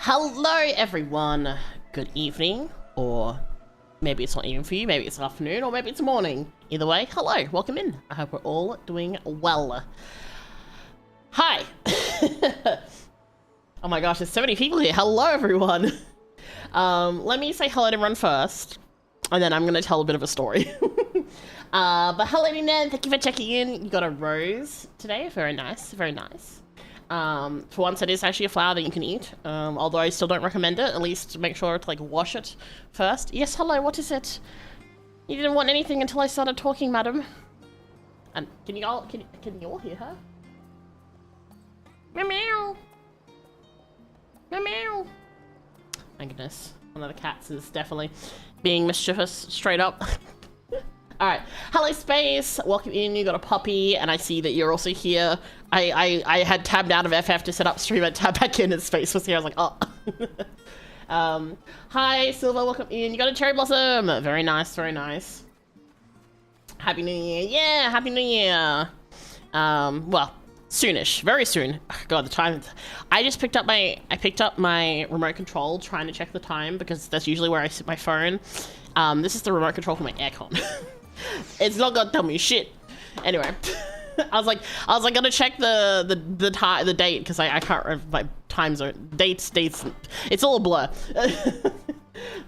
Hello everyone, good evening, or maybe it's not even for you, maybe it's afternoon, or maybe it's morning. Either way, hello, welcome in. I hope we're all doing well. Hi! Oh my gosh, there's so many people here. Hello everyone! Let me say hello to everyone first, and then I'm gonna tell a bit of a story. But hello Nina, thank you for checking in. You got a rose today, very nice, very nice. For once, it is actually a flower that you can eat, although I still don't recommend it. At least make sure to, like, wash it first. Yes, hello, what is it? You didn't want anything until I started talking, madam. And can you all hear her? Meow meow. Meow meow. My goodness, one of the cats is definitely being mischievous, straight up. Alright, hello Space, welcome in, you got a puppy, and I see that you're also here. I had tabbed out of FF to set up stream and tab back in and Space was here, I was like, oh. Hi Silver, welcome in, you got a cherry blossom! Very nice, very nice. Happy New Year, yeah, Happy New Year! Well, soonish, very soon. God, the time. I just picked up my remote control, trying to check the time, because that's usually where I sit my phone. This is the remote control for my aircon. It's not gonna tell me shit. Anyway, I was like gonna check the date because I can't remember my time zone. Dates. It's all a blur.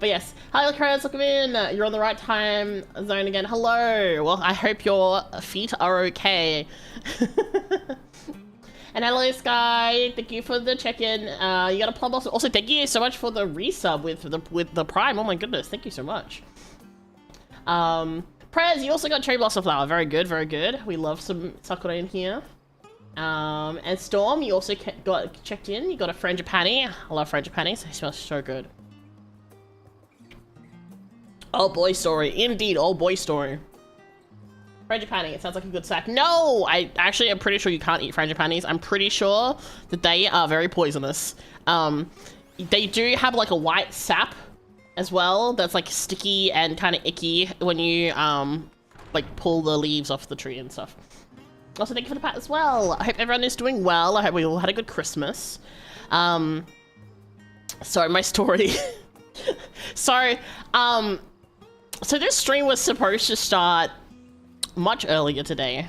But yes, hi Lacrez, welcome in. You're on the right time zone again. Hello. Well, I hope your feet are okay. And hello Sky, thank you for the check-in. You got a plum blossom. Also, thank you so much for the resub with the Prime. Oh my goodness, thank you so much. Prez, you also got cherry blossom flower. Very good, very good. We love some sakura in here. And Storm, you also got checked in. You got a frangipani. I love frangipanis. They smell so good. Oh boy story. Indeed, oh boy story. Frangipani, it sounds like a good snack. No! I'm pretty sure you can't eat frangipanis. I'm pretty sure that they are very poisonous. They do have like a white sap as well that's like sticky and kind of icky when you like pull the leaves off the tree and stuff. Also, thank you for the pat as well. I hope everyone is doing well. I hope we all had a good Christmas. So my story. So this stream was supposed to start much earlier today.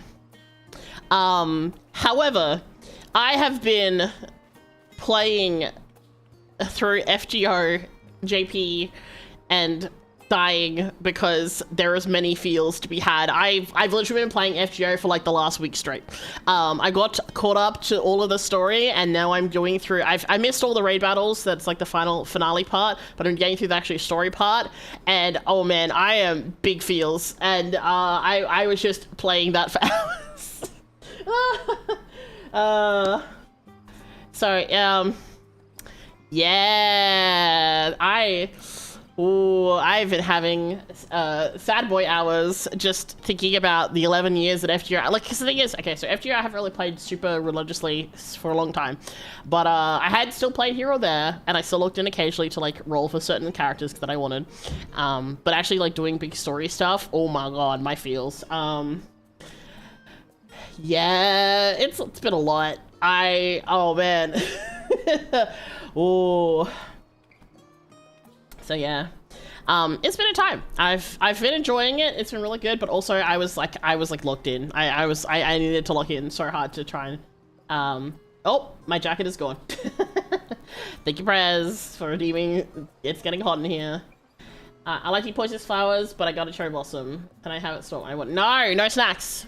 However, I have been playing through FGO, JP, and dying because there is many feels to be had. I've literally been playing FGO for like the last week straight. I got caught up to all of the story and now I'm going through, I missed all the raid battles, that's like the finale part, but I'm getting through the actually story part, and oh man, I am big feels, and I was just playing that for hours. Yeah, I've been having sad boy hours just thinking about the 11 years that FGO, like, cause the thing is, okay, so FGO I haven't really played super religiously for a long time, but I had still played here or there, and I still looked in occasionally to like roll for certain characters that I wanted, but actually like doing big story stuff, oh my god, my feels. Yeah, it's been a lot. Oh man. Oh. So yeah, it's been a time. I've been enjoying it. It's been really good, but also I was like locked in. I needed to lock in so hard to try and oh, my jacket is gone. Thank you, Prez, for redeeming. It's getting hot in here. I like to eat poisonous flowers, but I got a cherry blossom. Can I have it still? I want no snacks.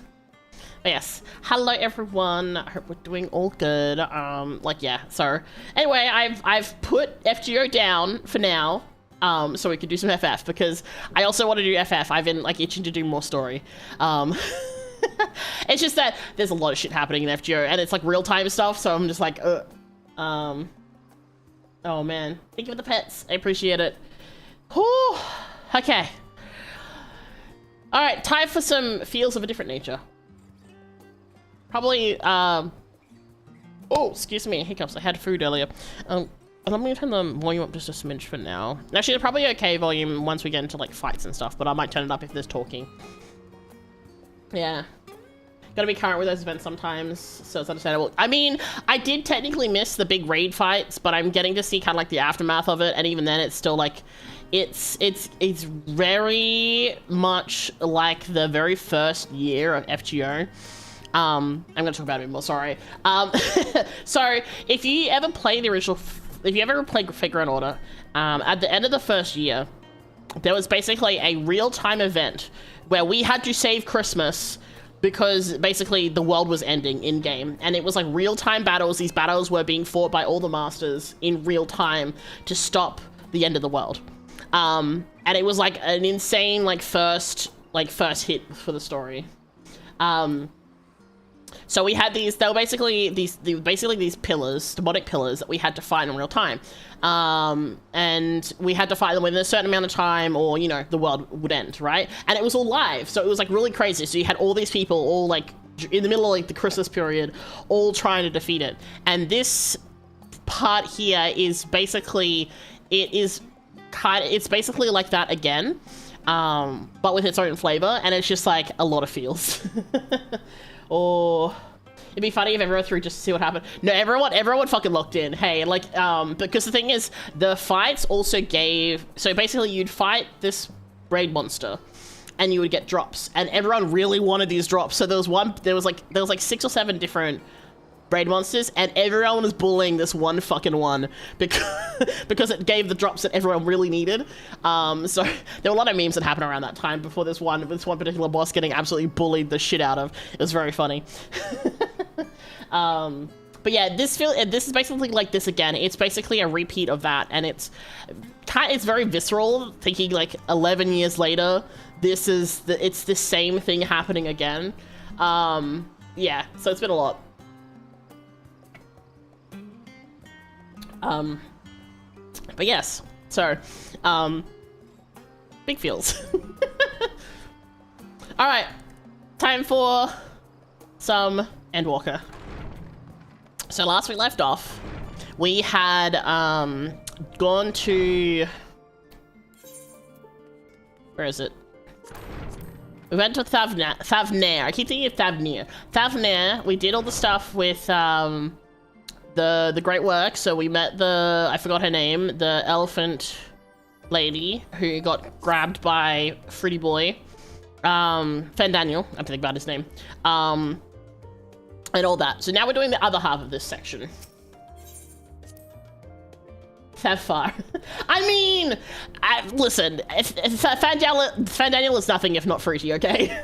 But yes, hello everyone. I hope we're doing all good. Like yeah. So anyway, I've put FGO down for now. So we could do some FF because I also want to do FF. I've been like itching to do more story. It's just that there's a lot of shit happening in FGO and it's like real-time stuff. So I'm just like, oh man, thank you for the pets. I appreciate it. Whew. Okay. All right, time for some feels of a different nature. Probably, oh, excuse me, hiccups. I had food earlier. I'm gonna turn the volume up just a smidge for now. Actually, they're probably okay volume once we get into like fights and stuff, but I might turn it up if there's talking. Yeah. Gotta be current with those events sometimes, so it's understandable. I mean, I did technically miss the big raid fights, but I'm getting to see kind of like the aftermath of it, and even then it's still like, it's very much like the very first year of FGO. I'm gonna talk about it a bit more, sorry. So, if you ever play the original, if you ever played Figure and Order, at the end of the first year, there was basically a real-time event where we had to save Christmas because basically the world was ending in-game. And it was like real-time battles. These battles were being fought by all the masters in real time to stop the end of the world. And it was like an insane first hit for the story. So we had these, they were basically these pillars, demonic pillars that we had to fight in real time. And we had to fight them within a certain amount of time or, you know, the world would end, right? And it was all live, so it was like really crazy. So you had all these people all like in the middle of like the Christmas period, all trying to defeat it. And this part here is basically, it's basically like that again, but with its own flavor, and it's just like a lot of feels. Or it'd be funny if everyone threw just to see what happened. No, everyone fucking locked in. Hey, like, because the thing is, the fights also gave, so basically you'd fight this raid monster and you would get drops, and everyone really wanted these drops. So there was like 6 or 7 different raid monsters, and everyone was bullying this one fucking one because it gave the drops that everyone really needed. So there were a lot of memes that happened around that time before this one particular boss getting absolutely bullied the shit out of. It was very funny. But yeah, this is basically like this again. It's basically a repeat of that, and it's very visceral, thinking like 11 years later, it's the same thing happening again. Yeah, so it's been a lot. But yes, so, big feels. Alright, time for some Endwalker. So last we left off, we had, gone to, where is it? We went to Thavnair. I keep thinking of Thavnair. Thavnair, we did all the stuff with, the great work. So we met I forgot her name, the elephant lady who got grabbed by Fruity Boy, Fandaniel, I'm thinking about his name, and all that. So now we're doing the other half of this section. Far. I mean, listen, Fandaniel is nothing if not fruity, okay?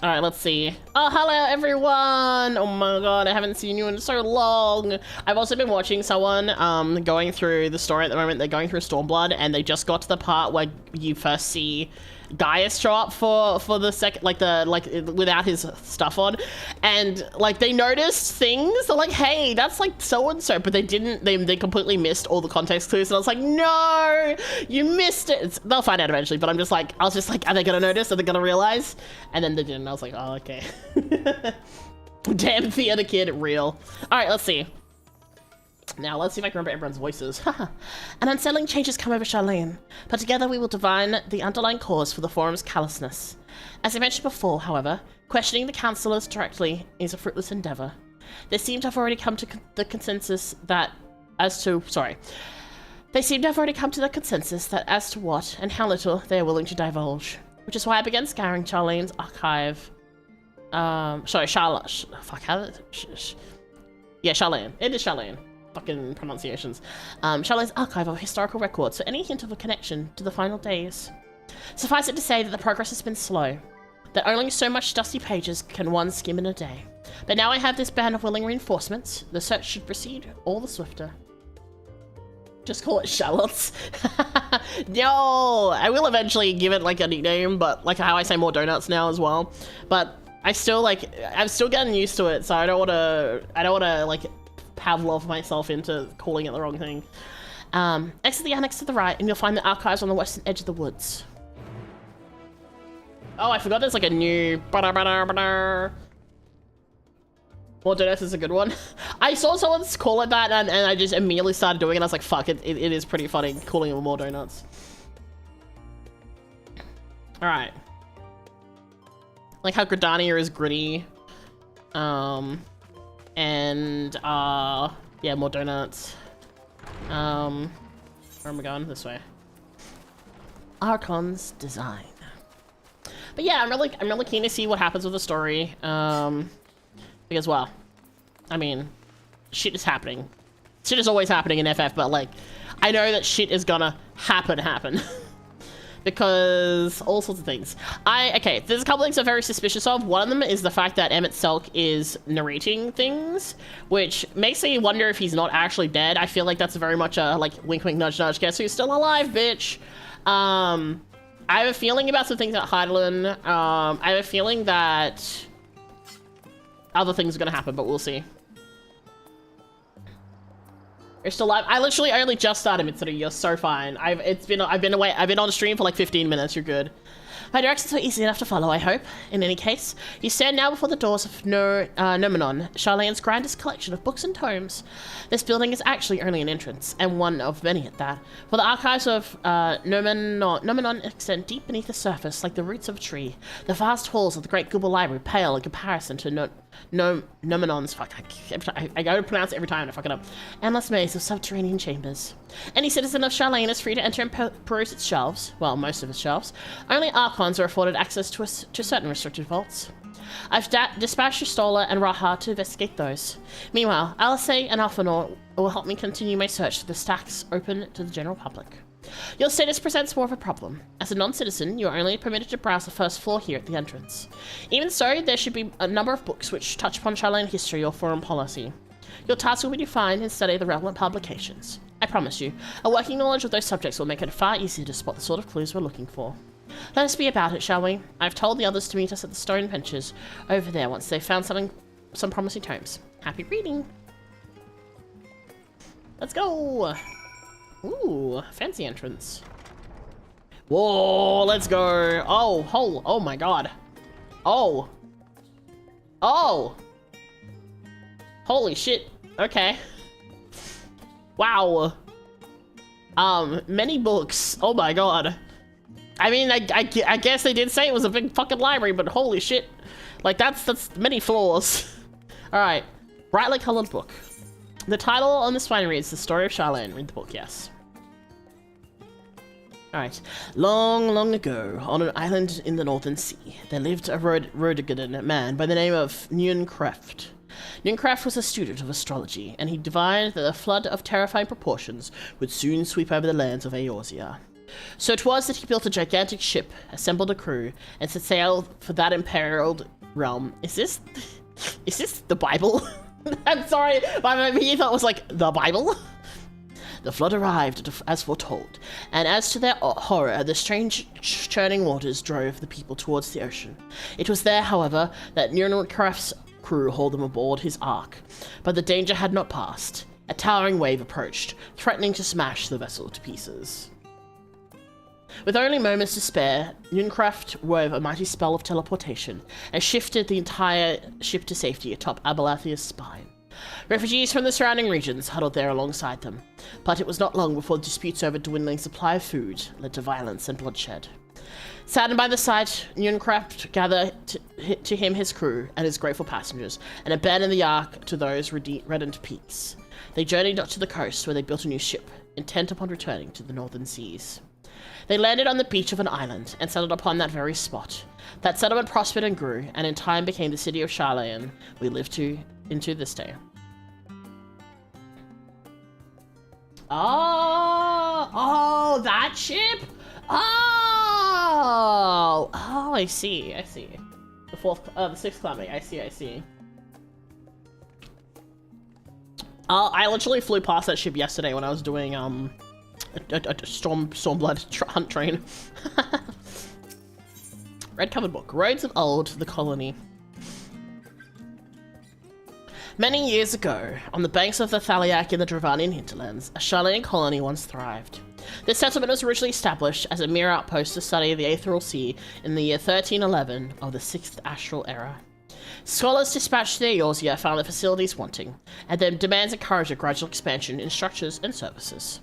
All right, let's see. Oh, hello, everyone. Oh my God, I haven't seen you in so long. I've also been watching someone going through the story at the moment. They're going through Stormblood, and they just got to the part where you first see Gaius show up for the second, without his stuff on, and like they noticed things. They're like, hey, that's like so and so, but they didn't. They completely missed all the context clues, and I was like, no, you missed it. They'll find out eventually, but I was just like, are they gonna notice? Are they gonna realize? And then they didn't. I was like, oh, okay. Damn theater kid, real. All right, let's see. Now, let's see if I can remember everyone's voices. An unsettling change has come over Charlene, but together we will divine the underlying cause for the forum's callousness. As I mentioned before, however, questioning the councillors directly is a fruitless endeavour. They seem to have already come to the consensus that as to what and how little they are willing to divulge, which is why I began scouring Charlene's archive. Charlene. It is Charlene. Fucking pronunciations. Charlene's archive of historical records for any hint of a connection to the final days. Suffice it to say that the progress has been slow, that only so much dusty pages can one skim in a day. But now I have this band of willing reinforcements, the search should proceed all the swifter. Just call it Charlotte's. No, I will eventually give it like a nickname, but like how I say more donuts now as well. But I'm still getting used to it, so I don't wanna like Pavlov myself into calling it the wrong thing. Exit the annex to the right and you'll find the archives on the western edge of the woods. Oh, I forgot there's like a new... More donuts is a good one. I saw someone call it that and I just immediately started doing it. I was like, fuck, it is pretty funny calling it more donuts. Alright. Like how Gridania is gritty. And yeah, more donuts. Where am I going? This way. Archon's design. But yeah, I'm really keen to see what happens with the story. Because well, I mean, shit is happening. Shit is always happening in FF, but like, I know that shit is gonna happen. Because all sorts of things. Okay, there's a couple things I'm very suspicious of. One of them is the fact that Emmett Selk is narrating things, which makes me wonder if he's not actually dead. I feel like that's very much a, like, wink wink nudge nudge, guess who's still alive, bitch? I have a feeling about some things at Heidelin. I have a feeling that other things are gonna happen, but we'll see. You're still live. I literally only just started Mitsuru. You're so fine. I've been away. I've been on stream for like 15 minutes. You're good. My directions were easy enough to follow, I hope. In any case, you stand now before the doors of Nomenon, Charlene's grandest collection of books and tomes. This building is actually only an entrance, and one of many at that, for the archives of Nomenon extend deep beneath the surface like the roots of a tree. The vast halls of the great Google Library pale in comparison to Nomenon's, fuck, I go to pronounce it every time and I fuck it up. Endless maze of subterranean chambers. Any citizen of Charlene is free to enter and peruse its shelves, well, most of its shelves. Only Archons are afforded access to certain restricted vaults. I've dispatched Stola and Raha to investigate those. Meanwhile, Alice and Alphanor will help me continue my search for the stacks open to the general public. Your status presents more of a problem. As a non-citizen, you are only permitted to browse the first floor here at the entrance. Even so, there should be a number of books which touch upon Charlene history or foreign policy. Your task will be to find and study the relevant publications. I promise you, a working knowledge of those subjects will make it far easier to spot the sort of clues we're looking for. Let us be about it, shall we? I've told the others to meet us at the stone benches over there once they've found some promising tomes. Happy reading! Let's go! Ooh, fancy entrance. Whoa, let's go. Oh my god. Oh. Holy shit. Okay. Wow. Many books. Oh my god. I mean, I guess they did say it was a big fucking library, but holy shit. Like, that's many floors. Alright. Brightly colored book. The title on this spine reads The Story of Charlene. Read the book, yes. Alright. Long, long ago, on an island in the Northern Sea, there lived a Rhodegadan man by the name of Nunkreft. Nunkreft was a student of astrology, and he divined that a flood of terrifying proportions would soon sweep over the lands of Eorzea. So it was that he built a gigantic ship, assembled a crew, and set sail for that imperiled realm. Is this the Bible? I'm sorry, my immediate thought was like, the Bible? The flood arrived as foretold, and as to their horror, the strange churning waters drove the people towards the ocean. It was there, however, that Nunkref's crew hauled them aboard his ark, but the danger had not passed. A towering wave approached, threatening to smash the vessel to pieces. With only moments to spare, Nunkreft wove a mighty spell of teleportation and shifted the entire ship to safety atop Abelathia's spine. Refugees from the surrounding regions huddled there alongside them, but it was not long before disputes over dwindling supply of food led to violence and bloodshed. Saddened by the sight, Nunkreft gathered to him his crew and his grateful passengers, and abandoned the ark to those reddened peaks. They journeyed up to the coast, where they built a new ship, intent upon returning to the northern seas. They landed on the beach of an island, and settled upon that very spot. That settlement prospered and grew, and in time became the city of Charlene we live into this day. Oh, that ship? Oh, I see. The sixth calamity. I see. I literally flew past that ship yesterday when I was doing a Stormblood hunt train. Red covered book. Roads of Old, the Colony. Many years ago, on the banks of the Thaliak in the Dravanian hinterlands, a Charlene colony once thrived. This settlement was originally established as a mere outpost to study the Aetheral Sea in the year 1311 of the 6th Astral Era. Scholars dispatched to Eorzea found the facilities wanting, and their demands encouraged a gradual expansion in structures and services.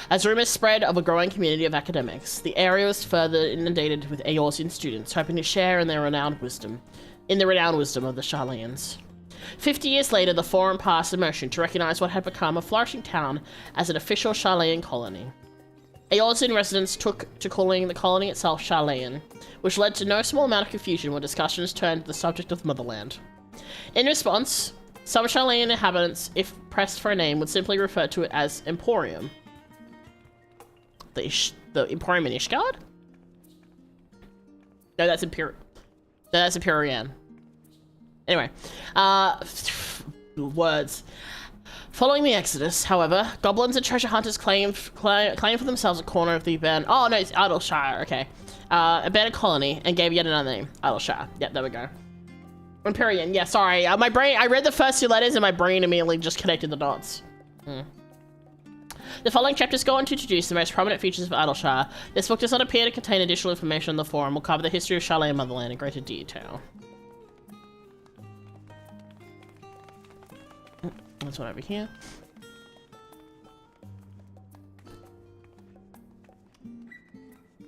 As rumors spread of a growing community of academics, the area was further inundated with Eorzean students hoping to share in the renowned wisdom of the Sharlayans. 50 years later, the Forum passed a motion to recognize what had become a flourishing town as an official Sharlayan colony. Eorzean residents took to calling the colony itself Sharlayan, which led to no small amount of confusion when discussions turned to the subject of Motherland. In response, some Sharlayan inhabitants, if pressed for a name, would simply refer to it as Emporium. The Emporium in Ishgard? No, that's Imperial. No, that's Empyrean. Anyway, words. Following the Exodus, however, goblins and treasure hunters claimed for themselves a corner of the abandoned... Oh, no, it's Idleshire, okay. Abandoned colony, and gave yet another name. Idleshire. Yep, there we go. Empyrean, yeah, sorry. My brain... I read the first two letters, and my brain immediately just connected the dots. The following chapters go on to introduce the most prominent features of Idleshire. This book does not appear to contain additional information on the forum. We'll cover the history of Sharlayan Motherland in greater detail. This one over here.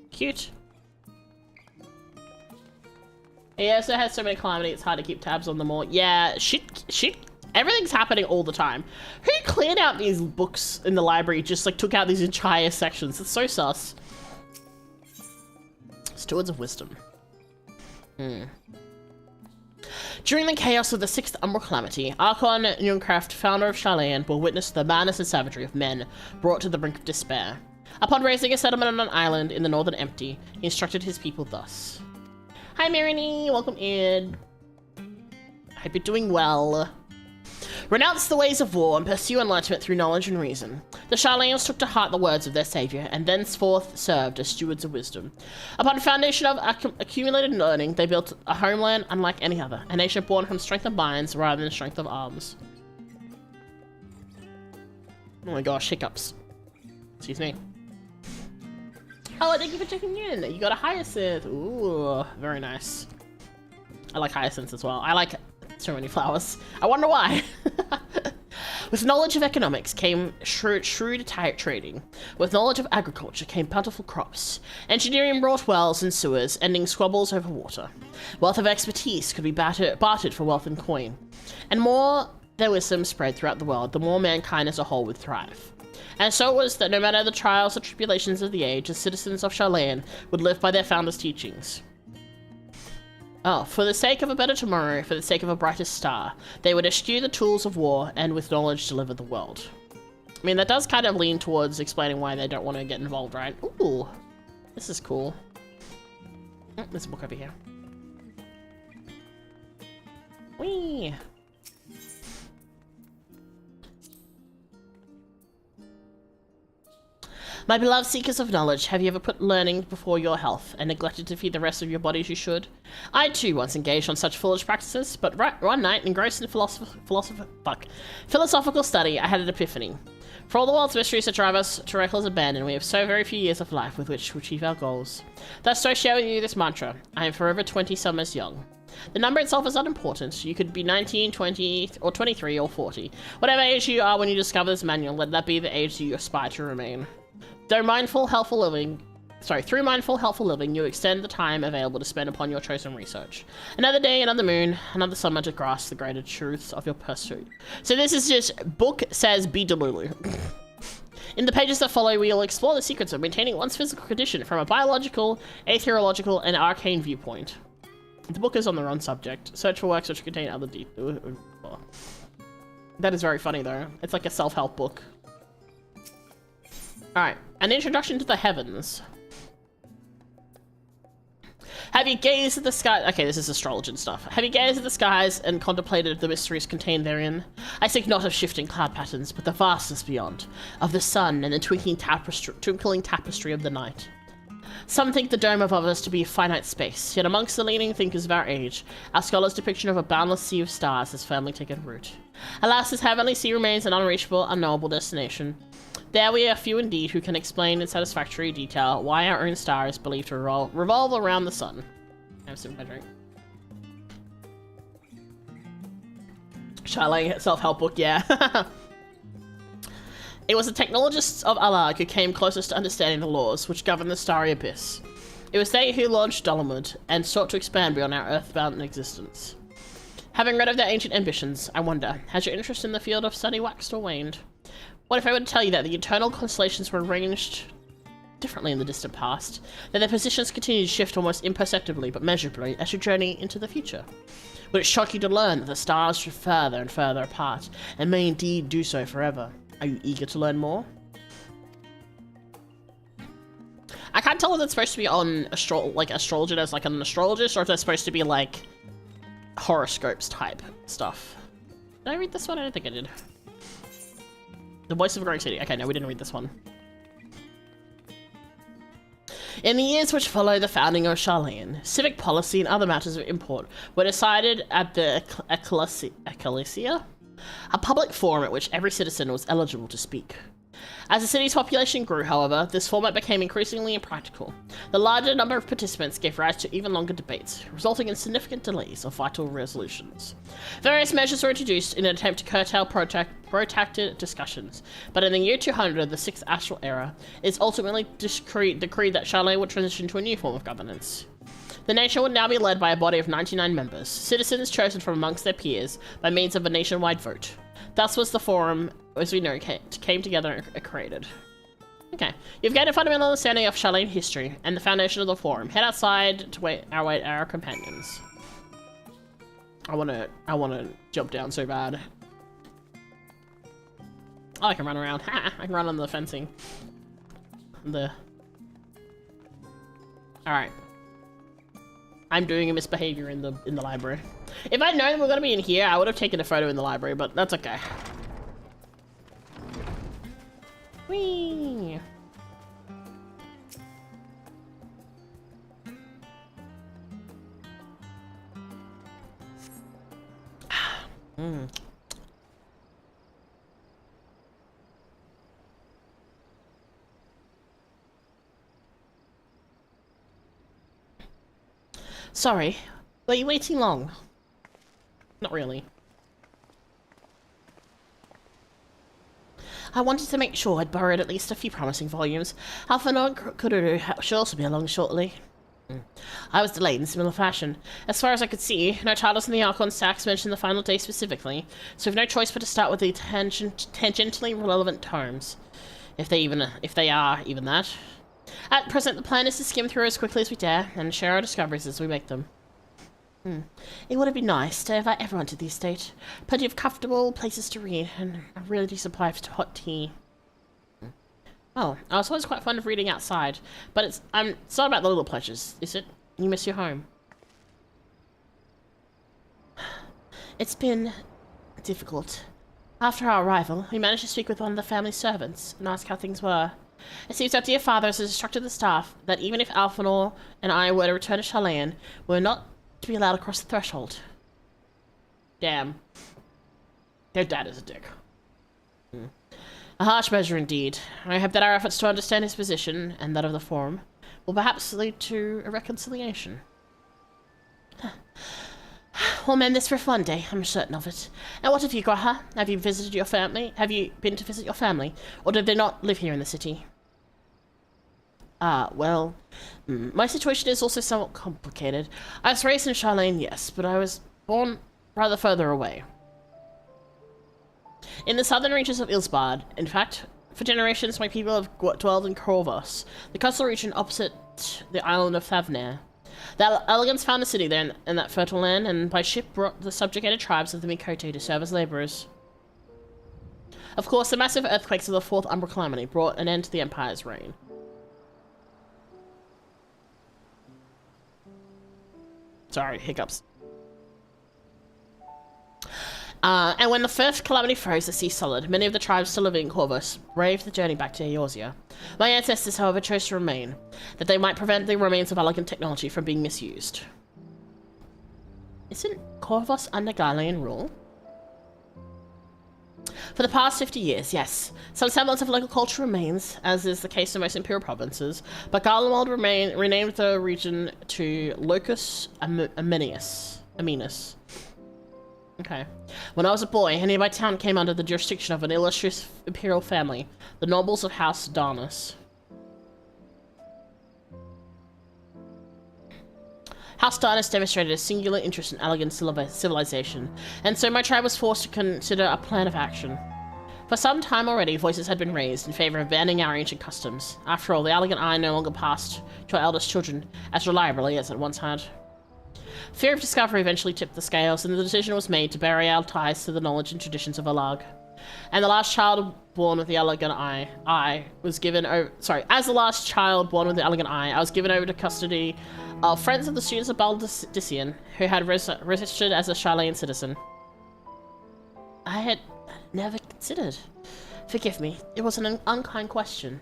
Cute. It also has so many calamity, it's hard to keep tabs on them all. Yeah, shit, everything's happening all the time. Who cleared out these books in the library, just like took out these entire sections? It's so sus. Stewards of Wisdom. During the chaos of the 6th Umbral Calamity, Archon Njungkraft, founder of Sharlayan, will witness the madness and savagery of men brought to the brink of despair. Upon raising a settlement on an island in the Northern Empty, he instructed his people thus. Hi Marini, welcome in. Hope you're doing well. Renounce the ways of war and pursue enlightenment through knowledge and reason. The Sharlayans took to heart the words of their savior, and thenceforth served as stewards of wisdom. Upon a foundation of accumulated learning, they built a homeland unlike any other, a nation born from strength of minds rather than strength of arms. Oh my gosh, hiccups. Excuse me. Oh, thank you for checking in. You got a hyacinth. Ooh, very nice. I like hyacinths as well. I like so many flowers. I wonder why. With knowledge of economics came shrewd trading. With knowledge of agriculture came bountiful crops. Engineering wrought wells and sewers, ending squabbles over water. Wealth of expertise could be bartered for wealth and coin. And more their wisdom spread throughout the world, the more mankind as a whole would thrive. And so it was that no matter the trials or tribulations of the age, the citizens of Sharlayan would live by their founder's teachings. Oh, for the sake of a better tomorrow, for the sake of a brighter star, they would eschew the tools of war and with knowledge deliver the world. I mean, that does kind of lean towards explaining why they don't want to get involved, right? Ooh, this is cool. Oh, there's a book over here. Whee! My beloved seekers of knowledge, have you ever put learning before your health and neglected to feed the rest of your body as you should? I too once engaged on such foolish practices, but one night, engrossed in philosophical study, I had an epiphany. For all the world's mysteries that drive us to reckless abandon, we have so very few years of life with which to achieve our goals. Thus I share with you this mantra: I am forever 20 summers young. The number itself is unimportant. You could be 19, 20, or 23, or 40. Whatever age you are when you discover this manual, let that be the age you aspire to remain. Through mindful, helpful living, you extend the time available to spend upon your chosen research. Another day, another moon, another summer to grasp the greater truths of your pursuit. So this is just, book says be delulu. In the pages that follow, we'll explore the secrets of maintaining one's physical condition from a biological, aetherological, and arcane viewpoint. The book is on the wrong subject. Search for works which contain other That is very funny though. It's like a self-help book. Alright, an introduction to the heavens. Have you gazed at the sky? Okay, this is astrology stuff. Have you gazed at the skies and contemplated the mysteries contained therein? I speak not of shifting cloud patterns, but the vastness beyond, of the sun and the twinkling tapestry of the night. Some think the dome above us to be a finite space, yet amongst the leading thinkers of our age, our scholars' depiction of a boundless sea of stars has firmly taken root. Alas, this heavenly sea remains an unreachable, unknowable destination. There we are few indeed who can explain in satisfactory detail why our own star is believed to revolve around the sun. I have some my drink. Sharlayan self-help book, yeah. It was the technologists of Alag who came closest to understanding the laws which govern the starry abyss. It was they who launched Dolomud and sought to expand beyond our earthbound existence. Having read of their ancient ambitions, I wonder, has your interest in the field of study waxed or waned? What if I were to tell you that the eternal constellations were arranged differently in the distant past, that their positions continue to shift almost imperceptibly but measurably as you journey into the future? Would it shock you to learn that the stars drift further and further apart, and may indeed do so forever? Are you eager to learn more? I can't tell if it's supposed to be on astrology as like an astrologist, or if they're supposed to be like horoscopes type stuff. Did I read this one? I don't think I did. The Voice of a Growing City. Okay, no, we didn't read this one. In the years which followed the founding of Charlene, civic policy and other matters of import were decided at the Ecclesia, a public forum at which every citizen was eligible to speak. As the city's population grew, however, this format became increasingly impractical. The larger number of participants gave rise to even longer debates, resulting in significant delays of vital resolutions. Various measures were introduced in an attempt to curtail protracted discussions, but in the year 200, the 6th astral era, it is ultimately decreed that Charlene would transition to a new form of governance. The nation would now be led by a body of 99 members, citizens chosen from amongst their peers by means of a nationwide vote. Thus was the forum, as we know, came together and created. Okay, you've gained a fundamental understanding of Charlene history and the foundation of the forum. Head outside to await our companions. I wanna jump down so bad. Oh, I can run around. I can run on the fencing. Alright. I'm doing a misbehavior in the library. If I'd known we were gonna be in here, I would have taken a photo in the library, but that's okay. Whee! Sorry, were you waiting long? Not really. I wanted to make sure I'd borrowed at least a few promising volumes. Alpha Kuduru should also be along shortly. I was delayed in similar fashion. As far as I could see, no titles in the Archon stacks mention the final day specifically, so we've no choice but to start with the tangentially relevant tomes. If they are even that. At present, the plan is to skim through as quickly as we dare, and share our discoveries as we make them. It would have been nice to invite everyone to the estate. Plenty of comfortable places to read, and a really decent supply of hot tea. Oh, I was always quite fond of reading outside, but it's not about the little pleasures, is it? You miss your home. It's been difficult. After our arrival, we managed to speak with one of the family servants and ask how things were. It seems our dear father has instructed the staff that even if Alphanor and I were to return to Charlene, we're not to be allowed across the threshold. Damn. Their dad is a dick. A harsh measure indeed. I hope that our efforts to understand his position, and that of the forum, will perhaps lead to a reconciliation. We'll mend this for a fun day, I'm certain of it. And what of you, Graha? Have you visited your family? Have you been to visit your family? Or did they not live here in the city? Well, my situation is also somewhat complicated. I was raised in Charlene, yes, but I was born rather further away. In the southern reaches of Ilsbard, in fact, for generations my people have dwelled in Corvus, the coastal region opposite the island of Thavner. The Elegants found a city there in that fertile land, and by ship brought the subjugated tribes of the Mikote to serve as laborers. Of course, the massive earthquakes of the Fourth Umbra Calamity brought an end to the Empire's reign. Sorry, hiccups. And when the first calamity froze the sea solid, many of the tribes still living in Corvus braved the journey back to Eorzea. My ancestors, however, chose to remain, that they might prevent the remains of elegant technology from being misused. Isn't Corvus under Garlean rule? For the past 50 years, yes. Some semblance of local culture remains, as is the case in most imperial provinces, but Garlemald renamed the region to Locus Aminus. Okay. When I was a boy, a nearby town came under the jurisdiction of an illustrious imperial family, the nobles of House Darnus. House Darnus demonstrated a singular interest in elegant civilization, and so my tribe was forced to consider a plan of action. For some time already, voices had been raised in favor of banning our ancient customs. After all, the elegant eye no longer passed to our eldest children as reliably as it once had. Fear of discovery eventually tipped the scales, and the decision was made to bury our ties to the knowledge and traditions of Alag. And the last child born with the elegant eye, I was given over. Sorry, as the last child born with the elegant eye, I was given over to custody of friends of the students of Baldician, who had registered as a Charlene citizen. I had never considered. Forgive me, it was an unkind question.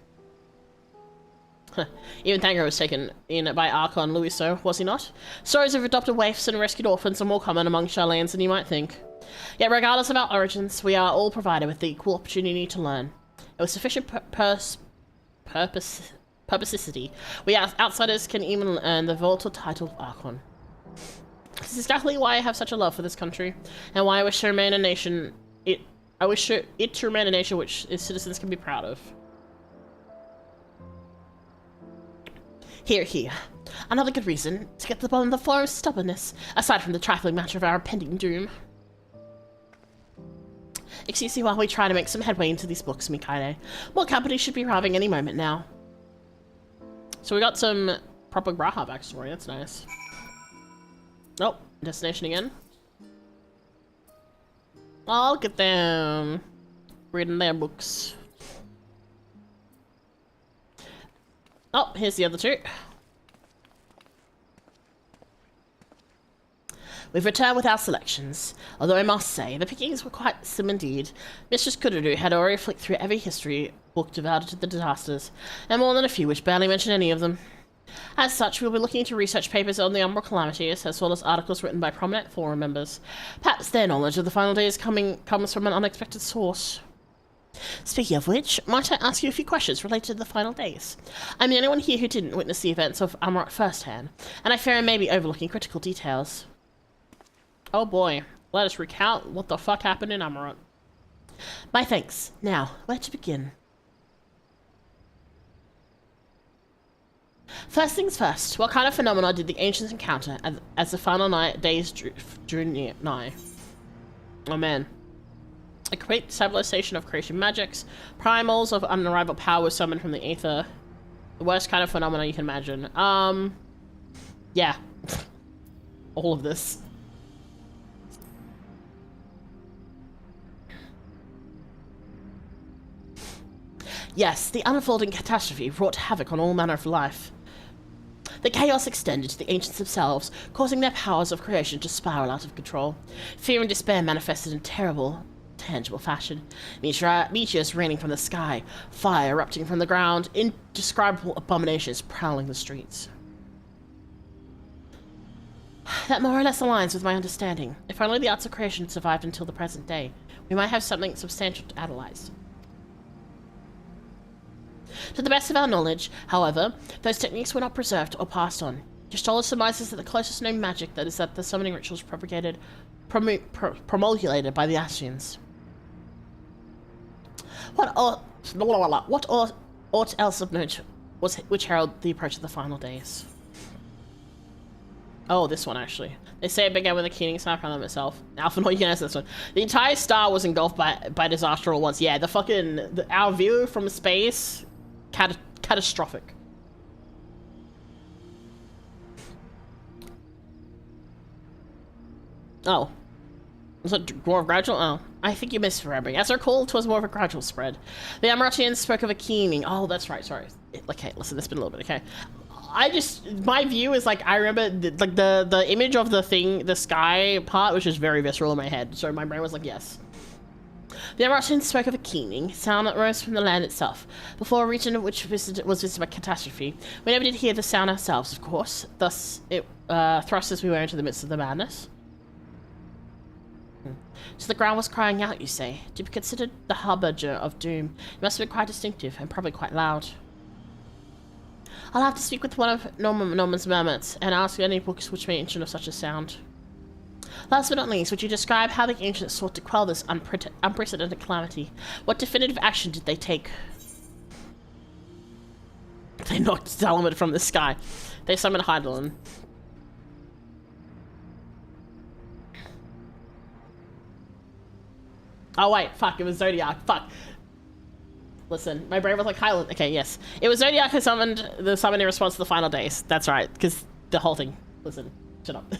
Even Thanger was taken in by Archon Louiso, was he not? Stories of adopted waifs and rescued orphans are more common among Charlanes than you might think. Yet regardless of our origins, we are all provided with the equal opportunity to learn. With sufficient purposicity, we outsiders can even earn the volatile title of Archon. This is exactly why I have such a love for this country, and why I wish to remain a nation. I wish it to remain a nation which its citizens can be proud of. Here. Another good reason to get to the bottom of the florist's stubbornness, aside from the trifling matter of our impending doom. Excuse me while we try to make some headway into these books, Mikaide. More company should be arriving any moment now. So we got some proper Graha backstory, that's nice. Oh, destination again. I'll get them reading their books. Oh, here's the other two. We've returned with our selections, although I must say, the pickings were quite slim indeed. Mistress Kurudu had already flicked through every history book devoted to the disasters, and more than a few which barely mention any of them. As such, we'll be looking into research papers on the Umbral calamities, as well as articles written by prominent forum members. Perhaps their knowledge of the final days comes from an unexpected source. Speaking of which, might I ask you a few questions related to the final days? I'm the only one here who didn't witness the events of Amarat firsthand, and I fear I may be overlooking critical details. Oh boy, let us recount what the fuck happened in Amarat. My thanks. Now, where to begin? First things first, what kind of phenomena did the ancients encounter as the final days drew nigh? Oh man. A great civilization of creation magics, primals of unrivaled power was summoned from the aether. The worst kind of phenomena you can imagine. Yeah. All of this. Yes, the unfolding catastrophe wrought havoc on all manner of life. The chaos extended to the ancients themselves, causing their powers of creation to spiral out of control. Fear and despair manifested in terrible, tangible fashion. Meteors raining from the sky, fire erupting from the ground, indescribable abominations prowling the streets. That more or less aligns with my understanding. If only the arts of creation survived until the present day, we might have something substantial to analyze. To the best of our knowledge, however, those techniques were not preserved or passed on. Gistola surmises that the closest known magic that is that the summoning rituals promulgated by the Ascians. What aught else of note which heralded the approach of the final days? Oh, this one actually. They say it began with a keening snap on them itself. Alpha, no, you can answer this one. The entire star was engulfed by disaster all at once. Yeah, our view from space, catastrophic. Oh. Was it more gradual? Oh. I think you misremembering. As I recall, it was more of a gradual spread. The Amaratians spoke of a keening. Oh, that's right, sorry. Okay, listen, it's been a little bit, okay. My view is like, I remember the image of the thing, the sky part was just very visceral in my head. So my brain was like, yes. The Amaratians spoke of a keening, sound that rose from the land itself, before a region which was visited by catastrophe. We never did hear the sound ourselves, of course. Thus, it thrust as we were into the midst of the madness. So the ground was crying out, you say. To be considered the harbinger of doom, it must have been quite distinctive, and probably quite loud. I'll have to speak with one of Norman's mermaids, and ask any books which may mention of such a sound. Last but not least, would you describe how the ancients sought to quell this unprecedented calamity? What definitive action did they take? They knocked Salamid from the sky. They summoned Hydaelyn. Oh wait, fuck, it was Zodiac. Fuck. Listen, my brain was like, Hydaelyn. Okay, yes. It was Zodiac who summoned the summon in response to the final days. That's right, because the whole thing. Listen, shut up.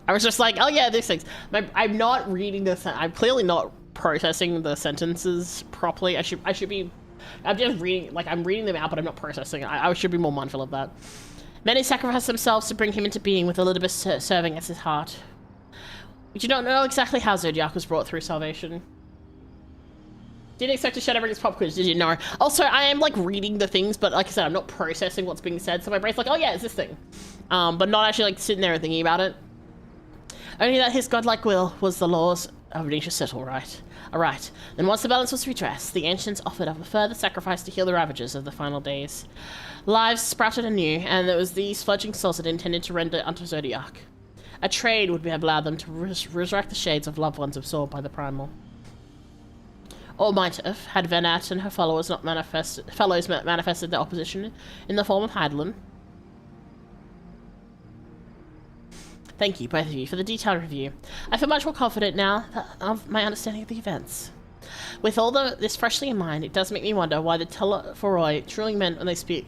I was just like, oh yeah, these things. I'm not reading this. I'm clearly not processing the sentences properly. I should be. I'm just reading, like I'm reading them out, but I'm not processing. I should be more mindful of that. Many sacrificed themselves to bring him into being, with Elizabeth serving as his heart. We do not know exactly how Zodiac was brought through salvation. Didn't expect to shadow everything's pop quiz, did you know? Also, I am like reading the things, but like I said, I'm not processing what's being said, so my brain's like, oh yeah, it's this thing. But not actually like sitting there and thinking about it. Only that his godlike will was the laws of nature settle right. Alright, then once the balance was redressed, the ancients offered up a further sacrifice to heal the ravages of the final days. Lives sprouted anew, and it was these fledgling souls that intended to render unto Zodiac. A trade would have allowed them to resurrect the shades of loved ones absorbed by the primal. Or might have, had Venat and her followers not manifested their opposition in the form of Hydaelyn. Thank you, both of you, for the detailed review. I feel much more confident now of my understanding of the events. With all this freshly in mind, it does make me wonder why the Telephoroi truly meant when they speak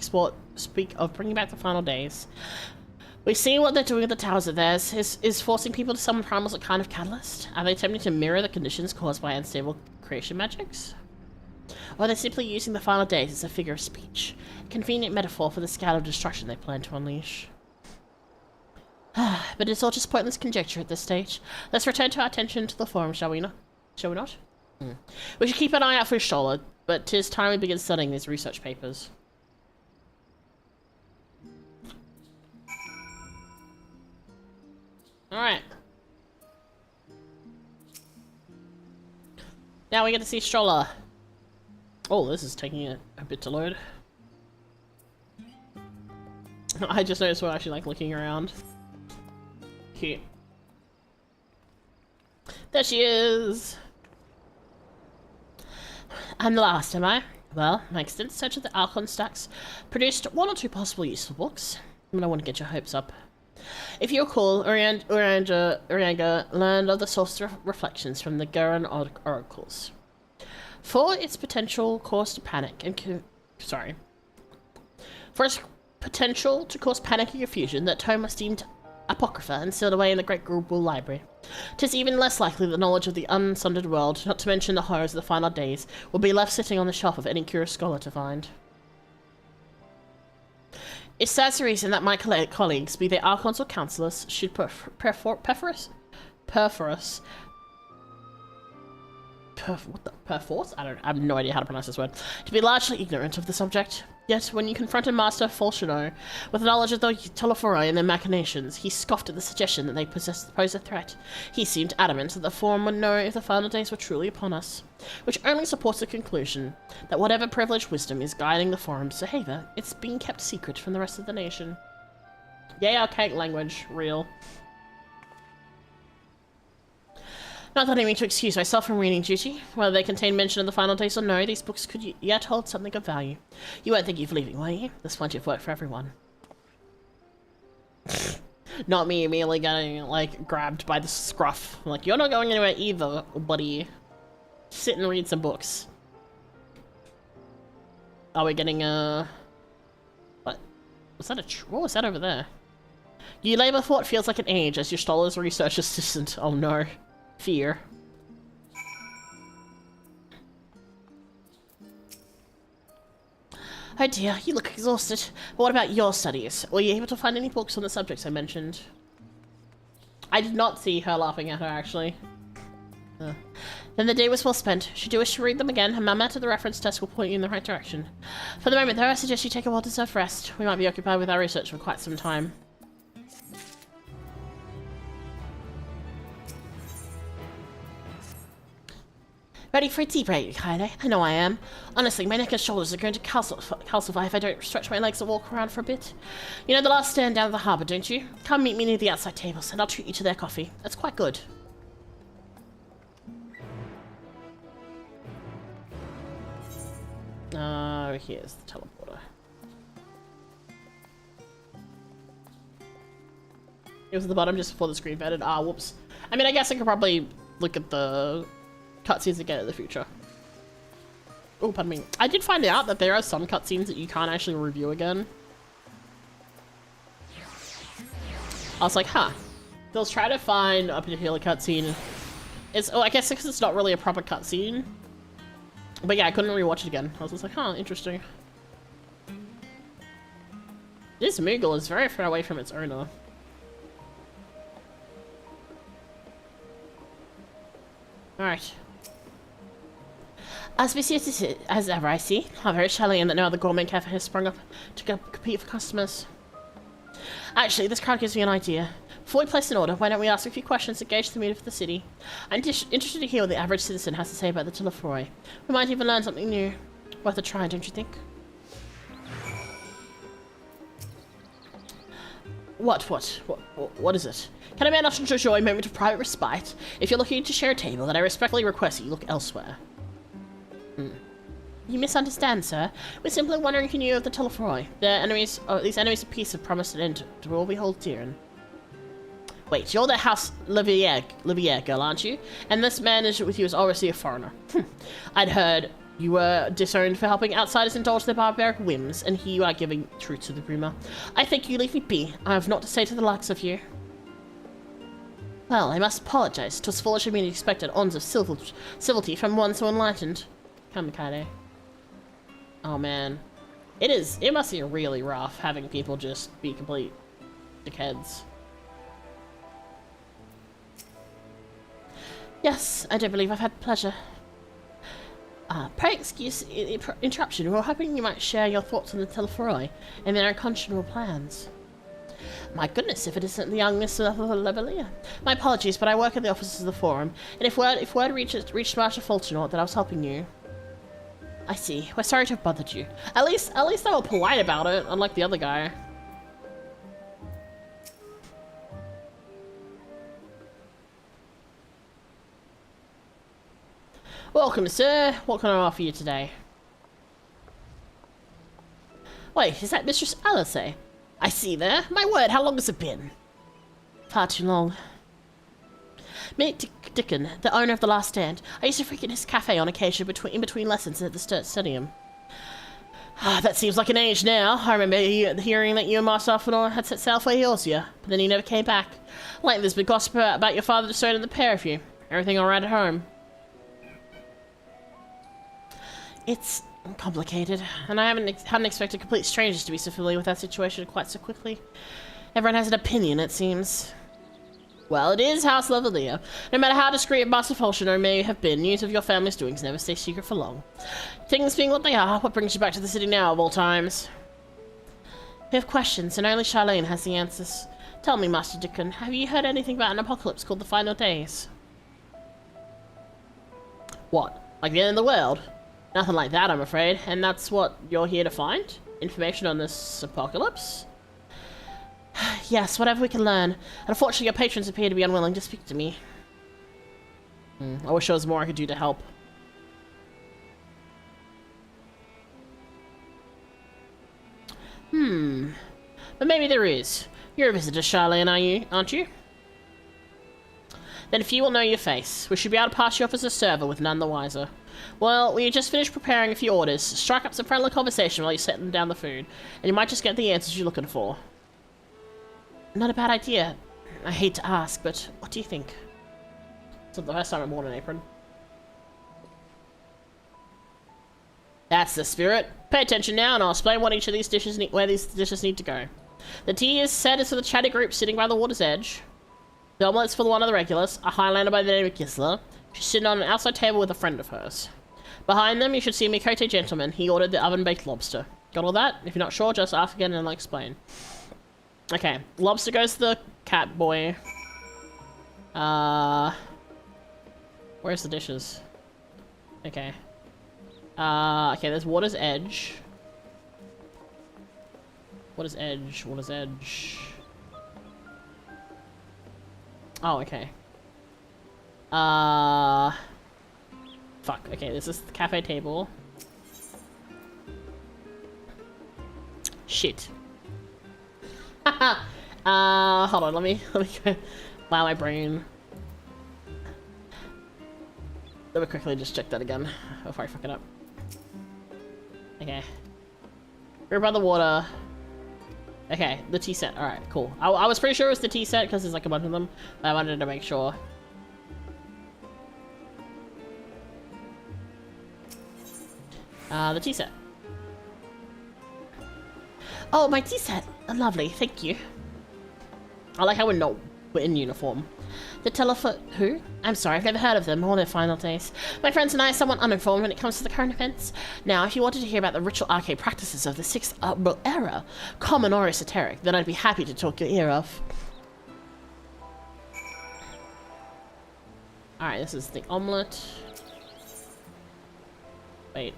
of bringing back the final days. We see what they're doing with the towers of theirs is forcing people to summon primals a kind of catalyst. Are they attempting to mirror the conditions caused by unstable creation magics? Or are they simply using the final days as a figure of speech? A convenient metaphor for the scale of destruction they plan to unleash. But it's all just pointless conjecture at this stage. Let's return to our attention to the forum, shall we not? Shall we not? We should keep an eye out for Shola, but 'tis time we begin studying these research papers. Alright. Now we get to see Shola. Oh, this is taking a bit to load. I just noticed we're actually like looking around. Cute. There she is! I'm the last, am I? Well, my extensive search of the Archon stacks produced one or two possible useful books. I don't want to get your hopes up. If you recall, Urianga learned of the source of reflections from the Gurren oracles. For its potential cause to panic and For its potential to cause panic and confusion, that tome was deemed apocrypha and sealed away in the Great Grubel Library. 'Tis even less likely that knowledge of the unsundered world, not to mention the horrors of the final days, will be left sitting on the shelf of any curious scholar to find. It stands to reason that my colleagues, be they archons or councillors, should perforce? I have no idea how to pronounce this word. To be largely ignorant of the subject. Yet, when you confronted Master Falchino with knowledge of the Telephoroi and their machinations, he scoffed at the suggestion that they pose a threat. He seemed adamant that the forum would know if the final days were truly upon us, which only supports the conclusion that whatever privileged wisdom is guiding the forum's behavior, it's being kept secret from the rest of the nation. Yay, archaic language. Real. Not that I mean to excuse myself from reading duty. Whether they contain mention of the final days or no, these books could yet hold something of value. You won't think you're leaving, will you? There's plenty of work for everyone. Not me immediately getting, like, grabbed by the scruff. Like, you're not going anywhere either, buddy. Sit and read some books. Are we getting, what? Was that what was that over there? You labor for what feels like an age as your Stoller's research assistant. Oh no. Fear. Oh dear, you look exhausted. But what about your studies? Were you able to find any books on the subjects I mentioned? I did not see her laughing at her, actually. Then the day was well spent. Should you wish to read them again, a mama to the reference desk will point you in the right direction. For the moment, though, I suggest you take a well-deserved rest. We might be occupied with our research for quite some time. Ready for a deep break, Kylie? I know I am. Honestly, my neck and shoulders are going to calcify if I don't stretch my legs and walk around for a bit. You know the last stand down at the harbour, don't you? Come meet me near the outside tables, and I'll treat you to their coffee. That's quite good. Here's the teleporter. It was at the bottom just before the screen faded. Ah, whoops. I mean, I guess I could probably look at the cutscenes again in the future. Oh, pardon me. I did find out that there are some cutscenes that you can't actually review again. I was like, huh. They'll try to find a particular cutscene. I guess because it's not really a proper cutscene. But yeah, I couldn't rewatch it again. I was just like, huh, interesting. This Moogle is very far away from its owner. Alright. As busy as ever, I see. How very shallow that no other gourmet cafe has sprung up to compete for customers. Actually, this crowd gives me an idea. Before we place an order, why don't we ask a few questions to gauge the mood of the city? I'm interested to hear what the average citizen has to say about the Telefroy. We might even learn something new. Worth a try, don't you think? What is it? Can a man not enjoy a moment of private respite? If you're looking to share a table, then I respectfully request that you look elsewhere. You misunderstand, sir. We're simply wondering if you knew of the Telefroy. These enemies of peace have promised an end to all we hold dear. And wait, you're the House Livier girl, aren't you? And this man with you is obviously a foreigner. I'd heard you were disowned for helping outsiders indulge their barbaric whims, and here you are giving truth to the rumor. I think you leave me be. I have naught to say to the likes of you. Well, I must apologize. 'Twas foolish of me to expect an ounce of civility from one so enlightened. Come, Kade. Oh man. It must be really rough having people just be complete dickheads. Yes, I do believe I've had pleasure. Pray excuse the interruption. We were hoping you might share your thoughts on the Telefroy and their unconscionable plans. My goodness, if it isn't the young Miss Levelia. My apologies, but I work at the offices of the Forum, and if word reached Master Fultonort that I was helping you. I see. We're sorry to have bothered you. At least they were polite about it, unlike the other guy. Welcome, sir. What can I offer you today? Wait, is that Mistress Alice? I see there. My word, how long has it been? Far too long. Meet Dickon, the owner of the Last Stand. I used to frequent his cafe on occasion in between lessons at the stadium. That seems like an age now. I remember hearing that you and Master Alphanor had set sail for Eorzea, but then you never came back. Like there's been gossip about your father disowning the pair of you. Everything alright at home? It's complicated, and I hadn't expected complete strangers to be so familiar with that situation quite so quickly. Everyone has an opinion, it seems. Well, it is House Levelia. No matter how discreet Master Fultonort may have been, news of your family's doings never stay secret for long. Things being what they are, what brings you back to the city now of all times? We have questions, and only Charlene has the answers. Tell me, Master Dickon, have you heard anything about an apocalypse called the Final Days? What? Like the end of the world? Nothing like that, I'm afraid. And that's what you're here to find? Information on this apocalypse? Yes, whatever we can learn. Unfortunately, your patrons appear to be unwilling to speak to me. I wish there was more I could do to help. But maybe there is. You're a visitor, Charlene, aren't you? Then few will know your face. We should be able to pass you off as a server with none the wiser. Well, we just finished preparing a few orders. Strike up some friendly conversation while you're setting down the food, and you might just get the answers you're looking for. Not a bad idea. I hate to ask, but what do you think? It's not the first time I'm worn an apron. That's the spirit. Pay attention now, and I'll explain what each of these dishes where these dishes need to go. The tea is set is for the chatty group sitting by the water's edge. The omelet's for one of the regulars, a Highlander by the name of Gisela. She's sitting on an outside table with a friend of hers. Behind them, you should see a Mikote gentleman. He ordered the oven-baked lobster. Got all that? If you're not sure, just ask again and I'll explain. Okay, lobster goes to the cat boy. Where's the dishes? Okay. Okay, there's water's edge. Water's edge, water's edge. Oh, okay. Fuck, okay, this is the cafe table. Shit. Hold on, let me go. Wow, my brain. Let me quickly just check that again before I fuck it up. Okay. We're by the water. Okay, the tea set. Alright, cool. I was pretty sure it was the tea set because there's like a bunch of them, but I wanted to make sure. The tea set. Oh, my tea set. Lovely, thank you. I like how we're in uniform. The who? I'm sorry, I've never heard of them or their final days. My friends and I are somewhat uninformed when it comes to the current events. Now, if you wanted to hear about the ritual arcade practices of the 6th era, common or esoteric, then I'd be happy to talk your ear off. Alright, this is the omelette. Wait.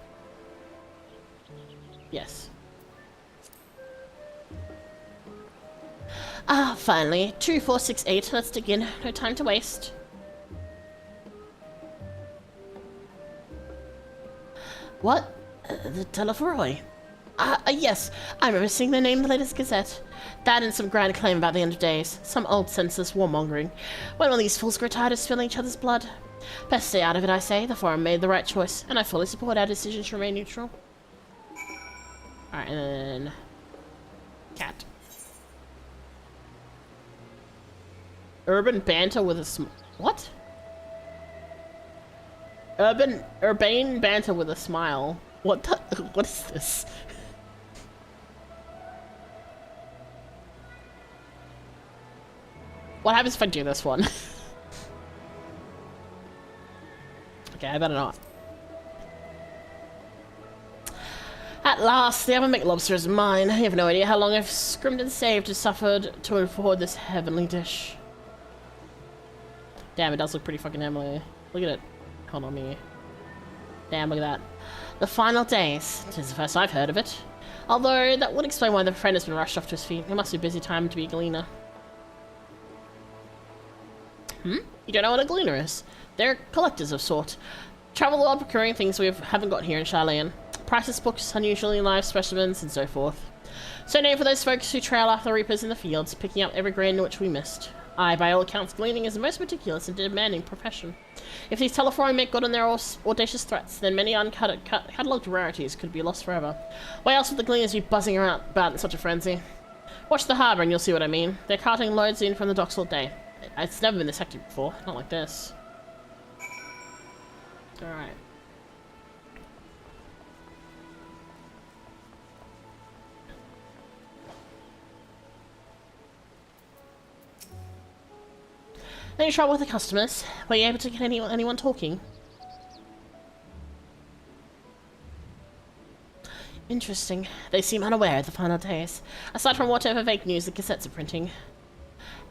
Yes. Ah, finally. 2468. Let's dig in. No time to waste. What? The Telephoroi? Yes. I remember seeing their name in the latest gazette. That and some grand claim about the end of days. Some old senseless warmongering. When will these fools grow tired of spilling each other's blood? Best stay out of it, I say. The forum made the right choice, and I fully support our decision to remain neutral. Alright, and then... cat. Urban banter with a what? Urbane banter with a smile. What the what is this? What happens if I do this one? Okay, I better not. At last, the oven McLobster is mine. I have no idea how long I've scrimmed and saved and suffered to afford this heavenly dish. Damn, it does look pretty fucking heavenly. Look at it. Hold on me. Damn, look at that. The final days. It is the first I've heard of it. Although, that would explain why the friend has been rushed off to his feet. It must be a busy time to be a gleaner. You don't know what a gleaner is? They're collectors of sort. Travel the world procuring things we haven't got here in Charlayan. Priceless books, unusually live specimens, and so forth. So named for those folks who trail after the reapers in the fields, picking up every grain which we missed. Aye, by all accounts, gleaning is the most meticulous and demanding profession. If these Telephoroi make good on their audacious threats, then many uncatalogued rarities could be lost forever. Why else would the gleaners be buzzing around about in such a frenzy? Watch the harbour and you'll see what I mean. They're carting loads in from the docks all day. It's never been this hectic before, not like this. Alright. Any trouble with the customers? Were you able to get anyone talking? Interesting. They seem unaware of the final days. Aside from whatever vague news the cassettes are printing.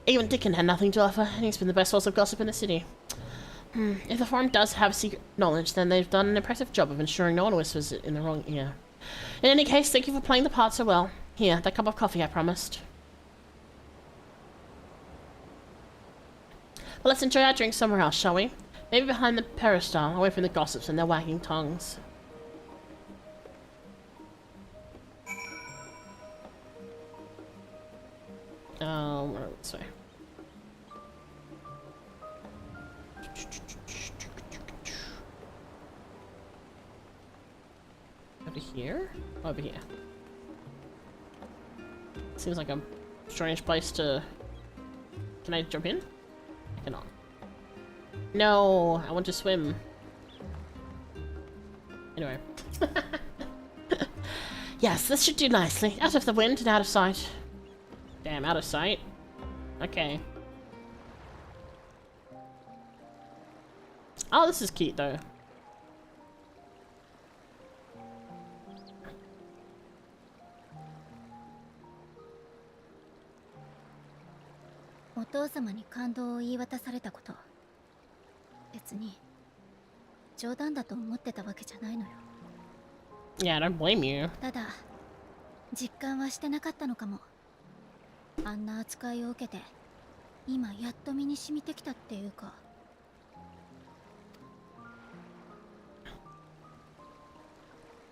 Even Dickon had nothing to offer, and he's been the best source of gossip in the city. If the forum does have secret knowledge, then they've done an impressive job of ensuring no one whispers it in the wrong ear. In any case, thank you for playing the part so well. Here, that cup of coffee I promised. Well, let's enjoy our drink somewhere else, shall we? Maybe behind the peristyle, away from the gossips and their wagging tongues. This way. Over here? Over here. Seems like a strange place to... Can I jump in? I cannot. No, I want to swim. Anyway. Yes, this should do nicely. Out of the wind and out of sight. Damn, out of sight? Okay. Oh, this is cute though. 冗談だと思ってたわけじゃないのよ。 Yeah, I don't blame you. ただ実感はしてなかったのかも。あんな扱いを受けて今やっと身に染みてきたっていうか。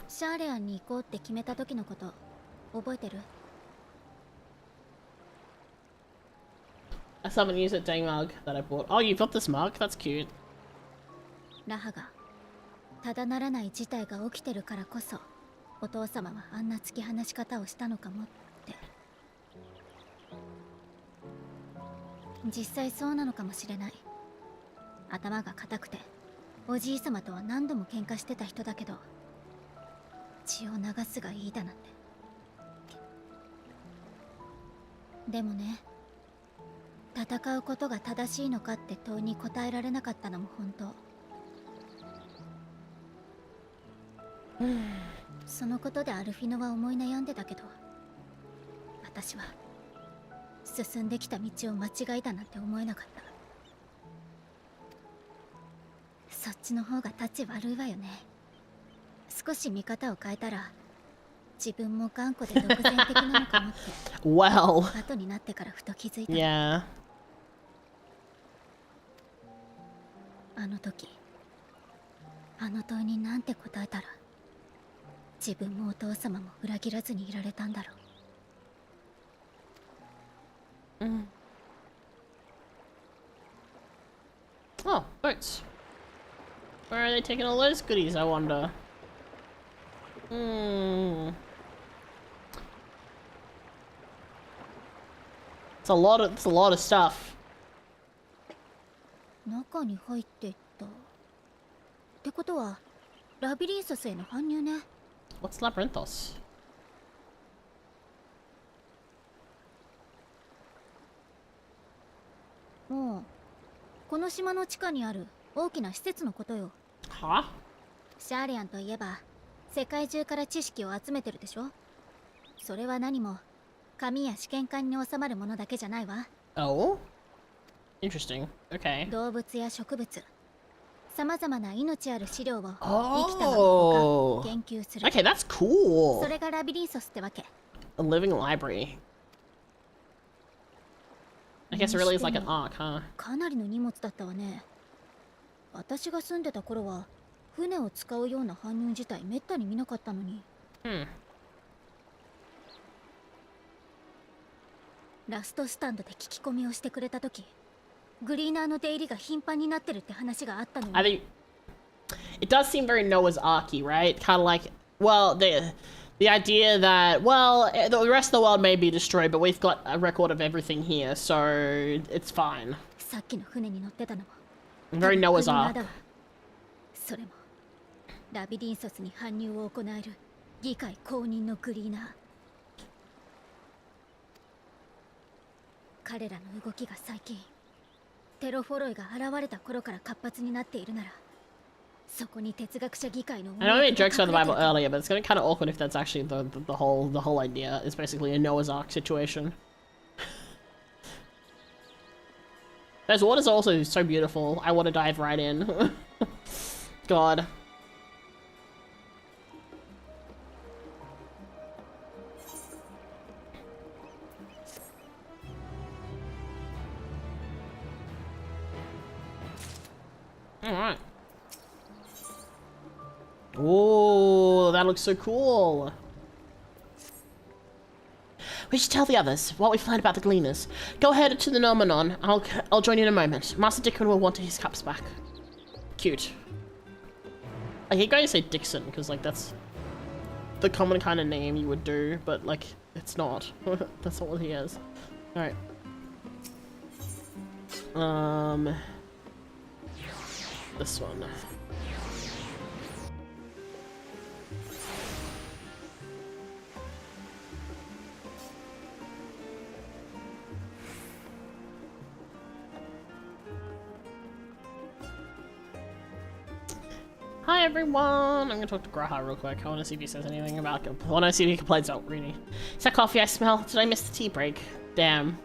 シャーレアンに行こうって決めた時のこと覚えてる？ I still haven't used that dang mug that I bought. Oh, you've got this mug? That's cute. ラハがただならない事態が起きてるからこそお父様はあんな突き放し方をしたのかもって。実際そうなのかもしれない。頭が固くておじい様とは何度も喧嘩してた人だけど血を流すがいいだなんて。でもね、戦うことが正しいのかって問いに答えられなかったのも本当。そのことでアルフィノは思い悩んでたけど、私は進んできた道を間違えたなんて思えなかった。そっちの方が立ち悪いわよね。少し見方を変えたら自分も頑固で独善的なのかもってWell. 後になってからふと気づいた。 Yeah. あの時あの問いになんて答えたら自分もお父様も裏切らずにいられたんだろう。Oh, boats. Where are they taking all those goodies, I wonder? It's a lot of stuff. 中に入っていったってことはラビリンソスへの搬入ね。 What's Labyrinthos? もうこの島の地下にある大きな施設のことよ。 Huh? シャーリアンといえば世界中から知識を集めてるでしょ。それは何も紙や試験管に収まるものだけじゃないわ。 Oh? Interesting. Okay. 動物や植物、さまざまな命ある資料を生きたまま Oh. 保管研究する。 Okay, that's cool. それがラビリンソスってわけ。 A living library. I guess it really is like an ark, huh? かなりの荷物だったわね。私が住んでた頃は船を使うような搬入自体めったに見なかったのに。ラストスタンドで聞き込みをしてくれた時、グリーナーの出入りが頻繁になってるって話があったのよ。 I think it does seem very Noah's Arky, right? Kind of like, well, the idea that, well, the rest of the world may be destroyed, but we've got a record of everything here, so it's fine. さっきの船に乗ってたのも Very Noah's グリーナー Ark. だわ。それもラビリンソスに搬入を行える議会公認のグリーナー。彼らの動きが最近テロフォロイが現れた頃から活発になっているなら、そこに哲学者議会の I know I made jokes about the Bible earlier, but it's gonna be kind of awkward if that's actually the whole idea is basically a Noah's Ark situation. Those waters are also so beautiful. I want to dive right in. God. Alright. Oh, that looks so cool. We should tell the others what we've learned about the Gleaners. Go ahead to the Nomenon. I'll join you in a moment. Master Dickon will want his cups back. Cute. I keep going to say Dixon, because, like, that's the common kind of name you would do, but, like, it's not. That's not what he is. Alright. This one. Hi everyone! I'm gonna talk to Graha real quick. I wanna see if he says anything about it. I wanna see if he complains about Rini. Is that coffee I smell? Did I miss the tea break? Damn.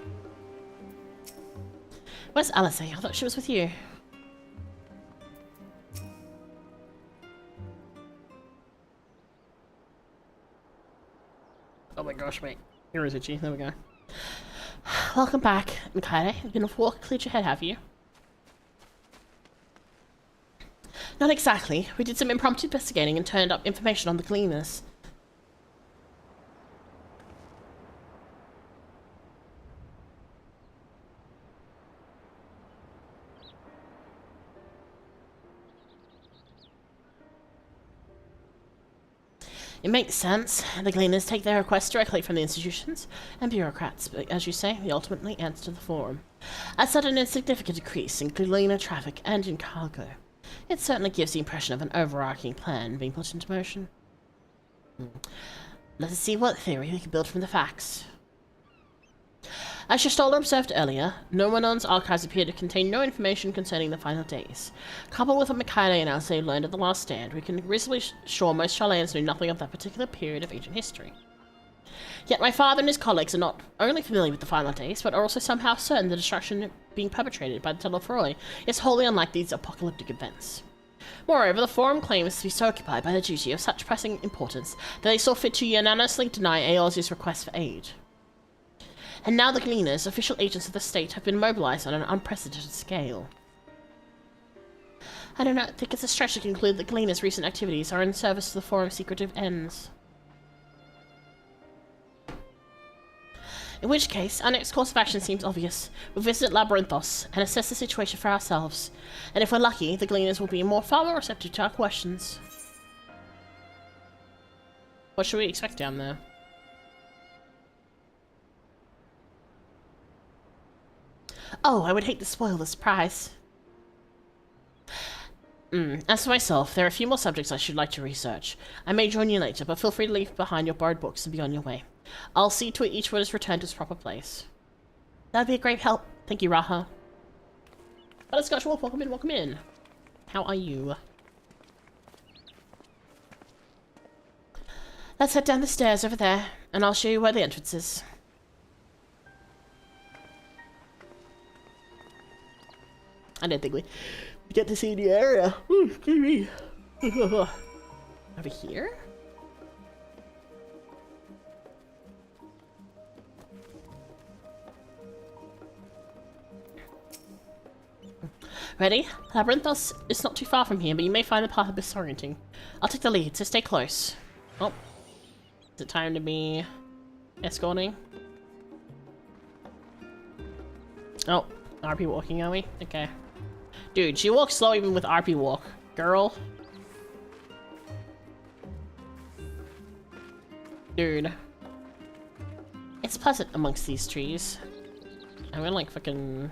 Where's Alice? I thought she was with you. Oh my gosh, wait. Here is itchy. There we go. Welcome back, Mikaide. You've been a walk, cleared your head, have you? Not exactly. We did some impromptu investigating and turned up information on the Gleaners. It makes sense. The Gleaners take their requests directly from the institutions and bureaucrats, but as you say, they ultimately answer to the Forum. A sudden and significant decrease in Gleaner traffic and in cargo. It certainly gives the impression of an overarching plan being put into motion. Let us see what theory we can build from the facts. As Stoller observed earlier, Nomonon's archives appear to contain no information concerning the final days. Coupled with what Mikaide and Alcé learned at the last stand, we can reasonably sure most Charlayans knew nothing of that particular period of ancient history. Yet my father and his colleagues are not only familiar with the final days, but are also somehow certain the destruction being perpetrated by the Telefroi is wholly unlike these apocalyptic events. Moreover, the Forum claims to be so occupied by the duty of such pressing importance that they saw fit to unanimously deny Eorze's request for aid. And now the Gleaners, official agents of the state, have been mobilized on an unprecedented scale. I do not think it's a stretch to conclude that Gleaners' recent activities are in service to the Forum's secretive ends. In which case, our next course of action seems obvious. We'll visit Labyrinthos and assess the situation for ourselves. And if we're lucky, the Gleaners will be far more receptive to our questions. What should we expect down there? Oh, I would hate to spoil the surprise. As for myself, there are a few more subjects I should like to research. I may join you later, but feel free to leave behind your borrowed books and be on your way. I'll see to it each one is returned to its proper place. That'd be a great help. Thank you, Raha. Butterscotch Wolf, welcome in, welcome in. How are you? Let's head down the stairs over there, and I'll show you where the entrance is. I didn't think we get to see the area. Ooh, excuse me. Over here? Ready? Labyrinthos is not too far from here, but you may find the path a bit disorienting. I'll take the lead, so stay close. Oh. Is it time to be escorting? Oh, RP walking, are we? Okay. Dude, she walks slow even with RP walk. Girl. Dude. It's pleasant amongst these trees. I'm gonna like fucking...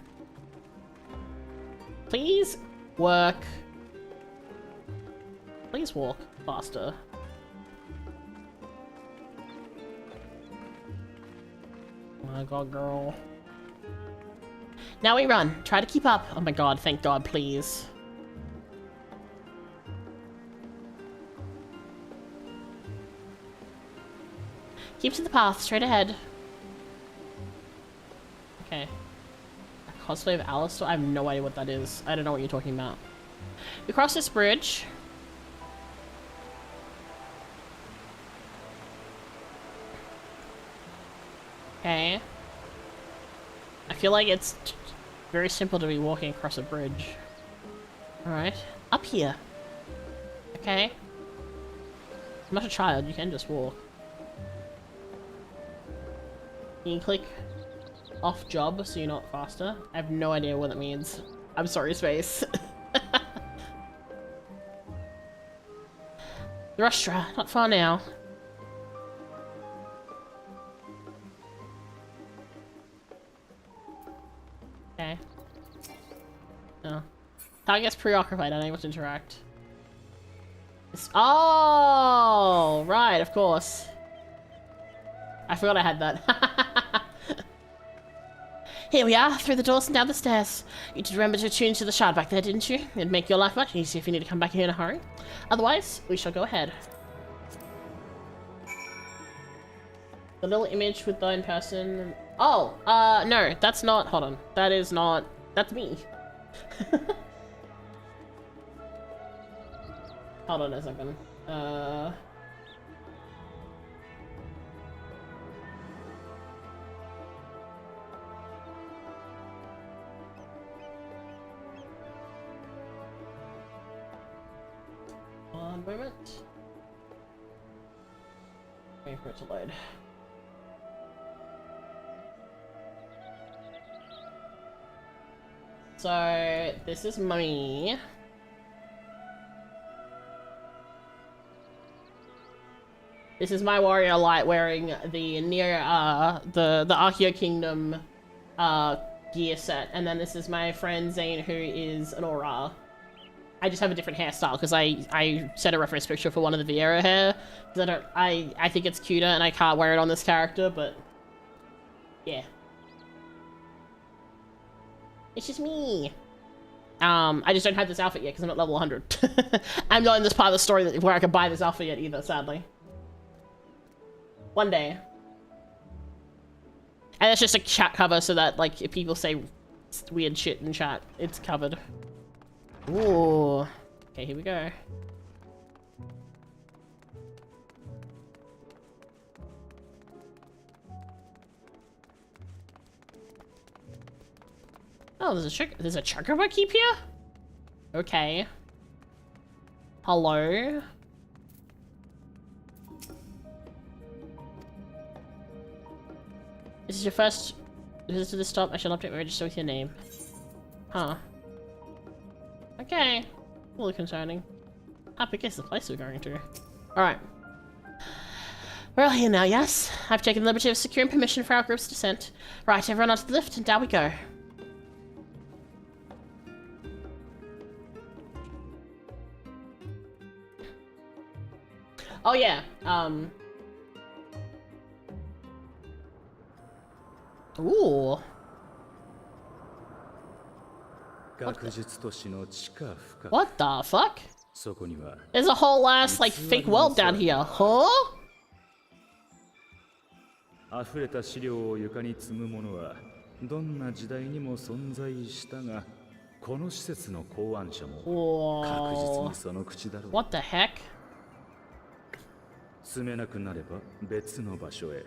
Please work. Please walk faster. Oh my god, girl. Now we run. Try to keep up. Oh my god, thank god, please. Keep to the path, straight ahead. Okay. A cosplay of Alistair? I have no idea what that is. I don't know what you're talking about. We cross this bridge. Okay. I feel like it's very simple to be walking across a bridge. Alright. Up here. Okay. I'm not a child, you can just walk. You can click off job so you're not faster. I have no idea what that means. I'm sorry, Space. The Rustra, not far now. Okay. No. Target's preoccupied, unable to interact. Oh, right, of course. I forgot I had that. Here we are, through the doors and down the stairs. You did remember to tune to the shard back there, didn't you? It'd make your life much easier if you need to come back here in a hurry. Otherwise, we shall go ahead. The little image with the in-person... Oh, no, that's not... Hold on. That is not... That's me. Hold on a second. One moment. Wait for it to load. So this is me. This is my warrior light wearing the near the Archeo Kingdom gear set, and then this is my friend Zane, who is an Aura. I just have a different hairstyle because I set a reference picture for one of the Vieira hair because I think it's cuter and I can't wear it on this character, but yeah, it's just me. I just don't have this outfit yet because I'm not level 100. I'm not in this part of the story where I can buy this outfit yet either, sadly. One day. And it's just a chat cover so that, like, if people say weird shit in chat, it's covered. Ooh. Okay, here we go. Oh, there's a chocobo keep here? Okay. Hello? This is your first visit to the stop. I shall update my register with your name. Huh. Okay. A little concerning. How big is the place we're going to? Alright. We're all here now, yes? I've taken the liberty of securing permission for our group's descent. Right, everyone onto the lift, and down we go. Oh yeah, ooh. What the fuck? There's a whole ass, like, fake world down here, huh? 溢れた資料を床に積むものはどんな時代にも存在したが、この施設の考案者も確実にその口だろう。 What the heck? 住めなくなれば別の場所へ、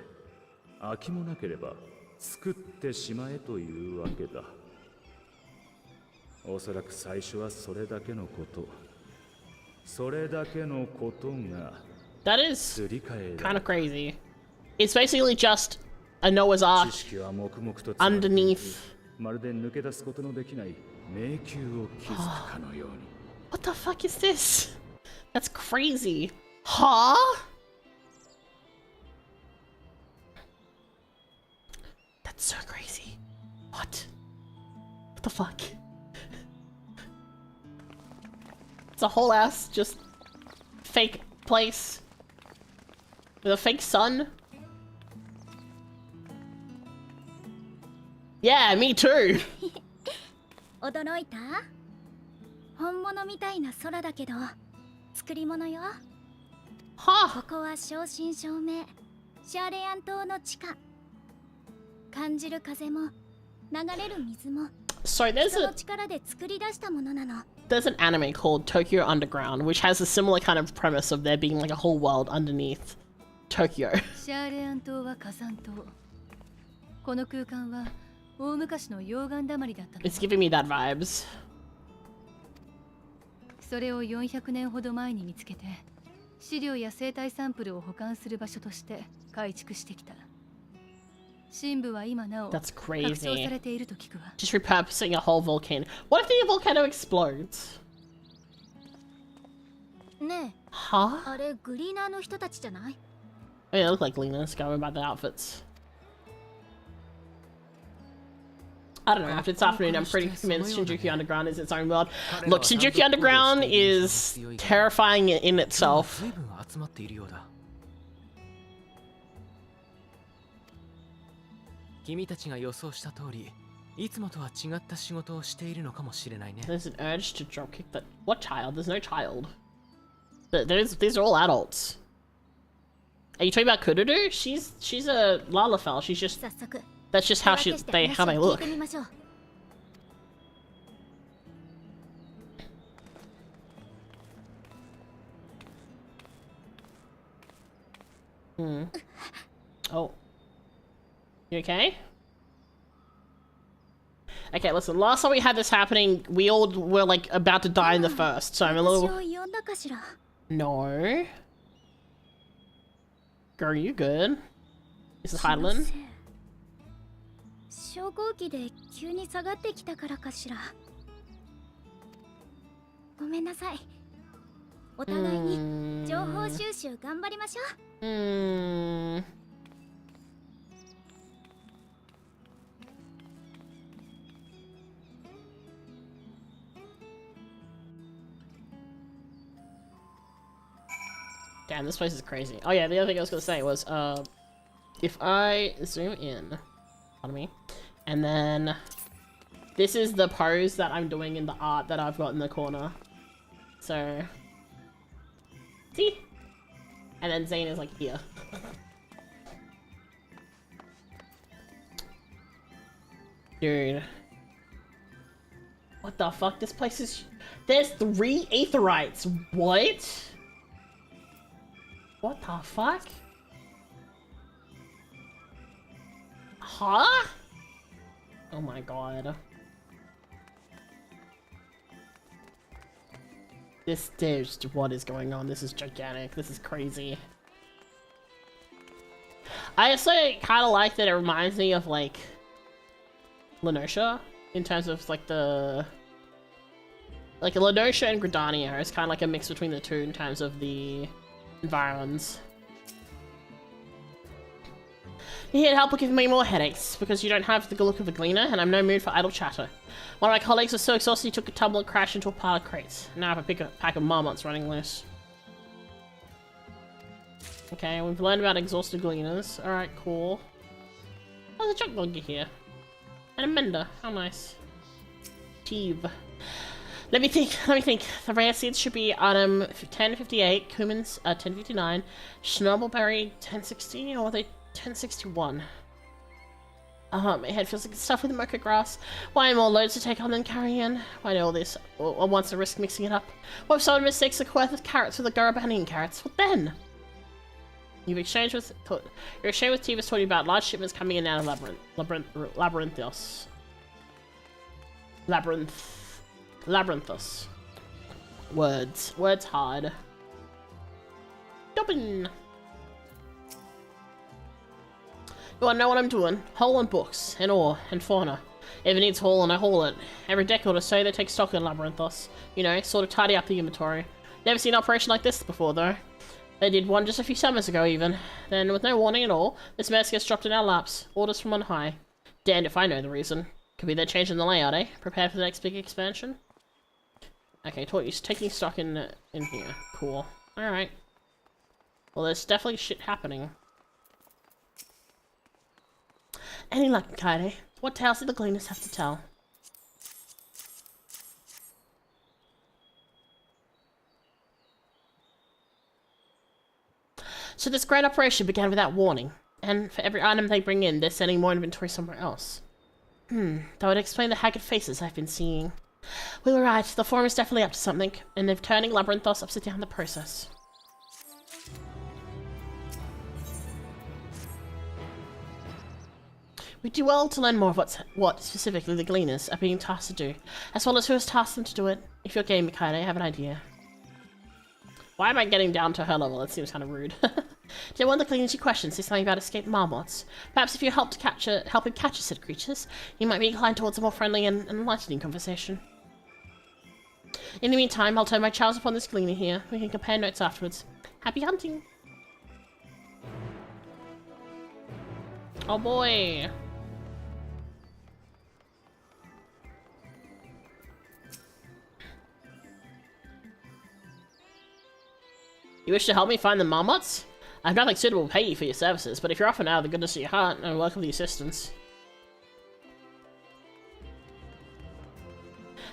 空きもなければ作ってしまえというわけだ。おそらく最初はそれだけのこと、それだけのことが That is kind of crazy. It's basically just a Noah's Ark underneath. まるで抜け出すことのできない迷宮を築くかのように。 What the fuck is this? That's crazy. Huh? That's so crazy. What? What the fuck? It's a whole ass just fake place with a fake sun. Yeah, me too. 驚いた？本物みたいな空だけど作り物よ。Huh. ここは正真正銘シャーレアン島の地下。感じる風も流れる水も So 人の力で作り出したものなの。 there's an anime called Tokyo Underground, which has a similar kind of premise of there being like a whole world underneath Tokyo. シャーレアン島は火山島。この空間は大昔の溶岩だまりだったの。 It's giving me that vibes. それを400年ほど前に見つけて、資料や生態サンプルを保管する場所として改築してきた。深部は今なお That's 拡張 crazy. されていると聞くわ。 Just repurposing a whole volcano. What if the volcano explodes? ねえ、 Huh? あれグリーナーの人たちじゃない？ Oh, they look like Lena's going by the outfits. I don't know, after this afternoon, I'm pretty convinced Shinjuku Underground is its own world. Look, Shinjuku Underground is terrifying in itself. 君たちが予想した通り、いつもとは違った仕事をしているのかもしれないね。 There's an urge to dropkick that. What child? There's no child. These are all adults. Are you talking about Kururu? She's a Lalafell. She's just. 早速 That's just how how they look. 聞いてみましょう。 Oh. You okay? Okay, listen, last time we had this happening, we all were like about to die in the first, so I'm a 私 little. を呼んだかしら。No. Girl, you good? This is Highland. 昇降機で急に下がってきたからかしら。ごめんなさい。お互いに情報収集頑張りましょう。Damn, this place is crazy. Oh yeah, the other thing I was gonna say was, if I zoom in, pardon me, and then this is the pose that I'm doing in the art that I've got in the corner. So, see? And then Zane is like here. Dude. What the fuck? This place is... There's 3 aetherites! What? What the fuck? Huh? Oh my god. This is what is going on. This is gigantic. This is crazy. I also kind of like that it reminds me of like Lenosha in terms of like the Lenosha and Gridania is kind of like a mix between the two in terms of the environments. You here to help with giving me more headaches because you don't have the look of a gleaner and I'm no mood for idle chatter. One of my colleagues was so exhausted he took a tumble and crashed into a pile of crates. Now I have a pack of marmots running loose. Okay, we've learned about exhausted gleaners. Alright, cool. Oh, there's a junk logger here. And a mender. How nice. XIV. Let me think. The rare seeds should be Autumn 1058, Cumin's 1059, Schnobelberry 1060, or are they 1061? My head feels like it's stuffed with mocha grass. Why more loads to take on than carry in? Why do all this? Or wants to risk mixing it up? What if someone mistakes a quirk of carrots with a Garabanian carrots? What then? You've exchanged with... Your exchange with Tiva's told you about large shipments coming in out of Labyrinthos. Labyrinthos. Words hard. Dobbin! You wanna know what I'm doing? Hauling books, and ore, and fauna. If it needs hauling, I haul it. Every decade or so, they take stock in Labyrinthos. You know, sort of tidy up the inventory. Never seen an operation like this before, though. They did one just a few summers ago, even. Then, with no warning at all, this mess gets dropped in our laps. Orders from on high. Damned if I know the reason. Could be they're changing the layout, eh? Prepared for the next big expansion? Okay, taking stock in here. Cool. Alright. Well, there's definitely shit happening. Any luck, Kaede? What tales did the Gleaners have to tell? So this great operation began without warning, and for every item they bring in, they're sending more inventory somewhere else. That would explain the haggard faces I've been seeing. We were right, the Forum is definitely up to something, and they're turning Labyrinthos upside down in the process. We do well to learn more of what specifically the Gleaners are being tasked to do, as well as who has tasked them to do it. If you're game, Mikaide, I have an idea. Why am I getting down to her level? That seems kind of rude. Did one of the Gleaners you questioned say something about escaped marmots? Perhaps if you help him catch said creatures, he might be inclined towards a more friendly and enlightening conversation. In the meantime, I'll turn my charms upon this Gleaner here. We can compare notes afterwards. Happy hunting! Oh boy! You wish to help me find the marmots? I have nothing suitable to pay you for your services, but if you're offering out of the goodness of your heart, I welcome the assistance.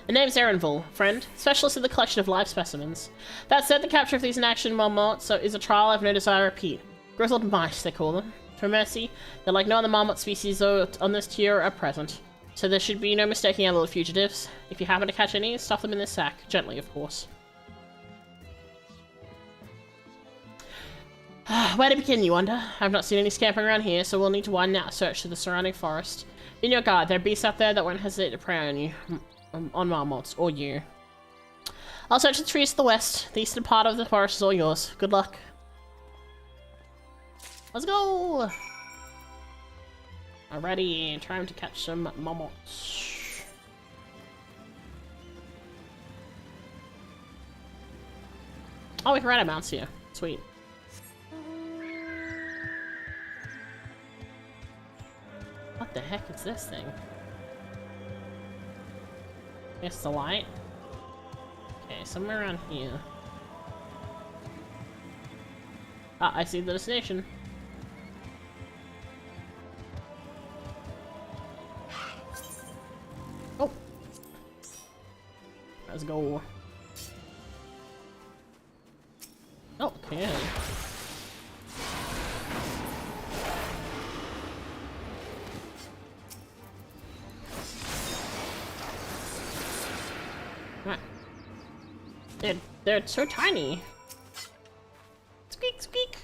The name's Erenvul, friend, specialist in the collection of live specimens. That said, the capture of these in-action marmots is a trial I have no desire to repeat. Grizzled mice, they call them. For mercy, they're like no other marmot species on this tier at present, so there should be no mistaking our little fugitives. If you happen to catch any, stuff them in this sack, gently of course. Where to begin, you wonder? I've not seen any scampering around here, so we'll need to widen out a search through the surrounding forest. In your guard, there are beasts out there that won't hesitate to prey on you, on marmots, or you. I'll search the trees to the west. The eastern part of the forest is all yours. Good luck. Let's go! Alrighty, time to catch some mammoths. Oh, we can ride our mounts here. Sweet. What the heck is this thing? It's the light. Okay, somewhere around here. Ah, I see the destination. Oh! Let's go. Oh, okay. Right. They're so tiny. Squeak, squeak.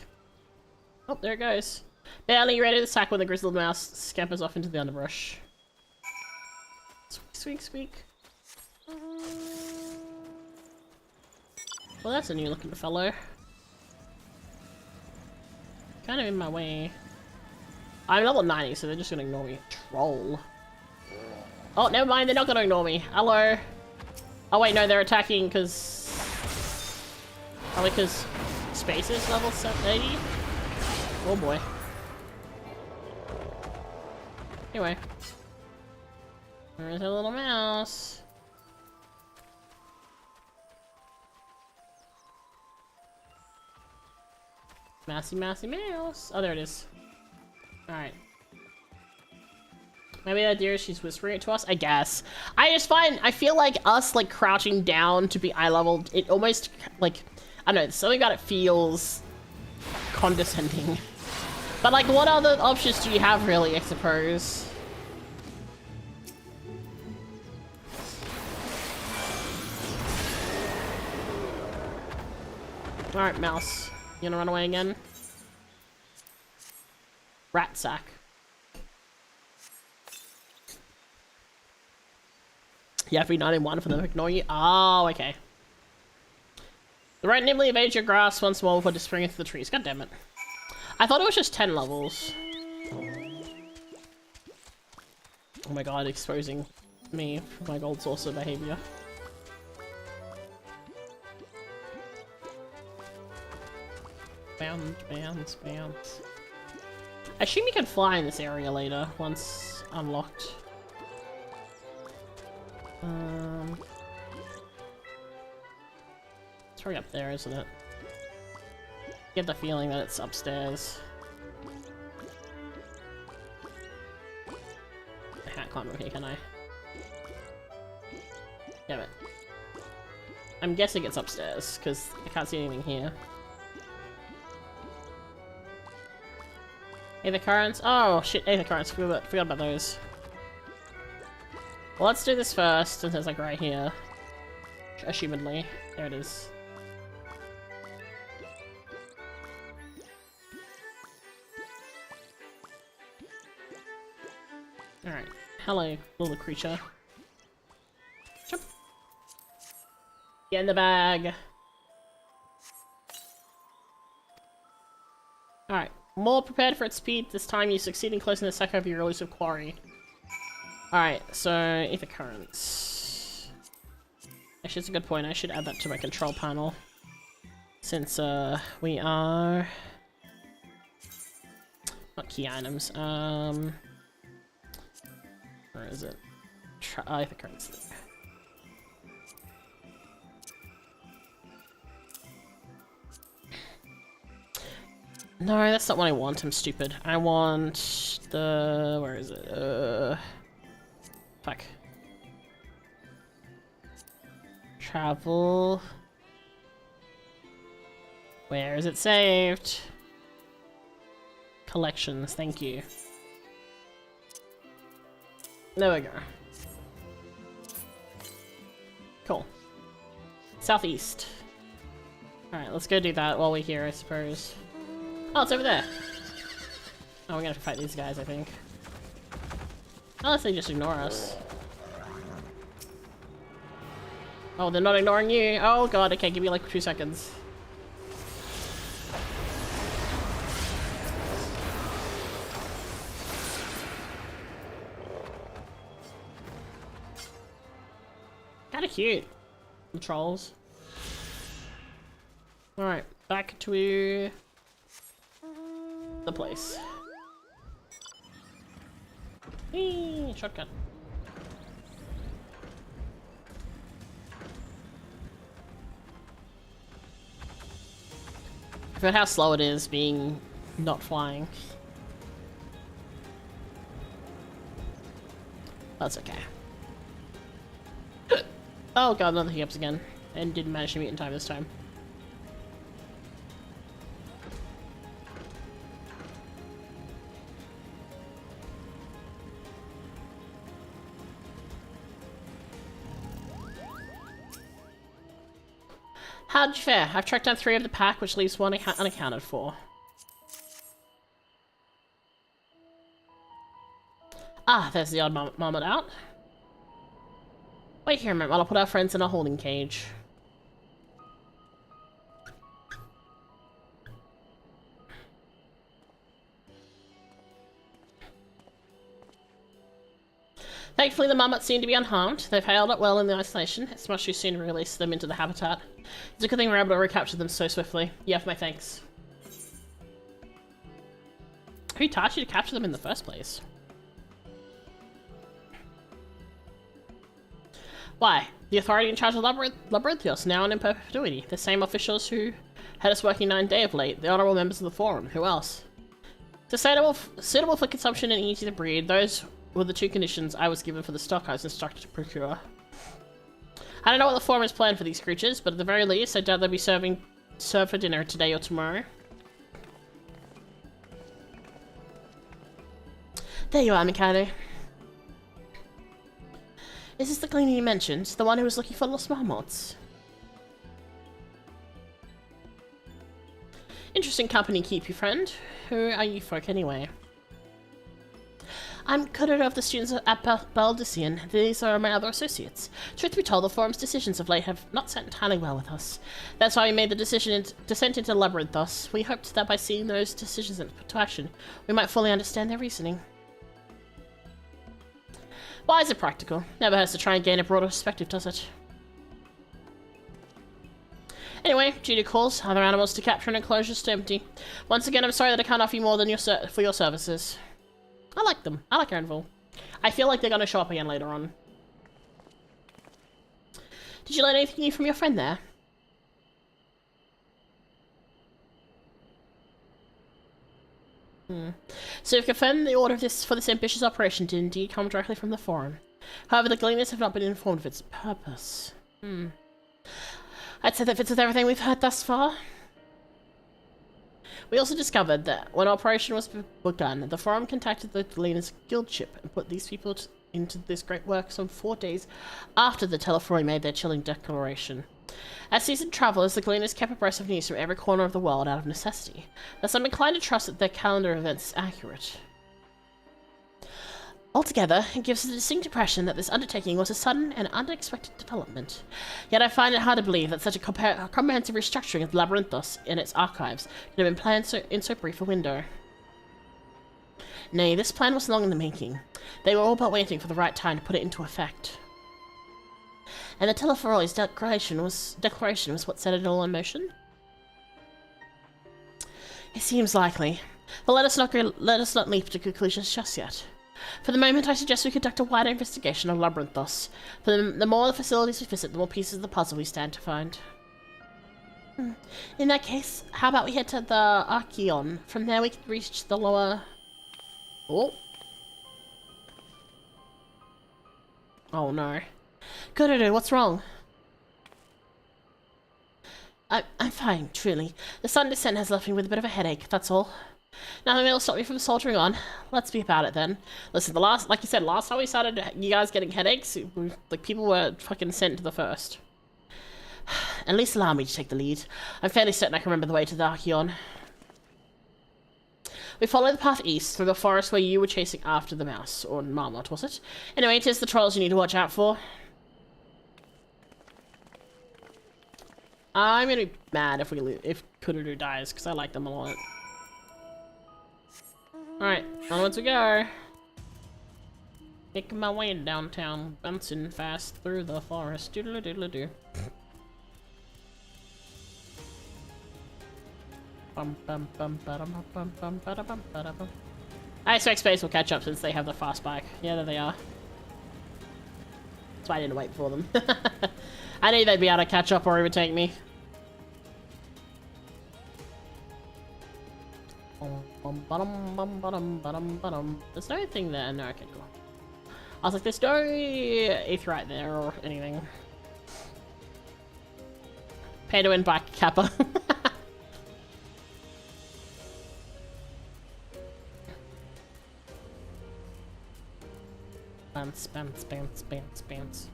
Oh, there it goes. Barely ready to attack when the grizzled mouse scampers off into the underbrush. Squeak, squeak, squeak. Well, that's a new looking fellow. Kind of in my way. I'm level 90, so they're just gonna ignore me. Troll. Oh, never mind, they're not gonna ignore me. Hello. Oh wait, no, they're attacking because... Probably because space is level 80? Oh boy. Anyway. There's a little mouse. Mousey, mousey, mouse. Oh, there it is. Alright. Maybe the idea is she's whispering it to us? I guess. I feel like us, like, crouching down to be eye level, it almost, like, I don't know, something about it feels condescending. But, like, what other options do you have, really, I suppose? Alright, mouse. You gonna run away again? Rat sack. You have to be 91 for them to ignore you? Oh, okay. The right nimbly evades your grasp once more before disappearing into the trees. God damn it. I thought it was just 10 levels. Oh my god, exposing me for my gold saucer behavior. Bounce, bounce, bounce. I assume you can fly in this area later, once unlocked. It's right up there, isn't it? Get the feeling that it's upstairs. I can't climb over here, can I? Damn it. I'm guessing it's upstairs, because I can't see anything here. Aether currents? Oh shit, aether currents, forgot about those. Well, let's do this first, since it's like right here. Assumedly. There it is. Alright. Hello, little creature. Jump. Get in the bag. Alright. More prepared for its speed. This time you succeed in closing the sack of your elusive quarry. Alright, so aether currents. Actually, it's a good point. I should add that to my control panel. Since we are not key items. Where is it? Aether currents there. No, that's not what I want. I'm stupid. I want the... where is it? Fuck. Travel. Where is it saved? Collections, thank you. There we go. Cool. Southeast. Alright, let's go do that while we're here, I suppose. Oh, it's over there. Oh, we're gonna have to fight these guys, I think. Unless they just ignore us. Oh, they're not ignoring you. Oh god, okay, give me like 2 seconds. Kinda cute. The trolls. Alright, back to the place. Whee, shotgun. I forgot how slow it is being not flying. That's okay. Oh god, another hiccups again. And didn't manage to meet in time this time. How'd you fare? I've tracked down 3 of the pack, which leaves 1 unaccounted for. Ah, there's the odd marmot out. Wait here a minute while I put our friends in a holding cage. Thankfully, the marmots seem to be unharmed. They've held up well in the isolation. It's much too soon to release them into the habitat. It's a good thing we're able to recapture them so swiftly. You have my thanks. Who taught you to capture them in the first place? Why? The authority in charge of Labyrinthios, now and in perpetuity. The same officials who had us working 9 days of late. The honourable members of the Forum. Who else? Suitable for consumption and easy to breed. Those were the 2 conditions I was given for the stock I was instructed to procure. I don't know what the Forum has planned for these creatures, but at the very least, I doubt they'll be served for dinner today or tomorrow. There you are, Mikado. Is this the cleaner you mentioned? The one who was looking for lost marmots? Interesting company keep you, friend. Who are you folk, anyway? I'm curator of the students at Baldician. These are my other associates. Truth be told, the Forum's decisions of late have not sat entirely well with us. That's why we made the decision descent into Labyrinthos. We hoped that by seeing those decisions put to action, we might fully understand their reasoning. Wise and practical. Never hurts to try and gain a broader perspective, does it? Anyway, duty calls. Other animals to capture and enclosures to empty. Once again, I'm sorry that I can't offer you more than for your services. I like them. I like Endwalker. I feel like they're going to show up again later on. Did you learn anything new from your friend there? So you've confirmed the order for this ambitious operation did indeed come directly from the Forum. However, the Gleaners have not been informed of its purpose. I'd say that fits with everything we've heard thus far. We also discovered that when operation was begun, the Forum contacted the Gleaners guild ship and put these people into this great work some 4 days after the Telefroi made their chilling declaration. As seasoned travellers, the Gleaners kept abreast of news from every corner of the world out of necessity. Thus, I'm inclined to trust that their calendar of events is accurate. Altogether, it gives a distinct impression that this undertaking was a sudden and unexpected development. Yet I find it hard to believe that such a comprehensive restructuring of Labyrinthos in its archives could have been planned in so brief a window. Nay, this plan was long in the making. They were all but waiting for the right time to put it into effect. And the Telefroi's declaration was what set it all in motion? It seems likely. But let us not leap to conclusions just yet. For the moment, I suggest we conduct a wider investigation of Labyrinthos. For the more the facilities we visit, the more pieces of the puzzle we stand to find. In that case, how about we head to the Archeon? From there we can reach the lower... Oh. Oh no. Good, what's wrong? I'm fine, truly. The sun descent has left me with a bit of a headache, that's all. Nothing will stop me from soldiering on. Let's be about it then. Listen, like you said, last time we started you guys getting headaches, like people were fucking sent to the first. At least allow me to take the lead. I'm fairly certain I can remember the way to the Archeon. We follow the path east through the forest where you were chasing after the mouse, or marmot, was it? Anyway, it is the trolls you need to watch out for. I'm gonna be mad if Kururu dies, because I like them a lot. Alright, onwards we go. Making my way downtown, bouncing fast through the forest. Doodle doodle doo. I expect Space will catch up since they have the fast bike. Yeah, there they are. That's why I didn't wait for them. I knew they'd be able to catch up or overtake me. There's no thing there. No, okay, cool. I was like, there's no ETH right there or anything. Pay to win bike Kappa. Bounce, bounce, bounce, bounce, bounce.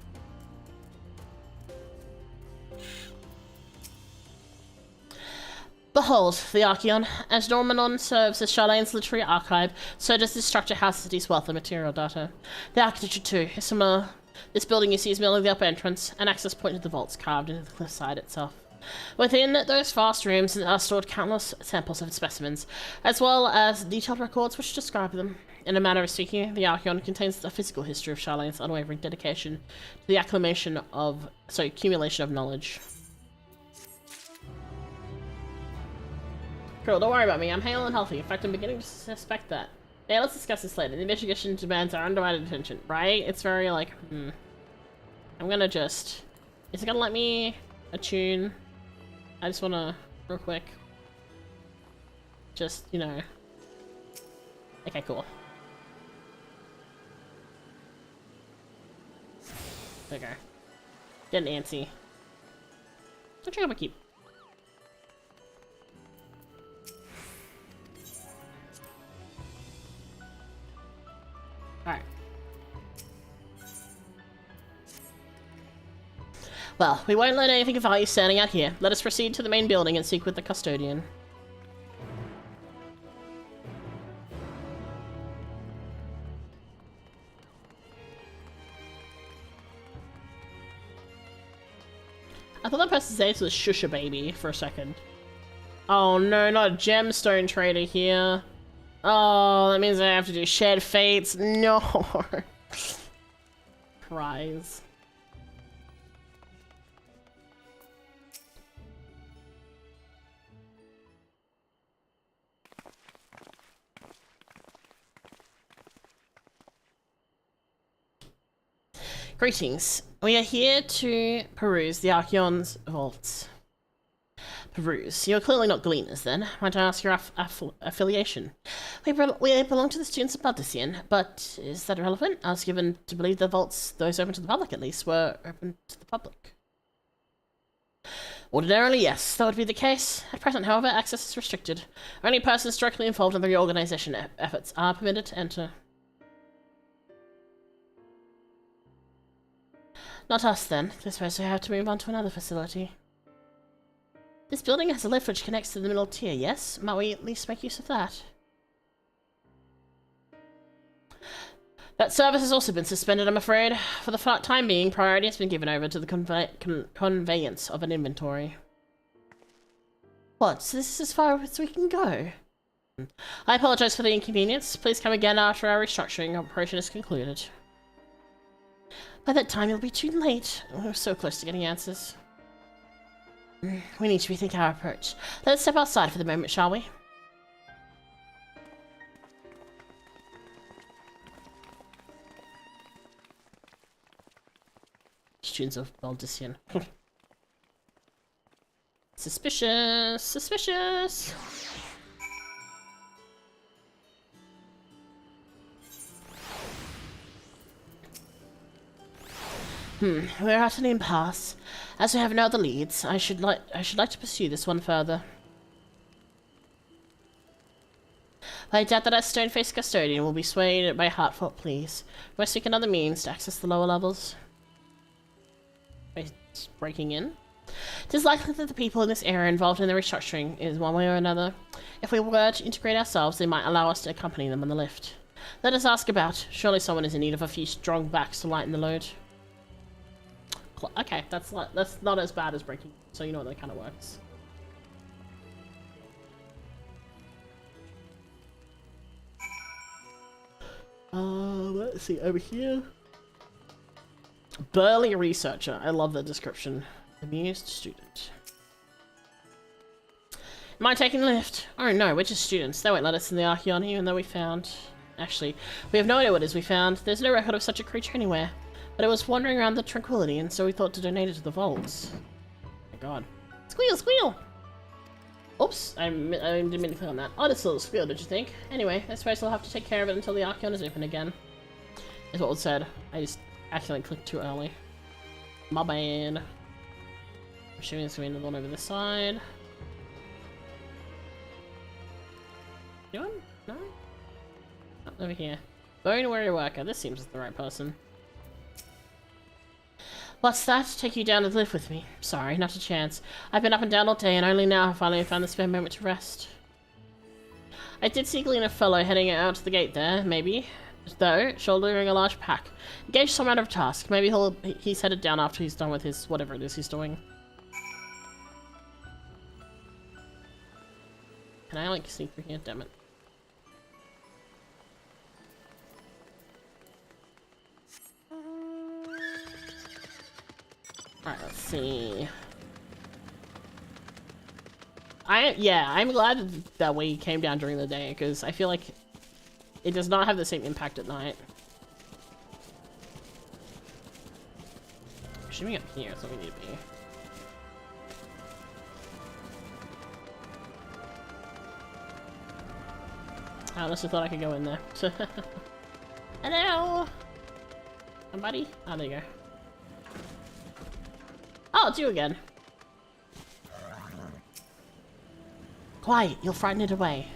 Behold, the Archeon. As Normanon serves as Charlene's literary archive, so does this structure house the city's wealth of material data. The architecture, too, is similar. This building you see is merely the upper entrance, an access point to the vaults carved into the cliffside itself. Within those vast rooms are stored countless samples of specimens, as well as detailed records which describe them. In a manner of speaking, the Archeon contains a physical history of Charlene's unwavering dedication to the accumulation of knowledge. Cool, don't worry about me, I'm hale and healthy. In fact, I'm beginning to suspect that. Yeah, let's discuss this later. The investigation demands our undivided attention, right? It's very like, I'm gonna just... Is it gonna let me attune? I just wanna, real quick. Just, you know. Okay, cool. Okay. Getting antsy. I'll check out my keep. Alright. Well, we won't learn anything of value standing out here. Let us proceed to the main building and seek with the custodian. I thought that person's name was Shusha Baby for a second. Oh no, not a gemstone trader here. Oh, that means I have to do shared fates. No. Cries. Greetings. We are here to peruse the Archeon's vaults. Peruse. You're clearly not gleaners, then. Might I ask your affiliation? We belong to the students of Baldician, but is that relevant? I was given to believe the vaults, those open to the public at least, were open to the public. Ordinarily, yes, that would be the case. At present, however, access is restricted. Only persons directly involved in the reorganization efforts are permitted to enter. Not us, then. I suppose we have to move on to another facility. This building has a lift which connects to the middle tier, yes? Might we at least make use of that? That service has also been suspended, I'm afraid. For the time being, priority has been given over to the conveyance of an inventory. What? So this is as far as we can go? I apologize for the inconvenience. Please come again after our restructuring operation is concluded. By that time, it'll be too late. We're so close to getting answers. We need to rethink our approach. Let's step outside for the moment, shall we? Students of Baldician. Suspicious! Suspicious! We're at an impasse. As we have no other leads, I should like to pursue this one further. I doubt that our stone-faced custodian will be swayed by heartfelt pleas. We must seek another means to access the lower levels. Wait, it's breaking in? It is likely that the people in this area involved in the restructuring is one way or another. If we were to integrate ourselves, they might allow us to accompany them on the lift. Let us ask about. Surely someone is in need of a few strong backs to lighten the load. Okay, that's not as bad as breaking. so you know that kind of works. Let's see, over here. Burly researcher. I love that description. Amused student. Am I taking the lift? Oh no, we're just students. They won't let us in the Archeon even though we found... Actually, we have no idea what it is we found. There's no record of such a creature anywhere. But it was wandering around the Tranquility, and so we thought to donate it to the vaults. Oh my god. Squeal, squeal! Oops, I didn't mean to click on that. Oh, this little squeal, did you think? Anyway, I suppose I'll have to take care of it until the Archeon is open again. Is what was said. I just accidentally clicked too early. My bad. I'm assuming there's gonna be another one over this side. Anyone? No? Oh, over here. Bone warrior worker. This seems like the right person. What's that? Take you down to live with me? Sorry, not a chance. I've been up and down all day, and only now have finally found the spare moment to rest. I did see Glean a fellow heading out the gate there, maybe. Though, shouldering a large pack. Engage some out of task. Maybe he's headed down after he's done with his whatever it is he's doing. Can I like sneak through here? Damn it. Alright, let's see. I'm glad that we came down during the day, because I feel like it does not have the same impact at night. Assuming up here is what we need to be. I honestly thought I could go in there. Hello! Somebody? Oh, there you go. Oh, it's you again. Quiet, you'll frighten it away.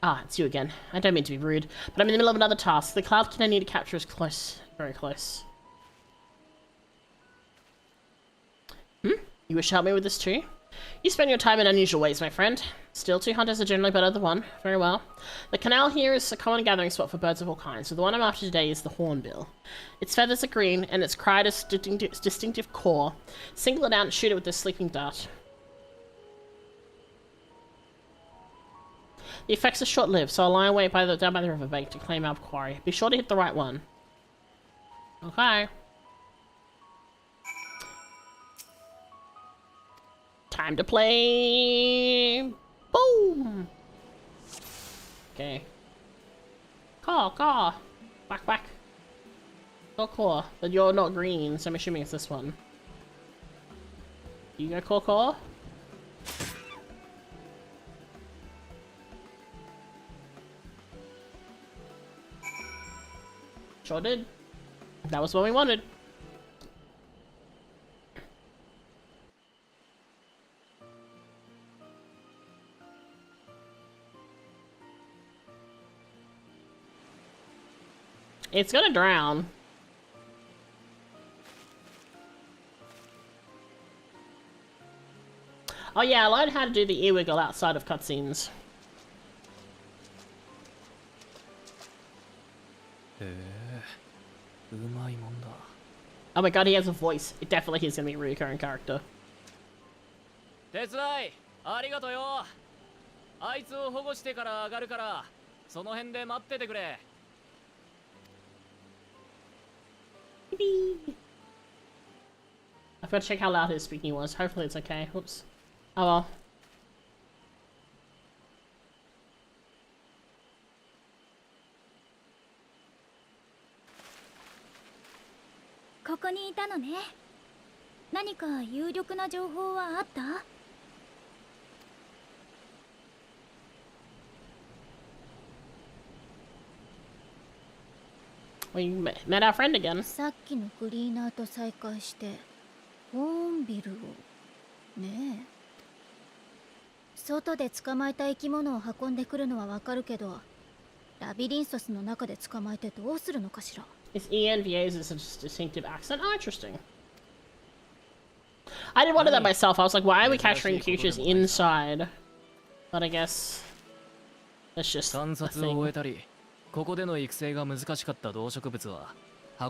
Ah, it's you again. I don't mean to be rude, but I'm in the middle of another task. The cloud kid I need to capture is close. Very close. You wish to help me with this too? You spend your time in unusual ways, my friend. Still, 2 hunters are generally better than 1. Very well. The canal here is a common gathering spot for birds of all kinds, so the one I'm after today is the hornbill. Its feathers are green, and its cry is distinctive caw. Single it out and shoot it with this sleeping dart. The effects are short-lived, so I'll lie away down by the riverbank to claim our quarry. Be sure to hit the right one. Okay. Time to play! Boom! Okay. Caw! Back. Caw. But you're not green, so I'm assuming it's this one. You go caw? Sure did. That was what we wanted. It's gonna drown. Oh yeah, I learned how to do the ear wiggle outside of cutscenes. Oh my god, he has a voice. It definitely is gonna be a recurring character. 手伝いありがとうよ。あいつを保護してから上がるから、その辺で待っててくれ。I forgot to check how loud his speaking was. Hopefully it's okay. Oops. Oh well. ここにいたのね。何か有力な情報はあった？ We met our friend again. さっきのクリーナーと再会してホーンビルをねえ。外で捕まえた生き物を運んでくるのはわかるけど、ラビリンソスの中で捕まえてどうするのかしら。 His ENVAs is a distinctive accent. Oh, interesting. I did wonder that myself. I was like, why are we capturing creatures inside? But I guess that's just a thing. ここでの育成が難しかった動植物は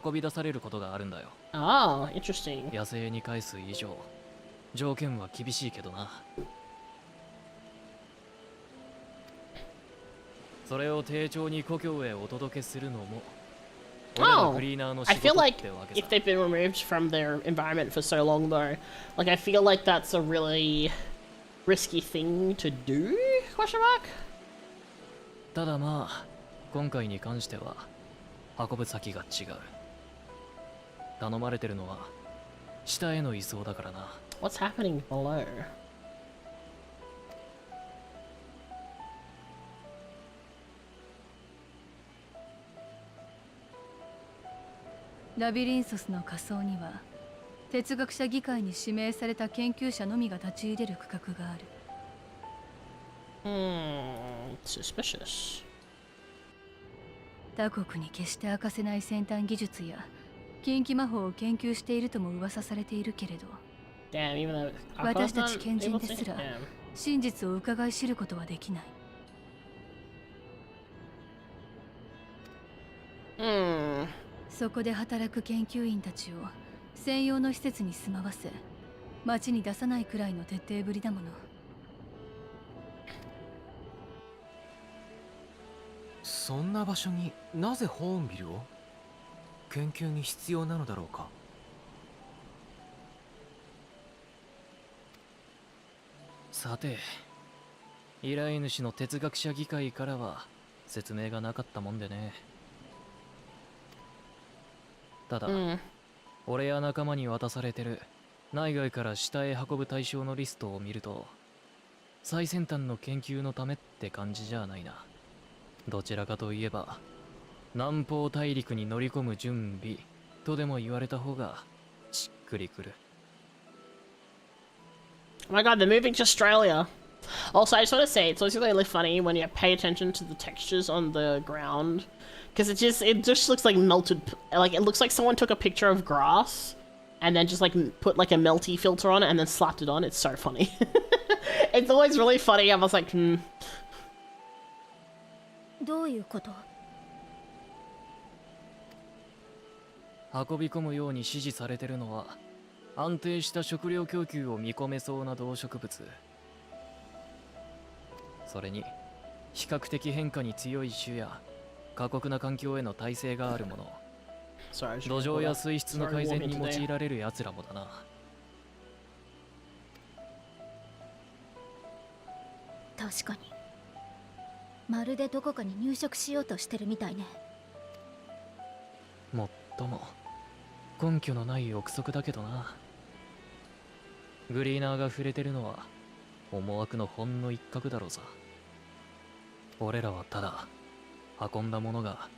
運び出されることがあるんだよ。 Oh, interesting. 野生に返す以上条件は厳しいけどな。それを丁重に故郷へお届けするのも俺ら Oh, クリーナーの I 仕 feel 事っ like てわけ if さ。 they've been removed from their environment for so long, though, like I feel like that's a really risky thing to do? Question mark. ただまあ今回に関しては運ぶ先が違う。頼まれてるのは下への移送だからな。 What's happening below? ラビリンソスの仮想には哲学者議会に指名された研究者のみが立ち入れる区画がある。Suspicious. 他国に決して明かせない先端技術や近畿魔法を研究しているとも噂されているけれど、 Damn, even though 私た Aqua's ち not 賢人 able で to すら hit him. 真実を伺い知ることはできない。そこで働く研究員たちを専用の施設に住まわせ、町に出さないくらいの徹底ぶりだもの。そんな場所になぜホーンビルを？研究に必要なのだろうか。さて、依頼主の哲学者議会からは説明がなかったもんでね。ただ、俺や仲間に渡されてる内外から下へ運ぶ対象のリストを見ると、最先端の研究のためって感じじゃないな。どちらかといえば南方大陸に乗り込む準備とでも言われた方がしっくりくる。 Oh my god, they're moving to Australia. Also, I just want to say, it's always really funny when you pay attention to the textures on the ground. Because it just looks like melted, like it looks like someone took a picture of grass and then just like put like a melty filter on it and then slapped it on. It's so funny. It's always really funny. I was like, どういうこと？運び込むように指示されてるのは安定した食料供給を見込めそうな動植物。それに比較的変化に強い種や過酷な環境への耐性があるもの。 sorry, 土壌や水質の改善に用いられる奴らもだな。確かに。まるでどこかに入植しようとしてるみたいね。もっとも根拠のない憶測だけどな。グリーナーが触れてるのは思惑のほんの一角だろうさ。俺らはただ運んだものが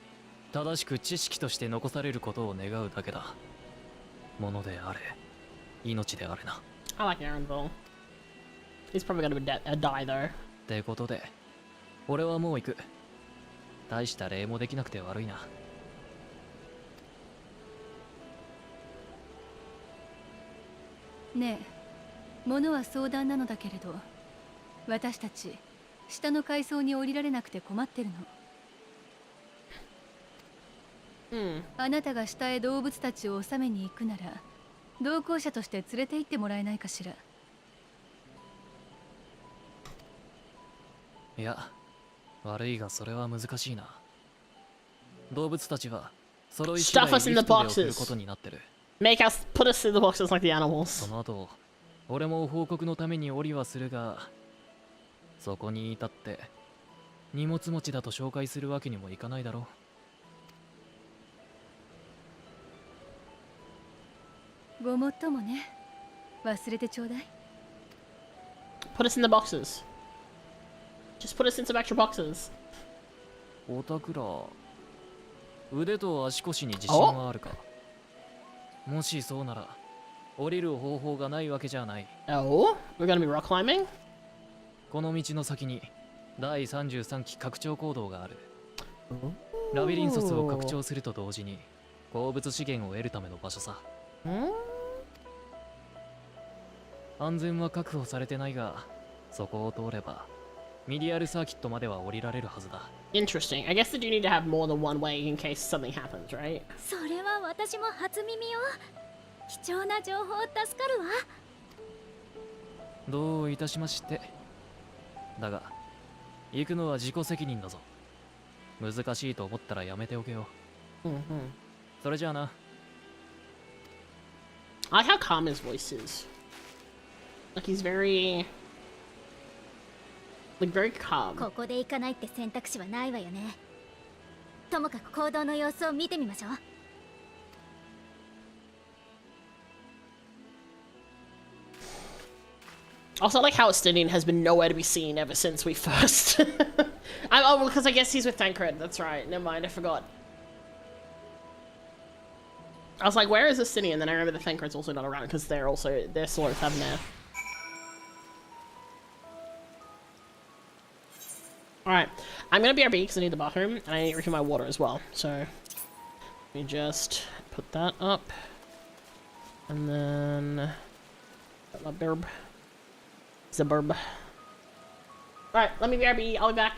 正しく知識として残されることを願うだけだ。ものであれ命であれな。 I like Aaronville. He's probably gonna die though. ってことで俺はもう行く。大した礼もできなくて悪いな。ねえ、物は相談なのだけれど、私たち下の階層に降りられなくて困ってるの。あなたが下へ動物たちを収めに行くなら同行者として連れて行ってもらえないかしら。いや悪いがそれは難しいな。動物たちは揃い次第 Stuff us in リ the フトで送る boxes. ことになってる。 Make us put us in the boxes like the そ animals. の後俺も報告のために降りはするが、そこに至って荷物持ちだと紹介するわけにもいかないだろごもっともね。忘れてちょうだい。Put us in the boxes. Just put us in some extra boxes. う。おたくら腕と足腰に自信はあるか？もしそうなら降りる方法がないわけじゃない。 Oh, we're gonna be rock climbing? この道の先に第33期拡張行動がある。ラビリンソスを拡張すると同時に鉱物資源を得るための場所さ。安全は確保されてないが、そこを通ればミディアルサーキットまでは降りられるはずだ。 Interesting. I guess they do need to have more than one way in case something happens, right? それは私も初耳よ。貴重な情報助かるわ。どういたしまして。だが行くのは自己責任だぞ。難しいと思ったらやめておけよ。それじゃあな。 I like how calm his voice is. Like he's very... Like very calm. ここで行かないって選択肢はないわよね。ともかく行動の様子を見てみましょう。Also, I like how Estinian has been nowhere to be seen ever since we first... oh, because I guess he's with Thancred. That's right. Never mind, I forgot. I was like, where is Estinian? Then I remember the Thancred's also not around because they're sort of having a... Alright, I'm gonna BRB because I need the bathroom and I need to refill my water as well. So, let me just put that up. And then... Suburb. Alright, let me BRB. I'll be back.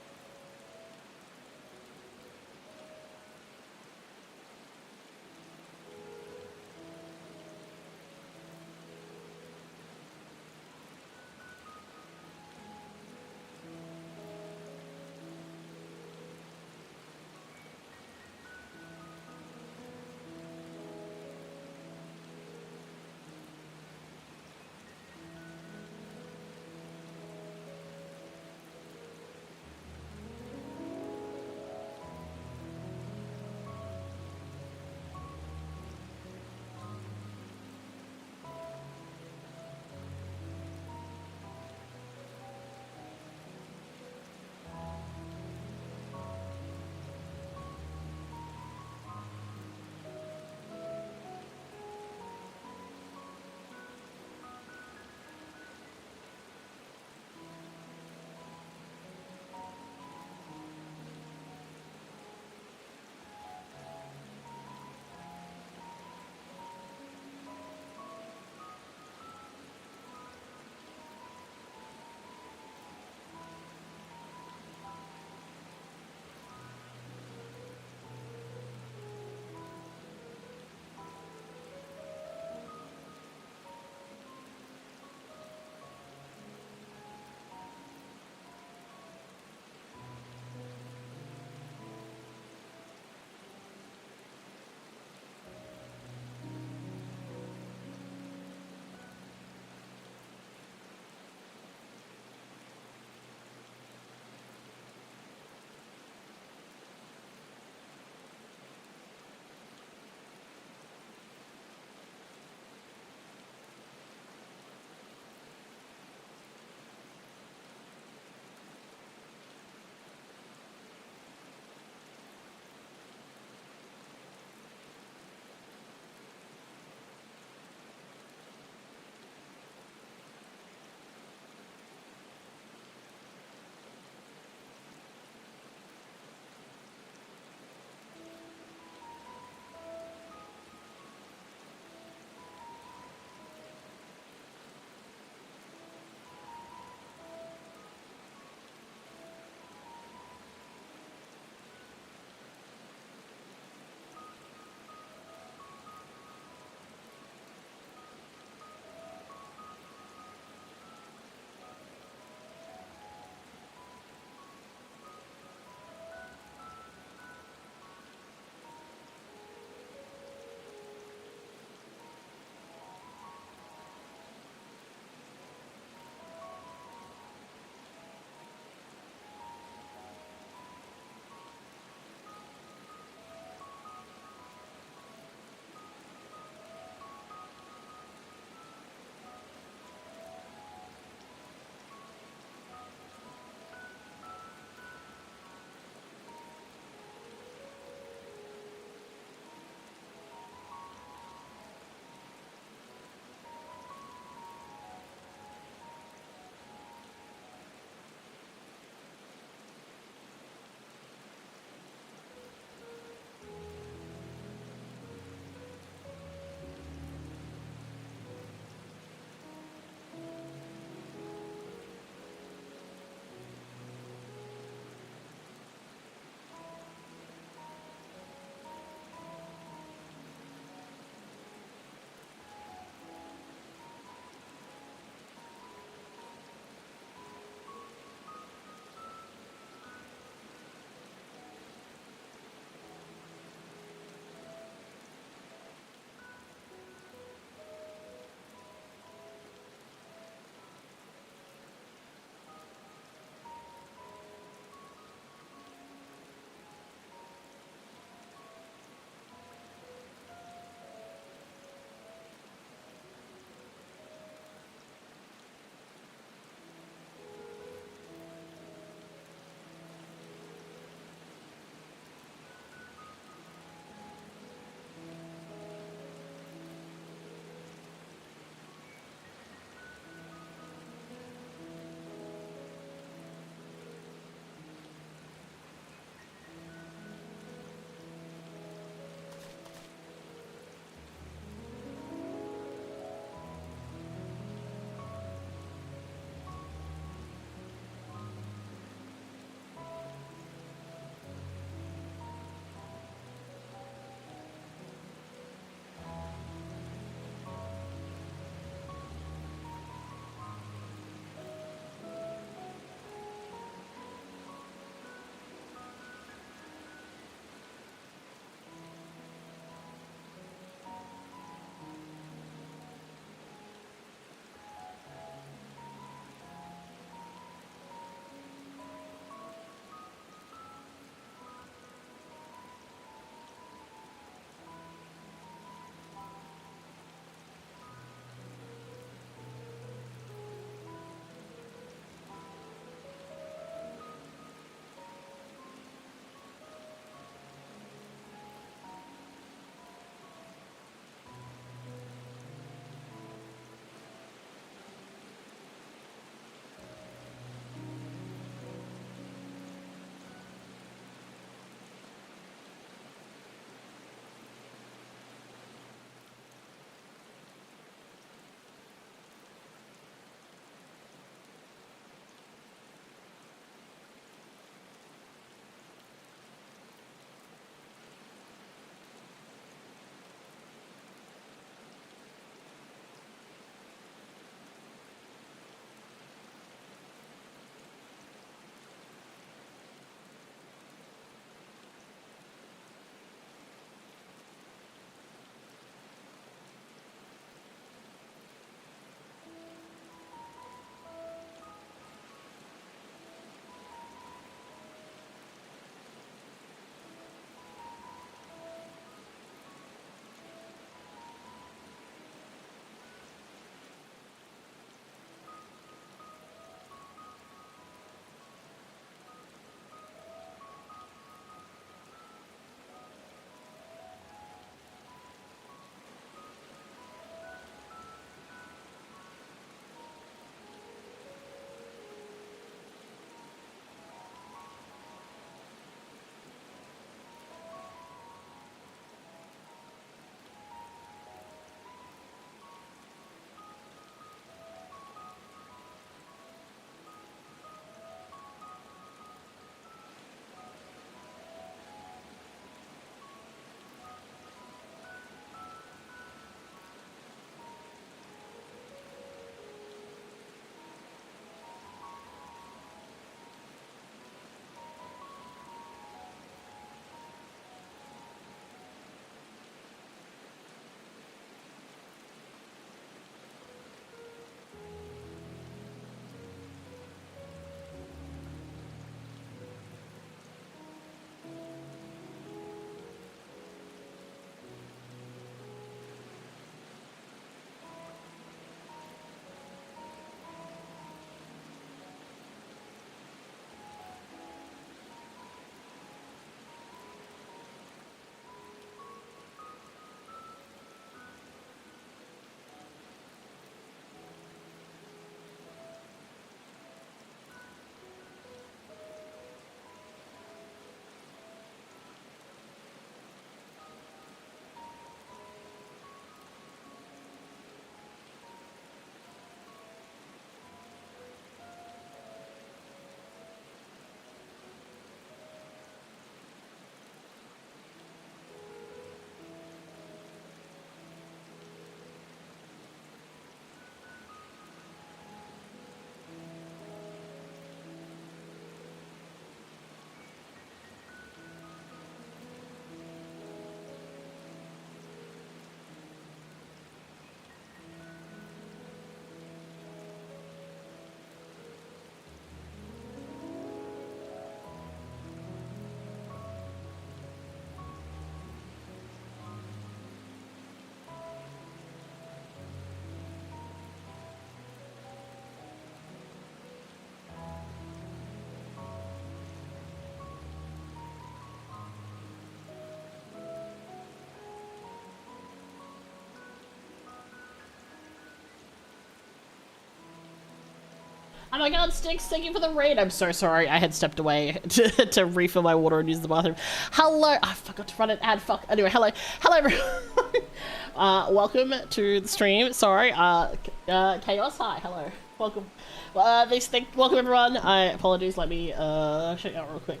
Oh my god, Sticks, thank you for the raid. I'm so sorry. I had stepped away to refill my water and use the bathroom. Hello. I forgot to run an ad. Fuck. Anyway, hello. Hello, everyone. Welcome to the stream. Sorry. Chaos. Hi. Hello. Welcome. Welcome, everyone. Apologies. Let me check it out real quick.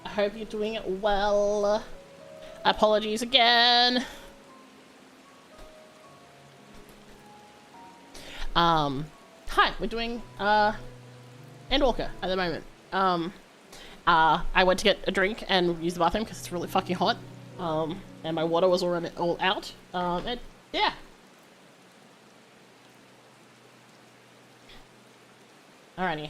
I hope you're doing it well. Apologies again. Hi, we're doing, Endwalker at the moment. I went to get a drink and use the bathroom because it's really fucking hot. And my water was all out. And yeah. Alrighty.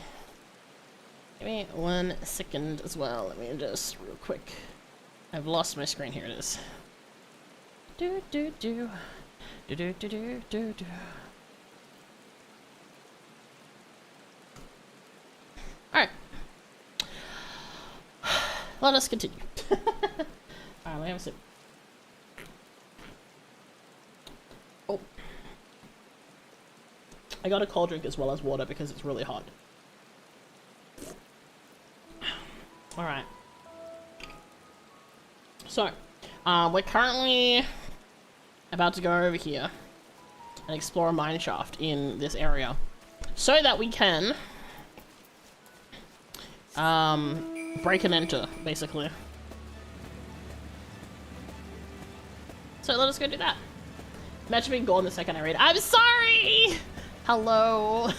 Give me 1 second as well. Let me just real quick. I've lost my screen. Here it is. Do do do. Do do do do do do. Alright. Let us continue. Alright, let me have a sip. Oh. I got a cold drink as well as water because it's really hot. Alright. So, we're currently about to go over here and explore a mine shaft in this area so that we can break and enter, basically. So let us go do that. Imagine being gone the second I raid. I'm sorry! Hello.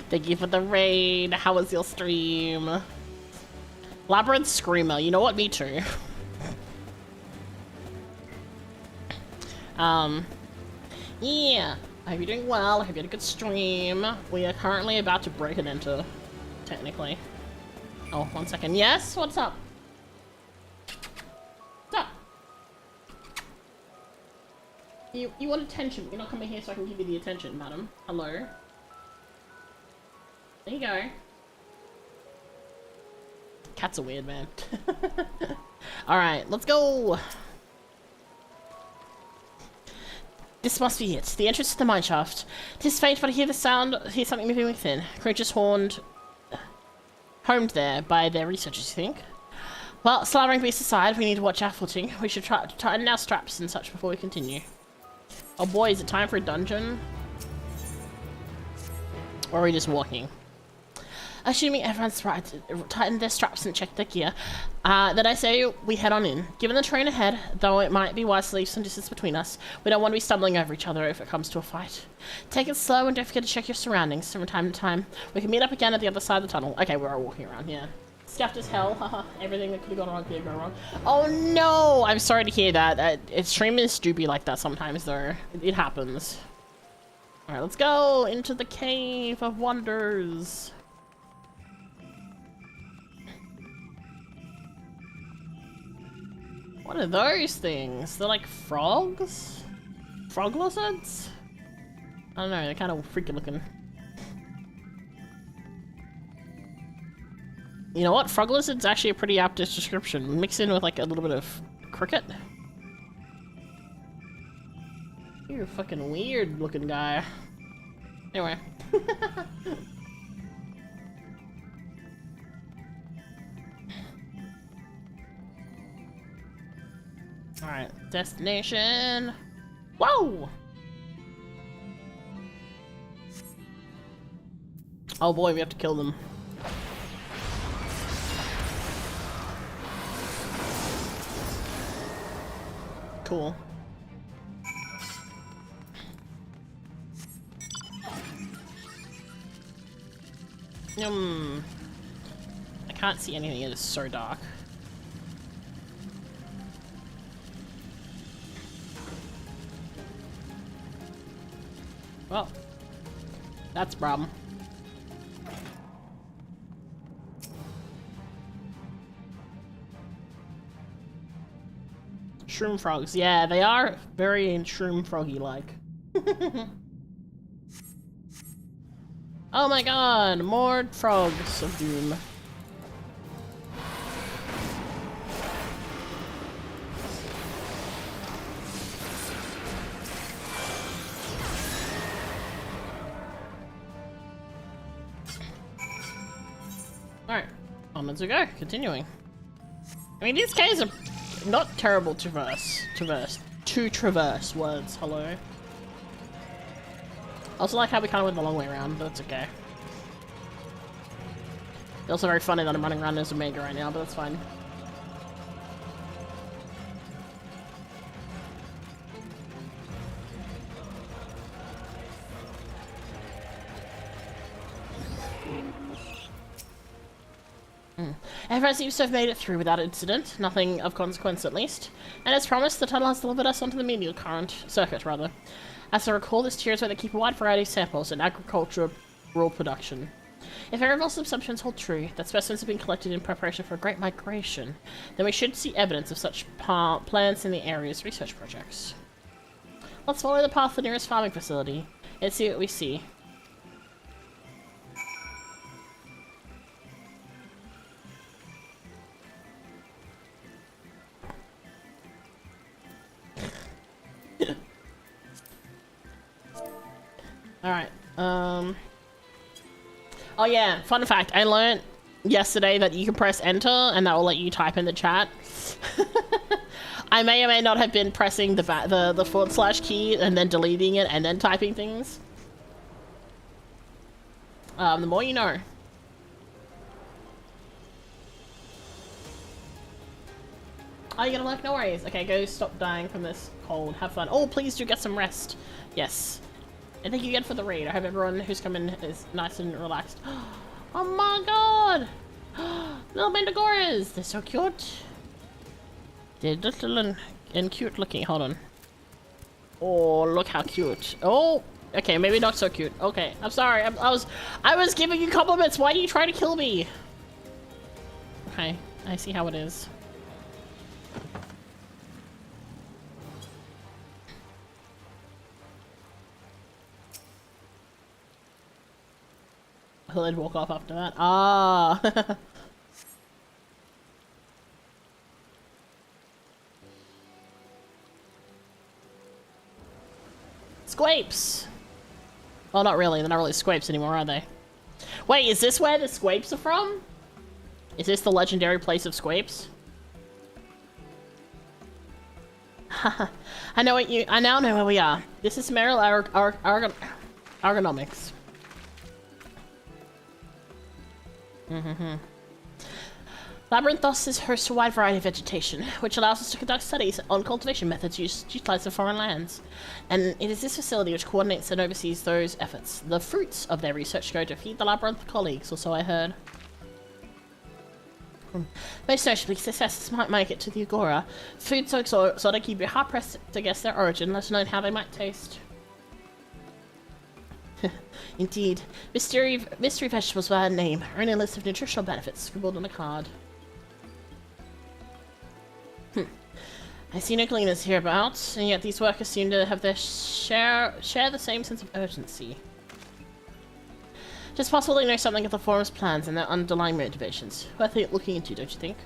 Thank you for the raid. How was your stream? Labyrinth Screamer. You know what? Me too. Yeah. I hope you're doing well. I hope you had a good stream. We are currently about to break and enter, technically. Oh, 1 second. Yes? What's up? What's up? You want attention. You're not coming here so I can give you the attention, madam. Hello? There you go. Cats are weird, man. Alright, let's go! This must be it. The entrance to the mineshaft. 'Tis faint, but I hear the sound. Hear something moving within. Creatures homed there by their researchers, you think? Well, slavering beasts aside, we need to watch our footing. We should try to tighten our straps and such before we continue. Oh boy, is it time for a dungeon? Or are we just walking? Assuming everyone's tightened their straps and checked their gear, then I say we head on in. Given the train ahead, though it might be wise to leave some distance between us, we don't want to be stumbling over each other if it comes to a fight. Take it slow and don't forget to check your surroundings from time to time. We can meet up again at the other side of the tunnel. Okay, we're all walking around here. Scuffed as hell, haha. Everything that could have gone wrong could have gone wrong. Oh no! I'm sorry to hear that. Streamers do be like that sometimes, though. It happens. Alright, let's go into the Cave of Wonders. What are those things? They're like frogs? Frog lizards? I don't know, they're kind of freaky looking. You know what? Frog lizard's actually a pretty apt description. Mix in with like a little bit of cricket. You're a fucking weird looking guy. Anyway. Alright, destination. Whoa! Oh boy, we have to kill them. Cool. I can't see anything, it is so dark. Well, that's a problem. Shroom frogs. Yeah, they are very shroom froggy-like. Oh my god, more frogs of doom. moments ago. Continuing. I mean, these caves are not terrible to traverse words. Hello. I also like how we kind of went the long way around, but that's okay. It's also very funny that I'm running around as Omega right now, but that's fine. Everyone seems to have made it through without incident, nothing of consequence at least. And as promised, the tunnel has delivered us onto the medial circuit. As I recall, this tier is where they keep a wide variety of samples in agricultural production. If Erevel's assumptions hold true, that specimens have been collected in preparation for a great migration, then we should see evidence of such plants in the area's research projects. Let's follow the path to the nearest farming facility and see what we see. Alright, oh yeah, fun fact, I learned yesterday that you can press enter and that will let you type in the chat. I may or may not have been pressing the / key and then deleting it and then typing things. The more you know. Oh, you're gonna look? No worries. Okay, go stop dying from this cold. Have fun. Oh, please do get some rest. Yes. And thank you again for the raid. I hope everyone who's come in is nice and relaxed. Oh my god! Little Manticoras! They're so cute. They're little and cute looking. Hold on. Oh, look how cute. Oh, okay, maybe not so cute. Okay, I'm sorry. I was giving you compliments. Why do you try to kill me? Okay, I see how it is. He'll then walk off after that. Ah! Squapes! Well, not really. They're not really squapes anymore, are they? Wait, is this where the squapes are from? Is this the legendary place of squapes? Haha. I now know where we are. This is Meryl Ergonomics. Labyrinthos hosts a wide variety of vegetation, which allows us to conduct studies on cultivation methods utilized in foreign lands. And it is this facility which coordinates and oversees those efforts. The fruits of their research go to feed the Labyrinth colleagues, or so I heard. Most notably, successes might make it to the Agora. Food so exotic you'd be hard-pressed to guess their origin, let alone how they might taste. Indeed, mystery vegetables by a name, or in a list of nutritional benefits scribbled on a card. I see no gleaners hereabouts, and yet these workers seem to have share the same sense of urgency. It's possible they know something of the forum's plans and their underlying motivations. Worth looking into, don't you think?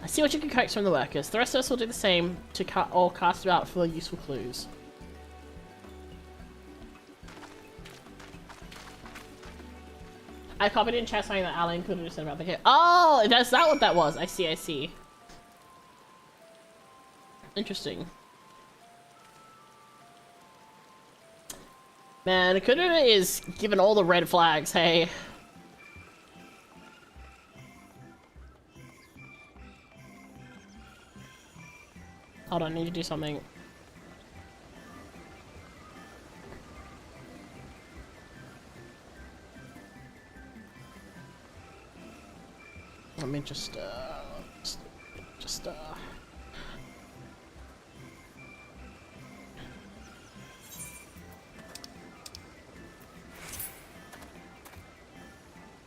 I see what you can coax from the workers. The rest of us will do the same to cast about for useful clues. I copied in chat something that Alan could have said about the kid. Oh, is that what that was? I see. Interesting. Man, Kudura is giving all the red flags, hey. Hold on, I need to do something. Let me just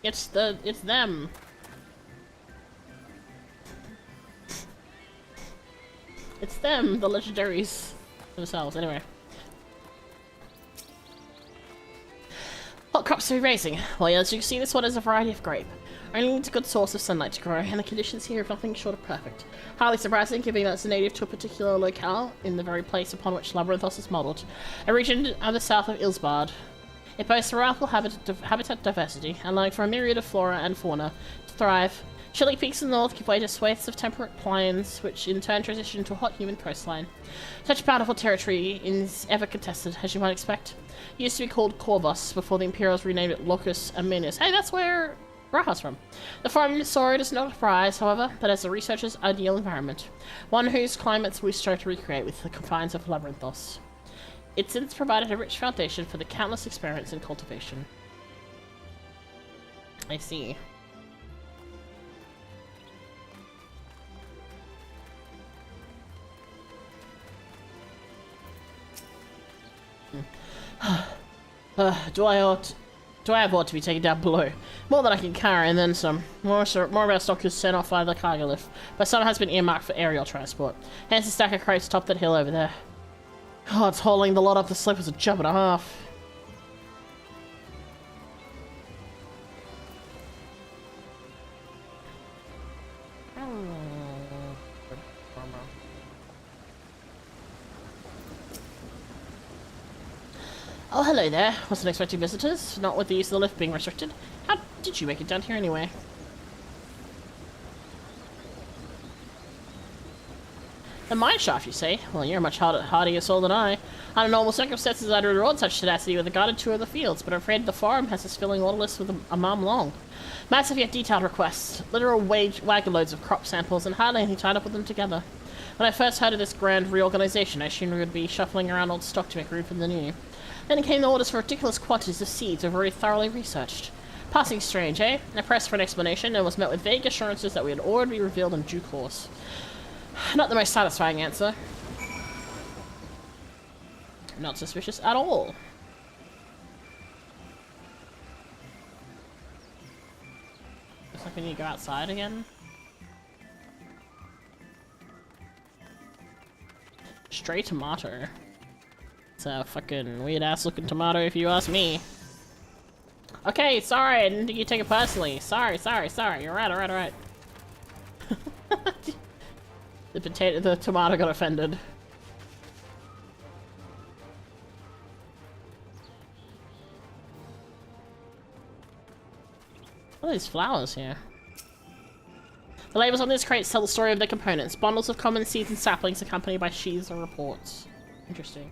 It's them. It's them, the legendaries themselves, anyway. What crops are we raising? Well, as you can see, this one is a variety of grape. Only needs a good source of sunlight to grow, and the conditions here are nothing short of perfect. Hardly surprising, given that it's native to a particular locale, in the very place upon which Labyrinthos is modelled. A region of the south of Ilsbard. It boasts remarkable habitat diversity, allowing for a myriad of flora and fauna to thrive. Chilly peaks in the north give way to swathes of temperate plains, which in turn transition to a hot humid coastline. Such bountiful territory is ever contested, as you might expect. It used to be called Corvus before the Imperials renamed it Locus Aminus. Hey, that's where Raha's from. The farm saw it as not a prize, however, but as the researcher's ideal environment. One whose climates we strive to recreate with the confines of Labyrinthos. It since provided a rich foundation for the countless experiments in cultivation. I see. Do I have ought to be taken down below? More than I can carry, and then some. More of our stock is sent off by the cargo lift, but some has been earmarked for aerial transport. Hence a stack of crates atop that hill over there. Oh, it's hauling the lot up the slope was a jump and a half. Oh, hello there. Wasn't expecting visitors. Not with the use of the lift being restricted. How did you make it down here anyway? The mine shaft, you say? Well, you're a much hardier soul than I. Under normal circumstances, I'd reward such tenacity with a guided tour of the fields, but I'm afraid the farm has us filling order lists with a mum long. Massive yet detailed requests, literal wagon loads of crop samples, and hardly anything tied up with them together. When I first heard of this grand reorganization, I assumed we would be shuffling around old stock to make room for the new. Then came the orders for ridiculous quantities of seeds we've already thoroughly researched. Passing strange, eh? I pressed for an explanation and was met with vague assurances that we had already revealed in due course. Not the most satisfying answer. Not suspicious at all. Looks like we need to go outside again. Stray tomato. It's a fucking weird ass looking tomato if you ask me. Okay, sorry, I didn't think you'd take it personally. Sorry. You're right, alright. The tomato got offended. What are these flowers here? The labels on this crate tell the story of their components. Bundles of common seeds and saplings accompanied by sheaths and reports. Interesting.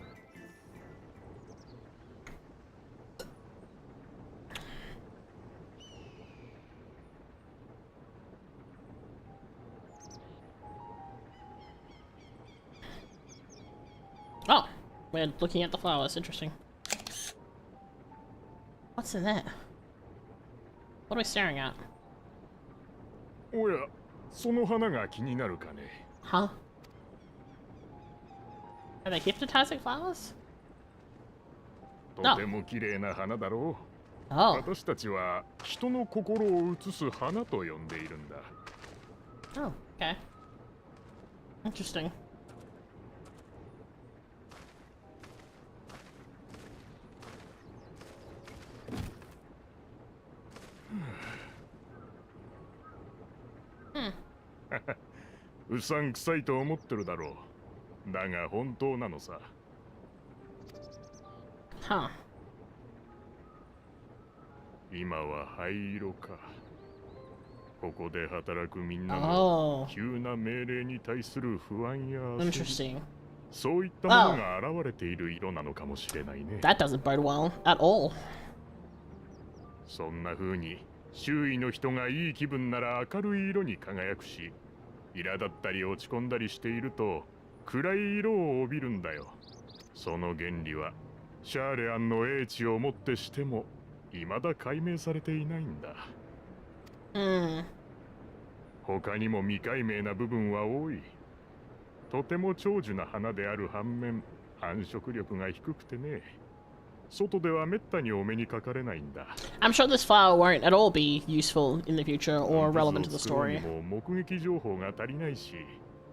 Oh, we're looking at the flowers. Interesting. What's in there? What are we staring at? おや、その花が気になるかね。Huh? Are they hypnotizing flowers? とても綺麗な花だろう。Oh. 私たちは人の心を映す花と呼んでいるんだ。Oh, okay. Interesting. Hmm. うさんくさいと思ってるだろう。だが本当なのさ。Huh. 今は灰色か。ここで働くみんな Oh. の急な命令に対する不安や焦り、 Interesting. そういったものが現れている色なのかもしれないね。That doesn't bode well at all. そんな風に周囲の人がいい気分なら明るい色に輝くし、苛立ったり落ち込んだりしていると暗い色を帯びるんだよ。その原理はシャーレアンの英知をもってしても未だ解明されていないんだ。他にも未解明な部分は多い。とても長寿な花である反面、繁殖力が低くてね。外ではめったにお目にかかれないんだ。I'm sure this flower won't at all be useful in the future or relevant to the story. も目撃情報が足りないし、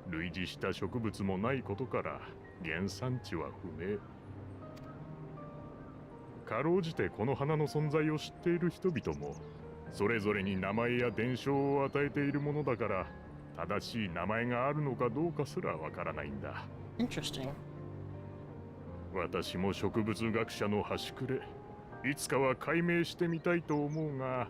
類似した植物もないことから原産地は不明。かろうじてこの花の存在を知っている人々もそれぞれに名前や伝承を与えているものだから、正しい名前があるのかどうかすらわからないんだ。Interesting. 私も植物学者の端くれ、いつかは解明してみたいと思うが、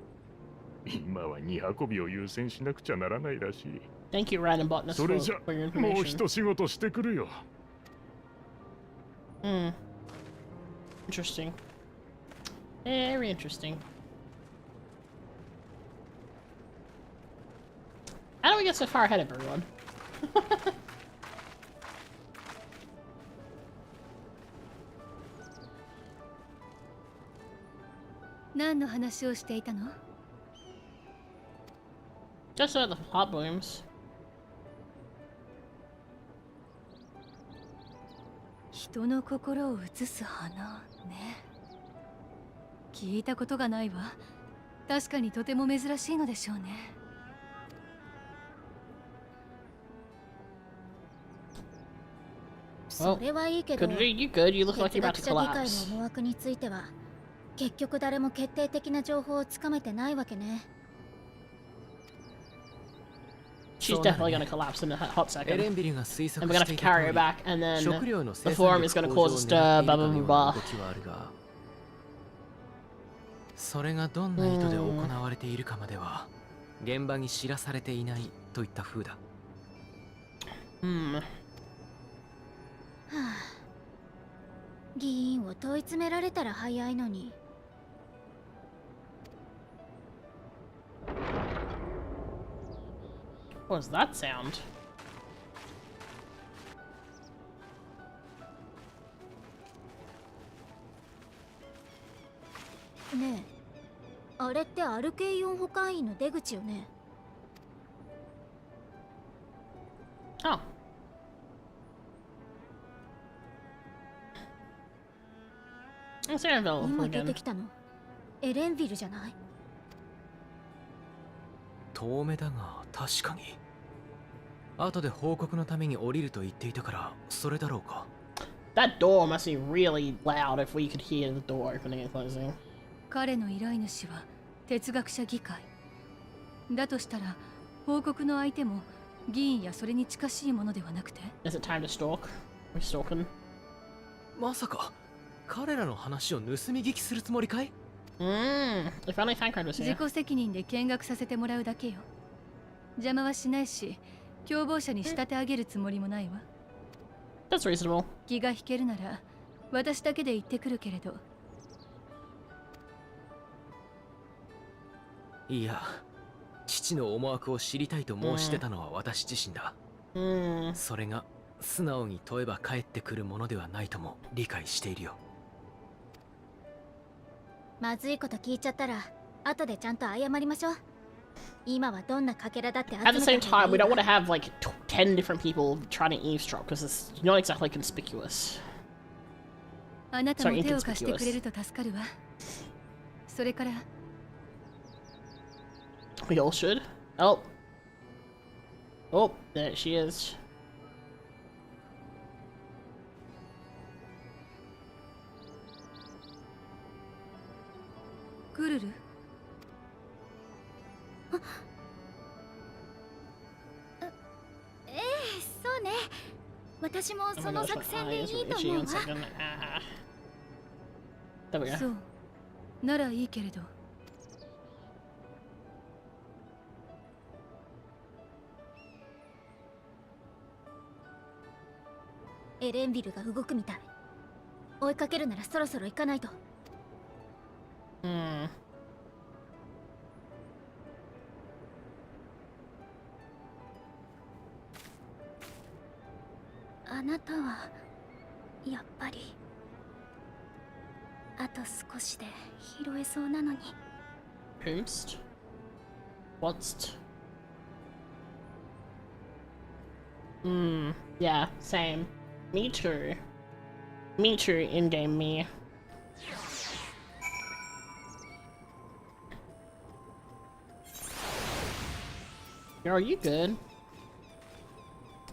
今は荷運びを優先しなくちゃならないらしい。Thank you, Random Botness, それじゃ for your もう information. 一仕事してくるよ。Interesting. Very interesting. How do we get so far ahead of everyone? 何の話をしていたの？ Just about the hot blooms. 人の心を映す花ね。聞いたことがないわ。確かにとても珍しいのでしょうね。それはいいけど、 Good, you good? You look like 哲 you're about 学 to 者議会 collapse. の思惑については結局誰も決定的な情報をつかめてないわけね。 She's definitely gonna collapse in a hot エレ second. ンビルが推 And 測 we're gonna し have て to いた carry 通 her り、 back, and then 食料の the 生 forum 産 is 力 gonna 向 cause 上 a を stir, 狙 blah ってい blah る blah かの blah. ような動きはあるが、それがどんな意図で行われているかまでは現場に知らされていないといった風だ。Hmm. はあ、議員を問い詰められたら早いのに。 What was that sound? ねえ、あれってアルケイオン保管員の出口よね。 Oh. It's Annabelle 今出 again. てきたのエレンビルじゃない？遠目だが確かに。後で報告のために降りると言っていたからそれだろうか。 That door must be really loud if we could hear the door opening and closing. 彼の依頼主は哲学者議会。だとしたら報告の相手も議員やそれに近しいものではなくて。 Is it time to stalk? We're stalking. まさか彼らの話を盗み聞きするつもりかい？ If only Thancred was 自 here. 己責任で見学させてもらうだけよ。邪魔はしないし、共謀者に仕立て上げるつもりもないわ。 That's reasonable. 気が引けるなら私だけで行ってくるけれど。いや、父の思惑を知りたいと申し出たのは私自身だ。それが素直に問えば返ってくるものではないとも理解しているよ。まずいこと聞いちゃったら後でちゃんと謝りましょう。今はどんなかけらだって集め At the た same 方が time, い we いわ。 don't want to have like 10 different people trying to eavesdrop because it's not exactly conspicuous. あなたも手を貸してくれると助かるわ。それから We all should. Oh. Oh, there she is. グルル。そうね。私も Oh そ my の gosh, 作 my 戦で eyes いい are と itchy. 思う One わ。 second. There we go. そう。ならいいけれど。エレンビルが動くみたい。追いかけるならそろそろ行かないと。あなたはやっぱりあと少しで拾えそうなのに。 Boost. What's yeah, same. Me too. Me too, in-game me. Are you good?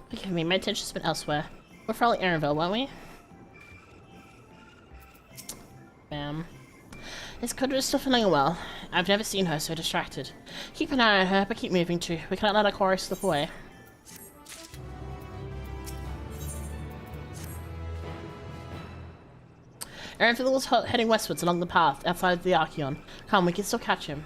Forgive me, my attention's been elsewhere. We're probably Aaronville, weren't we? Bam. Is Kudra still feeling well? I've never seen her so distracted. Keep an eye on her, but keep moving too. We cannot let our chorus slip away. Aaronville was heading westwards along the path outside the Archeon. Come, we can still catch him.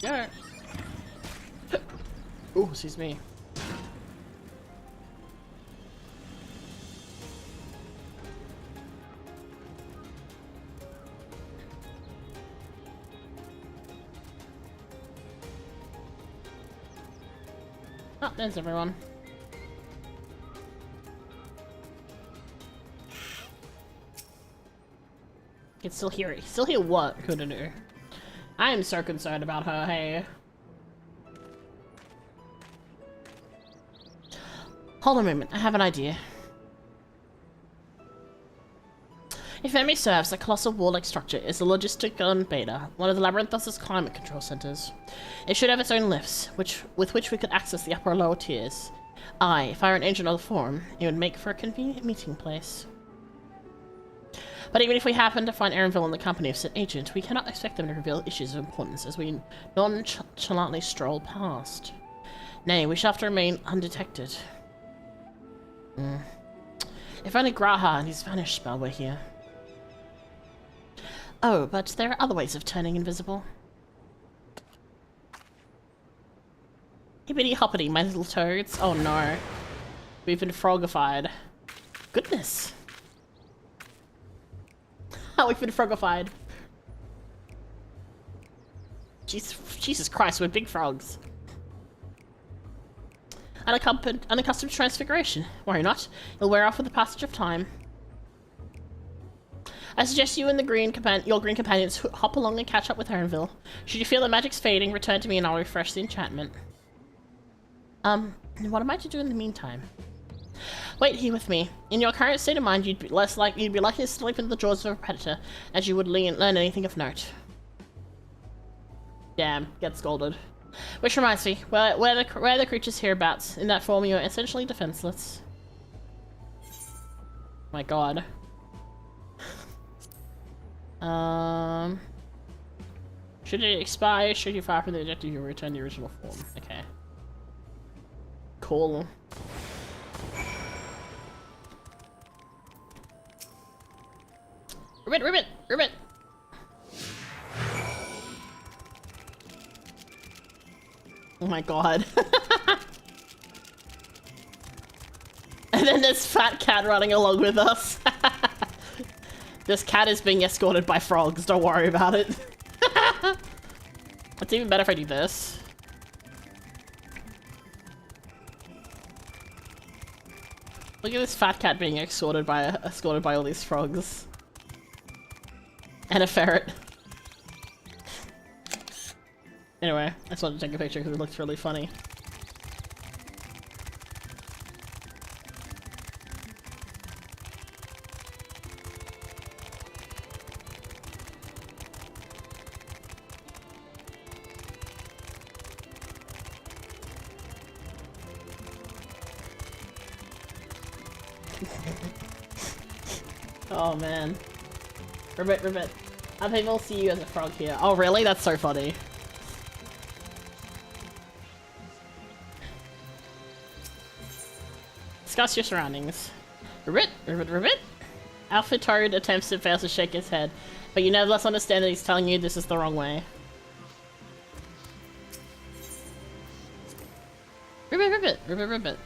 Yeah. Oh, excuse me. Oh, there's everyone. Can still hear it. Still hear what? Couldn't do. I am so concerned about her, hey. Hold on a moment, I have an idea. If memory serves, the colossal wall-like structure is the logisticon beta, one of the Labyrinthos' climate control centers. It should have its own lifts, with which we could access the upper and lower tiers. If I were an agent of the forum, it would make for a convenient meeting place. But even if we happen to find Aaronville in the company of said agent, we cannot expect them to reveal issues of importance as we nonchalantly stroll past. Nay, we shall have to remain undetected. If only Graha and his vanish spell were here. Oh, but there are other ways of turning invisible. Hippity hoppity, my little toads. Oh no. We've been frogified. Goodness. We've been frogified. Jesus Christ, we're big frogs. Unaccustomed transfiguration. Worry not. It'll wear off with the passage of time. I suggest you and your green companions hop along and catch up with Aaronville. Should you feel the magic's fading, return to me and I'll refresh the enchantment. What am I to do in the meantime? Wait here with me. In your current state of mind, you'd be likely to slip into the jaws of a predator, as you would learn anything of note. Damn, get scolded. Which reminds me, where the creatures hereabouts? In that form, you're essentially defenseless. My god. Should it expire, should you fire from the objective, you return the original form. Okay. Cool. Ribbit! Oh my god. And then there's fat cat running along with us. This cat is being escorted by frogs, don't worry about it. It's even better if I do this. Look at this fat cat being escorted by all these frogs. And a ferret. Anyway, I just wanted to take a picture because it looks really funny. Oh man. Ribbit. I think we'll see you as a frog here. Oh really? That's so funny. Discuss your surroundings. Ribbit. Alpha Toad attempts and fails to shake his head, but you nevertheless understand that he's telling you this is the wrong way. Ribbit.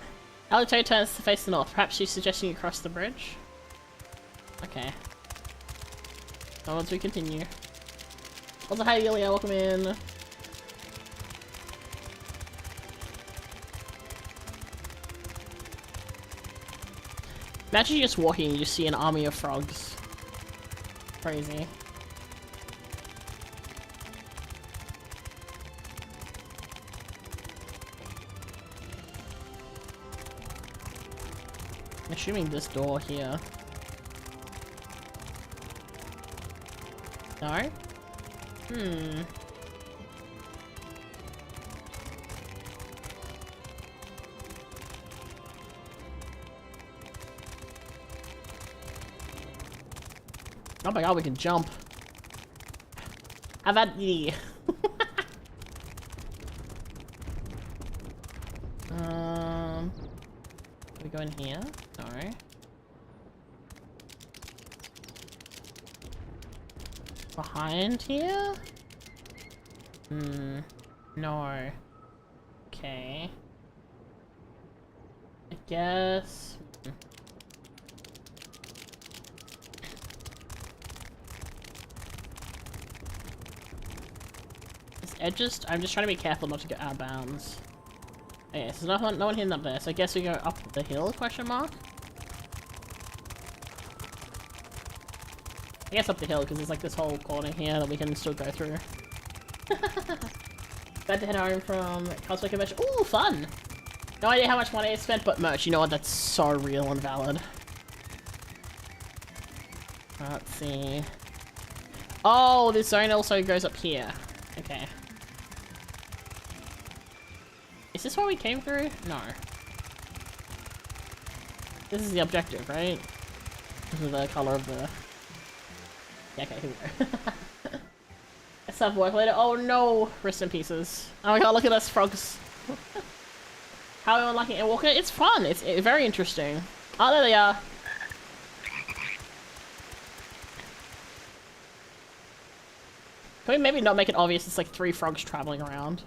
Alpha Toad turns to face the north. Perhaps she's suggesting you cross the bridge? Okay. Once we continue. Also, hi Yulia, welcome in. Imagine you just walking and you just see an army of frogs. Crazy. I'm assuming this door here. No? Oh my god, we can jump. How about the in here? No. Behind here? No. Okay. I guess... This edges... I'm just trying to be careful not to go out of bounds. Okay, so no one hitting up there, so I guess we go up the hill, question mark? I guess up the hill, because there's like this whole corner here that we can still go through. Glad to head home from cosplay convention. Ooh, fun! No idea how much money I spent, but merch, you know what? That's so real and valid. Let's see. Oh, this zone also goes up here. Okay. Is this where we came through? No. This is the objective, right? This is the color of the... Yeah, okay, here we go. Let's have work later. Oh no! Rest in pieces. Oh my god, look at us frogs. How are we unlocking Endwalker? It's fun! It's very interesting. Oh, there they are. Can we maybe not make it obvious it's like 3 frogs traveling around?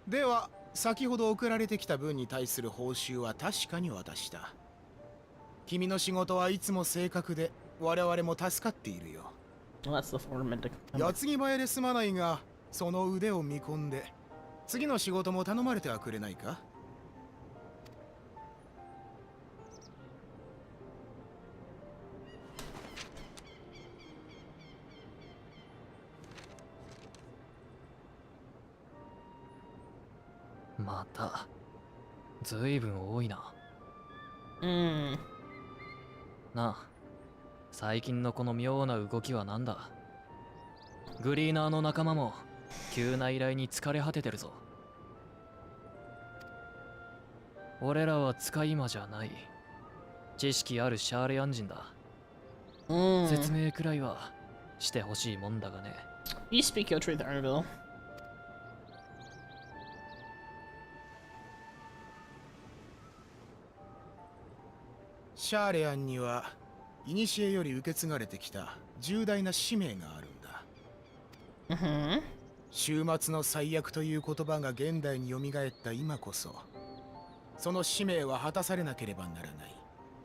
では、先ほど送られてきた分に対する報酬は確かに渡した。君の仕事はいつも正確で、我々も助かっているよ。Well, that's the fundamental. 矢継ぎ早で済まないが、その腕を見込んで、次の仕事も頼まれてはくれないか？またずいぶん多いな。なあ、最近のこの妙な動きはなんだ？グリーナーの仲間も急な依頼に疲れ果ててるぞ。俺らは使い魔じゃない。知識あるシャーレアンジンだ。説明くらいはしてほしいもんだがね。You speak your truth, Arnville. シャーレアンには古より受け継がれてきた重大な使命があるんだ。終末の最悪という言葉が現代に蘇った今こそ、その使命は果たされなければならない。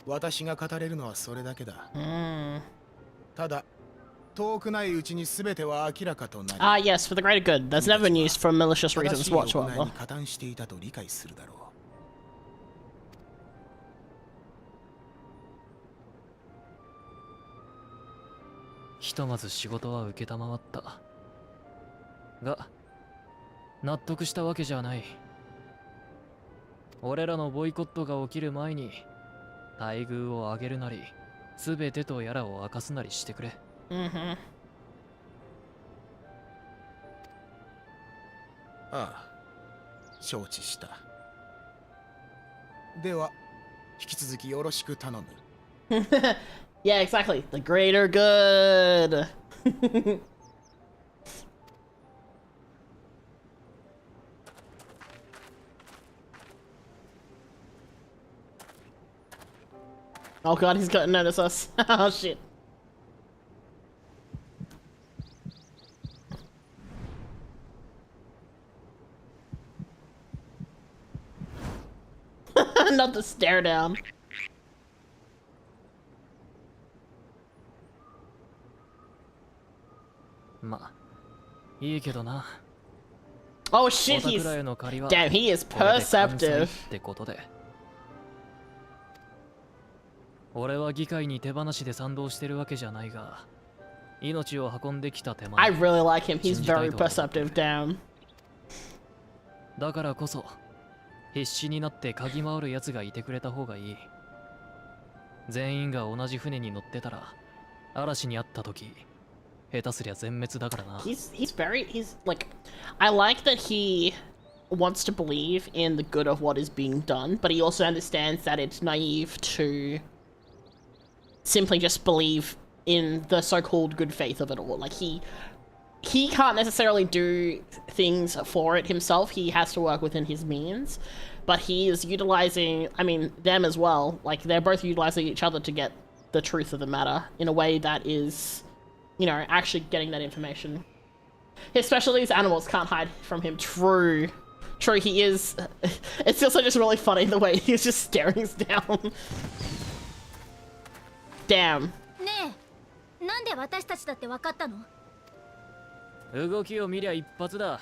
私が語れるのはそれだけだ。ただ、遠くないうちに全ては明らかとなり。Ah, yes, for the greater good. That's never been used for malicious reasons whatsoever. 加担していたと理解するだろう。ひとまず仕事は受けたまわったが、納得したわけじゃない。俺らのボイコットが起きる前に待遇を上げるなり、全てとやらを明かすなりしてくれ。ああ、承知した。では、引き続きよろしく頼む。Yeah, exactly. The greater good. Oh god, he's gonna notice us. Oh shit. Not the stare down. Oh shit, damn, he is perceptive. 俺は議会に手放しで賛同してるわけじゃないが、命を運んできた手前。I really like him. He's very perceptive, damn. だからこそ必死になって嗅ぎ回る奴がいてくれた方がいい。全員が同じ船に乗ってたら嵐にあった時。He's like, I like that he wants to believe in the good of what is being done, but he also understands that it's naive to simply just believe in the so-called good faith of it all. Like he can't necessarily do things for it himself. He has to work within his means, but he is utilizing, I mean, them as well. Like, they're both utilizing each other to get the truth of the matter in a way that is, you know, actually getting that information. Especially these animals can't hide from him. True. True, he is. It's also just really funny the way he's just staring us down. Damn. ねえ、なんで私たちだって分かったの？動きを見りゃ一発だ。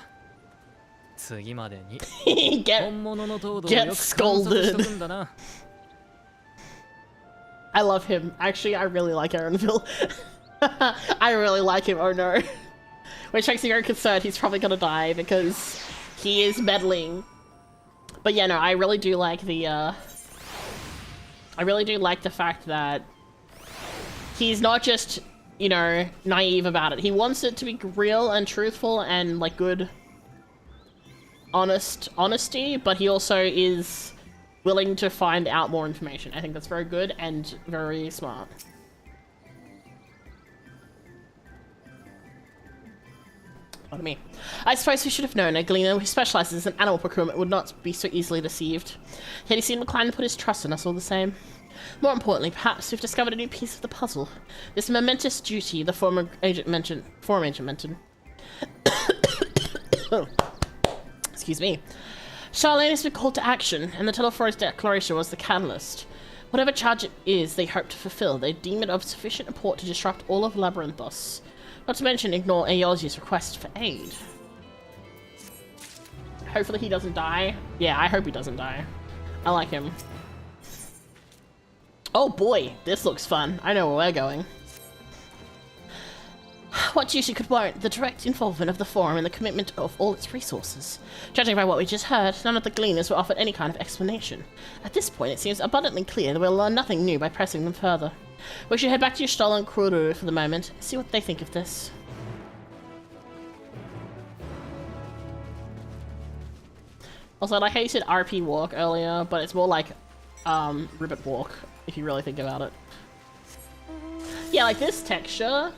次までに get 本物の糖度をよく観察しとくんだな。I love him. Actually, I really like Aaronville. I really like him. Oh no. Which makes me very concerned he's probably gonna die because he is meddling. But yeah, no, I really do like the fact that he's not just, you know, naive about it. He wants it to be real and truthful and like good honesty, but he also is willing to find out more information. I think that's very good and very smart. What do you mean? I suppose we should have known a gleaner who specializes in animal procurement would not be so easily deceived. Yet he seemed inclined to put his trust in us all the same. More importantly, perhaps we've discovered a new piece of the puzzle. This momentous duty the former agent mentioned. Oh. Excuse me. Charlene has been called to action, and the Telephorus Declaration was the catalyst. Whatever charge it is they hope to fulfill, they deem it of sufficient import to disrupt all of Labyrinthos. Not to mention ignore Aeolgi's request for aid. Hopefully he doesn't die. Yeah, I hope he doesn't die. I like him. Oh boy, this looks fun. I know where we're going. What duty could warrant the direct involvement of the Forum in the commitment of all its resources? Judging by what we just heard, none of the gleaners were offered any kind of explanation. At this point, it seems abundantly clear that we'll learn nothing new by pressing them further. We should head back to Yashtala and Kururu for the moment, see what they think of this. Also, I like how you said RP walk earlier, but it's more like, ribbit walk, if you really think about it. Yeah, like this texture,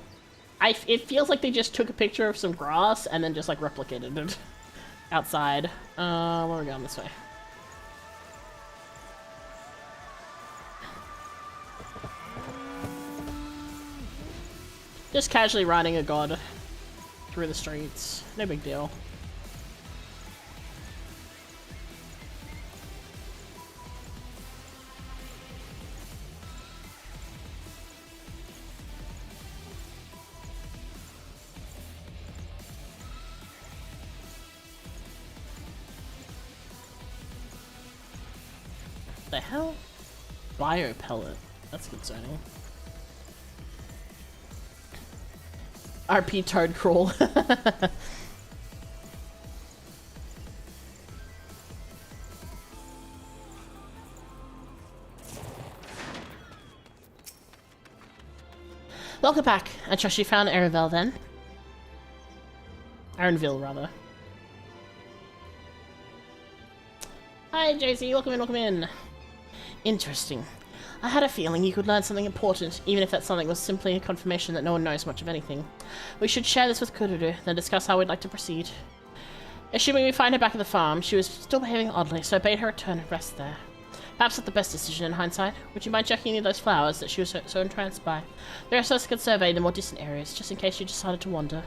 it feels like they just took a picture of some grass and then just like replicated it outside. Where are we going this way? Just casually riding a god through the streets. No big deal. The hell? Bio pellet. That's concerning. RP Toad Crawl. Welcome back. I trust you found Aaronville then. Aaronville, rather. Hi, JC. Welcome in, welcome in. Interesting. I had a feeling you could learn something important, even if that something was simply a confirmation that no one knows much of anything. We should share this with Kururu, then discuss how we'd like to proceed. Assuming we find her back at the farm, she was still behaving oddly, so I bade her return and rest there. Perhaps not the best decision in hindsight. Would you mind checking any of those flowers that she was so entranced by? The rest of us could survey the more distant areas, just in case she decided to wander.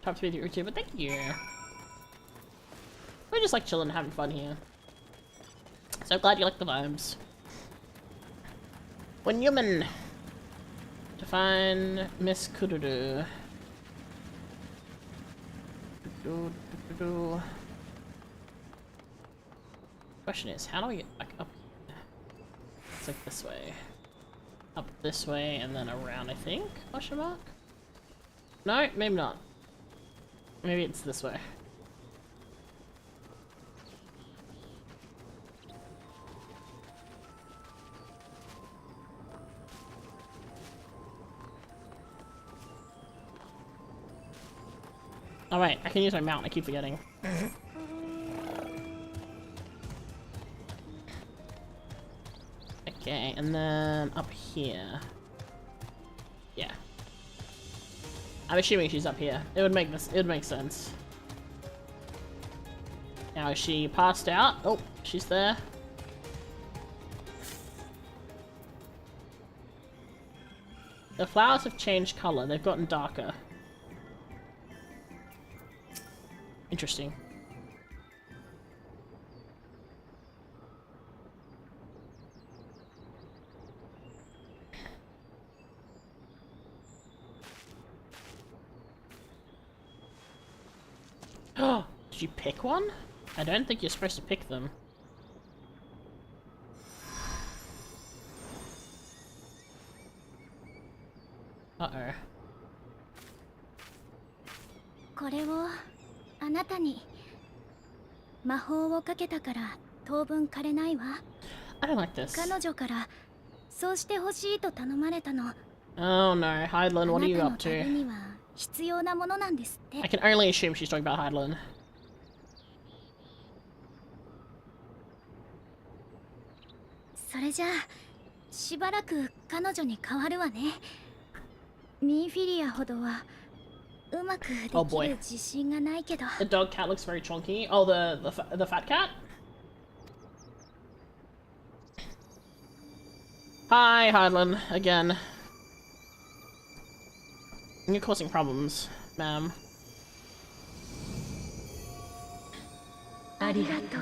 Top 3 VTuber, but thank you. We're just like chilling and having fun here. So glad you like the vibes. When human to find Miss Kururu. Question is, how do I get back up? It's like this way. Up this way and then around, I think? Question mark? No, maybe not. Maybe it's this way. Oh wait, I can use my mount, I keep forgetting. Okay, and then up here. Yeah. I'm assuming she's up here. It would make sense. Now is she passed out? Oh, she's there. The flowers have changed color. They've gotten darker. Interesting. Oh, did you pick one? I don't think you're supposed to pick them. Uh-oh. これをあなたに魔法をかけたから当分枯れないわ。 I don't like this. 彼女からそうしてほしいと頼まれたの。 Oh no, Hydeland, what are you あ up なたの旅 to? には必要なものなんですって。 I can only assume she's talking about Hydeland. それじゃあしばらく彼女に代わるわね。ミンフィリアほどはうまくで Oh き boy. る自信がないけど。 The dog cat looks very chunky. Oh, the fat cat? Hi, Hydeland, again. You're causing problems, ma'am. ありがとう。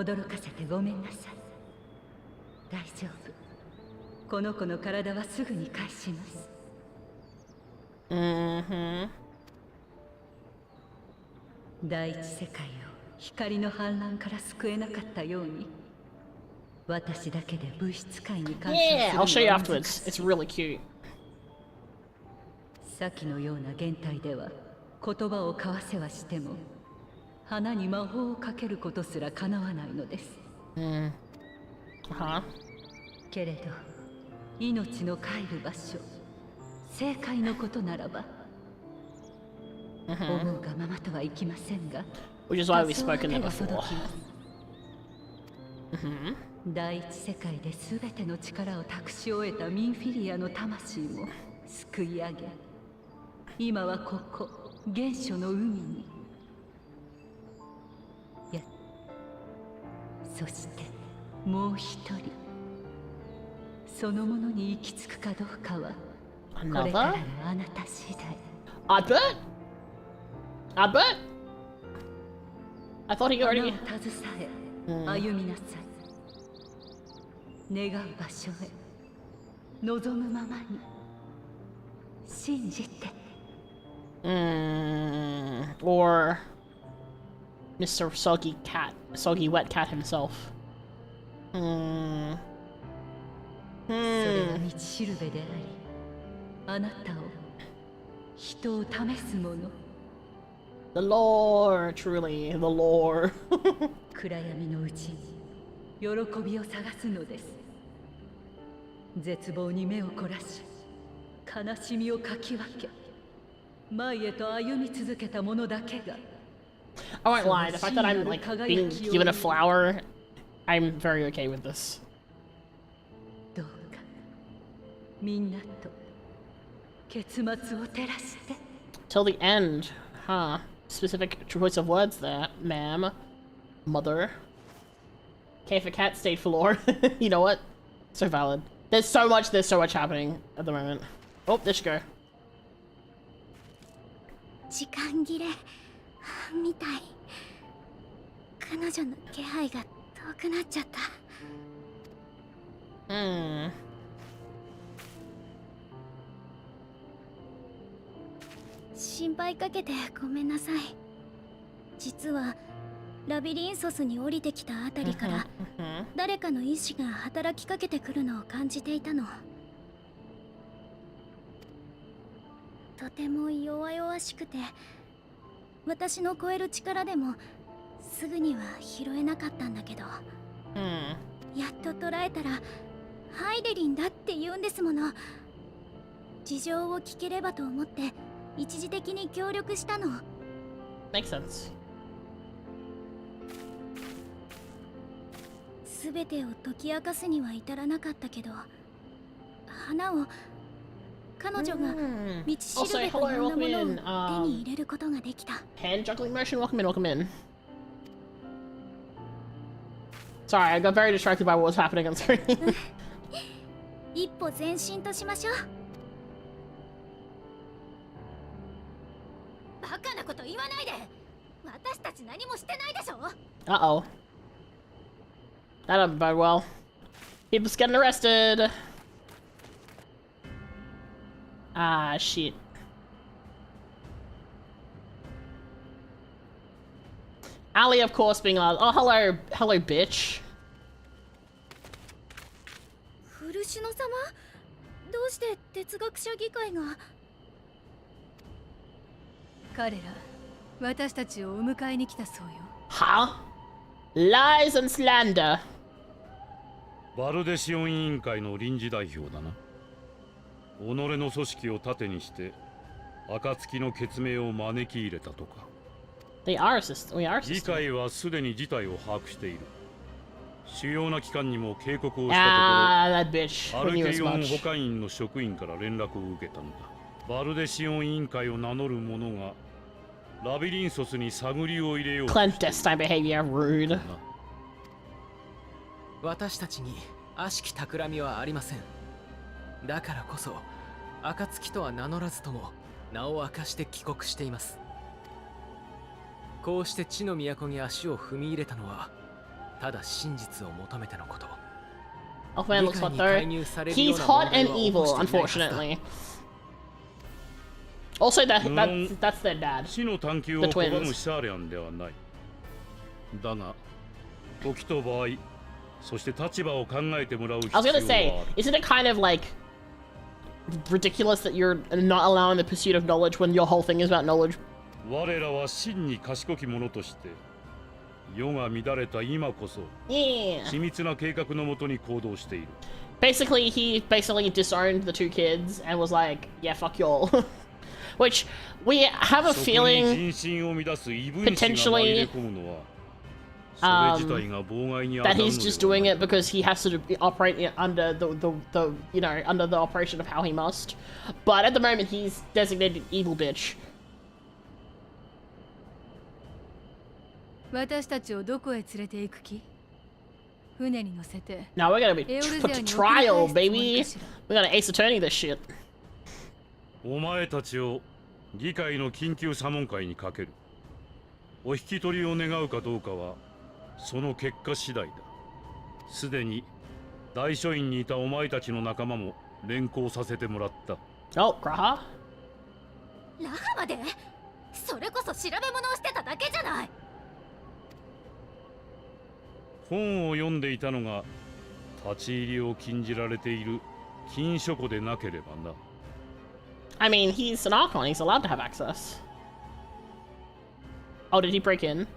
驚かせてごめんなさい。大丈夫。この子の体はすぐに返します。Mm-hmm. 第一世界を光の反乱から救えなかったように、私だけで物質界に関 Yeah, す I'll show る you のは afterwards. 難しい。 It's really cute. 先のような現代では言葉を交わせはしても花に魔法をかけることすら叶わないのです。Mm. Uh-huh. けれど命の帰る場所、正解のことならば、Mm-hmm. 思うがままとはいきませんが、 Which is why we've 多少は spoken 手 there が届 before. きます。 Mm-hmm. 第一世界で全ての力を託し終えたミンフィリアの魂も救い上げ、今はここ原初の海に。そしてもう一人、そのものに行き着くかどうかはこれからのあなた次第。 Albert? Albert? I thought he 花を already... 携え歩みなさい。願う場所へ望むままに信じて。 Or Mr. Soggy Wet Cat himself. それが道しるべであり、あなたを人を試すもの。 The lore, truly, the lore. 暗闇のうちに喜びを探すのです。絶望に目を凝らし、悲しみをかき分け、前へと歩み続けた者だけが。 I won't lie, the fact that I'm like being given a flower, I'm very okay with this. どうかみんなと結末を照らして。 Till the end, huh? Specific choice of words there, ma'am. Mother. Okay, if a cat stayed for lore. You know what? So valid. There's so much happening at the moment. Oh, there she go. 時間切れみたい。彼女の気配が遠くなっちゃった。心配かけてごめんなさい。実はラビリンソスに降りてきたあたりから誰かの意志が働きかけてくるのを感じていたの。とても弱々しくて、私の超える力でもすぐには拾えなかったんだけど、やっと捉えたらハイデリンだって言うんですもの。事情を聞ければと思って一時的に協力したの。 Makes sense. 全てを解き明かすには至らなかったけど、花を彼女が道しるべと呼んだものを手に入れることができた。 Hand juggling motion, welcome in, welcome in. Sorry, I got very distracted by what was happening on screen. 一歩前進としましょう。バカなこと言わないで。私たち何もしてないでしょ。 Uh-oh. That doesn't bode well. People's getting arrested. Ah, shit. Ali, of course, being like, oh, hello, bitch. 古篠様、どうして哲学者議会が？彼ら私たちをお迎えに来たそうよ。Huh? Lies and slander. バルデシオン委員会の臨時代表だな。己の組織を盾にして暁の決命を招き入れたとか。They are assist. We are assisting. 議会はすでに事態を把握している。主要な機関にも警告をしたところ、that bitch. ア Who ル knew ケ as ヨン much? 保管員の職員から連絡を受けたのだ。バルデシオン委員会を名乗る者がラビリンソスに探りを入れようとしている。Clandestine behavior, rude. 私たちに悪しき企みはありません。だからこそ暁とは名乗らずとも名を明かして帰国しています。こうして地の都に足を踏み入れたのはただ真実を求めてのこと。 Oh man, looks hot though. He's hot and evil, unfortunately. Also, that's their dad. 死の探求を拒むシャーリャンではない。だが、時と場合、そして立場を考えてもらう必要 I was は gonna say, ある。 isn't it kind of like ridiculous that you're not allowing the pursuit of knowledge when your whole thing is about knowledge? 我らは真に賢き者として世が乱れた今こそ Yeah. 緻密な計画のもとに行動している。 Basically, he basically disowned the two kids and was like, yeah, fuck y'all. Which, we have a そこに feeling 人心を乱す異分子が紛れ込むのは、それ自体が妨害に当た that るの he's で just はな doing い it because he has to operate under the you know, under the operation of how he must. But at the moment, he's designated evil bitch. 私たちをどこへ連れて行く気？船に乗せて Now we're gonna be エオル put ゼア to に trial, 送り返すつもり baby. かしら。 We're gonna ace attorney this shit. お前たちを議会の緊急査問会にかける。お引き取りを願うかどうかはその結果次第だ。すでに大書院にいたお前たちの仲間も連行させてもらった。 Oh, Graha? ラハまで？それこそ調べ物をしてただけじゃない。本を読んでいたのが立ち入りを禁じられている禁書庫でなければな。I mean, he's an Archon. He's allowed to have access. Oh, did he break in?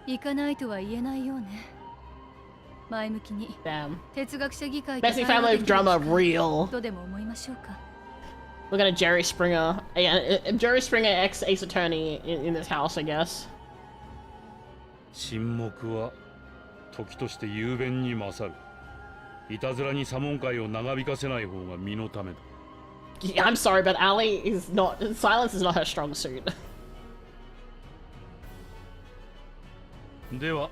行かないとは言えないようね。前向きに Damn. 哲学者議会と Basic 対話 family できる drama 機会 real. とでも思いましょうか。 We're gonna Jerry Springer. Jerry Springer ex Ace Attorney in this house, I guess. 沈黙は時として雄弁に勝る。いたずらに査問会を長引かせない方が身のためだ。Yeah, I'm sorry, but Ali is not. Silence is not her strong suit. では、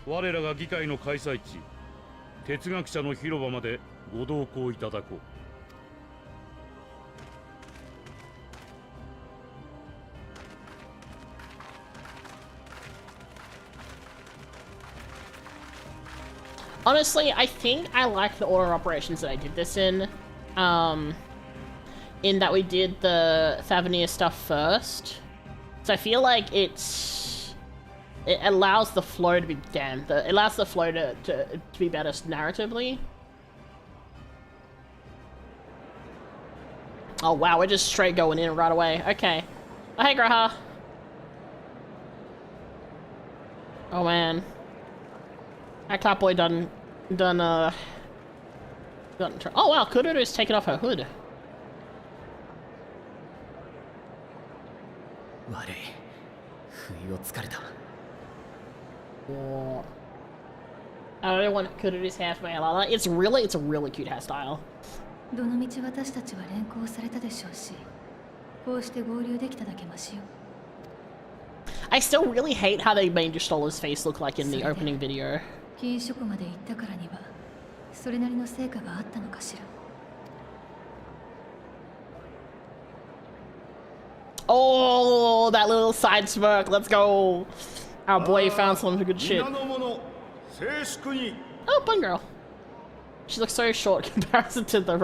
我らが議会の開催地、哲学者の広場までご同行いただこう。Honestly, I think I like the order of operations that I did this in that we did the Thavernir stuff first. So I feel like it allows the flow to be it allows the flow to be better narratively. Oh wow, we're just straight going in right away. Okay. Oh hey Graha. Oh man. That Catboy done oh wow, Kururu's taken off her hood. 悪い。不意をつかれた。 I don't want Kururu's hair for me. I like that. It's a really cute hairstyle. どのみち私たちは連行されたでしょうし、こうして合流できただけマシよ。I still really hate how they made Stola's face look like in the opening video. 禁書庫まで行ったからにはそれなりの成果があったのかしら。Oh, that little side smirk. Let's go. Our boy found some good shit. Oh, fun girl. She looks so short in comparison to the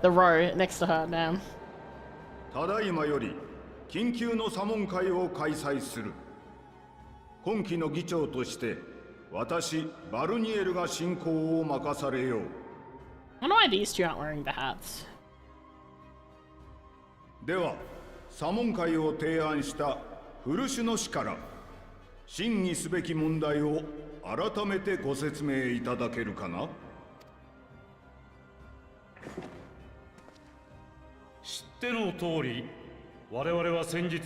the row next to her. Damn. ただいまより緊急の査問会を開催する。今期の議長として私バルニエルが進行を任されよう。I don't know why these two aren't wearing the hats. では査問会を提案したフルシュの氏から審議すべき問題を改めてご説明いただけるかな。知っての通り、我々は先日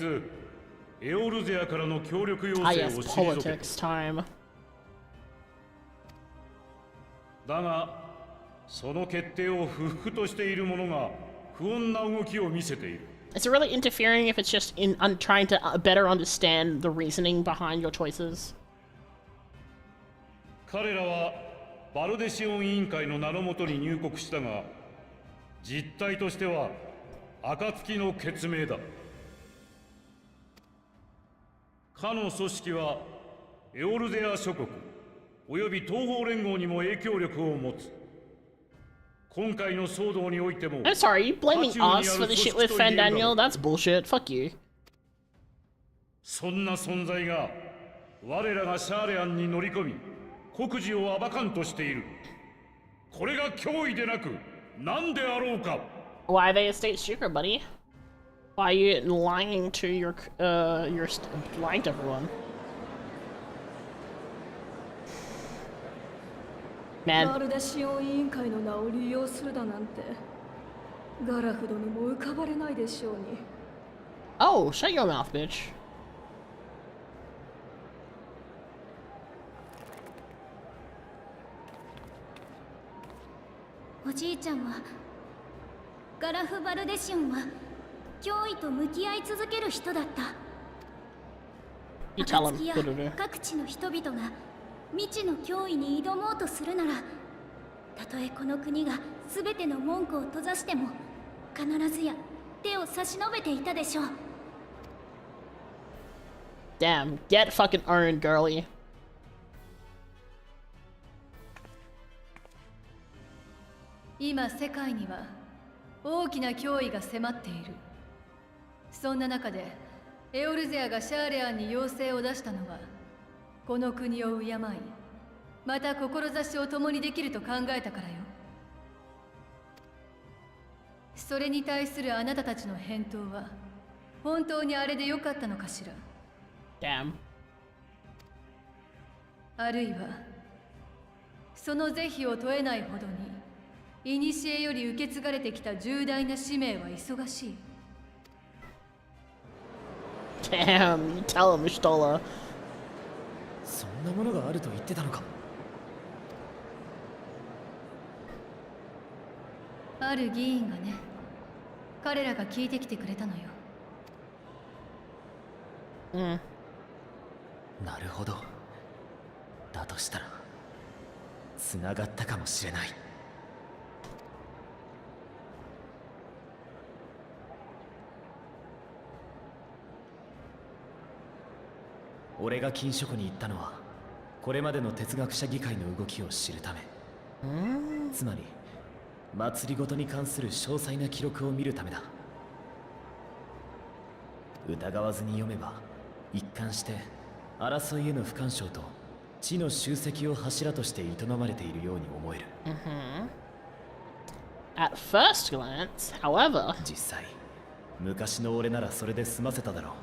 エオルゼアからの協力要請を yes, 退け politics time. だがその決定を不服としている者が不穏な動きを見せている。Is it really interfering if it's just in trying to better understand the reasoning behind your choices? 彼らはバルデシオン委員会の名のもとに入国したが、実態としては暁の決命だ。かの組織はエオルゼア諸国および東方連合にも影響力を持つ。今回の騒動においても I'm sorry, you blaming us for the shit with Fan Daniel? That's bullshit. Fuck you. そんな存在が我らがシャーレアンに乗り込み国事を暴かんとしている。これが脅威でなく何であろうか。 Why are they a state secret, buddy? Why are you lying to lying to everyone? Man. バルデシオン委員会の名を利用するだなんてガラフドにも浮かばれないでしょうに。 Oh, shut your mouth, bitch. おじいちゃんはガラフ・バルデシオンは脅威と向き合い続ける人だった。 You tell 暁 him. や各地の人々が未知の脅威に挑もうとするなら、たとえこの国が全ての門戸を閉ざしても必ずや手を差し伸べていたでしょう。 Damn, get fucking owned, girly. 今世界には大きな脅威が迫っている。そんな中でエオルゼアがシャーレアンに要請を出したのは、この国を敬いまた志を共にできると考えたからよ。それに対するあなたたちの返答は本当にあれでよかったのかしら。 Damn. あるいはその是非を問えないほどに古より受け継がれてきた重大な使命は忙しい。 Damn, you tell him, Stola. そんなものがあると言ってたのか。ある議員がね、彼らが聞いてきてくれたのよ。なるほど。だとしたら繋がったかもしれない。俺が禁書庫に行ったのはこれまでの哲学者議会の動きを知るため。つまり祭りごとに関する詳細な記録を見るためだ。疑わずに読めば一貫して争いへの不干渉と知の集積を柱として営まれているように思える。At first glance, however, 実際昔の俺ならそれで済ませただろ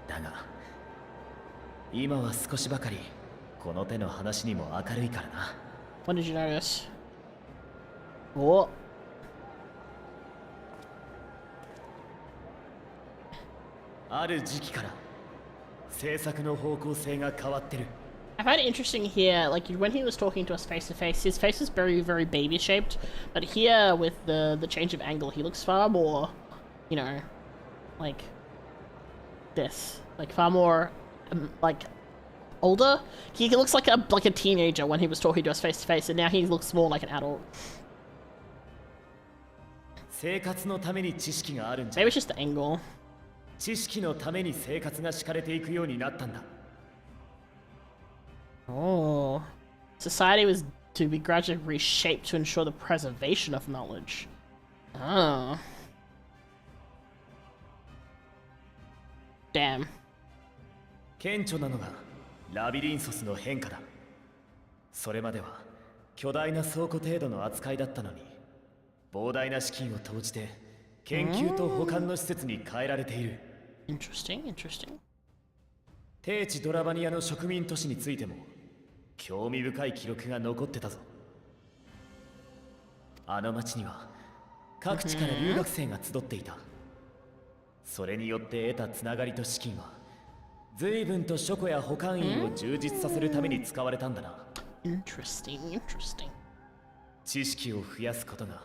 う。だが今は少しばかりこの手の話にも明るいからな。 what did you notice? Oh. ある時期から政策の方向性が変わってる。I find it interesting here, like when he was talking to us face to face, his face is very, very baby shaped, but here with the change of angle, he looks far more, you know, like this, like far more, like older. He looks like a teenager when he was talking to us face to face, and now he looks more like an adult. 生活のために知識があるんじゃ。 Maybe it's just the angle. 知識のために生活が敷かれていくようになったんだ。 Oh. Society was to be gradually reshaped to ensure the preservation of knowledge. Oh. Damn. 顕著なのがラビリンソスの変化だ。それまでは巨大な倉庫程度の扱いだったのに、膨大な資金を投じて研究と保管の施設に変えられている。Interesting, interesting. 低地ドラバニアの植民都市についても興味深い記録が残ってたぞ。あの町には各地から留学生が集っていた。それによって得たつながりと資金は随分と書庫や保管員を充実させるために使われたんだな。Interesting, interesting. 知識を増やすことが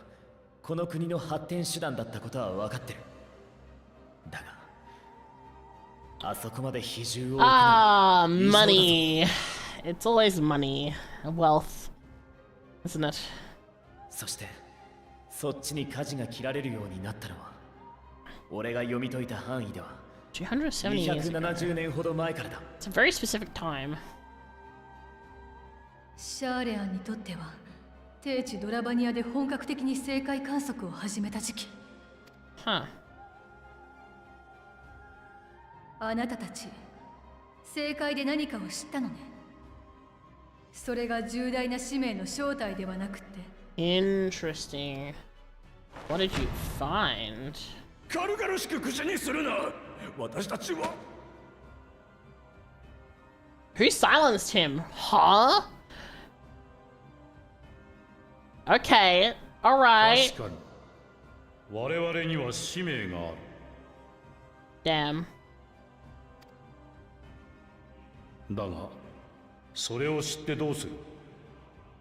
この国の発展手段だったことは分かってる。だが、あそこまで比重を置くのは異常だぞ。 money. It's always money, wealth, isn't it? そして、そっちに舵が切られるようになったのは、俺が読み解いた範囲では、 270 years ago. 270年ほど前からだ。 It's a very specific time. シャーレアンにとっては低地ドラバニアで本格的に正解観測を始めた時期。 Huh. あなたたち正解で何かを知ったのね。それが重大な使命の正体ではなくて。 Interesting. What did you find? 軽々しく口にするな。私たちは Who silenced him? Huh? Okay, alright. 確かに我々には使命がある。 Damn. だがそれを知ってどうする。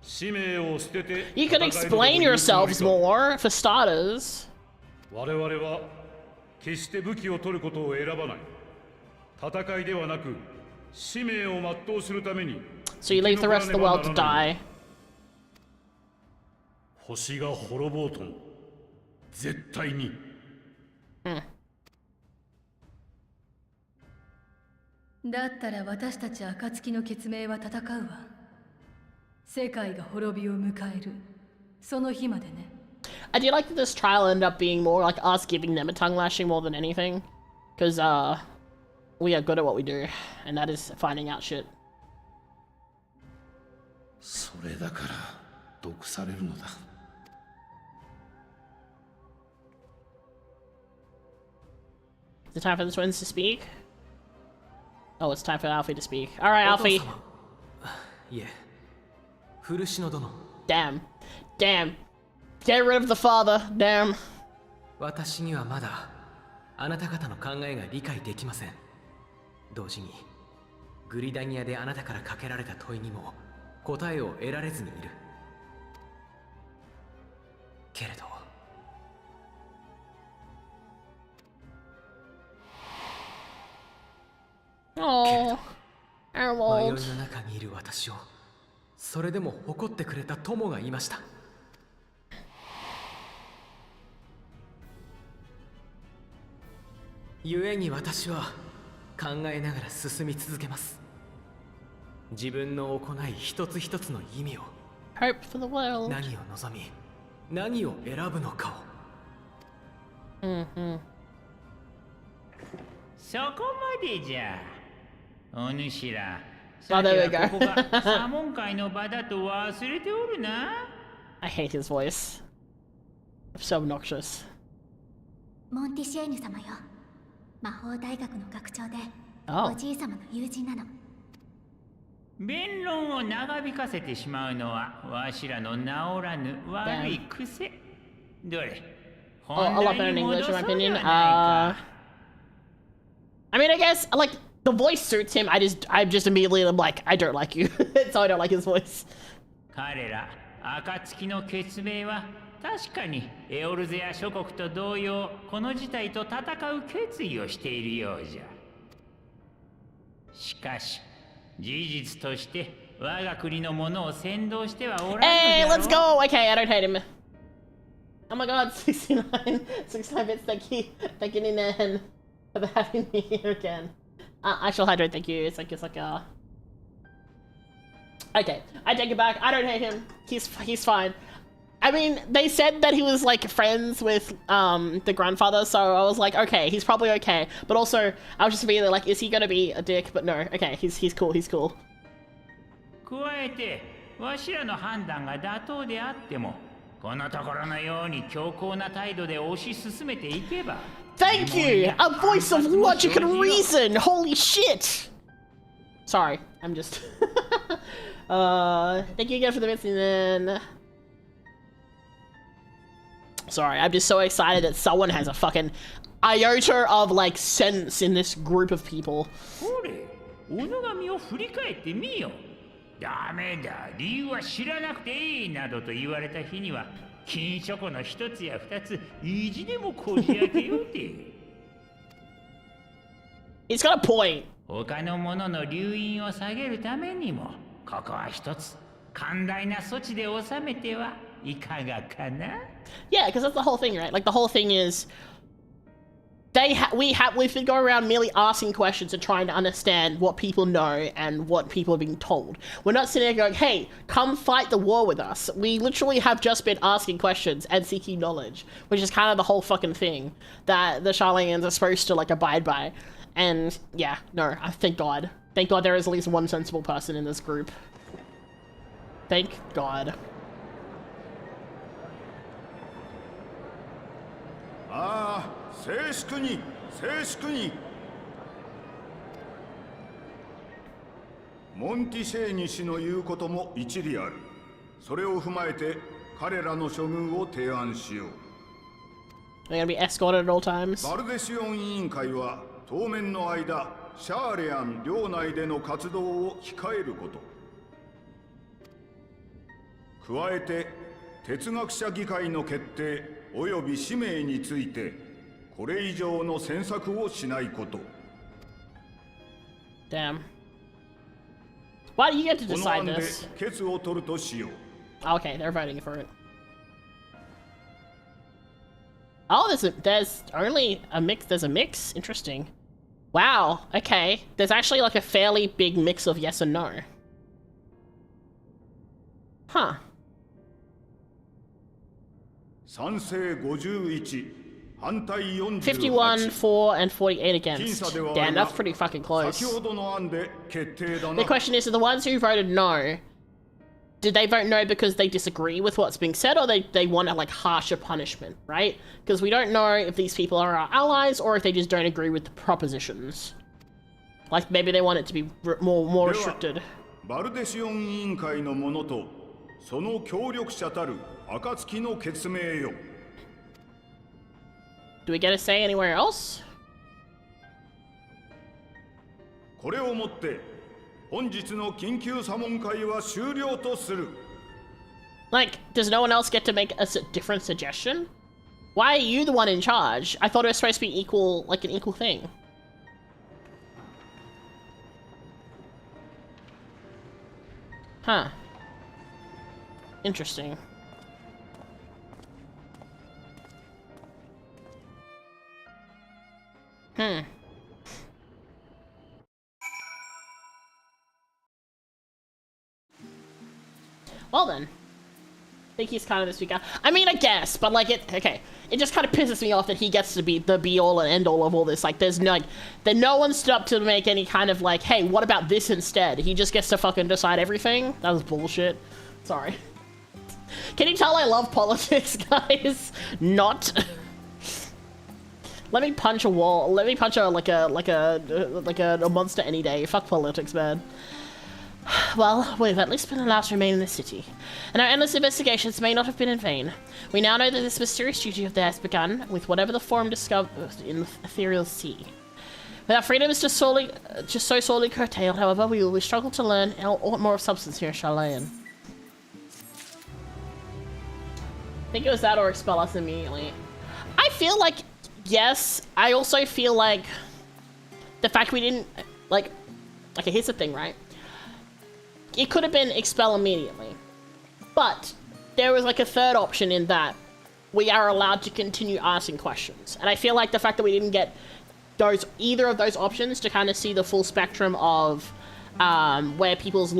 使命を捨てて You could explain yourselves more, for starters. 我々は決して武器を取ることを選ばない。戦いではなく使命を全うするために So you leave the rest of the world to die. 星が滅ぼうとも絶対に。だったら私たち暁の決命は戦うわ。世界が滅びを迎えるその日までね。 I do like that this trial ended up being more like us giving them a tongue lashing more than anything. Because, we are good at what we do, and that is finding out shit. それだから毒されるのだ。 Is it time for the twins to speak? Oh, it's time for Alfie to speak. Alright, Alfie. いえ、古篠殿。 Damn. Damn. Get rid of the father. Damn. 私にはまだあなた方の考えが理解できません。同時にグリダニアであなたからかけられた問いにも答えを得られずにいる。けれどOh, 迷 Erwold. いの中にいる私をそれでも誇ってくれた友がいました。故に私は考えながら進み続けます。自分の行い一つ一つの意味を、 Hope for the world. 何を望み何を選ぶのかを。そこまでじゃ。お主ら、 Oh, there we ここ go. がサモン会の場だと忘れておるな。I hate his voice. So obnoxious. モンティシエーニュ様よ。魔法大学の学長で、 Oh. おじい様の友人なの。弁論を長引かせてしまうのはわしらの治らぬ悪い癖。どれ、 Oh, a lot better in English, in my opinion. I mean, I guess, like, The voice suits him. I'm just immediately like, I don't like you. So I don't like his voice. 彼ら暁の決命は確かにエオルゼア諸国と同様この事態と戦う決意をしているようじゃ。しかし事実として我が国の者を先導してはおらんのじゃろ。 Hey, let's go! Okay, I don't hate him. Oh my god, 69 bits, thank you. Thank you, Ninan, for having me here again. I shall hydrate, thank you. It's like, okay, I take it back. I don't hate him. He's fine. I mean, they said that he was like friends with the grandfather, so I was like, okay, he's probably okay. But also, I was just really like, is he gonna be a dick? But no, okay, he's cool, he's cool. 加えてわしらの判断が妥当であってもこのところのように強硬な態度で推し進めていけば Thank you! A voice of logic and reason! Holy shit! Sorry, I'm just... thank you again for the bits and then... Sorry, I'm just so excited that someone has a fucking iota of, like, sense in this group of people. ほれ、小野神を振り返ってみよ。ダメだ、理由は知らなくていいなどと言われた日には金書庫の一つや二つ意地でもこじ開けようて。He's got a point. 他の者の留飲を下げるためにもここは一つ寛大な措置で収めてはいかがかな。 Yeah, because that's the whole thing, right? Like, the whole thing is... We've been going around merely asking questions and trying to understand what people know and what people are being told. We're not sitting there going, hey, come fight the war with us. We literally have just been asking questions and seeking knowledge, which is kind of the whole fucking thing that the Charlanians are supposed to, like, abide by. And, yeah, no, thank God. Thank God there is at least one sensible person in this group. Thank God. Ah, 静粛に静粛に。モンティシェーニ氏の言うことも一理ある。それを踏まえて彼らの処遇を提案しよう。They're gonna be escorted at all times. バルデシオン委員会は当面の間シャーレアン領内での活動を控えること。加えて哲学者議会の決定および使命についてこれ以上の詮索をしないこと。Damn. Why do you get to この decide 案で this? 決を取るとしよう。 Okay, they're voting for it. Oh, there's only a mix. There's a mix. Interesting. Wow. Okay. There's actually like a fairly big mix of yes and no. Huh. 賛成51、反対48。 51, 4, and 48 against. Damn, that's pretty fucking close. 先ほどの案で決定だな。 The question is, the ones who voted no, did they vote no because they disagree with what's being said, or they want a like harsher punishment, right? Because we don't know if these people are our allies or if they just don't agree with the propositions. Like maybe they want it to be more restricted. バルデシオン委員会の者とその協力者たる暁の決命よ。 Do we get a say anywhere else? これをもって本日の緊急査問会は終了とする。 Like, does no one else get to make a different suggestion? Why are you the one in charge? I thought it was supposed to be equal, like an equal thing. Huh. Interesting. Well then. I think he's kind of this week out. I mean, I guess, but like okay. It just kind of pisses me off that he gets to be the be-all and end-all of all this. Like, there's no, like, that no one stood up to make any kind of like, hey, what about this instead? He just gets to fucking decide everything? That was bullshit. Sorry. Can you tell I love politics, guys? Not. Let me punch a wall. Let me punch a monster any day. Fuck politics, man. Well, we've at least been allowed to remain in the city, and our endless investigations may not have been in vain. We now know that this mysterious duty of theirs begun with whatever the form discovered in the ethereal sea. But our freedom is just so sorely curtailed. However, we will struggle to learn more of substance here, Charlene. I think it was that or expel us immediately. I feel like, yes. I also feel like the fact we didn't, like, okay, here's the thing, right? It could have been expel immediately. But there was like a third option in that we are allowed to continue asking questions. And I feel like the fact that we didn't get either of those options to kind of see the full spectrum of where people's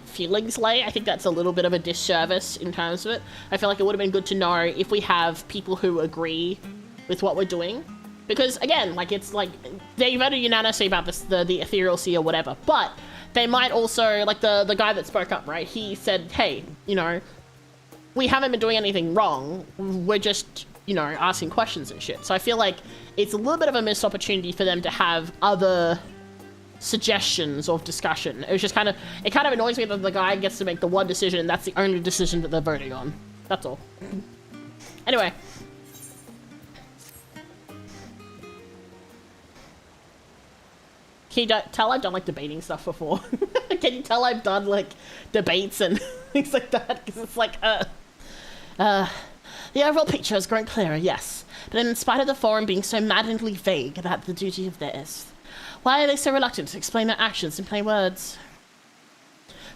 feelings lay, I think that's a little bit of a disservice in terms of it. I feel like it would have been good to know if we have people who agree with what we're doing. Because again, like, it's like they voted unanimously about this, the ethereal sea or whatever, but they might also, like the guy that spoke up, right? He said, hey, you know, we haven't been doing anything wrong. We're just, you know, asking questions and shit. So I feel like it's a little bit of a missed opportunity for them to have other suggestions of discussion. It was just kind of annoys me that the guy gets to make the one decision and that's the only decision that they're voting on. That's all. Anyway. Can you tell I've done like debating stuff before? Can you tell I've done like debates and things like that? Because it's like, the overall picture has grown clearer, yes. But in spite of the forum being so maddeningly vague about the duty of theirs, why are they so reluctant to explain their actions in plain words?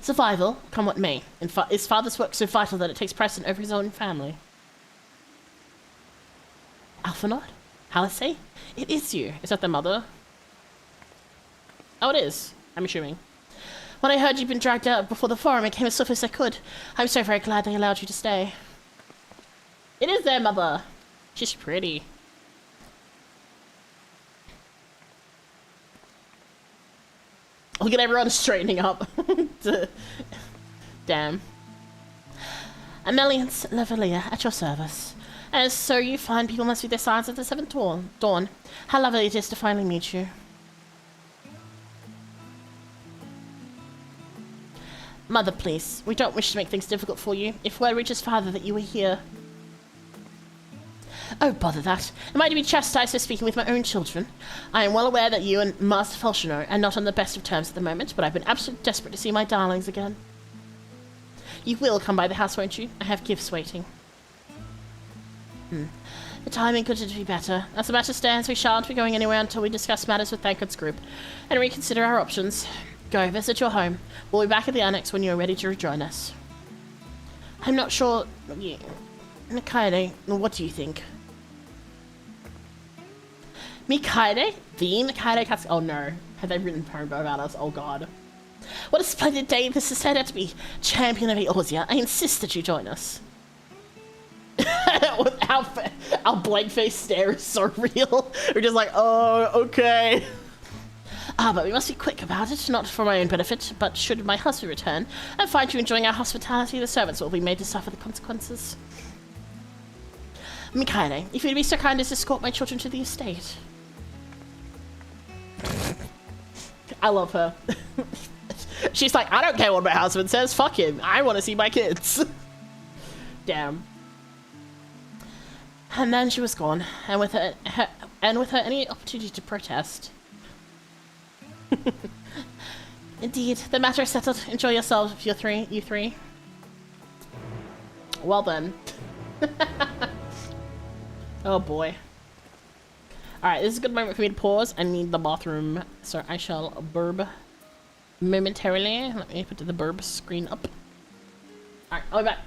Survival, come what may, is father's work so vital that it takes precedent over his own family? Alphanaut? Halsey? It is you. Is that the mother? Oh, it is, I'm assuming. When I heard you'd been dragged out before the forum, I came as swift as I could. I'm so very glad they allowed you to stay. It is their mother. She's pretty. Look at everyone straightening up. Damn. Ameliance Lavelia, at your service. And so you find people must be their signs of the seventh dawn. How lovely it is to finally meet you. Mother, please. We don't wish to make things difficult for you. If word reaches father that you were here... Oh, bother that. Am I to be chastised for speaking with my own children? I am well aware that you and Master Felshino are not on the best of terms at the moment, but I've been absolutely desperate to see my darlings again. You will come by the house, won't you? I have gifts waiting. The timing couldn't be better. As the matter stands, we shan't be going anywhere until we discuss matters with Thankred's group and reconsider our options. Go, visit your home. We'll be back at the annex when you're ready to rejoin us. I'm not sure... Mikaede, what do you think? Mikaede? The Mika Akatsuka? Oh no. Have they written a promo about us? Oh god. What a splendid day this has turned out to be. Champion of Eorzea, I insist that you join us. Our blank-faced stare is so real. We're just like, oh, okay. But we must be quick about it, not for my own benefit, but should my husband return and find you enjoying our hospitality, the servants will be made to suffer the consequences. Mikaede, if you'd be so kind as to escort my children to the estate. I love her. She's like, I don't care what my husband says, fuck him. I want to see my kids. Damn. And then she was gone, and with her any opportunity to protest. Indeed, the matter is settled. Enjoy yourselves, you three. Well then. Oh boy. Alright, this is a good moment for me to pause. I need the bathroom, so I shall burb momentarily. Let me put the burb screen up. Alright, I'll be back.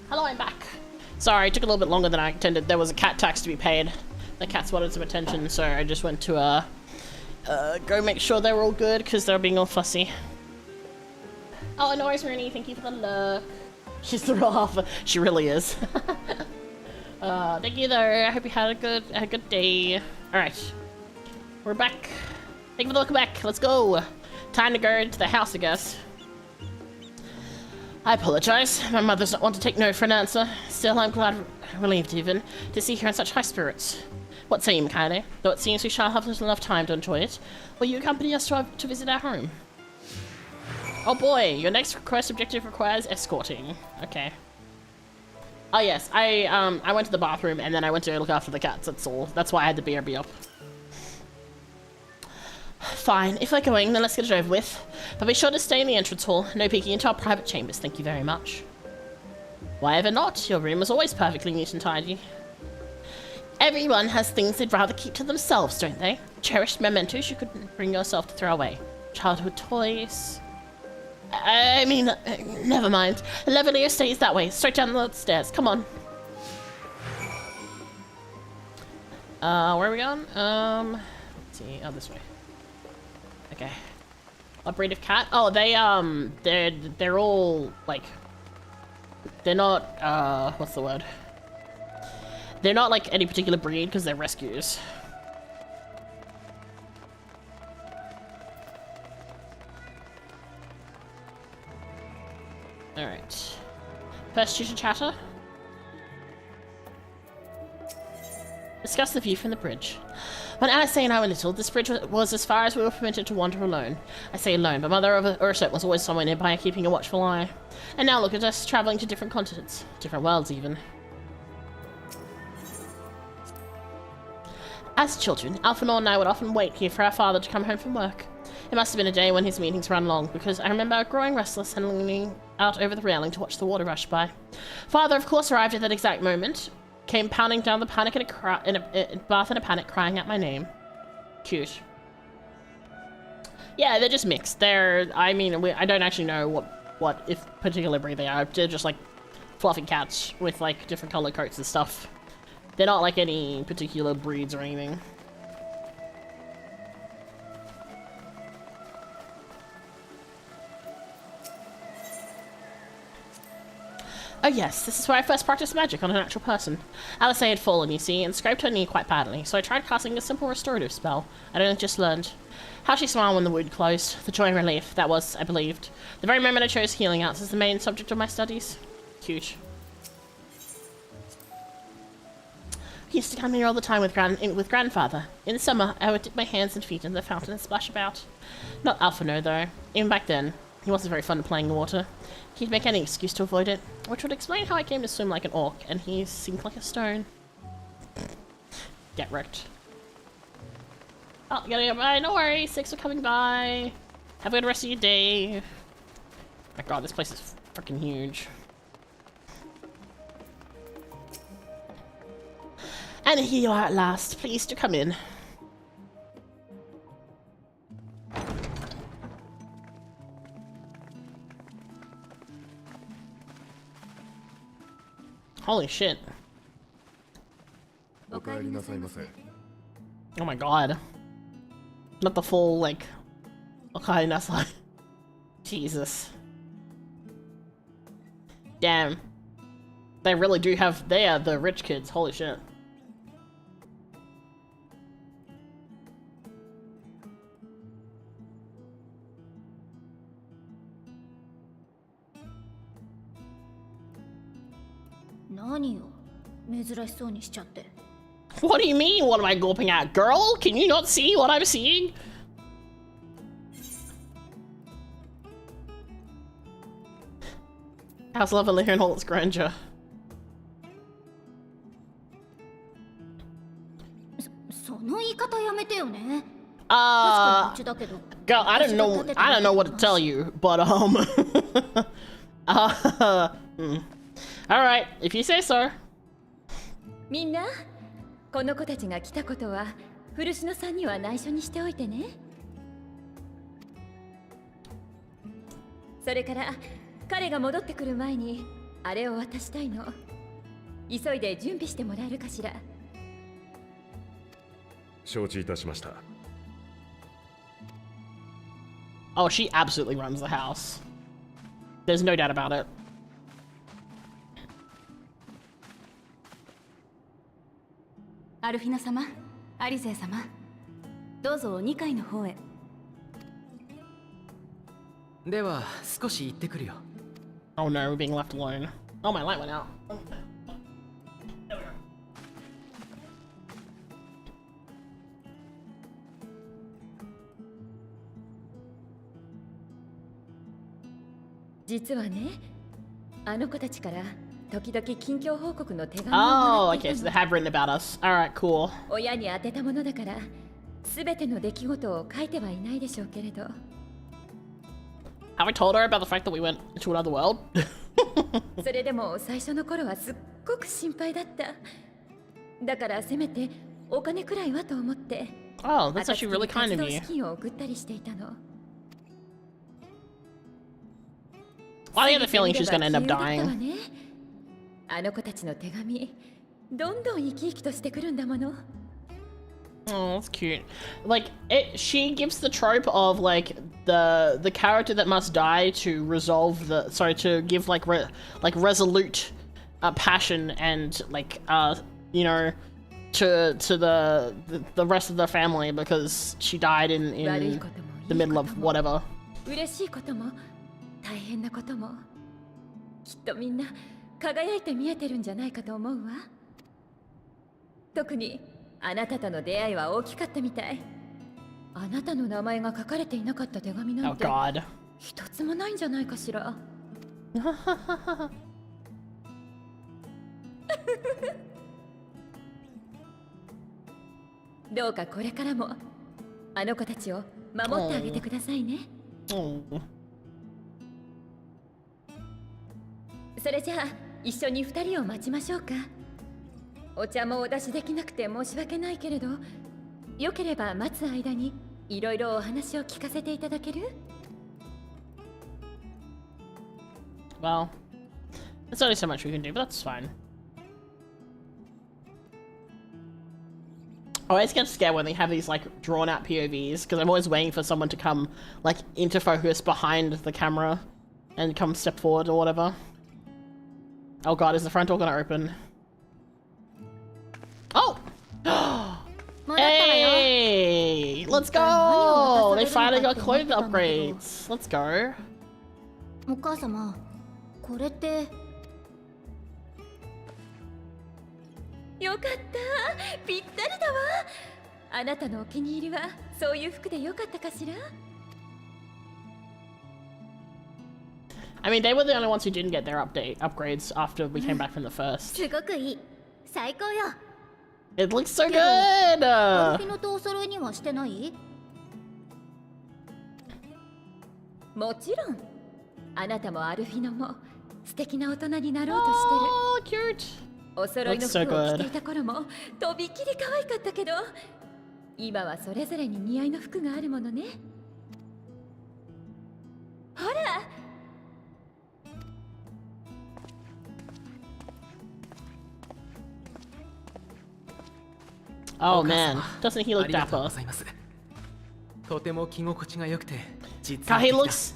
Hello, I'm back. Sorry, it took a little bit longer than I intended. There was a cat tax to be paid. The cats wanted some attention, so I just went to go make sure they were all good because they were being all fussy. Oh, no worries, Rooney. Thank you for the look. She's the real alpha. She really is. Thank you, though. I hope you had a good day. All right, we're back. Thank you for the look back. Let's go. Time to go to the house, I guess. I apologize. My mother's not one to take no for an answer. Still, I'm glad, relieved even, to see her in such high spirits. What say you, Mikaele? Though it seems we shall have little enough time to enjoy it, will you accompany us to visit our home? Oh boy, your next quest objective requires escorting. Okay. Oh yes, I went to the bathroom and then I went to look after the cats, that's all. That's why I had the BRB up. Fine, if we're going, then let's get it over with. But be sure to stay in the entrance hall. No peeking into our private chambers, thank you very much. Why ever not? Your room is always perfectly neat and tidy. Everyone has things they'd rather keep to themselves, don't they? Cherished mementos you couldn't bring yourself to throw away. Childhood toys. I mean, never mind. The Lavalier stays that way, straight down the stairs. Come on. Where are we going? Let's see. Oh, this way. Okay. What breed of cat? Oh, they're all like. They're not. What's the word? They're not like any particular breed because they're rescues. Alright. First chitter chatter. Discuss the view from the bridge. When Alice and I were little, this bridge was as far as we were permitted to wander alone. I say alone, but Mother of Urset was always somewhere nearby, keeping a watchful eye. And now look at us, travelling to different continents. Different worlds, even. As children, Alphanor and I would often wait here for our father to come home from work. It must have been a day when his meetings ran long, because I remember growing restless and leaning out over the railing to watch the water rush by. Father, of course, arrived at that exact moment, came pounding down the bath in a panic, crying out my name. Cute. Yeah, they're just mixed. I don't actually know what if particular breed they are. They're just like fluffy cats with like different color coats and stuff. They're not like any particular breeds or anything. Oh yes, this is where I first practiced magic on an actual person. Alice had fallen, you see, and scraped her knee quite badly, so I tried casting a simple restorative spell. I only just learned. How she smiled when the wound closed. The joy and relief, that was, I believed. The very moment I chose healing arts as the main subject of my studies. Cute. He used to come here all the time with grandfather. In summer, I would dip my hands and feet in the fountain and splash about. Not Alphino, though. Even back then, he wasn't very fun playing in water. He'd make any excuse to avoid it, which would explain how I came to swim like an orc, and he seemed like a stone. Get wrecked. Oh, you gotta go by. No worries, 6 are coming by. Have a good rest of your day. My god, this place is freaking huge. And here you are at last. Please do come in. Holy shit. Oh my god. Not the full, like... Okay, that's like... Jesus. Damn. They really do have... They are the rich kids. Holy shit. What do you mean? What am I gulping at? Girl, can you not see what I'm seeing? House lovely in all its grandeur. Girl, I don't know what to tell you, but alright, if you say so. みんな、この子たちが来たことは古篠さんには内緒にしておいてね。それから彼が戻ってくる前にあれを渡したいの。急いで準備してもらえるかしら。承知いたしました。Oh, she absolutely runs the house. There's no doubt about it. Alfino様、アリゼ様、どうぞ2階の方へ。では少し行ってくるよ。Oh no, we're being left alone. Oh, my light went out. 実はね、あの子たちから時々近況報告の手紙を Oh, もらって okay, い so た they の。 have written about us. Alright, cool. 親に宛てたものだから、すべての出来事を書いてはいないでしょうけれど。Have I told her about the fact that we went to another world? それでも最初の頃はすっごく心配だった。だからせめてお金くらいはと思って。Oh, that's actually really kind of 活動 you. 資金を送ったりしていたの。I get the feeling she's gonna end up 過ぎてみれば杞憂だったわ dying. ね。あの子たちの手紙、どんどん生き生きとしてくるんだもの。 Oh, that's cute. Like, she gives the trope of like the character that must die to resolve the to give like resolute passion and like you know to the rest of the family because she died in the middle of whatever. 嬉しいことも大変なこともきっとみんな輝いて見えてるんじゃないかと思うわ。特にあなたとの出会いは大きかったみたい。あなたの名前が書かれていなかった手紙なんて Oh God. 一つもないんじゃないかしら。どうかこれからもあの子たちを守ってあげてくださいね。Oh. それじゃあ一緒に二人を待ちましょうか。お茶もお出しできなくて申し訳ないけれど、よければ待つ間にいろいろお話を聞かせていただける？ Well, there's only so much we can do, but that's fine. I always get scared when they have these like drawn out POVs because I'm always waiting for someone to come like into focus behind the camera and come step forward or whatever. Oh God, is the front door gonna open? Oh! Hey! Let's go! They finally got clothing upgrades. Let's go. お母様、これってよかった、ぴったりだわ。あなたのお気に入りはそういう服でよかったかしら？ I mean, they were the only ones who didn't get their upgrades after we came back from the first. すごくいい。最高よ。 It looks so けど、アル good! フィノとお揃いにはしてない？もちろん。あなたもアルフィノも素敵な大人になろうとしてる。 Oh, cute! お揃いの Looks 服 so を着ていた頃もとびっきり可愛かったけど、今はそれぞれに似合いの服があるものね。ほら。 Oh man, doesn't he look dapper? とても着心地が良くて、 God, he looks...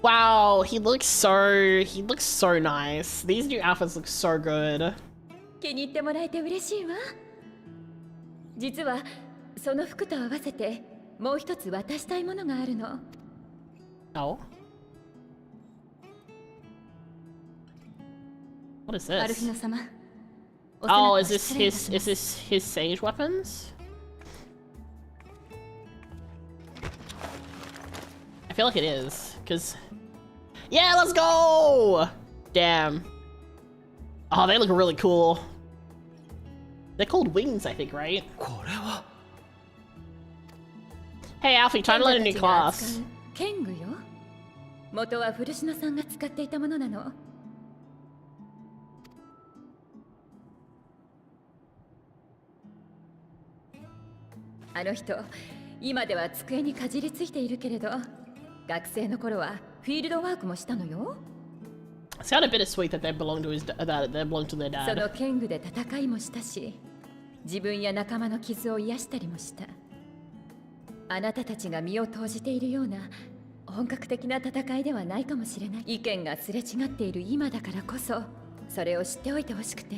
Wow, he looks so nice. These new outfits look so good. 気に入ってもらえて嬉しいわ。実はその服と合わせてもう一つ渡したいものがあるの。 Oh? What is アル this? フィノ様。 Oh, is this his sage weapons? I feel like it is, because... Yeah, let's go! Damn. Oh, they look really cool. They're called wings, I think, right? Hey, Alfie, time to learn a new class. 剣具よ。元は古篠さんが使っていたものなの。あの人、今では机にかじりついているけれど、学生の頃はフィールドワークもしたのよ。It's kind of bittersweet that they belong to their そ dad. の剣具で戦いもしたし、自分や仲間の傷を癒したりもした。あなたたちが身を投じているような本格的な戦いではないかもしれない。意見がすれ違っている今だからこそ、それを知っておいてほしくて、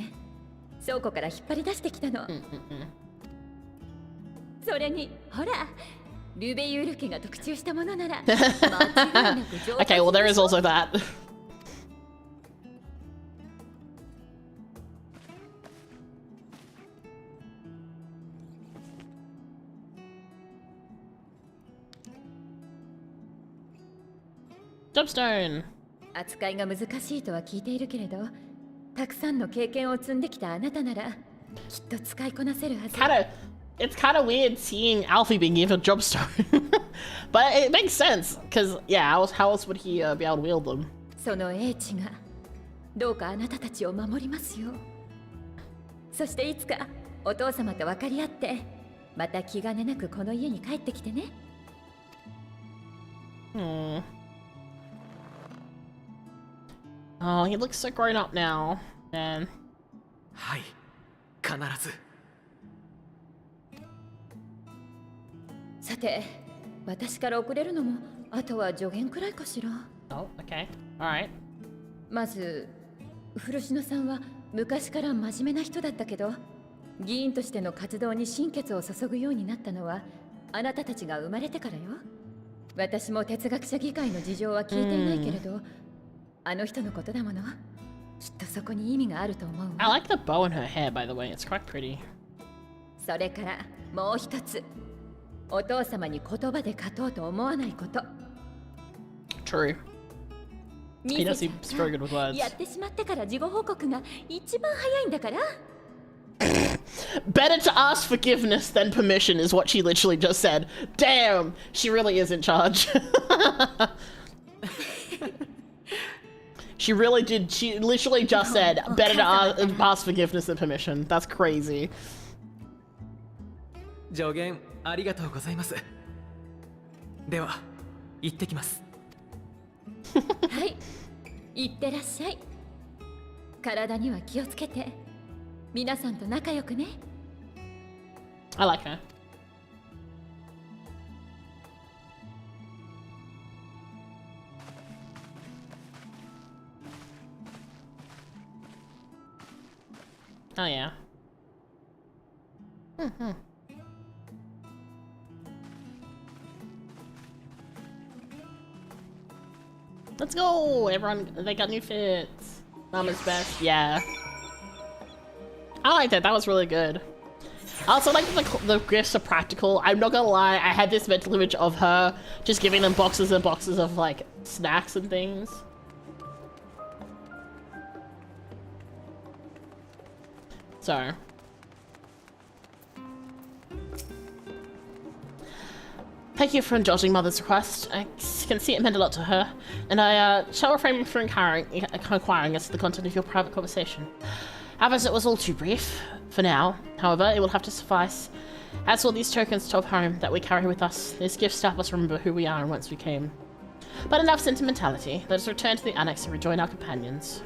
倉庫から引っ張り出してきたの。それに、ほら、ルベユール家が特注したものなら、間違いなく上手。 Okay, well there is also that. Jumpstone. 扱いが難しいとは聞いているけれど、たくさんの経験を積んできたあなたならきっと使いこなせるはず。It's kind of weird seeing Alfie being given a job stone, but it makes sense because yeah, how else would he be able to wield them? その英知がどうかあなたたちを守りますよ。そしていつかお父様と分かり合ってまた気兼ねなくこの家に帰ってきてね。Oh, he looks so grown up now, man. はい、必ず。さて、私から遅れるのもあとは助言くらいかしら。Oh, okay. Alright. まず、古篠さんは昔から真面目な人だったけど、議員としての活動に心血を注ぐようになったのはあなたたちが生まれてからよ。私も哲学者議会の事情は聞いていないけれど、あの人のことだもの。きっとそこに意味があると思うわ。I like the bow in her hair, by the way. It's quite pretty. それからもう一つ、お父様に言葉で勝とうと思わないこと。True. He does seem very good with words. やってしまってから事後報告が一番早いんだから。Better to ask forgiveness than permission is what she literally just said. Damn, she really is in charge. She really did. She literally just said, better to ask forgiveness than permission. That's crazy. 助言ありがとうございます。では、行ってきます。はい、行ってらっしゃい。体には気をつけて。皆さんと仲良くね。I like her. Oh yeah. Let's go! Everyone, they got new fits. Mama's best. Yeah. I like that. That was really good. I also like that the gifts are practical. I'm not gonna lie, I had this mental image of her just giving them boxes and boxes of like snacks and things. So. Thank you for indulging Mother's request. I can see it meant a lot to her, and I shall refrain from inquiring as to the content of your private conversation. As it was all too brief, for now, however, it will have to suffice. As for these tokens to home that we carry with us, these gifts help us remember who we are and whence we came. But enough sentimentality, let us return to the annex and rejoin our companions.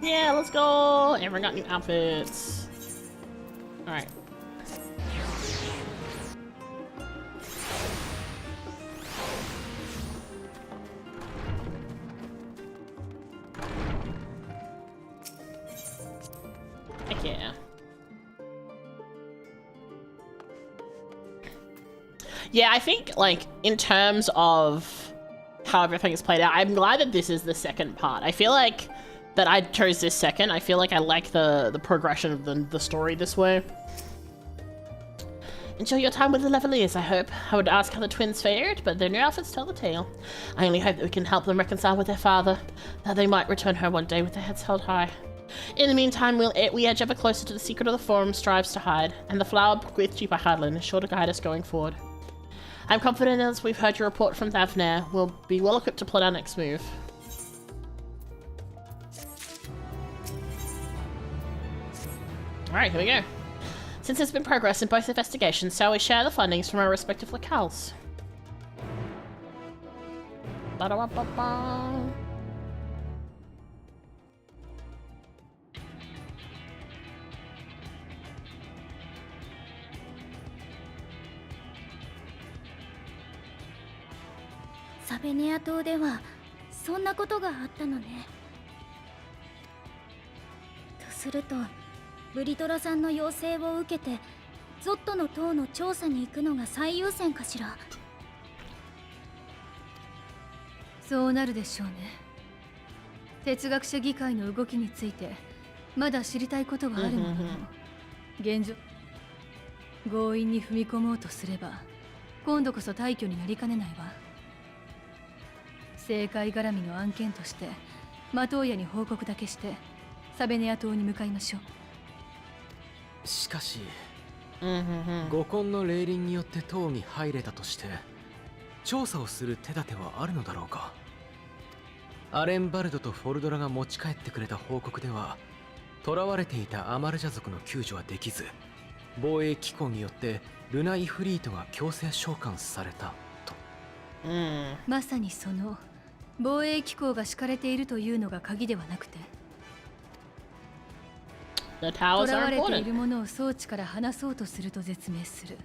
Yeah, let's go! Everyone got new outfits. Alright. Heck yeah. Yeah, I think, like, in terms of how everything is played out, I'm glad that this is the second part. I feel like that I chose this second. I feel like I like the progression of the story this way. Enjoy your time with the Leveliers, I hope. I would ask how the twins fared, but their new outfits tell the tale. I only hope that we can help them reconcile with their father, that they might return home one day with their heads held high. In the meantime, we edge ever closer to the secret of the forum strives to hide, and the flower bequeathed to you by Hadlin is sure to guide us going forward. I'm confident as we've heard your report from Thavnair, we'll be well equipped to plot our next move. Alright, here we go. Since there's been progress in both investigations, shall we share the findings from our respective locales? Ba-da-ba-ba-ba. Savenea 島ではそんなことがあったのね。とすると、ブリトラさんの要請を受けて、ゾットの塔の調査に行くのが最優先かしら。そうなるでしょうね。哲学者議会の動きについてまだ知りたいことがあるものの、現状強引に踏み込もうとすれば今度こそ退去になりかねないわ。政界絡みの案件としてマトーヤに報告だけしてサベネア島に向かいましょう。しかし五根の霊輪によって塔に入れたとして調査をする手立てはあるのだろうか。アレンバルドとフォルドラが持ち帰ってくれた報告では囚われていたアマルジャ族の救助はできず防衛機構によってルナイフリートが強制召喚されたと。まさにその防衛機構が敷かれているというのが鍵ではなくて、囚われているものを装置から離そうとすると絶命する。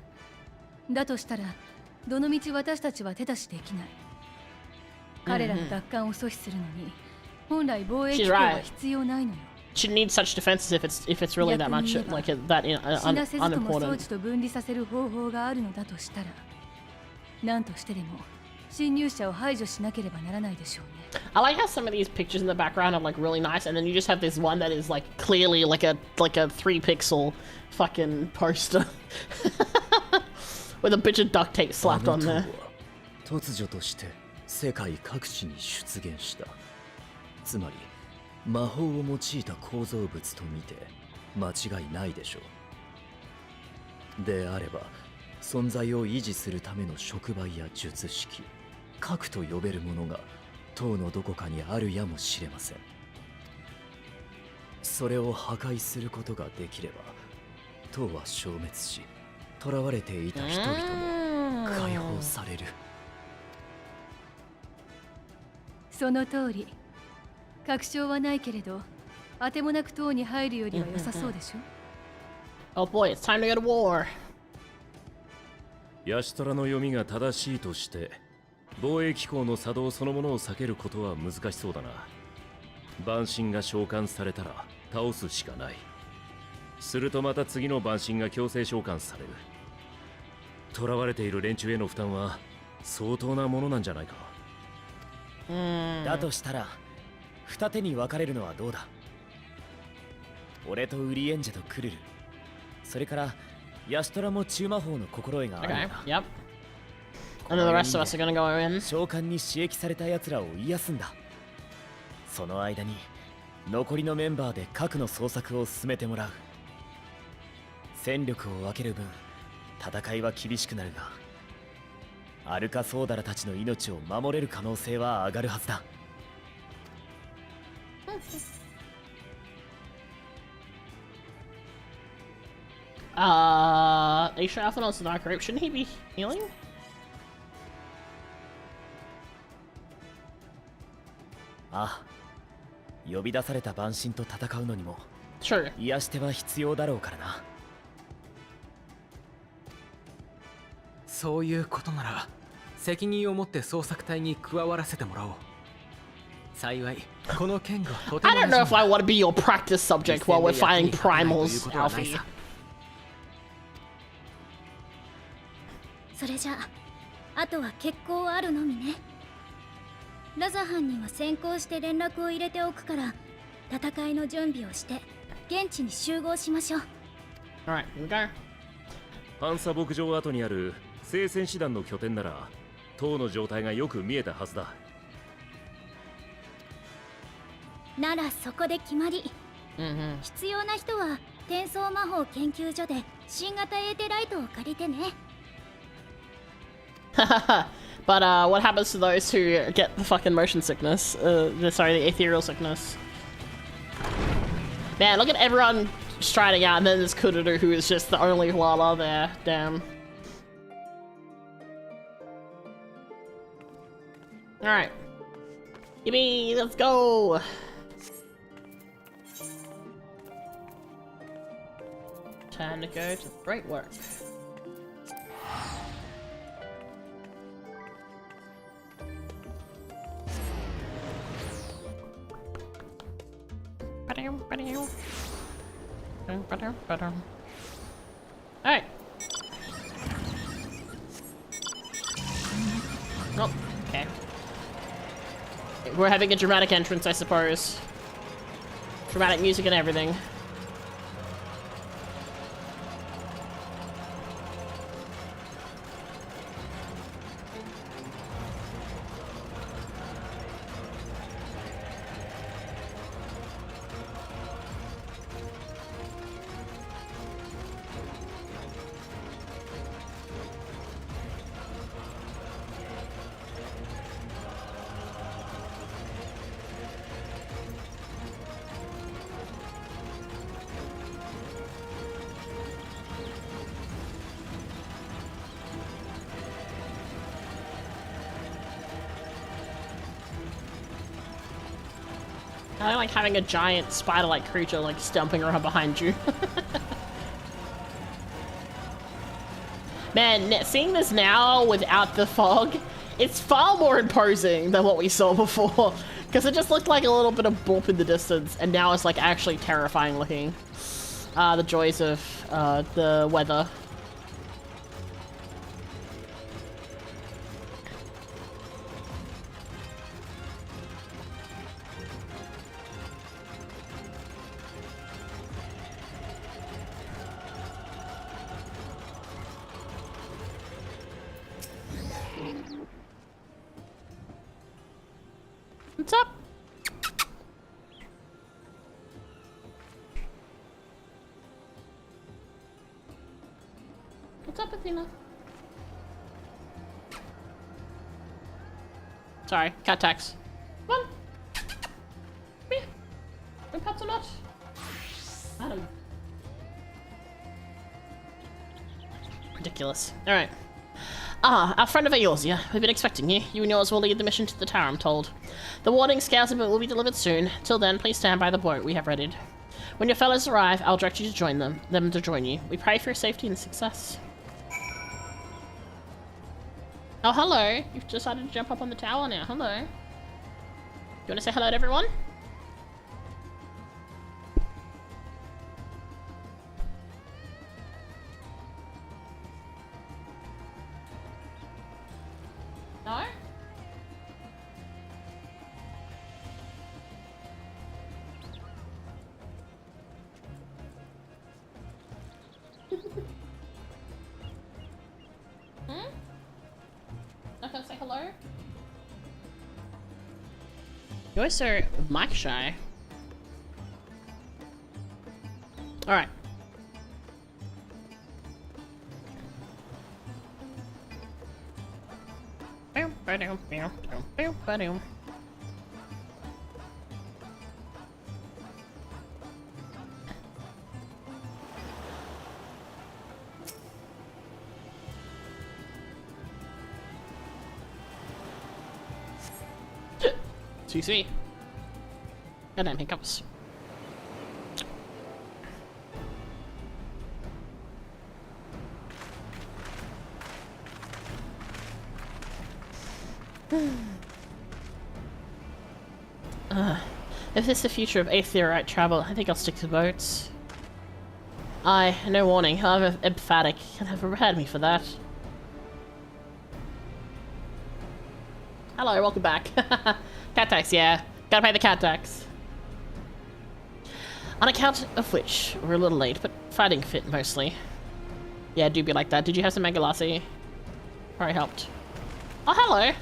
だとしたらどのみち私たちは手出しできない。彼らの奪還を阻止するのに本来防衛機構は必要ないのよ。She needs such defenses if it's really that much like that unimportant. 装置と分離させる方法があるのだとしたら、何としてでも侵入者を排除しなければならないでしょうね。I like how some of these pictures in the background are like really nice, and then you just have this one that is like clearly like a 3-pixel fucking poster with a bitch of duct tape slapped on there. 突如として世界各地に出現した。つまり魔法を用いた構造物と見て間違いないでしょう。であれば存在を維持するための触媒や術式、核と呼べるものが塔のどこかにあるやもしれません。それを破壊することができれば塔は消滅し、囚われていた人々も解放される。その通り。確証はないけれど、あてもなく塔に入るよりは良さそうでしょ。Oh boy, it's time to go to war. ヤシトラの読みが正しいとして防衛機構の作動そのものを避けることは難しそうだな。万神が召喚されたら倒すしかない。するとまた次の万神が強制召喚される。囚われている連中への負担は相当なものなんじゃないか。だとしたら二手に分かれるのはどうだ。俺とウリエンジェとクルル、それからヤシトラも中魔法の心得があるんだ。Yep. And the rest of us are gonna go in. 召喚に刺激された奴らを癒すんだ。その間に残りのメンバーで核の捜索を進めてもらう。戦力を分ける分戦いは厳しくなるが、アルカソーダラたちの命を守れる可能性は上がるはずだ。Aisha Alphanos the Dark Rope, shouldn't he be healing? ああ、呼び出された万神と戦うのにも Sure. 癒し手は必要だろうからな。そういうことなら責任を持って捜索隊に加わらせてもらおう。幸いこの剣がとても I don't know if I want to be your practice subject while we're fighting primals, Alfie. それじゃあとは決行あるのみね。ラザハンには先行して連絡を入れておくから戦いの準備をして現地に集合しましょう。 Alright, here we go. パンサ牧場跡にある聖戦士団の拠点なら塔の状態がよく見えたはずだ。ならそこで決まり。必要な人は転送魔法研究所で新型エーテライトを借りてね。But what happens to those who get the fucking motion sickness? Sorry, the ethereal sickness. Man, look at everyone striding out, and then there's Kururu, who is just the only Huala there. Damn. Alright. Gimme, let's go! Time to go to great work. Alright. Oh, okay. We're having a dramatic entrance, I suppose. Dramatic music and everything. I like having a giant spider-like creature like stomping around behind you. Man, seeing this now without the fog, it's far more imposing than what we saw before. Because it just looked like a little bit of blip in the distance, and now it's like actually terrifying looking. The joys of the weather. What's up? What's up, Athena? Sorry, cat tax. Come on. Come here. No pets or not? Adam. Ridiculous. Alright. Ah, our friend of Eorzea. We've been expecting you. You and yours will lead the mission to the tower, I'm told. The warning scales will be delivered soon. Till then, please stand by the boat we have readied. When your fellows arrive, I'll direct you to join them to join you. We pray for your safety and success. Oh, hello. You've decided to jump up on the tower now. Hello. You want to say hello to everyone? No? Not gonna say hello? You're so mic shy. Alright. Excuse me. Goddamn hiccups. If this is the future of atheorite travel, I think I'll stick to boats. Aye, no warning. However emphatic, you'll have prepared me for that. Hello, welcome back. Cat tax, yeah. Gotta pay the cat tax. On account of which, we're a little late, but fighting fit mostly. Yeah, do be like that. Did you have some mango lassi? Probably helped. Oh, hello.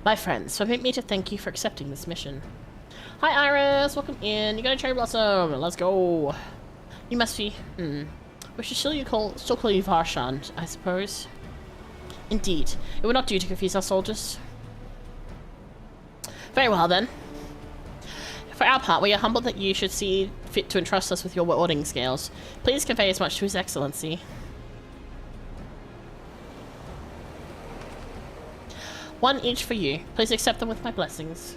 My friends, permit me to thank you for accepting this mission. Hi Iris, welcome in. You got a cherry blossom. Let's go. You must be, we should still call you Varshan, I suppose. Indeed. It would not do to confuse our soldiers. Very well then. For our part, we are humbled that you should see fit to entrust us with your ordering scales. Please convey as much to His Excellency. One each for you. Please accept them with my blessings.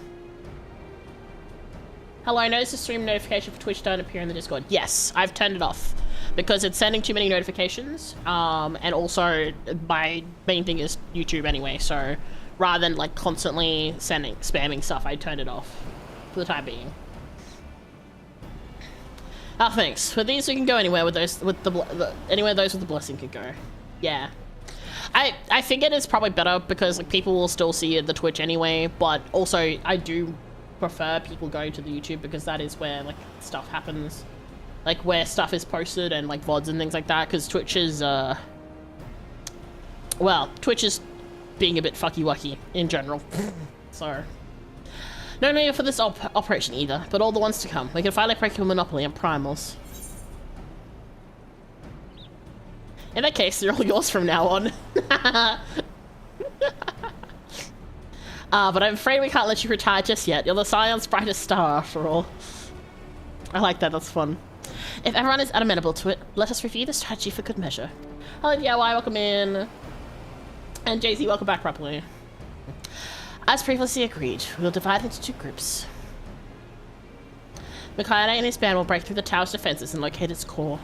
Hello, notice the stream notification for Twitch don't appear in the Discord. Yes, I've turned it off because it's sending too many notifications. And also my main thing is YouTube anyway, so rather than like constantly spamming stuff, I turned it off for the time being. Ah, thanks. With these we can go anywhere with those anywhere those with the blessing could go. Yeah. I figured it's probably better because like people will still see the Twitch anyway, but also I do prefer people going to the YouTube because that is where like stuff happens, like where stuff is posted and like VODs and things like that, because Twitch is well, Twitch is being a bit fucky-wucky in general. So no need for this operation either, but all the ones to come. We can finally break your monopoly on primals. In that case, they're all yours from now on. But I'm afraid we can't let you retire just yet. You're the Scion's brightest star, after all. I like that, that's fun. If everyone is amenable to it, let us review the strategy for good measure. Hello DIY, welcome in. And Jay-Z, welcome back properly. As previously agreed, we will divide into 2 groups. Mika and his band will break through the tower's defenses and locate its core.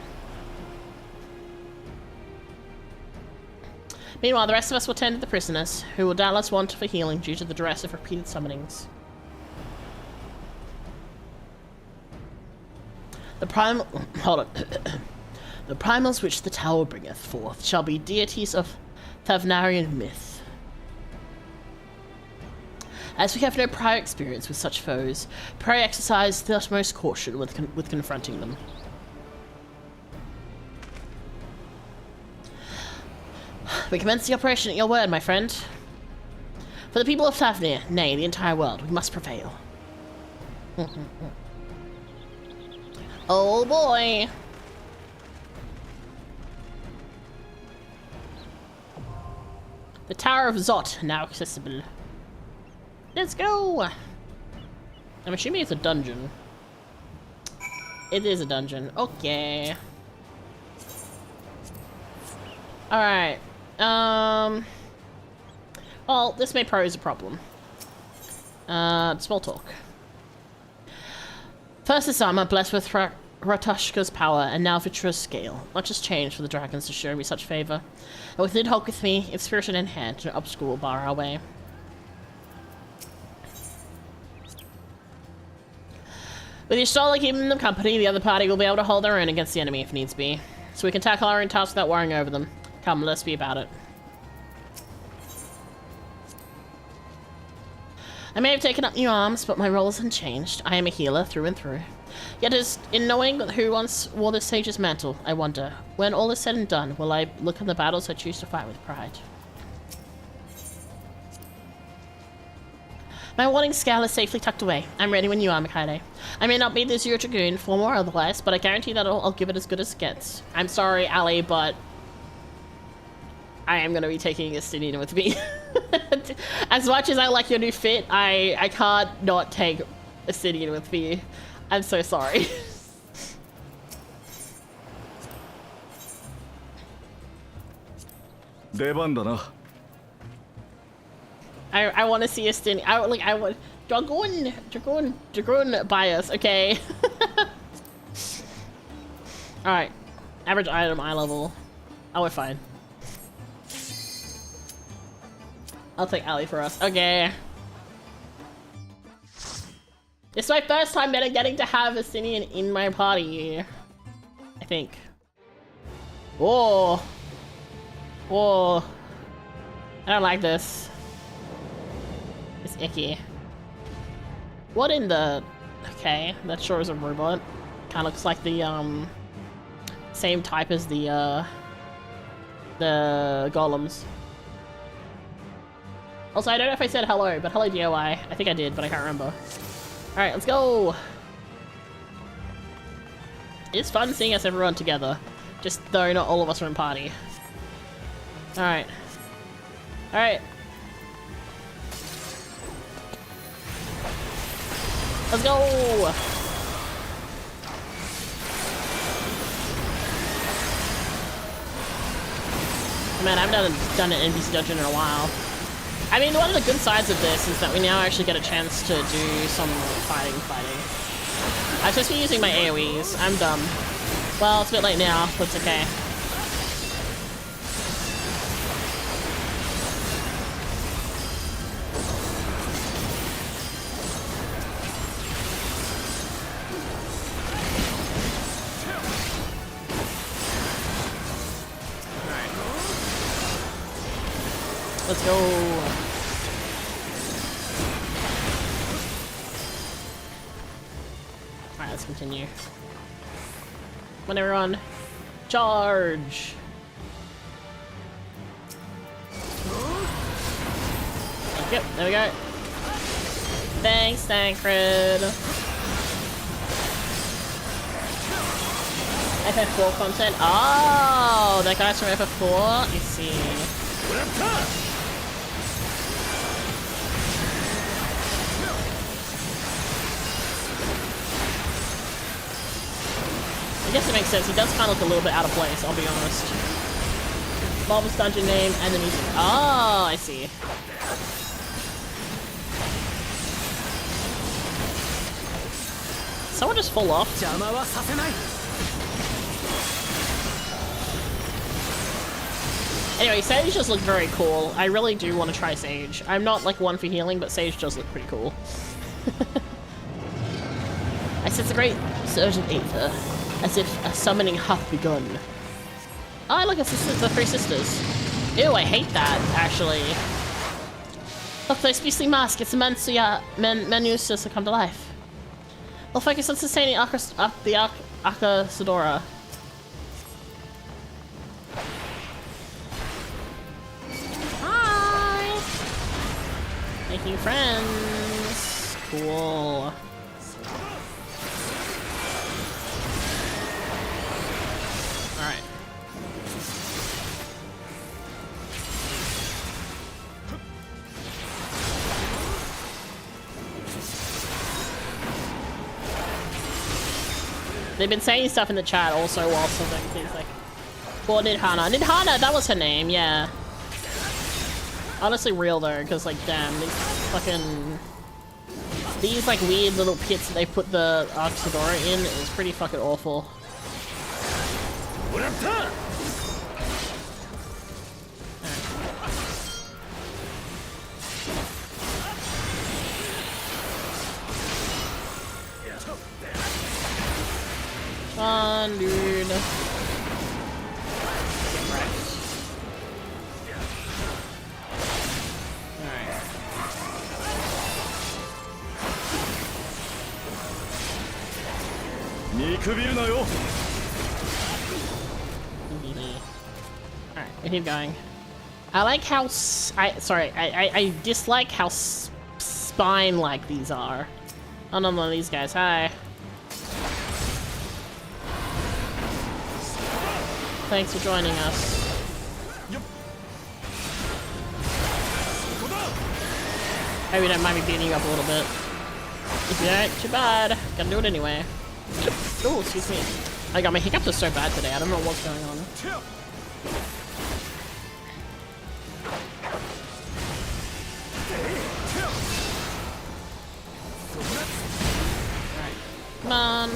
Meanwhile, the rest of us will tend to the prisoners, who will doubtless want for healing due to the duress of repeated summonings. The the primals which the tower bringeth forth shall be deities of Thavnarian myth. As we have no prior experience with such foes, pray exercise the utmost caution with confronting them. We commence the operation at your word, my friend. For the people of Thavnir, nay, the entire world, we must prevail. Oh boy! The Tower of Zot, now accessible. Let's go! I'm assuming it's a dungeon. It is a dungeon. Okay. Alright. Well, this may pose a problem. Small talk. First this armor, blessed with Ratushka's power, and now Vitra's scale. Much has changed for the dragons to show me such favor. And with Nidhogg with me, its spirit in hand, no obstacle will bar our way. With Y'shtola keeping them company, the other party will be able to hold their own against the enemy if needs be. So we can tackle our own tasks without worrying over them. Come, let's be about it. I may have taken up new arms, but my role isn't changed. I am a healer through and through. Yet as in knowing who once wore this sage's mantle, I wonder, when all is said and done, will I look on the battles I choose to fight with pride? My warning scale is safely tucked away. I'm ready when you are, Mikaide. I may not be the Zero Dragoon, form or otherwise, but I guarantee that I'll give it as good as it gets. I'm sorry, Ali, but I am going to be taking Estinian with me. As much as I like your new fit, I can't not take Estinian with me. I'm so sorry. I want to see Estinian. I want Dragoon bias. Okay. All right. Average item, eye level. Oh, we're fine. I'll take Ali for us. Okay. It's my first time getting to have a Sinian in my party. I think. Whoa. Whoa. I don't like this. It's icky. What in the... Okay, that sure is a robot. Kinda looks like the, same type as the golems. Also, I don't know if I said hello, but hello DOI. I think I did, but I can't remember. Alright, let's go! It's fun seeing us everyone together. Just though not all of us are in party. Alright. Alright. Let's go! Man, I haven't done an NPC dungeon in a while. I mean, one of the good sides of this is that we now actually get a chance to do some fighting. I'm supposed to be using my AoEs. I'm dumb. Well, it's a bit late now, but it's okay. Let's go. Alright, let's continue. Come on, everyone. Charge! Yep, there we go. Thanks, Tancred. FF4 content. Oh, that guy's from FF4? I see. I guess it makes sense. He does kind of look a little bit out of place, I'll be honest. Marvel's dungeon name and the music. Oh, I see. someone just fall off? Anyway, Sage does look very cool. I really do want to try Sage. I'm not like one for healing, but Sage does look pretty cool. I sense a great surge of aether, as if a summoning hath begun. Oh, look, it's the three sisters. Ew, I hate that, actually. Look, those beastly mask. It's the menus to come to life. They'll focus on sustaining the Akasadora. Hi! Making friends. Cool. Alright. They've been saying stuff in the chat also while something things like for Nidhana. Nidhana, that was her name, yeah. Honestly real though, because like damn, these like weird little pits that they put the Akasadora in is pretty fucking awful. Fun, dude. Get wrecked. Alright. Alright, we keep going. I like how I dislike how spine-like these are. Oh, none of these guys. Hi. Thanks for joining us. Hope you don't mind me beating you up a little bit. If you don't, too bad. Gotta do it anyway. Oh, excuse me. I got my hiccups are so bad today. I don't know what's going on. Alright. Come on.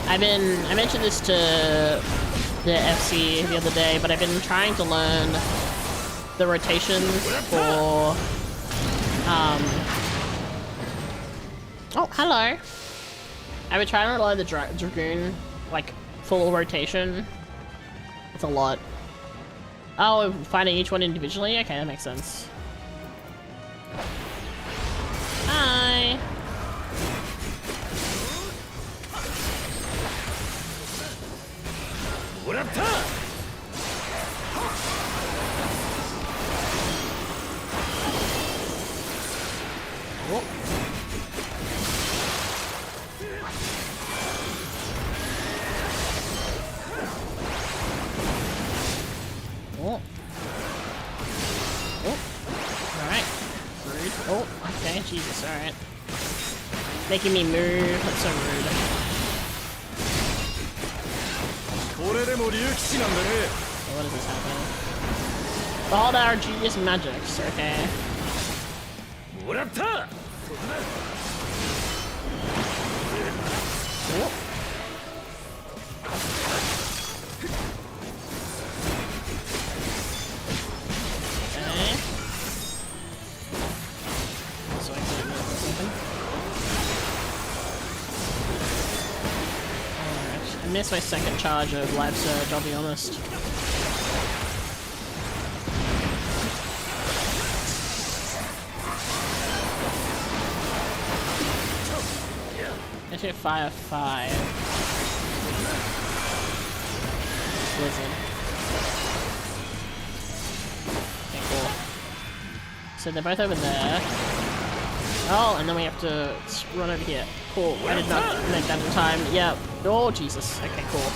I mentioned this to the FC the other day, but I've been trying to learn the rotations for, oh, hello. I've been trying to learn the Dragoon, like, full rotation. It's a lot. Oh, finding each one individually? Okay, that makes sense. Hi. What up, Oh. Oh. Oh. Alright. Rude. Oh, okay, Jesus, alright. Making me move, that's so rude. What is this happening? All our genius magics, okay. Oh. Okay. So I can move something. Alright. I missed my second charge of life surge, I'll be honest. I should fire 5. Blizzard. Okay, cool. So they're both over there. Oh, and then we have to run over here. Cool. I did not make that in time. Yeah. Oh, Jesus. Okay, cool.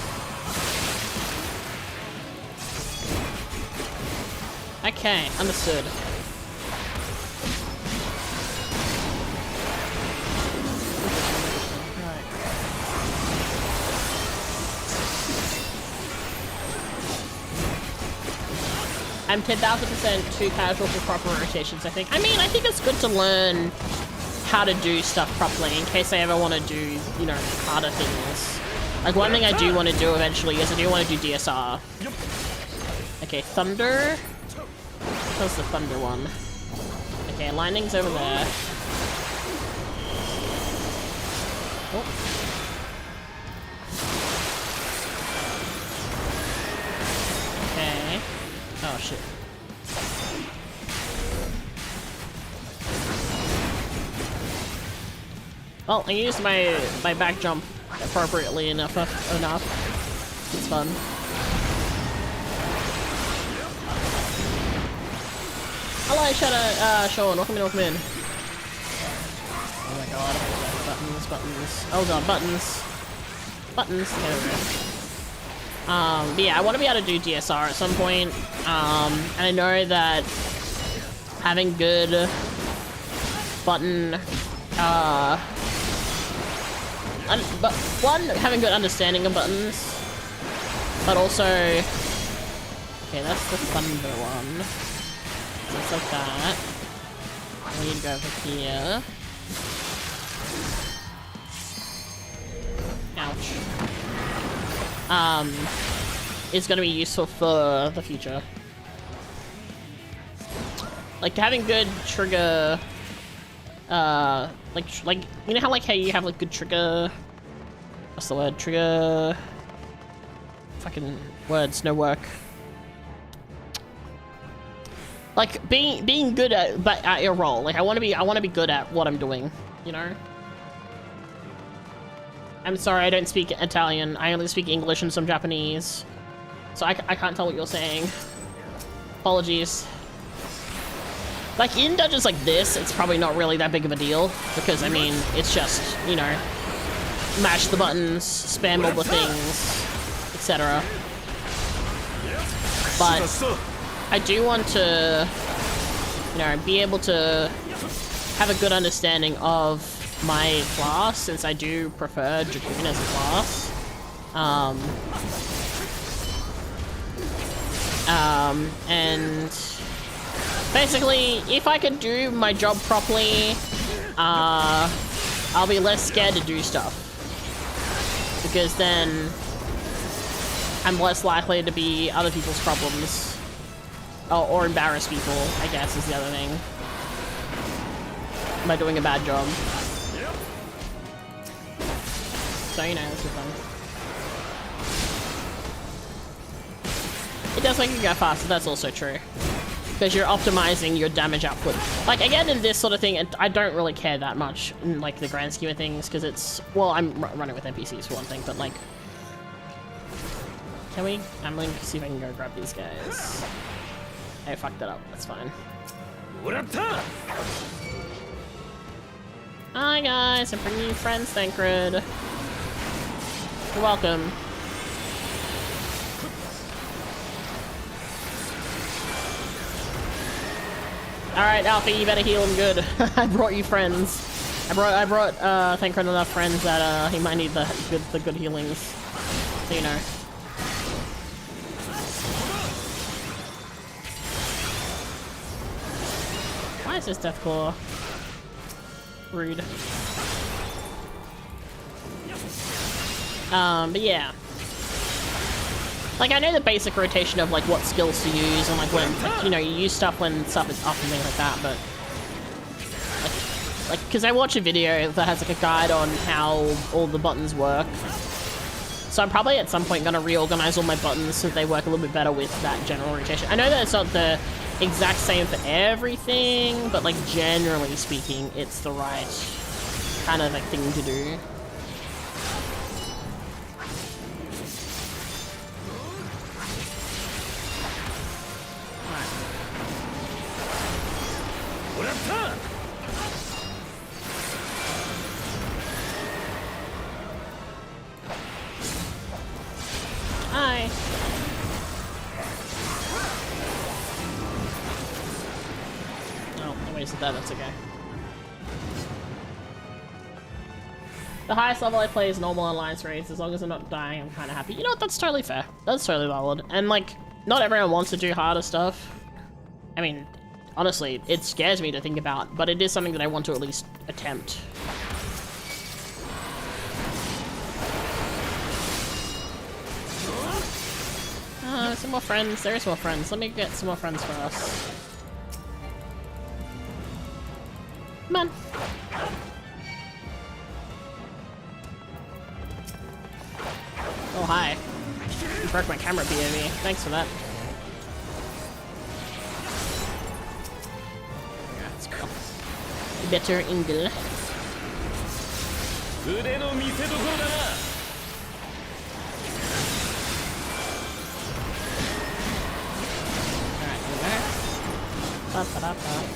Okay, understood. I'm 10,000% too casual for proper rotations, I think. I mean, I think it's good to learn how to do stuff properly in case I ever want to do, you know, harder things. Like, one thing I do want to do eventually is I do want to do DSR. Okay, thunder. Where's the thunder one? Okay, lightning's over there. Oh. Okay. Oh shit. Well, I used my back jump appropriately enough. It's fun. Hello, Sean. Welcome in. Oh my god. Buttons. Oh god, buttons. Buttons. There we go. But yeah, I want to be able to do DSR at some point. And I know that having good button, but one, having good understanding of buttons, but also, okay, that's the thunder one. So it's like that. We need to go over here. Ouch. Is gonna be useful for the future. Like having good trigger, like you know how you have like good trigger. What's the word? Trigger. Fucking words, no work. Like being good at your role. Like I want to be good at what I'm doing. You know. I'm sorry, I don't speak Italian. I only speak English and some Japanese. So I can't tell what you're saying. Apologies. Like, in dungeons like this, it's probably not really that big of a deal. Because, I mean, it's just, you know, mash the buttons, spam all the things, etc. But I do want to, you know, be able to have a good understanding of my class, since I do prefer Dragoon as a class. And basically, if I could do my job properly, I'll be less scared to do stuff. Because then I'm less likely to be other people's problems. Or embarrass people, I guess, is the other thing. By doing a bad job. So, you know, it's fun. It does make you go faster, that's also true. Because you're optimizing your damage output. Like, again, in this sort of thing, I don't really care that much in, like, the grand scheme of things, because it's... Well, I'm running with NPCs for one thing, but, like... Can we... I'm going to see if I can go grab these guys. I fucked that up, that's fine. Hi, guys, I'm bringing you friends, Thancred. You're welcome. Alright, Alfie, you better heal him good. I brought you friends. I brought Thancred enough friends that he might need the good healings. So you know. Why is this Deathclaw? Rude. But yeah. Like, I know the basic rotation of, like, what skills to use and, like, when, like, you know, you use stuff when stuff is up and things like that, but... Like, because I watch a video that has, like, a guide on how all the buttons work. So I'm probably at some point going to reorganize all my buttons so they work a little bit better with that general rotation. I know that it's not the exact same for everything, but, like, generally speaking, it's the right kind of, like, thing to do. Hi. Oh, I wasted that, that's okay. The highest level I play is normal alliance raids. As long as I'm not dying, I'm kind of happy. You know what, that's totally fair. That's totally valid. And like, not everyone wants to do harder stuff. I mean, honestly, it scares me to think about, but it is something that I want to at least attempt. Some more friends. There is more friends. Let me get some more friends for us. Come on. Oh, hi. You broke my camera POV. Thanks for that. Yeah, let's go. Better angle.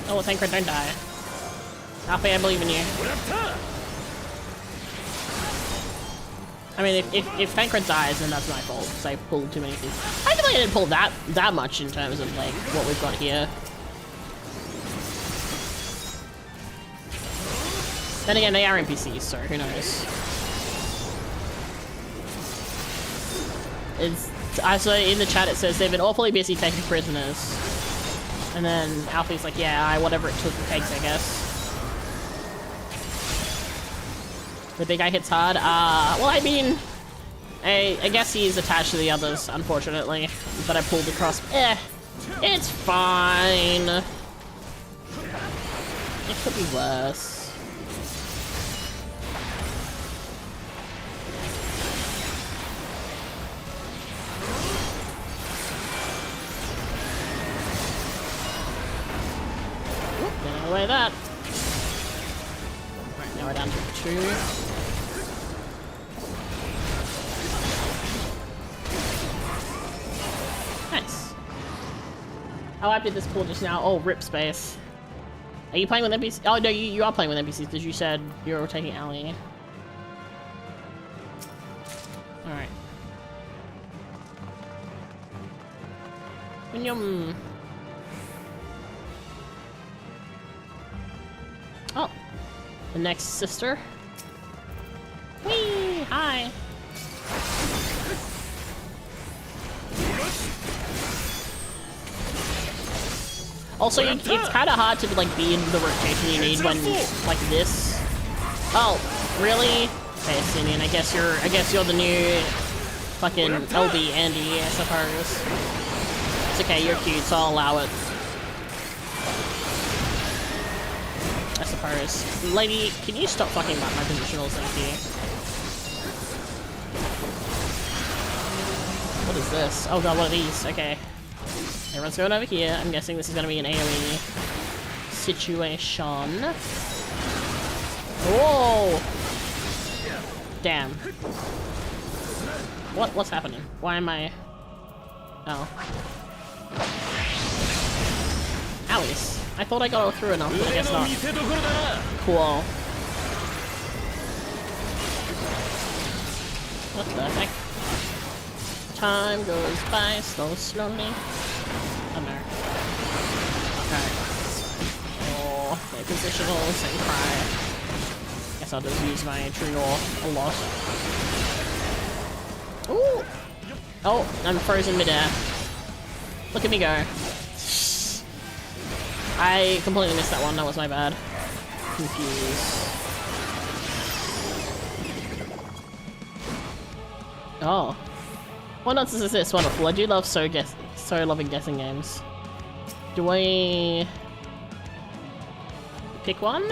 Oh, Thancred, don't die. Alfie, I believe in you. I mean, if Thancred dies, then that's my fault, because I pulled too many things. I feel like I didn't pull that much in terms of, like, what we've got here. Then again, they are NPCs, so who knows. I saw in the chat it says they've been awfully busy taking prisoners. And then Alfie's like, yeah, whatever it takes, I guess. The big guy hits hard. Well, I mean, I guess he's attached to the others, unfortunately. But I pulled across. It's fine. It could be worse. Away that. Right, now we're down to 2. Nice. Oh, I did this pool just now. Oh, rip space. Are you playing with NPCs? Oh, no, you are playing with NPCs because you said you were taking Allie. Alright. Yum. Oh, the next sister. Whee! Hi. Also, it's kind of hard to like be in the rotation you need when like this. Oh, really? Okay, Simeon. I guess you're the new fucking LB Andy, I suppose. It's okay. You're cute, so I'll allow it. I suppose. Lady, can you stop fucking about my positionals? Thank you. What is this? Oh god, what are these? Okay. Everyone's going over here. I'm guessing this is gonna be an AoE situation. Whoa! Damn. What's happening? Why am I... Oh. Owies. I thought I got through enough, but I guess not. Cool. What the heck? Time goes by so slowly. Oh no. Alright. Oh, my positionals and cry. Guess I'll just use my true north a lot. Ooh! Oh, I'm frozen midair. Look at me go. I completely missed that one. That was my bad. Confused. Oh. What nonsense is this? Wonderful. I do love so loving guessing games. Do I pick one?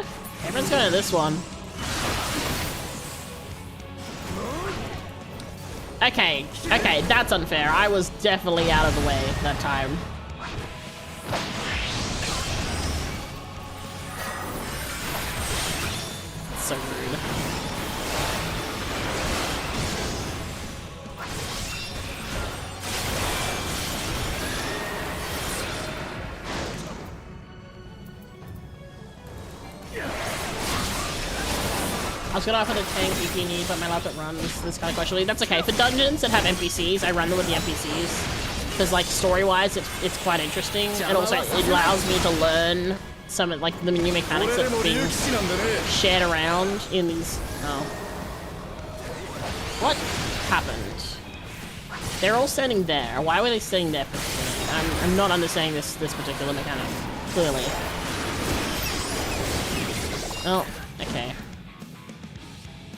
Everyone's going to this one. Okay, that's unfair. I was definitely out of the way that time. So rude. I was gonna offer the tank if you need, but my laptop runs this kind of questionably. That's okay. For dungeons that have NPCs, I run them with the NPCs. Because, like, story-wise, it's quite interesting. And also, it allows me to learn some of, like, the new mechanics that are being shared around in these... Oh. What happened? They're all standing there. Why were they standing there particularly? I'm not understanding this particular mechanic, clearly. Oh, okay.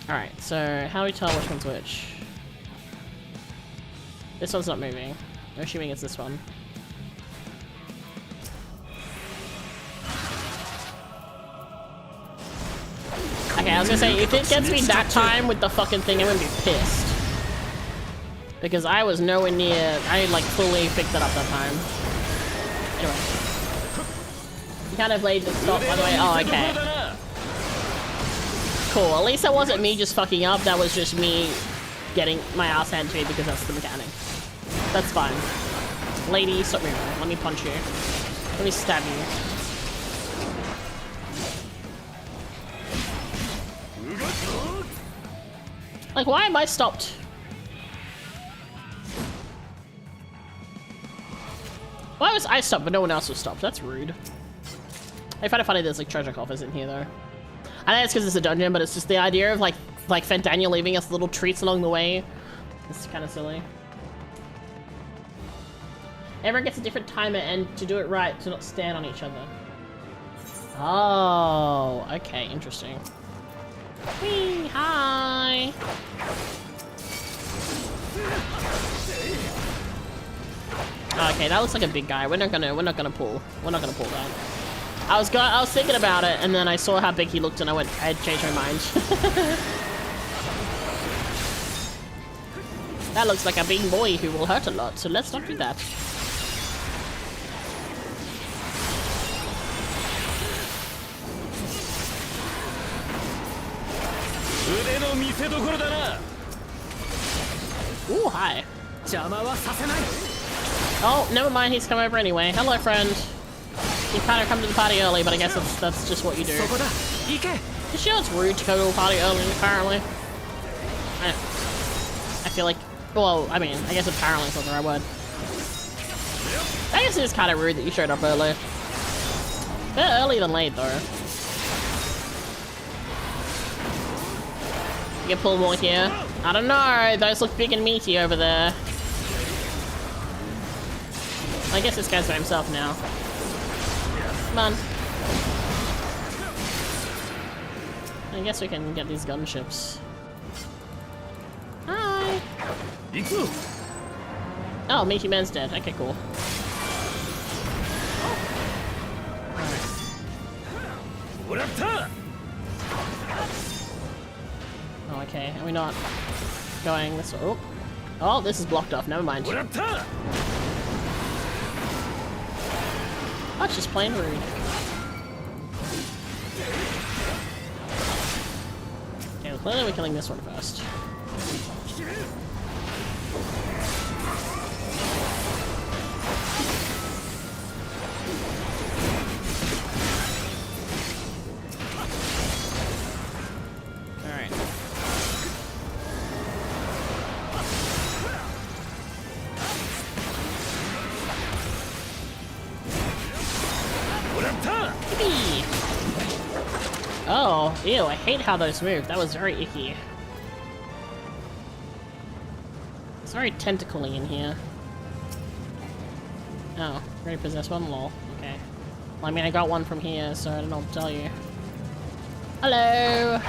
Alright, so how do we tell which one's which? This one's not moving. I'm assuming it's this one. Okay, I was gonna say, if it gets me that time with the fucking thing, I'm gonna be pissed. Because I was nowhere near, I like fully picked it up that time. Anyway. You kind of laid the stop, by the way. Oh, okay. Cool, at least that wasn't me just fucking up, that was just me getting my ass handed to me because that's the mechanic. That's fine. Lady, stop moving. Let me punch you. Let me stab you. Like, why am I stopped? Why was I stopped but no one else was stopped? That's rude. I find it funny there's like treasure coffers in here though. I know it's because it's a dungeon, but it's just the idea of like Fentanyl leaving us little treats along the way. It's kind of silly. Everyone gets a different timer and to do it right, to not stand on each other. Oh, okay, interesting. Whee, hi. Okay, that looks like a big guy. We're not gonna pull that. I was thinking about it, and then I saw how big he looked, and I changed my mind. That looks like a big boy who will hurt a lot, so let's not do that. Ooh, hi. Oh, never mind, he's come over anyway. Hello, friend. You kind of come to the party early, but I guess that's just what you do. You know it's rude to go to a party early, apparently. I feel like, well, I mean, I guess apparently is not the right word. I guess it is kind of rude that you showed up early. Better early than late, though. You can pull more here. I don't know, those look big and meaty over there. I guess this guy's by himself now. Come on. I guess we can get these gunships. Hi! Oh, Meaty Man's dead. Okay, cool. Oh, okay. Are we not going this way? Oh. Oh, this is blocked off. Never mind. Oh, it's just plain rude. Okay, well, clearly we're killing this one first. Alright. Oh, ew, I hate how those move. That was very icky. It's very tentacly in here. Oh, already possessed one? Lol. Okay. Well, I mean, I got one from here, so I don't know what to tell you. Hello!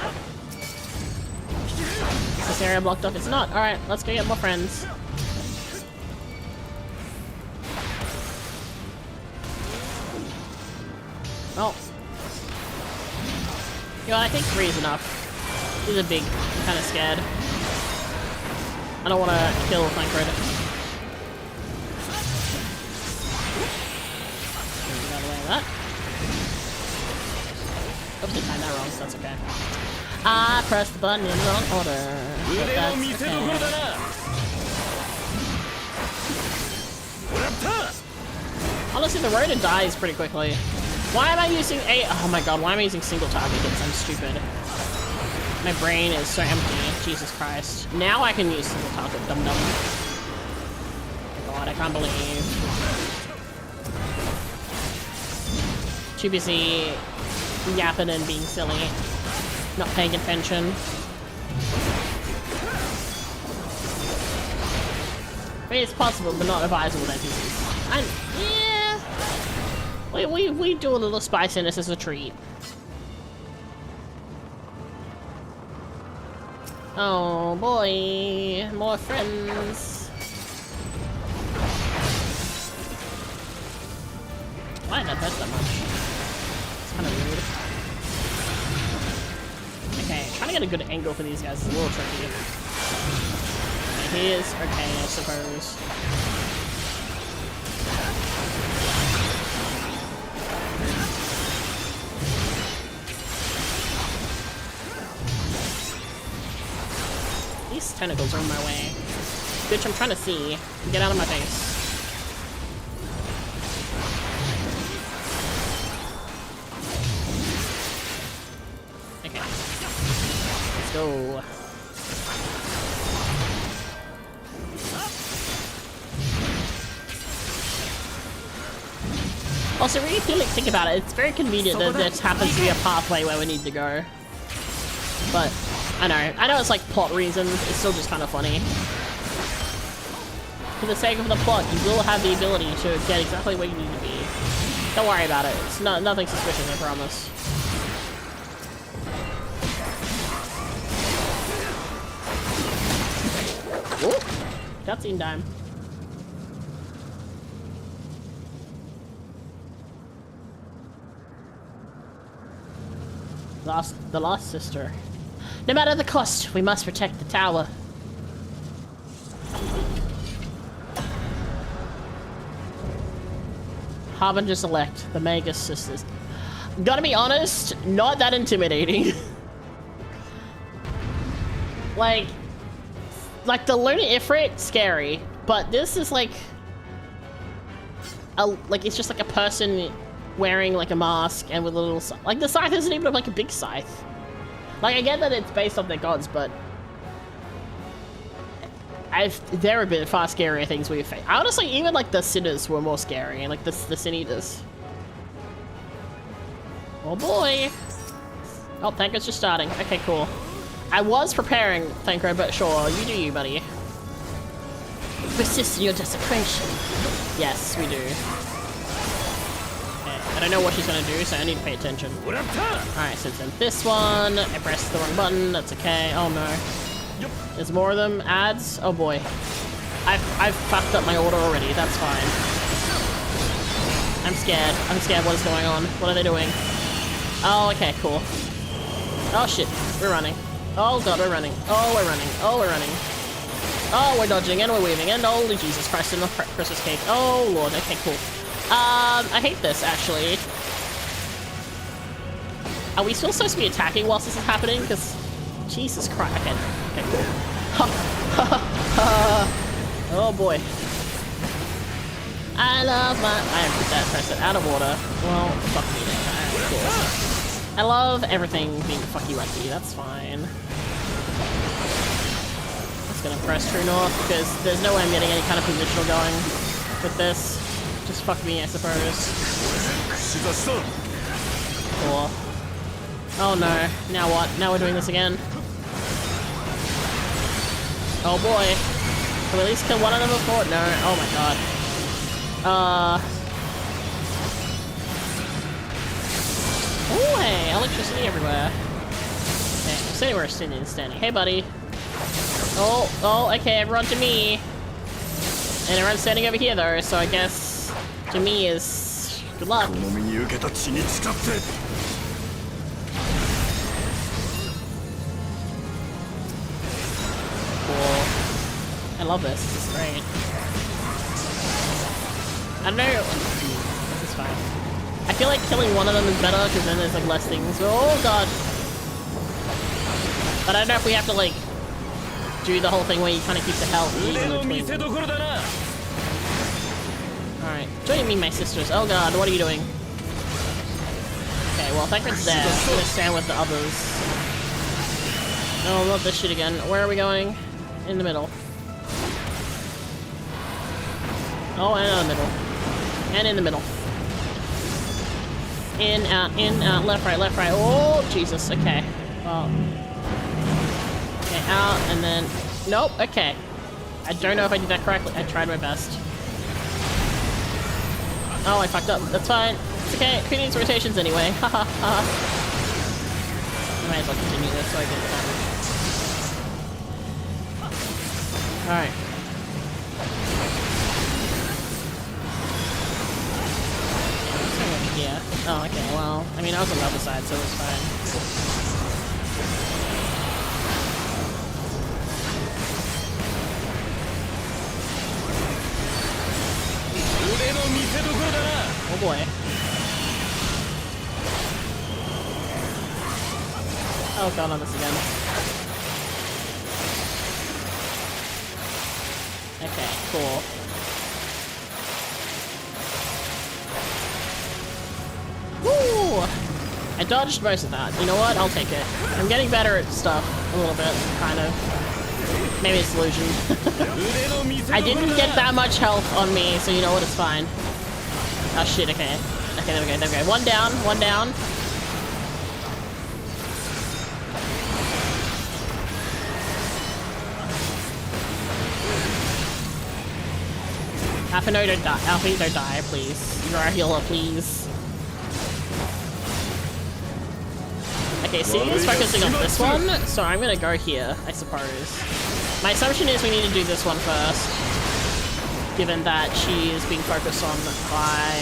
Is this area blocked off? It's not. Alright, let's go get more friends. Oh. You know, I think 3 is enough. He's a big. I'm kind of scared. I don't want to kill Thancred. Get out of the way of that. Oops, I timed that wrong, so that's okay. I pressed the button in the wrong order. But that's okay. Honestly, the Rhoda dies pretty quickly. Why am I using a- oh my god, why am I using single target hits? I'm stupid. My brain is so empty. Jesus Christ. Now I can use single target, dum-dum. Oh god, I can't believe. Too busy yapping and being silly. Not paying attention. I mean, it's possible, but not advisable with NPCs. And yeah, we do a little spiciness as a treat. Oh boy, more friends. Why not touch that much? It's kind of weird. Okay, trying to get a good angle for these guys is a little tricky. Okay, he is okay, I suppose. These tentacles are in my way. Bitch, I'm trying to see. Get out of my face. Okay. Let's go. Also, really think about it. It's very convenient that this happens to be a pathway where we need to go. But I know it's like plot reasons. It's still just kind of funny. For the sake of the plot, you will have the ability to get exactly where you need to be. Don't worry about it. It's nothing suspicious, I promise. Whoop! Cutscene time. The lost sister. No matter the cost, we must protect the tower. Harbingers elect, the Magus sisters. Gotta be honest, not that intimidating. like the Lunar Ifrit, scary, but this is like it's just like a person wearing like a mask and with a little like the scythe isn't even like a big scythe. Like I get that it's based off their gods, but there have been far scarier things we've faced. Honestly, even like the sinners were more scary, and like the sin eaters. Oh boy! Oh, Thanko's just starting. Okay, cool. I was preparing, Thanko, but sure, you do you, buddy. Persist in your desecration. Yes, we do. I don't know what she's gonna do, so I need to pay attention. Alright, so then this one. I pressed the wrong button, that's okay. Oh no. There's more of them. Ads? Oh boy. I've fucked up my order already, that's fine. I'm scared. I'm scared what is going on. What are they doing? Oh, okay, cool. Oh shit, we're running. Oh god, we're running. Oh, we're running. Oh, we're running. Oh, we're dodging and we're weaving and holy Jesus Christ in the Christmas cake. Oh lord, okay, cool. I hate this, actually. Are we still supposed to be attacking whilst this is happening? Because, Jesus Christ. Okay, cool. Oh boy. I love my... I put that press it out of order. Well, fuck me then. Alright, cool. I love everything being fucky-wucky. That's fine. Just gonna press true north because there's no way I'm getting any kind of positional going with this. Just fuck me, I suppose. Cool. Oh no. Now what? Now we're doing this again. Oh boy. Can we at least kill one of them before? No. Oh my god. Oh hey, electricity everywhere. Okay, stay where we're standing. Hey buddy. Oh, okay, everyone to me. And everyone's standing over here though, so I guess to me is good luck. Cool. I love this. This is great. I don't know. This is fine. I feel like killing one of them is better because then there's like less things. Oh god. But I don't know if we have to like do the whole thing where you kind of keep the health in between. Alright, join me, my sisters. Oh god, what are you doing? Okay, well, Thankred's there. I'm gonna stand with the others. Oh, not this shit again. Where are we going? In the middle. Oh, and in the middle. And in the middle. In, out, left, right, left, right. Oh, Jesus, okay. Well. Okay, out, and then... Nope, okay. I don't know if I did that correctly. I tried my best. Oh, I fucked up. That's fine. It's okay. Who needs rotations anyway? Haha. I might as well continue this so I get it. Alright. What's going over here? Oh, okay. Well, I mean, I was on the other side, so it was fine. Oh boy. Oh god, on this again. Okay, cool. Woo! I dodged most of that. You know what? I'll take it. I'm getting better at stuff. A little bit, kind of. Maybe it's illusion. I didn't get that much health on me, so you know what? It's fine. Oh shit, okay. Okay, there we go, there we go. One down, one down. Alphino, don't die. Alphino, don't die, please. You're our healer, please. Okay, C is focusing on this one, so I'm gonna go here, I suppose. My assumption is we need to do this one first, given that she is being focused on by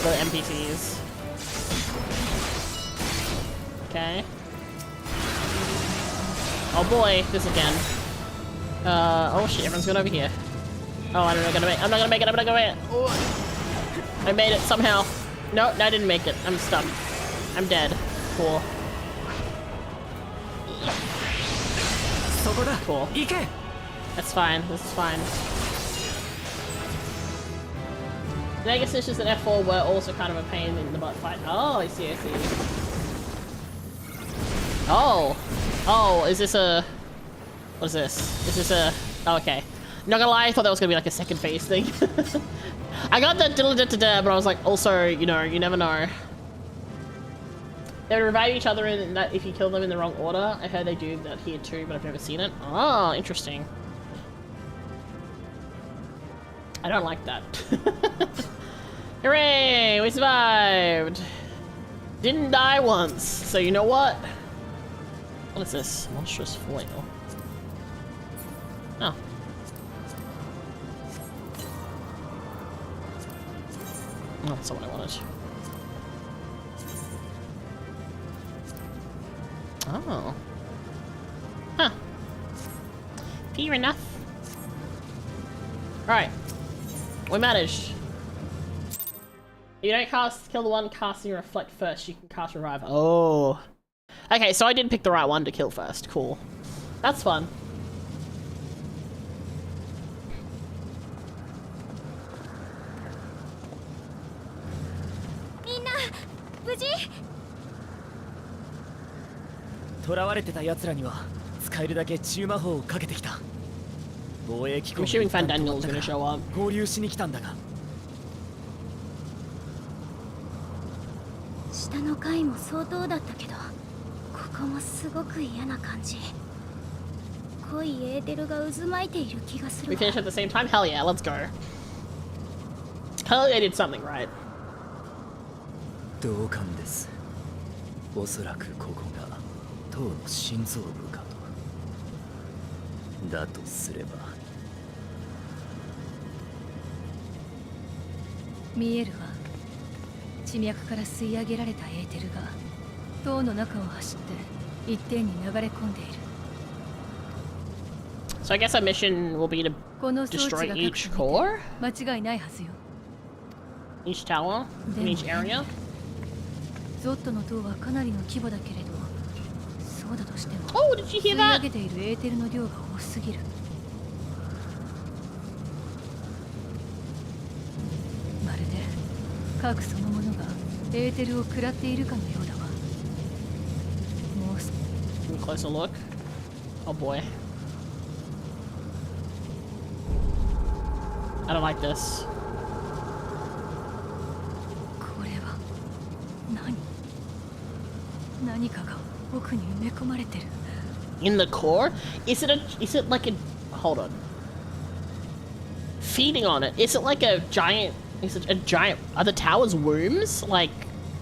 the NPCs. Okay. Oh boy, this again. Oh shit, everyone's going over here. Oh, I'm not gonna make it, I'm not gonna make it. Oh. I made it somehow. No, I didn't make it. I'm stuck. I'm dead. Cool. Cool. That's fine. This is fine. And I guess it's just that F4 were also kind of a pain in the butt fight. Oh, I see, I see. Oh. Oh, is this a... What is this? Is this a... Oh, okay. Not gonna lie, I thought that was gonna be like a second phase thing. I got that diddle-da-da-da, but I was like, also, you know, you never know. They would revive each other in that if you kill them in the wrong order. I heard they do that here too, but I've never seen it. Oh, interesting. I don't like that. Hooray! We survived! Didn't die once, so you know what? What is this? Monstrous foil. Oh. Oh, that's not what I wanted. Oh. Huh. Fair enough. Alright. We managed. You don't kill the one casting Reflect first, you can cast Revive. Oh. Okay, so I did pick the right one to kill first. Cool. That's fun. Minna, 無事? 囚われてた奴らには使えるだけ中魔法をかけてきた。防衛機構に合流しに来たんだが。下の階も相当だったけど、ここもすごく嫌な感じ。濃いエーテルが渦巻いている気がする。We finished at the same time? Hell yeah, let's go. Hell yeah, I did something right. 同感です。おそらくここが塔の心臓部かと。だとすれば。見えるわ。地脈から吸い上げられたエーテルが塔の中を走って一点に流れ込んでいる。So I guess our mission will be to destroy each core? 間違いないはずよ。Each tower? In each area? ゾットの塔はかなりの規模だけれど、そうだとしても Oh, did you hear that? 吸い上げているエーテルの量が多すぎる。まるで核そのものがエーテルを食らっているかのようだわ。もう Closer look. Oh boy. I don't like this. これは何かが奥に埋め込まれてる。In the core? Is it like a... Hold on. feeding on it? Is it like a giant? Is it a giant? Are the towers wombs like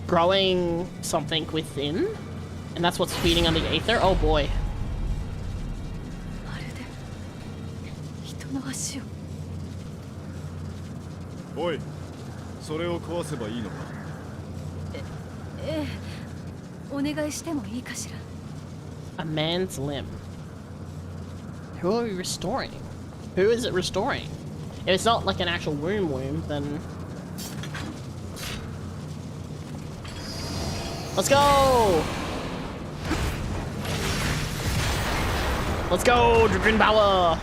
growing something within, and that's what's feeding on the aether? Oh boy. 人の足を。おい、それを壊せばいいのか。ええ、お願いしてもいいかしら。A man's limb. Who are we restoring? Who is it restoring? If it's not like an actual womb, then... Let's go! Let's go, Dragon Power!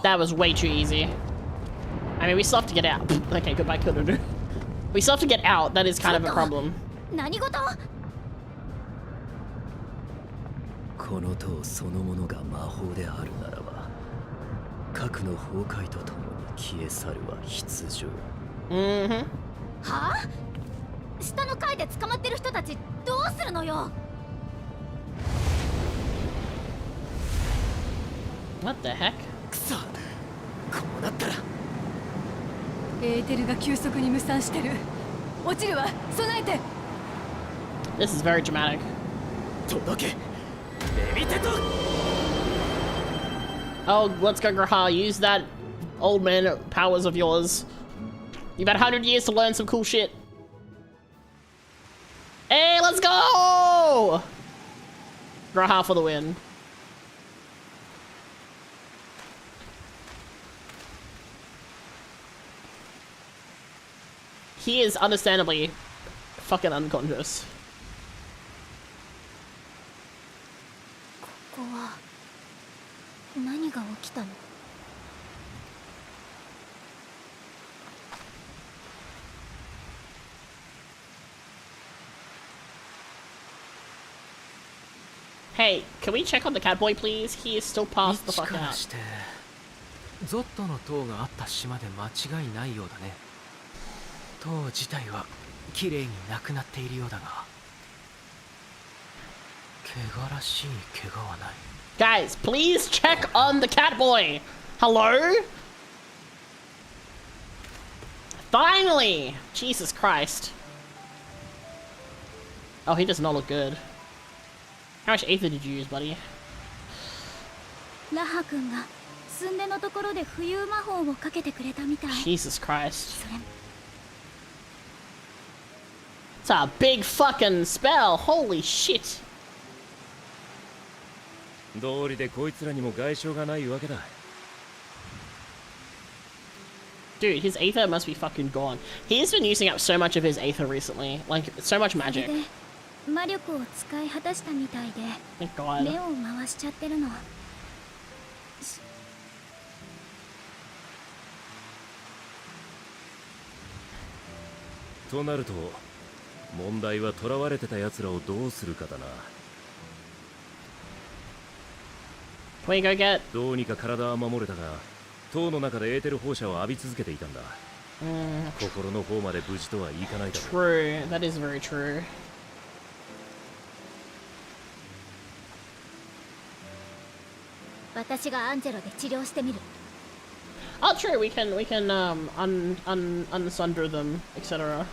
That was way too easy. I mean, we still have to get out. Okay, goodbye, Kururu. We still have to get out. That is kind of a problem. 何事？この塔そのものが魔法であるならば、核の崩壊とともに消え去るは必要。はあ？下の階で捕まってる人たちどうするのよ？ What the heck? くそ、こうなったらエーテルが急速に無散してる。落ちるわ、備えて。 This is very dramatic. 届け、レビテト。 Oh, let's go, Graha. Use that old man powers of yours. You've had 100 years to learn some cool shit. Hey, let's go! Graha for the win. He is understandably fucking unconscious. ここは何が起きたの？ Hey, can we check on the cat boy, please? He is still passed the fuck out. ゾットの塔があった島で間違いないようだね。塔自体は綺麗になくなっているようだが、怪我らしい怪我はない。Guys, please check on the cat boy. Hello? Finally! Jesus Christ. Oh, he does not look good. How much aether did you use, buddy? ラハ君がすんでのところで浮遊魔法をかけてくれたみたい。 Jesus Christ. It's a big fucking spell. Holy shit. 道理でこいつらにも外傷がないわけだ。 Dude, his aether must be fucking gone. He's been using up so much of his aether recently. Like, so much magic. 魔力を使い果たしたみたいで、目を回しちゃってるの。となると、問題は囚われてた奴らをどうするかだな。We go get... どうにか体は守れたが、塔の中でエーテル放射を浴び続けていたんだ。心の方まで無事とはいかないだろう。True, that is very true. 私がアンジェロで治療してみる。 Oh, true. We can unsunder them, etc.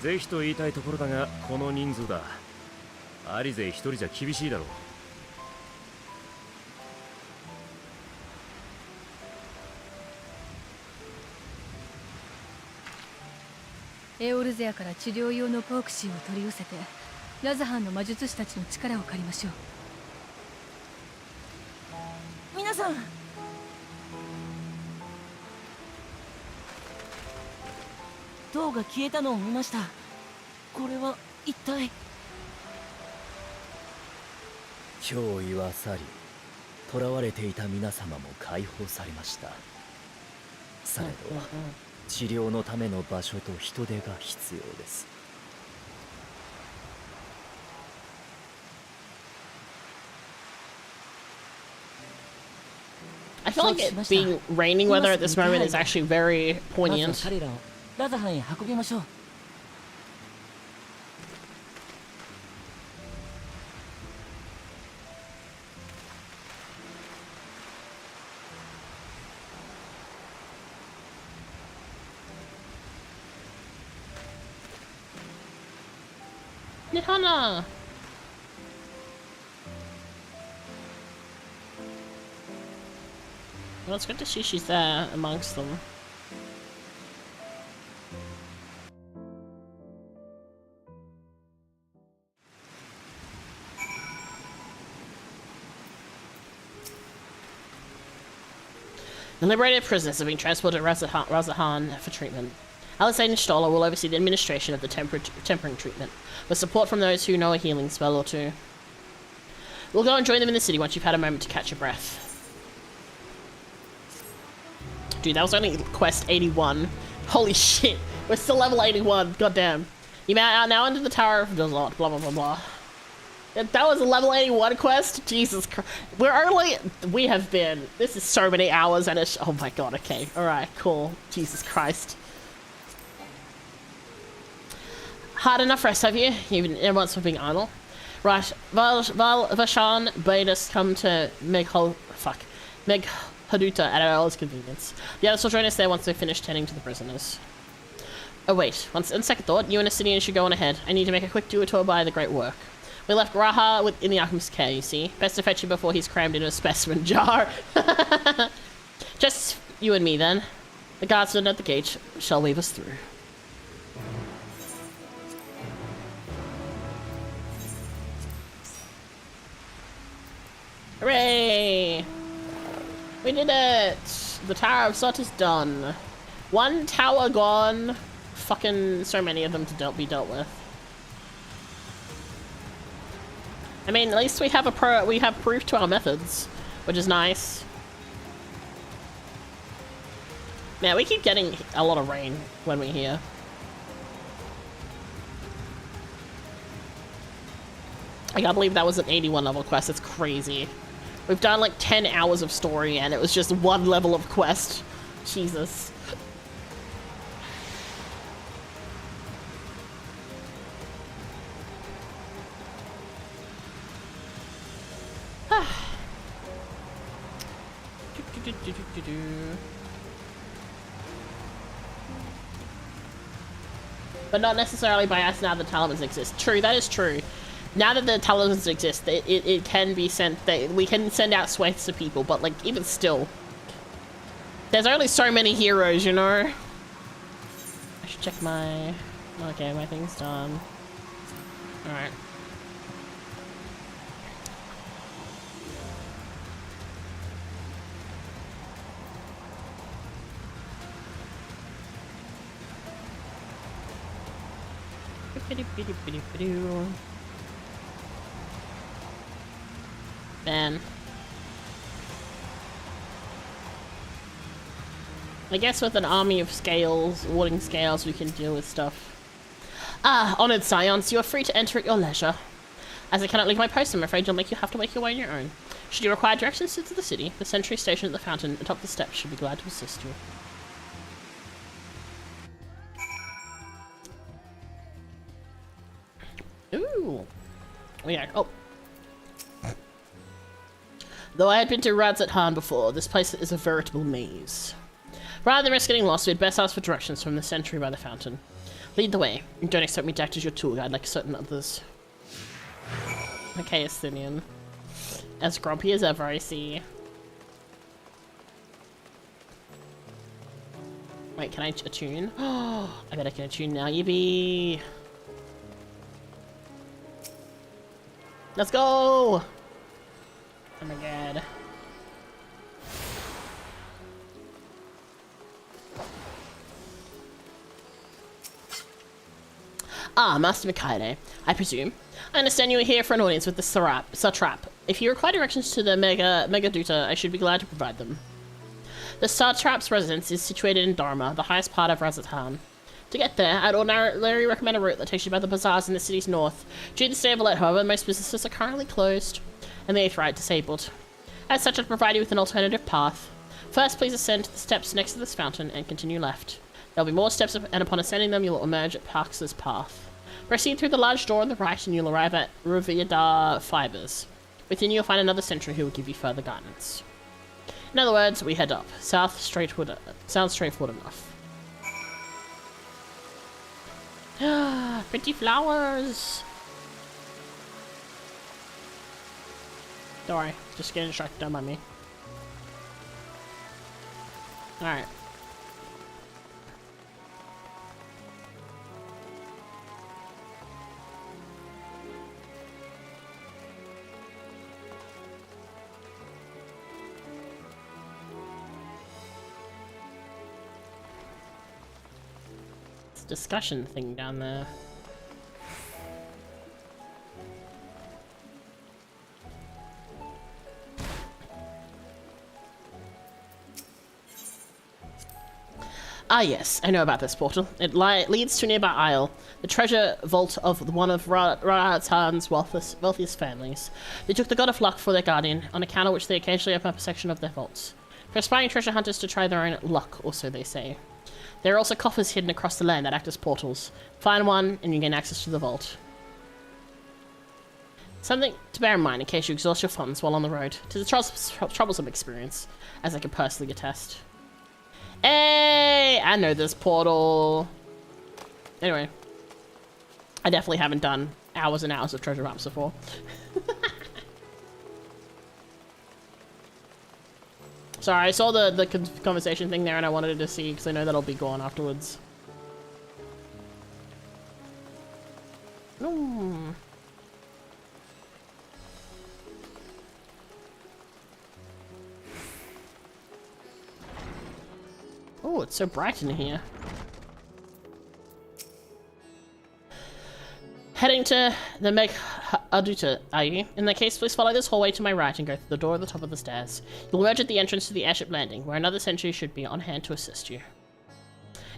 ぜひと言いたいところだが、この人数だ。アリゼ一人じゃ厳しいだろう。エオルゼアから治療用のポークシーを取り寄せて、ラザハンの魔術師たちの力を借りましょう。皆さん、塔が消えたのを見ました。これは一体。脅威は去り、囚われていた皆様も解放されました。されど、治療のための場所と人手が必要です。I feel like it being raining weather at this moment is actually very poignant. 彼らをラザハンへ運びましょう。Nihana! Well, it's good to see she's there amongst them. The liberated prisoners have been transported to Razahan for treatment. Alexander Stoller will oversee the administration of the tempering treatment, with support from those who know a healing spell or two. We'll go and join them in the city once you've had a moment to catch your breath. Dude, that was only quest 81. Holy shit, we're still level 81, goddamn. You are now under the Tower of Dozot, blah blah blah blah. That was a level 81 quest? Jesus Christ. We have been, this is so many hours and it's, oh my god, okay. Alright, cool. Jesus Christ. Hard enough rest, have you? Even once for being idle. Right, Vashan bade us come to Meg Haduta at our earliest convenience. The others will join us there once they've finished tending to the prisoners. Oh wait, on second thought, you and Asinian should go on ahead. I need to make a quick tour by the great work. We left Graha in the alchemist's care, you see. Best to fetch him before he's crammed into a specimen jar. Just you and me then. The guardsman at the gate shall wave us through. Hooray! We did it! The Tower of Sot is done. One tower gone. Fucking so many of them to be dealt with. I mean, at least we have proof to our methods, which is nice. Man, we keep getting a lot of rain when we're here. I can't believe that was an 81 level quest. It's crazy. We've done like 10 hours of story and it was just one level of quest. Jesus. But not necessarily by us now that talismans exist. True, that is true. Now that the talismans exist, it can be sent, we can send out swathes to people, but like, even still. There's only so many heroes, you know? I should check my... Okay, my thing's done. Alright. Man. I guess with an army of scales, warding scales, we can deal with stuff. Ah, honoured scions, you are free to enter at your leisure. As I cannot leave my post, I'm afraid you'll have to make your way on your own. Should you require directions to the city, the sentry stationed at the fountain atop the steps should be glad to assist you. Ooh. Yeah. Oh. Though I had been to Radsat before, this place is a veritable maze. Rather than risk getting lost, we'd best ask for directions from the sentry by the fountain. Lead the way. Don't expect me to act as your tour guide like certain others. Okay, Asinian. As grumpy as ever, I see. Wait, can I attune? Oh, I bet I can attune now, Yippee! Let's go! Oh my god. Ah, Master Mikaide, I presume. I understand you are here for an audience with the Satrap. If you require directions to the Megaduta, I should be glad to provide them. The Satrap's residence is situated in Dharma, the highest part of Razatan. To get there, I'd ordinarily recommend a route that takes you by the bazaars in the city's north. Due to the state of alert, however, most businesses are currently closed, and the 8th Rite disabled. As such, I'll provide you with an alternative path. First, please ascend to the steps next to this fountain and continue left. There'll be more steps, and upon ascending them, you'll emerge at Parks's path. Proceed through the large door on the right, and you'll arrive at Riviera Fibers. Within, you'll find another sentry who will give you further guidance. In other words, we head up. Sounds straightforward enough. Pretty flowers! Don't worry, just getting distracted, don't mind me. Alright. It's a discussion thing down there. Ah yes, I know about this portal. It leads to a nearby isle, the treasure vault of one of Ra'atan's wealthiest families. They took the God of Luck for their guardian, on account of which they occasionally open up a section of their vaults. For aspiring treasure hunters to try their own luck, or so they say. There are also coffers hidden across the land that act as portals. Find one, and you gain access to the vault. Something to bear in mind in case you exhaust your funds while on the road. It is a troublesome experience, as I can personally attest. Hey, I know this portal. Anyway, I definitely haven't done hours and hours of treasure maps before. Sorry, I saw the conversation thing there and I wanted to see because I know that'll be gone afterwards. No. Oh, it's so bright in here. Heading to the Meg Aduta, are you? In that case, please follow this hallway to my right and go through the door at the top of the stairs. You'll emerge at the entrance to the airship landing, where another sentry should be on hand to assist you.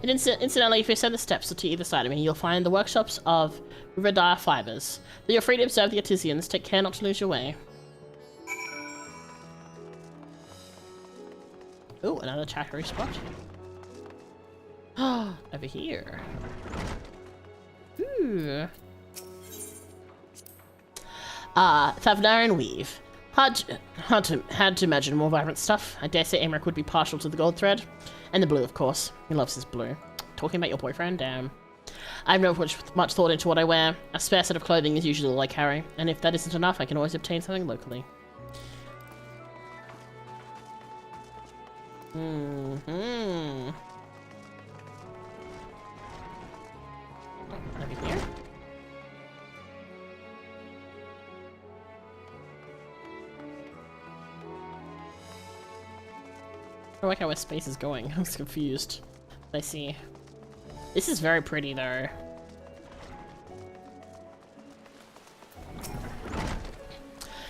And incidentally, if you ascend the steps to either side of me, you'll find the workshops of Riviera Fibers. Though you're free to observe the artisans, take care not to lose your way. Oh, another chattery spot. Oh, over here. Ooh. Thavnarian weave. Had to imagine more vibrant stuff. I dare say Amric would be partial to the gold thread. And the blue, of course. He loves his blue. Talking about your boyfriend? Damn. I have never put much thought into what I wear. A spare set of clothing is usually all I carry. And if that isn't enough, I can always obtain something locally. Mm-hmm. Over here? I like how where space is going. I was confused. I see. This is very pretty though.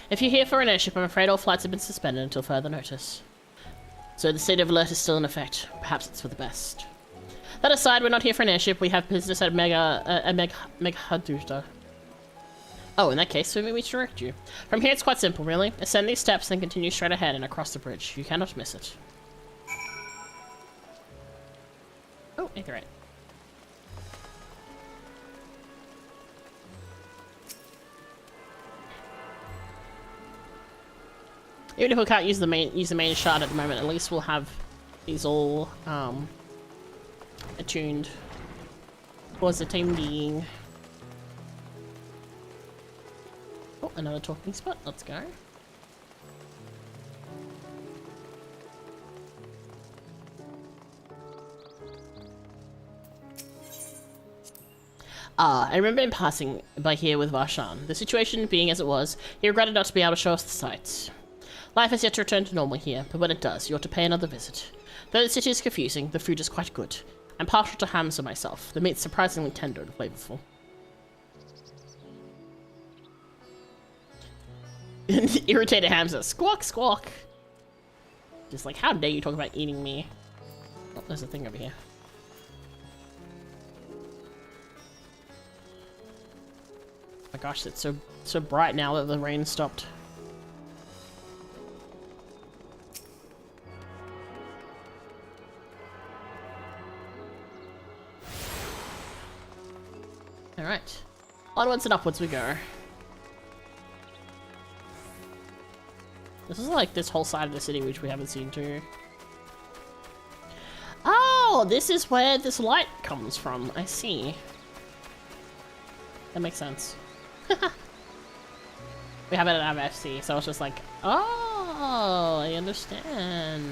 If you're here for an airship, I'm afraid all flights have been suspended until further notice. So the state of alert is still in effect. Perhaps it's for the best. That aside, we're not here for an airship. We have business at Meghaduta. Oh, in that case, let me direct you. From here, it's quite simple, really. Ascend these steps, then continue straight ahead and across the bridge. You cannot miss it. Oh, right. Even if we can't use the main shard at the moment, at least we'll have these all attuned towards the time being. Oh, another talking spot. Let's go. I remember him passing by here with Varshan. The situation being as it was, he regretted not to be able to show us the sights. Life has yet to return to normal here, but when it does, you ought to pay another visit. Though the city is confusing, the food is quite good. I'm partial to hamster myself. The meat's surprisingly tender and flavorful. Irritated hamster. Squawk, squawk. Just like, how dare you talk about eating me? Oh, there's a thing over here. Oh my gosh, it's so bright now that the rain stopped. Alright. Onwards and upwards we go. This is like this whole side of the city which we haven't seen too. Oh, this is where this light comes from. I see. That makes sense. We have it at MFC, so it's just like, oh, I understand.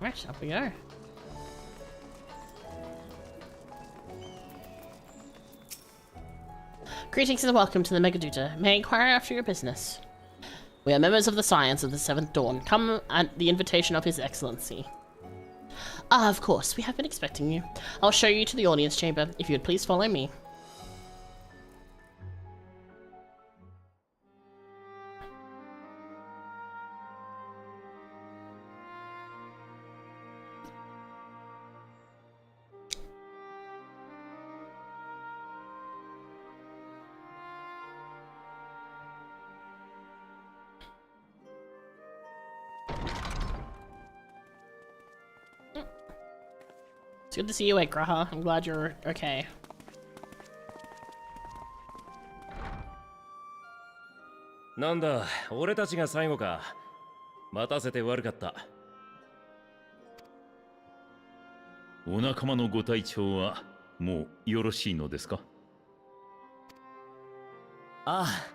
Right, up we go. Greetings and welcome to the Megaduta. May I inquire after your business? We are members of the Science of the Seventh Dawn. Come at the invitation of His Excellency. Ah, of course. We have been expecting you. I'll show you to the audience chamber, if you would please follow me. It's good to see you, Graha. I'm glad you're okay. Nanda, 俺たちが最後か。待たせて悪かった。お仲間のご体調はもうよろしいのですか？ああ、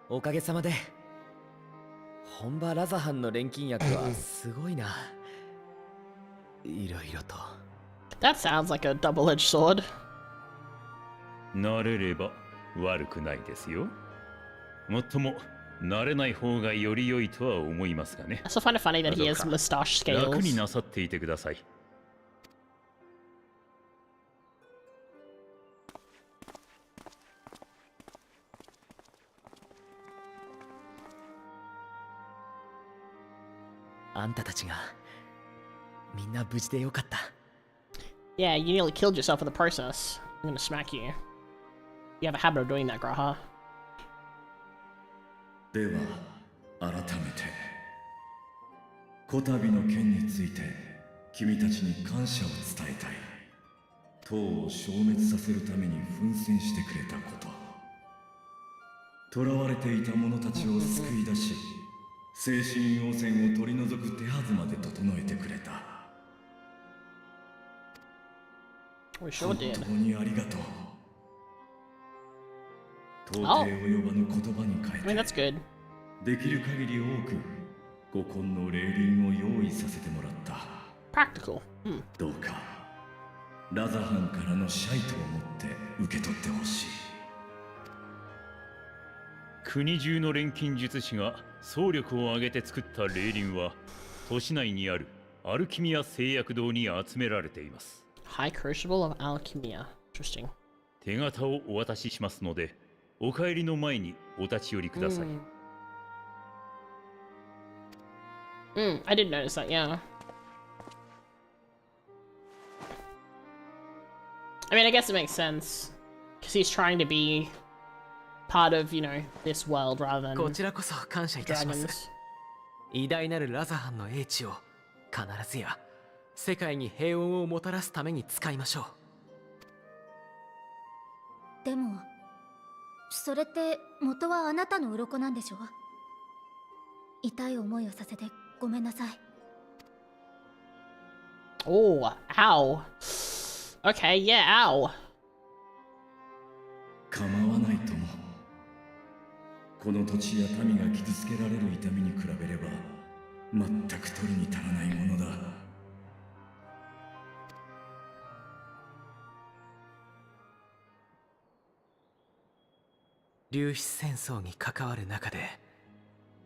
おかげさまで。本場ラザハンの錬金薬はすごいな。いろいろと。That sounds like a double-edged sword. 慣れれば悪くないですよ。もっとも慣れない方がより良いとは思いますがね。I also find it funny that he has mustache scales. 楽になさっていてください。あんたたちがみんな無事でよかった。Yeah, you nearly killed yourself in the process. I'm gonna smack you. You have a habit of doing that, Graha. では、改めて、こたびの件について君たちに感謝を伝えたい。党を消滅させるために奮戦してくれたこと。囚われていた者たちを救い出し、精神汚染を取り除く手はずまで整えてくれた。We sure did. 本当にありがとう。到底及ばぬ言葉に変えて、I mean, that's good. できる限り多く五根の霊輪を用意させてもらった。Practical. どうかラザハンからのシャイトを持って受け取ってほしい。国中の錬金術師が総力を挙げて作った霊輪は都市内にあるアルキミア製薬堂に集められています。High Crucible of Alchemia. Interesting. 手形をお渡ししますので、お帰りの前にお立ち寄りください。I did notice that, yeah. I mean, I guess it makes sense. Because he's trying to be part of, you know, this world rather than こちらこそ感謝いたします。 dragons. 偉大なるラザハンの英知を必ずや世界に平穏をもたらすために使いましょう。でも、それって元はあなたの鱗なんでしょ？痛い思いをさせてごめんなさい。Oh, ow. Okay, yeah, ow. 構わないとも。この土地や民が傷つけられる痛みに比べれば全く取るに足らないものだ。竜皮戦争に関わる中で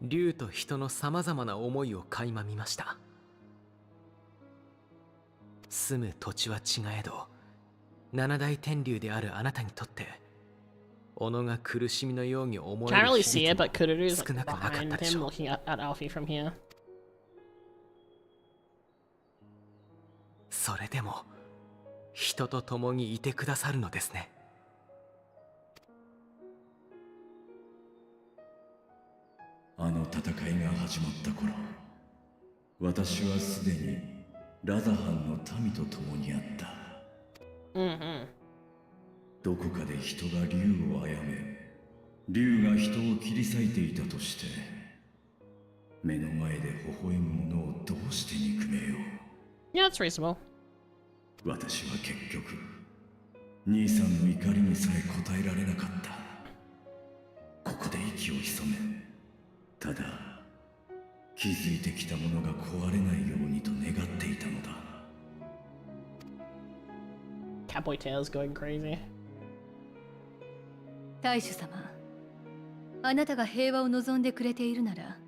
竜と人のさまざまな思いを垣間見ました。住む土地は違えど七大天竜であるあなたにとって己が苦しみのように思え Can't る really 日 see it, 々 but Kururu is 少なくなかった behind でし him ょう。 looking at Alfie from here. それでも人と共にいてくださるのですね。あの戦いが始まった頃、私はすでにラザハンの民と共にあった。どこかで人が竜を殺め、竜が人を切り裂いていたとして、目の前で微笑む者をどうして憎めよう。Yeah, that's reasonable. 私は結局、兄さんの怒りにさえ応えられなかった。ここで息を潜め、ただ気づいてきたものが壊れないようにと願っていたのだ。Cowboy Tail's going crazy. 大主様、あなたが平和を望んでくれているなら、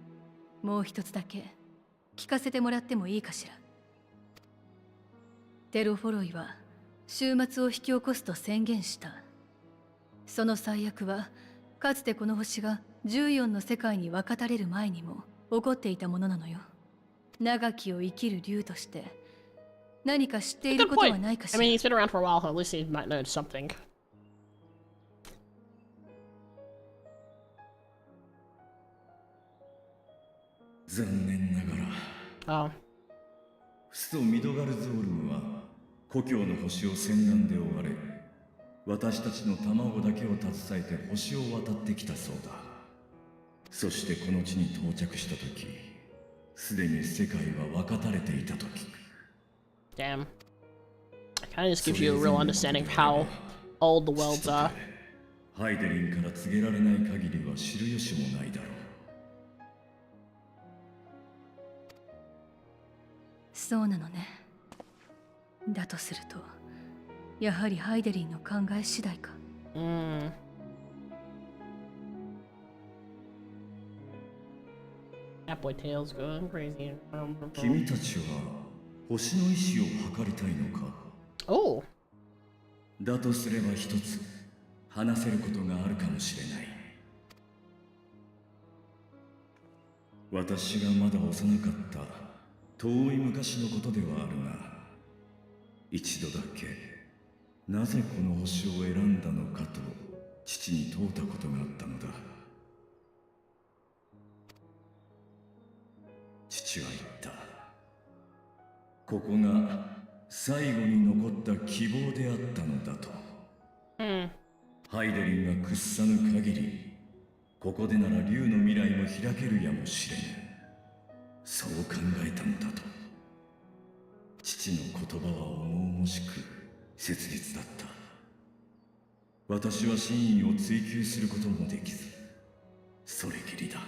もう一つだけ聞かせてもらってもいいかしら。テロフォロイは終末を引き起こすと宣言した。その最悪はかつてこの星が14の世界に分かたれる前にも起こっていたものなのよ。長きを生きる竜として何か知っていることはないかしら。 I mean, he's been around for a while, so at least he might know something. 残念ながら、フスト・ミドガルゾールムは故郷の星を戦乱で追われ、私たちの卵だけを携えて星を渡ってきたそうだ。そしてこの地に到着した時、すでに世界は分かたれていたと聞く。 Damn. It kind of just gives you a real understanding of how old the worlds are. ハイデリンから告げられない限りは知る由もないだろう。そうなのね。だとすると、やはりハイデリンの考え次第か。That boy Tail's going crazy. 君たちは星の意志を測りたいのか。Oh. だとすれば一つ話せることがあるかもしれない。私がまだ幼かった遠い昔のことではあるが、一度だけなぜこの星を選んだのかと父に問うたことがあったのだ。父は言った。ここが最後に残った希望であったのだと。ハイデリンが屈さぬ限り、ここでなら竜の未来も開けるやもしれぬ。そう考えたのだと。父の言葉は重々しく切実だった。私は真意を追求することもできず、それきりだ。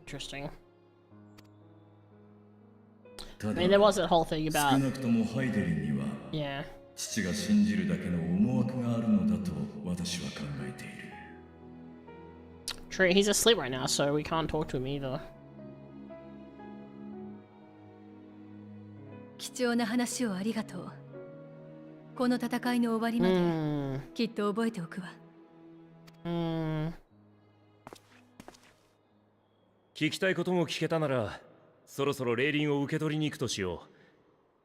Interesting. ただ、 I mean, there was that whole thing about. 少なくともハイデリンには、父が信じるだけの思惑があるのだと私は考えている。True, he's asleep right now, so we can't talk to him either. 貴重な話をありがとう。この戦いの終わりまできっと覚えておくわ。聞きたいことも聞けたなら、そろそろ霊輪を受け取りに行くとしよう。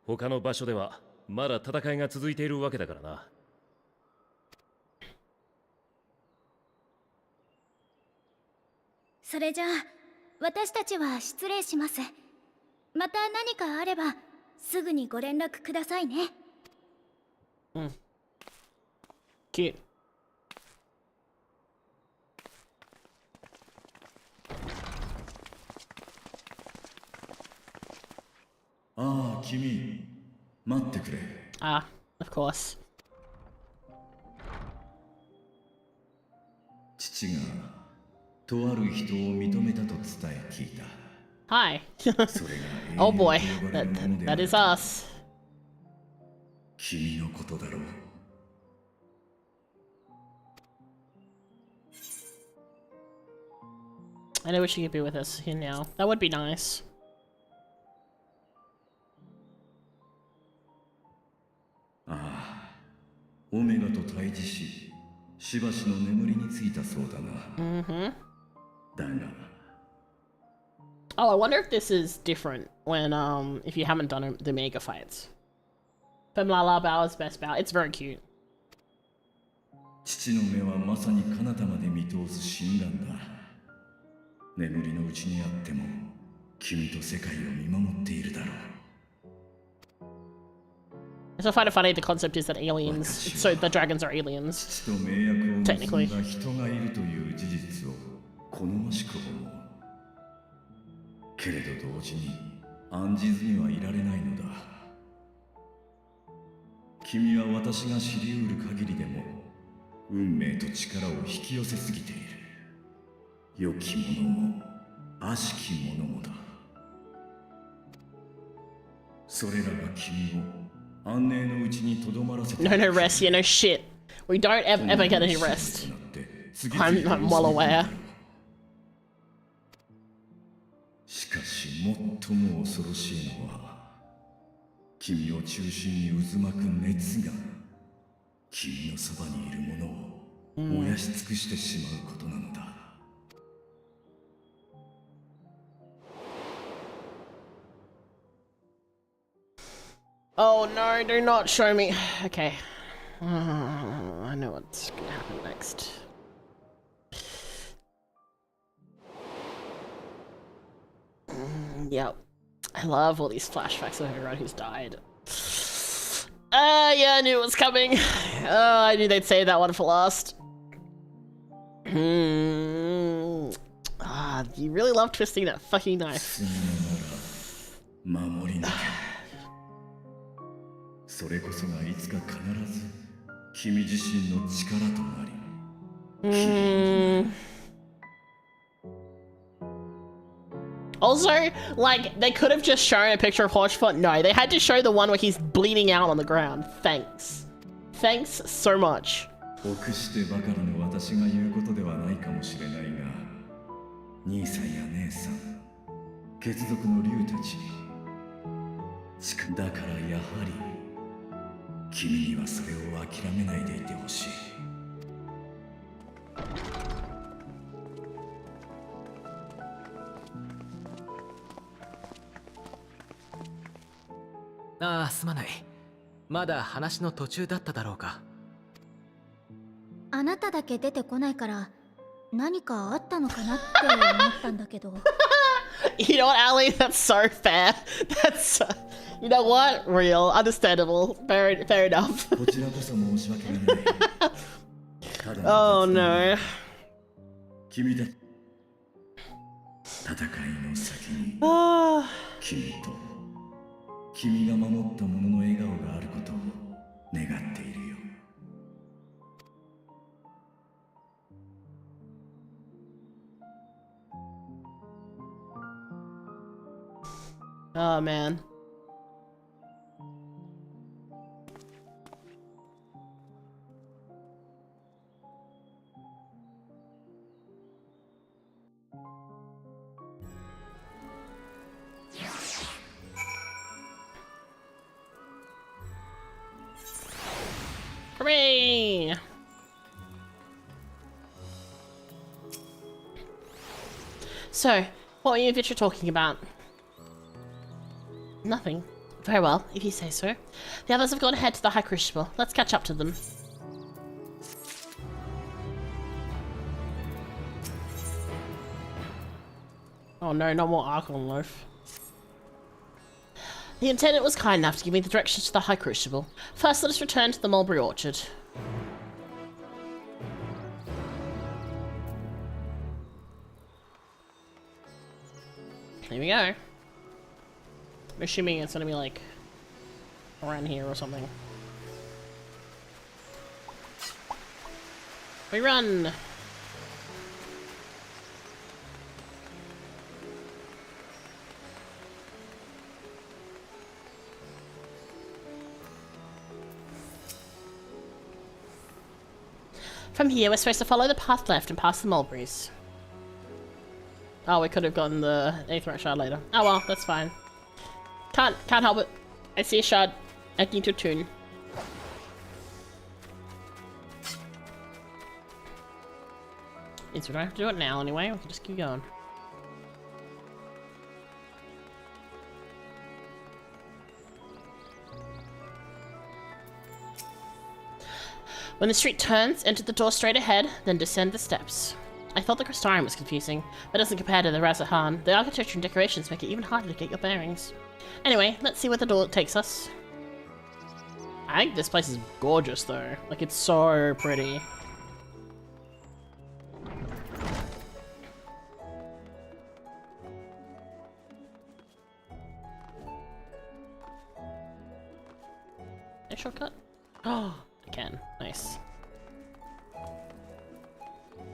他の場所ではまだ戦いが続いているわけだからな。それじゃあ私たちは失礼します。また何かあればすぐにご連絡くださいね。Cute. ああ、君、待ってくれ。Ah, of course. 父がとある人を認めたと伝え聞いた。Hi. それが Oh boy, that is us. 君のことだろう。I know wish you could be with us here now. That would be nice. ああ、オメガと対峙し、しばしの眠りについたそうだな。だが。Oh, I wonder if this is different when if you haven't done the mega fights. Femlala Bow's best bow. It's very cute. 父の目はまさに彼方まで見通す心眼だ。眠りのうちにあっても君と世界を見守っているだろう。 I still find it funny the concept is that aliens, so the dragons are aliens. 父と盟約を結 Technically. んだ人がいるという事実を好ましく思う。けれど同時に案じずにはいられないのだ。君は私が知り得る限りでも運命と力を引き寄せすぎている。良きものも悪しきものもだ。それらが君を安寧のうちにとどまらせて No, no rest, yeah, no shit. We don't ever get any rest. I'm well aware. しかし最も恐ろしいのは君を中心に渦巻く熱が君のそばにいるものを燃やし尽くしてしまうことなのだ。Oh no, do not show me. Okay. I know what's gonna happen next. Yep. I love all these flashbacks of everyone who's died. Yeah, I knew it was coming. I knew they'd save that one for last. You really love twisting that fucking knife. それこそがいつか必ず君自身の力となり。Also, like, they could have just shown a picture of Hodgepot. No, they had to show the one where he's bleeding out on the ground. Thanks. Thanks so much. 臆してばかりの私が言うことではないかもしれないが、兄さんや姉さん、血族の竜たち、だからやはり君にはそれを諦めないでいてほしい。ああ、すまない。まだ話の途中だっただろうか。あなただけ出てこないから何かあったのかなって思ったんだけど。You know what, Ali? That's so fair. That's, you know what? Real, understandable, fair enough. Oh no. 君だ。戦いの先に君と君が守った者の笑顔があることを願っているよ。Oh man. Hooray! So, what were you and Vitcher talking about? Nothing. Very well, if you say so. The others have gone ahead to the High Crucible. Let's catch up to them. Oh no, not more Archon Loaf. The Intendant was kind enough to give me the directions to the High Crucible. First, let us return to the Mulberry Orchard. Here we go. I'm assuming it's gonna be like around here or something. We run! From here, we're supposed to follow the path left and past the mulberries. Oh, we could have gotten the Aetherite shard later. Oh well, that's fine. Can't help it. I see a shard. I need to tune. We don't have to do it now anyway. We can just keep going. When the street turns, enter the door straight ahead, then descend the steps. I thought the Crystarium was confusing, but doesn't compare to the Razahan. The architecture and decorations make it even harder to get your bearings. Anyway, let's see where the door takes us. I think this place is gorgeous though. Like, it's so pretty. A shortcut? Oh, I can. Nice.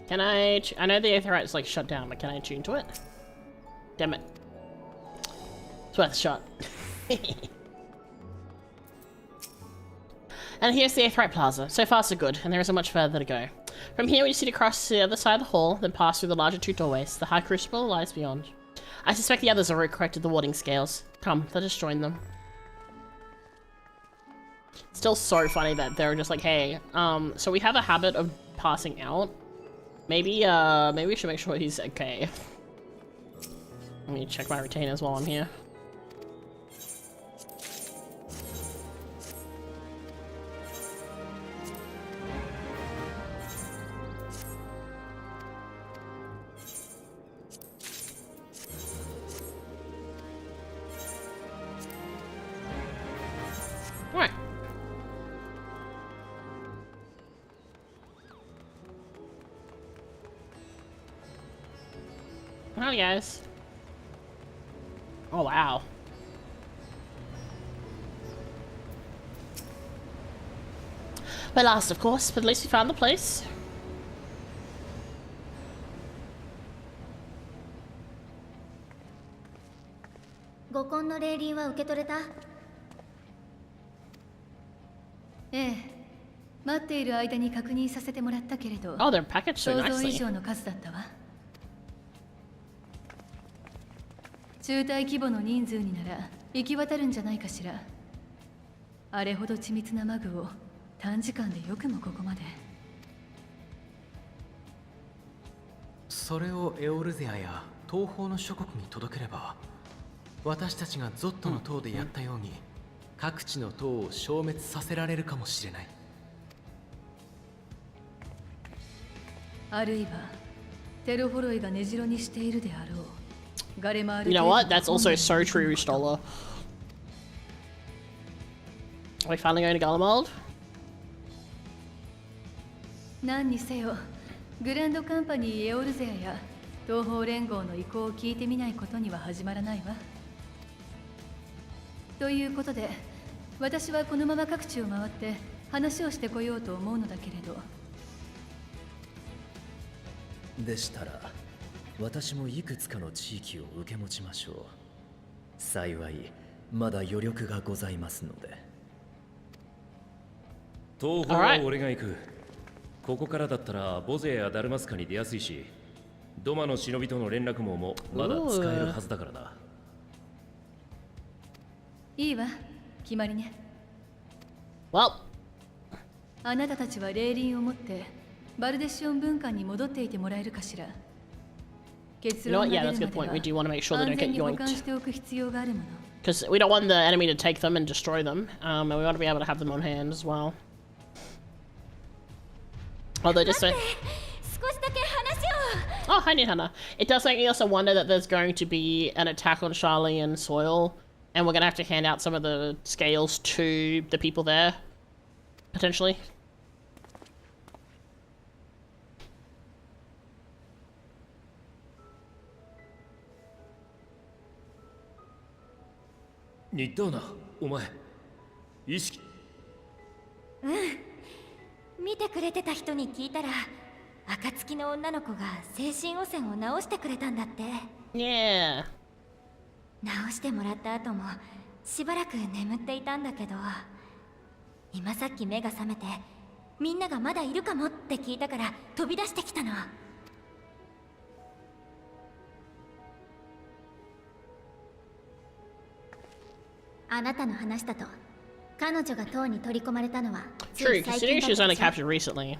Can I know the Aetherite is like shut down, but can I tune to it? Damn it. It's worth a shot. And here's the Aetherite Plaza. So far so good, and there isn't much further to go. From here we just need to cross to the other side of the hall, then pass through the larger two doorways. The High Crucible lies beyond. I suspect the others already corrected the warding scales. Come, let us join them. Still so funny that they're just like, hey, so we have a habit of passing out. Maybe we should make sure he's okay. Let me check my retainers while I'm here. Alright. Hi guys. Oh wow. We're last, of course, but at least we found the place. Oh, they're packaged so nicely. 中隊規模の人数になら行き渡るんじゃないかしら。あれほど緻密なマグを短時間でよくもここまで。それをエオルゼアや東方の諸国に届ければ、私たちがゾットの塔でやったように、各地の塔を消滅させられるかもしれない。あるいはテロフォロイが根城にしているであろう。 You know what? That's also so true, Stoller. Are we finally going to Garlemald? 何にせよ、グランドカンパニーエオルゼアや東方連合の意向を聞いてみないことには始まらないわ。ということで、私はこのまま各地を回って話をしてこようと思うのだけれど。でしたら。 私もいくつかの地域を受け持ちましょう。幸いまだ余力がございますので。東方は俺が行く。ここからだったらボゼやダルマスカに出やすいし、ドマの忍びとの連絡網もまだ使えるはずだからな。いいわ、決まりね。Well、あなたたちは霊輪を持ってバルデシオン文館に戻っていてもらえるかしら。 You know what? Yeah, that's a good point. We do want to make sure they don't get yoinked. Because we don't want the enemy to take them and destroy them. And we want to be able to have them on hand as well. Although just so... Oh, hi Nihana. It does make me also wonder that there's going to be an attack on Charlian soil. And we're going to have to hand out some of the scales to the people there. Potentially. Nidana, お前、意識。見てくれてた人に聞いたら、暁の女の子が精神汚染を直してくれたんだって。Yeah。直してもらった後もしばらく眠っていたんだけど、今さっき目が覚めて、みんながまだいるかもって聞いたから飛び出してきたの。あなたの話だと、彼女が塔に取り込まれたのは True, considering she was only captured recently,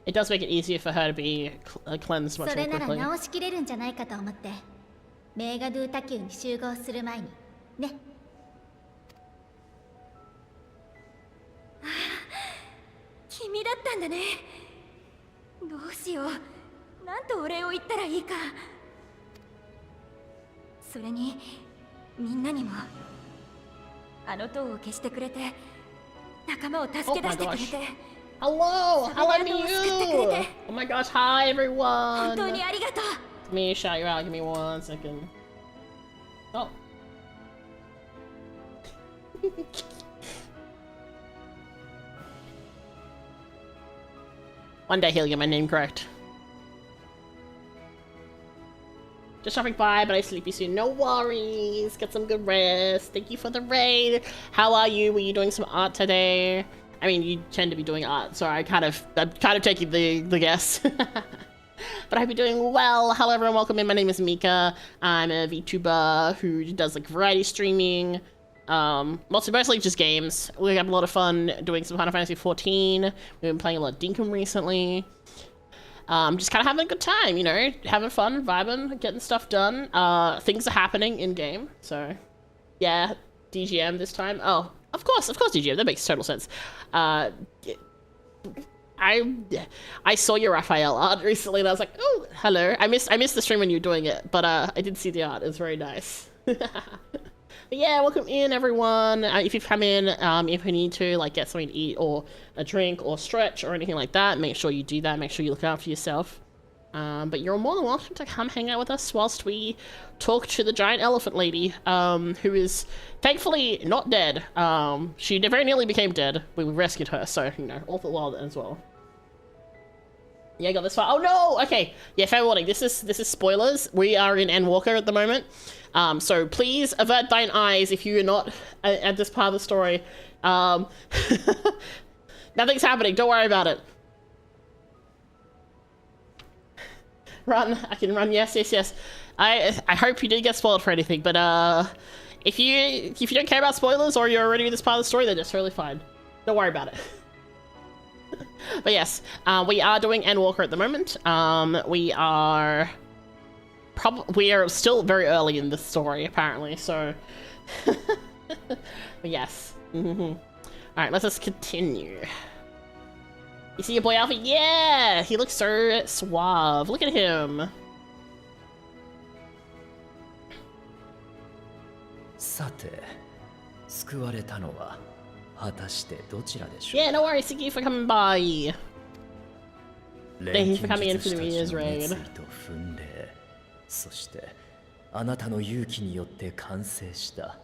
it does make it easier for her to be cleansed much more quickly. それなら直しきれるんじゃないかと思って、メーガドゥタキューに集合する前にね。君だったんだね。どうしよう、なんとお礼を言ったらいいか。それにみんなにもあの塔を消してくれて仲間を助け出してくれて、Hello, how are you? Oh my gosh, hi everyone. 本当にありがとう。 Let me shout you out. Give me 1 second. Oh. One day he'll get my name correct. Just stopping by, but I sleepy soon. No worries. Get some good rest. Thank you for the raid. How are you? Were you doing some art today? I mean, you tend to be doing art, so I'm kind of taking the guess. But I hope you're doing well. Hello everyone, welcome in. My name is Mika. I'm a VTuber who does like variety streaming. Mostly just games. We have a lot of fun doing some Final Fantasy 14. We've been playing a lot of Dinkum recently. Just kind of having a good time, you know, having fun, vibing, getting stuff done. Things are happening in game, so yeah, DGM this time. Oh, of course DGM. That makes total sense. I saw your Raphael art recently, and I was like, oh, hello. I missed the stream when you were doing it, but I did see the art. It was very nice. But yeah, welcome in everyone. If you've come in, if you need to like get something to eat or a drink or stretch or anything like that, make sure you do that. Make sure you look after yourself. But you're more than welcome to come hang out with us whilst we talk to the giant elephant lady, who is thankfully not dead. She very nearly became dead when we rescued her, so you know, all the while as well. Yeah, I got this far. Oh no! Okay, yeah, fair warning. This is spoilers. We are in Endwalker at the moment. So please avert thine eyes if you are not at this part of the story. Nothing's happening. Don't worry about it. Run. I can run. Yes. I hope you didn't get spoiled for anything. But if you don't care about spoilers or you're already in this part of the story, then it's totally fine. Don't worry about it. But yes, we are doing Endwalker at the moment. We are still very early in the story apparently, so but yes. All right, let's just continue. You see your boy Alpha? Yeah, he looks so suave. Look at him. Yeah, no worries. Thank you for coming by. Thank you for coming in for the Mia's raid. そしてあなたの勇気によって完成した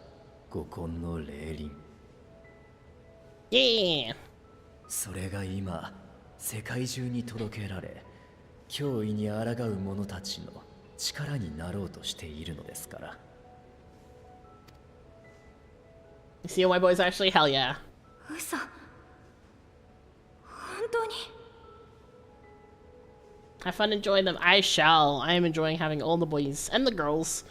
五根の霊輪。Yeah. それが今世界中に届けられ、脅威に抗う者たちの力になろうとしているのですから。You see my boys actually? Hell yeah. 嘘。本当に。Have fun, enjoy them. I shall. I am enjoying having all the boys and the girls.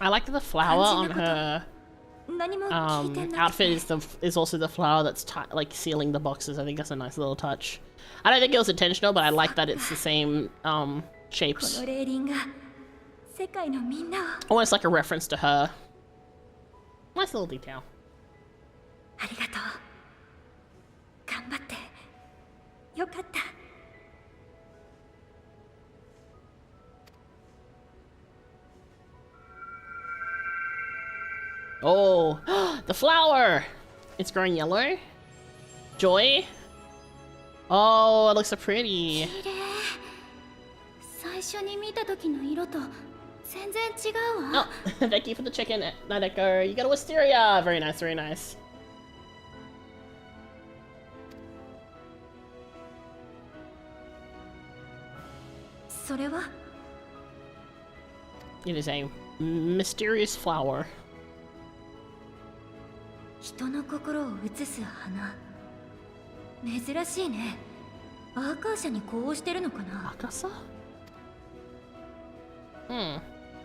I like that the flower on her outfit is also the flower that's like sealing the boxes. I think that's a nice little touch. I don't think it was intentional, but I like that it's the same shapes. Almost like a reference to her. Nice little detail. Oh, the flower! It's growing yellow. Joy? Oh, it looks so pretty. Oh, thank you for the chicken, Nadeko. You got a wisteria. Very nice, very nice. It is a mysterious flower. 人の心を映す花。珍しいね。アーカーシャに呼応してるのかな。アーカーシャ？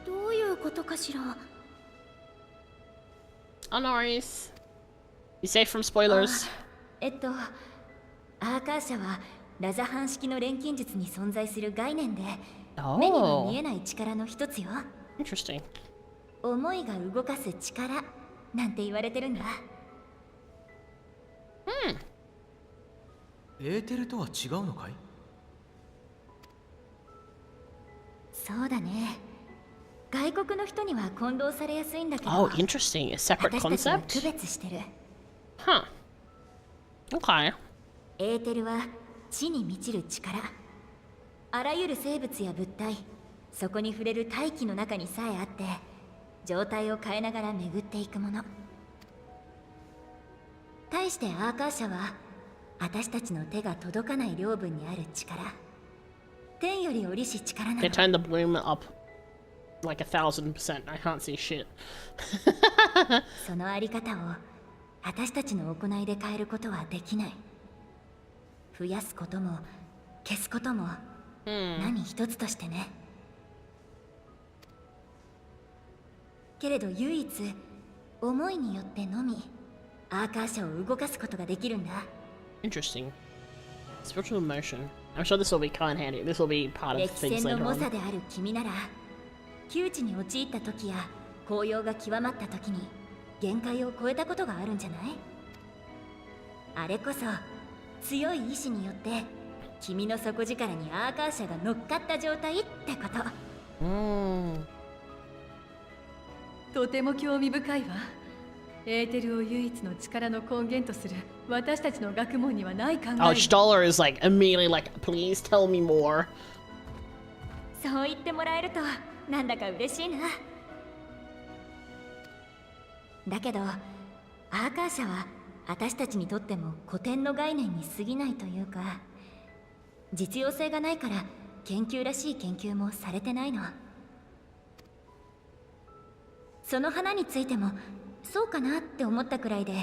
どういうことかしら。Oh, no worries. Be safe from spoilers. アーカーシャはラザハン式の錬金術に存在する概念で、目には見えない力の一つよ。Interesting. 思いが動かす力なんて言われてるんだ。エーテルとは違うのかい？そうだね。外国の人には混同されやすいんだけど。Oh, interesting. A separate 私たちは concept? 区別してる。Huh. Okay. エーテルは地に満ちる力。あらゆる生物や物体、そこに触れる大気の中にさえあって、状態を変えながら巡っていくもの。対してアーカーシャは、私たちの手が届かない領分にある力。天より降りし力なの。They turn the bloom up like 1000%. I can't see shit. そのあり方を私たちの行いで変えることはできない。増やすことも消すことも何一つとしてね。けれど唯一思いによってのみアーカーシャを動かすことができるんだ。Interesting. Spiritual emotion. I'm sure this will be kind of handy. This will be part of 歴 things 戦の later 猛 on. 者である君なら、窮地に陥った時や紅葉が極まった時に限界を超えたことがあるんじゃない？あれこそ強い意志によって君の底力にアーカーシャが乗っかった状態ってこと。とても興味深いわ。エーテルを唯一の力の根源とする私たちの学問にはない考え。Oh, Stoller is like immediately like, please tell me more. そう言ってもらえるとなんだか嬉しいな。だけどアーカーシャは私たちにとっても古典の概念に過ぎないというか、実用性がないから研究らしい研究もされてないの。その花についてもそうかなって思ったくらいで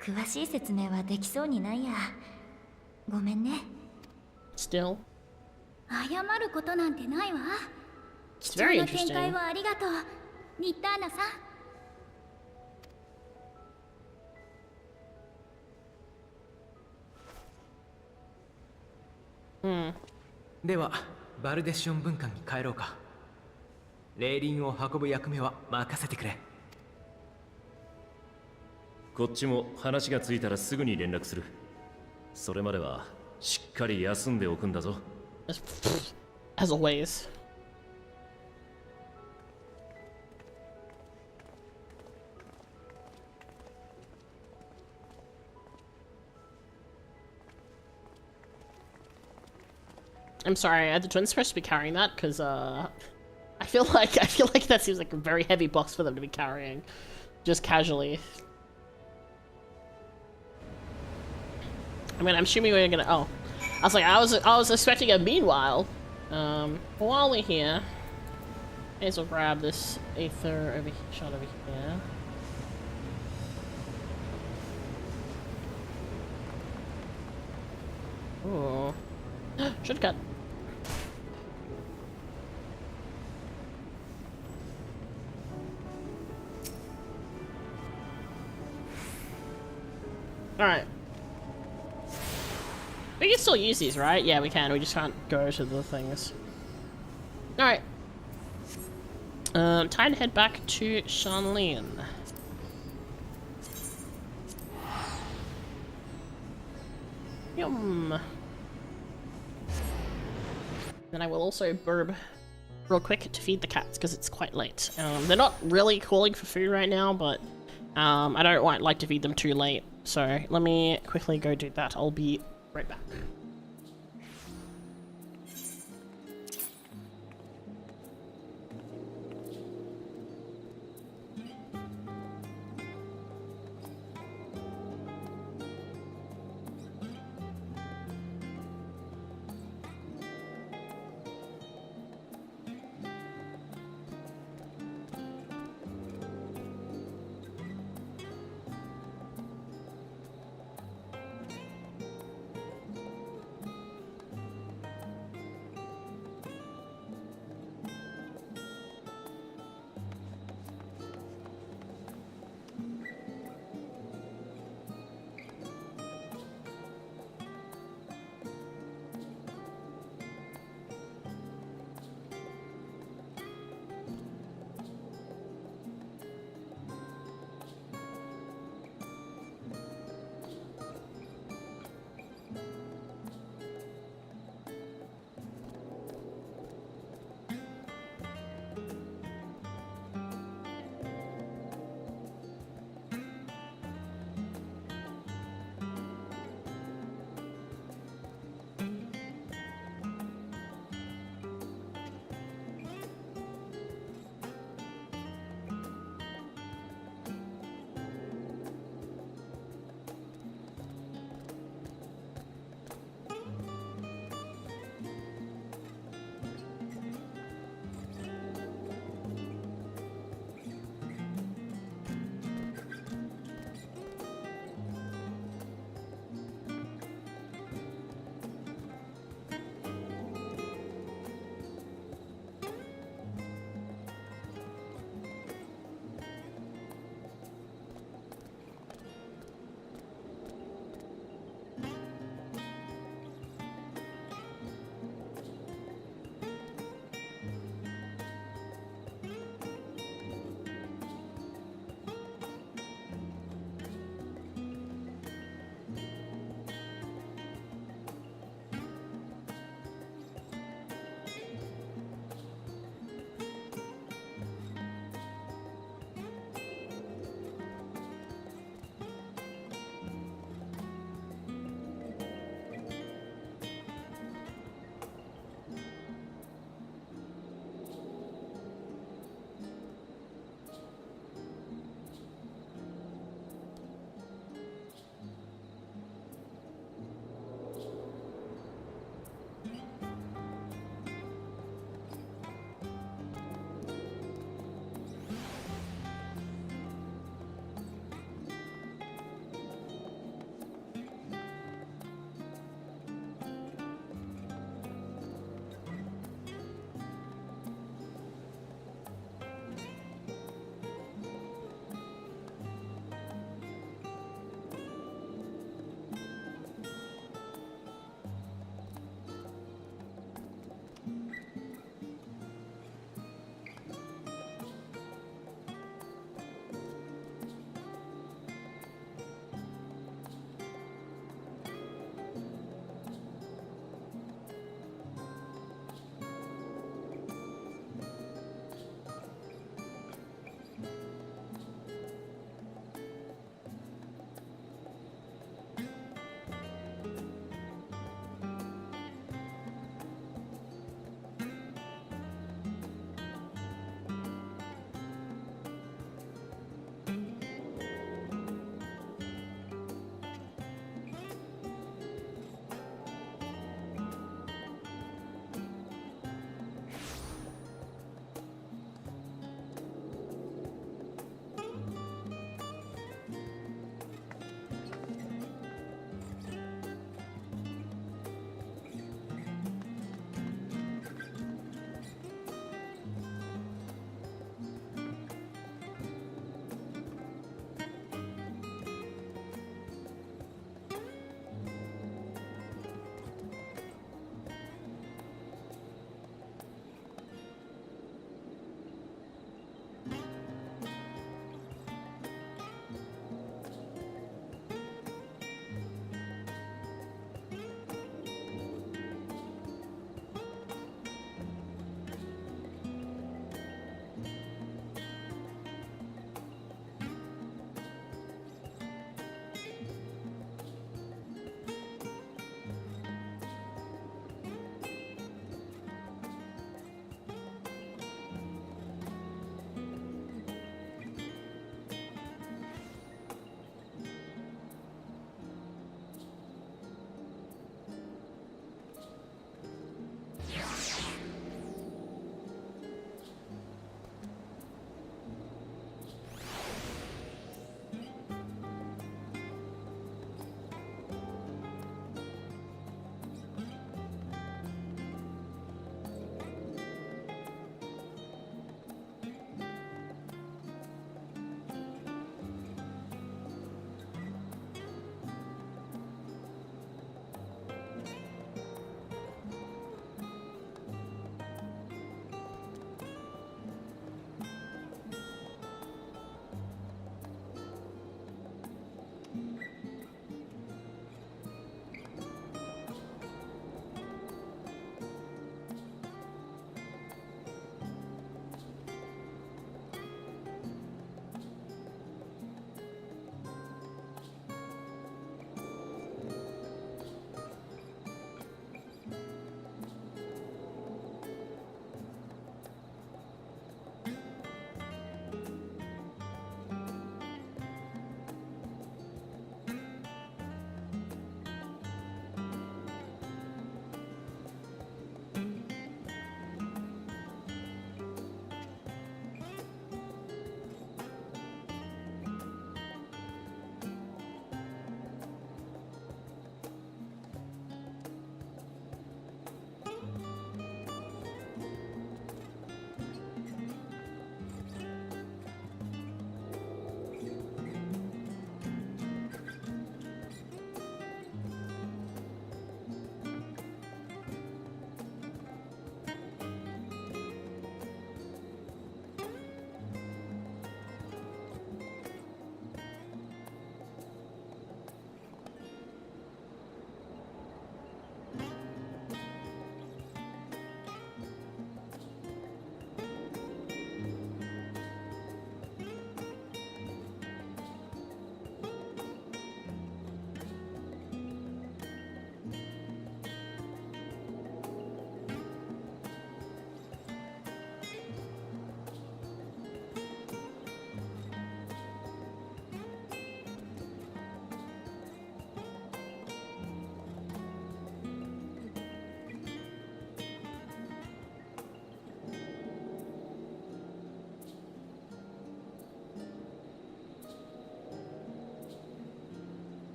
詳しい説明はできそうにないや。ごめんね。 Still? 謝ることなんてないわ。 It's 貴重 very な見 interesting. 解をありがとう、ニッターナさん。ではバルデシオン文館に帰ろうか。霊輪を運ぶ役目は任せてくれ。こっちも話がついたらすぐに連絡する。それまではしっかり休んでおくんだぞ。As always. I'm sorry, are the twins supposed to be carrying that? Because I feel like that seems like a very heavy box for them to be carrying, just casually. I mean, I'm assuming we're gonna. Oh, I was like, I was expecting a meanwhile. While we're here, may as well grab this Aether over shot over here. Ooh, shortcut. Alright. We can still use these, right? Yeah, we can. We just can't go to the things. Alright. Time to head back to Shanlin. Yum. Then I will also burb real quick to feed the cats because it's quite late. They're not really calling for food right now, but I don't like to feed them too late. So let me quickly go do that. I'll be right back.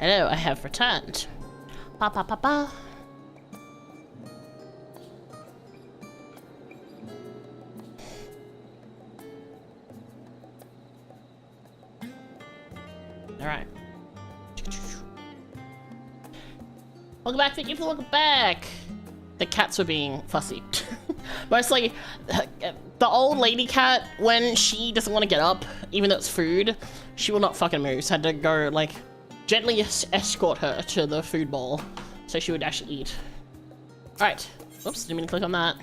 Hello, I have returned. Pa pa pa pa. Alright. Welcome back, thank you for welcome back. The cats were being fussy. Mostly, the old lady cat, when she doesn't want to get up, even though it's food, she will not fucking move. So I had to go, like, gently escort her to the food bowl so she would actually eat. Alright. Oops, didn't mean to click on that.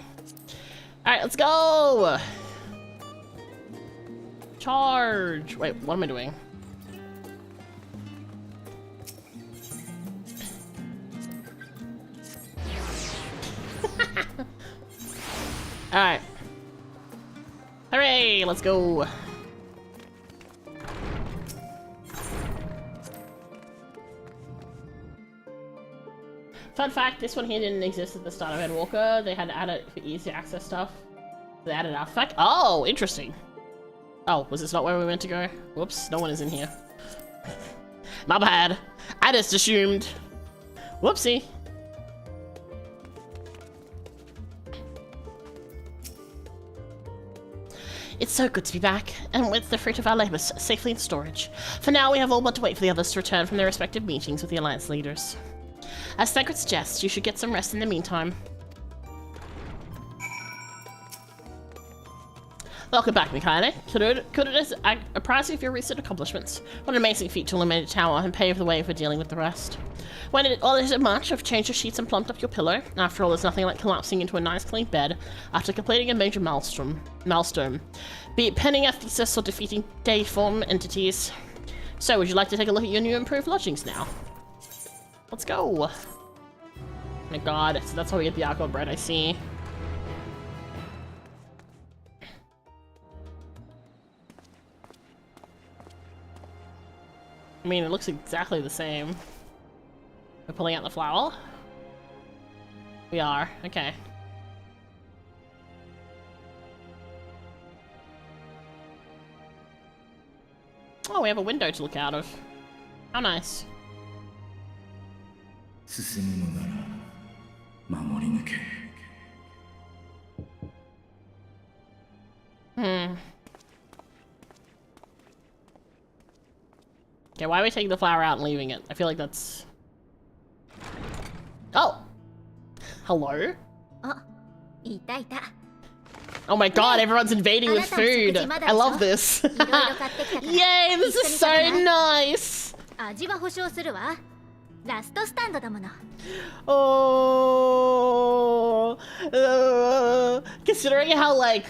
Alright, let's go! Charge! Wait, what am I doing? Alright. Hooray! Let's go! Fun fact, this one here didn't exist at the start of Endwalker. They had to add it for easy access stuff. They added artifact. Oh, interesting. Oh, was this not where we meant to go? Whoops, no one is in here. My bad. I just assumed. Whoopsie. It's so good to be back, and with the fruit of our labors safely in storage. For now, we have all but to wait for the others to return from their respective meetings with the Alliance leaders. As Sacred suggests, you should get some rest in the meantime. Welcome back, Mika. Could it apprise you of your recent accomplishments? What an amazing feat to eliminate a tower and pave the way for dealing with the rest. Well, is it much? I've changed your sheets and plumped up your pillow. After all, there's nothing like collapsing into a nice clean bed after completing a major milestone. Be it penning a thesis or defeating deiform entities. So, would you like to take a look at your new improved lodgings now? Let's go. Oh my god, so that's how we get the alcohol bread, I see. I mean, it looks exactly the same. We're pulling out the flower? We are, okay. Oh, we have a window to look out of. How nice. Okay, why are we taking the flower out and leaving it? I feel like that's... Oh! Hello? Oh my god, everyone's invading with food! I love this! Yay, this is so nice! Oh, considering how, like,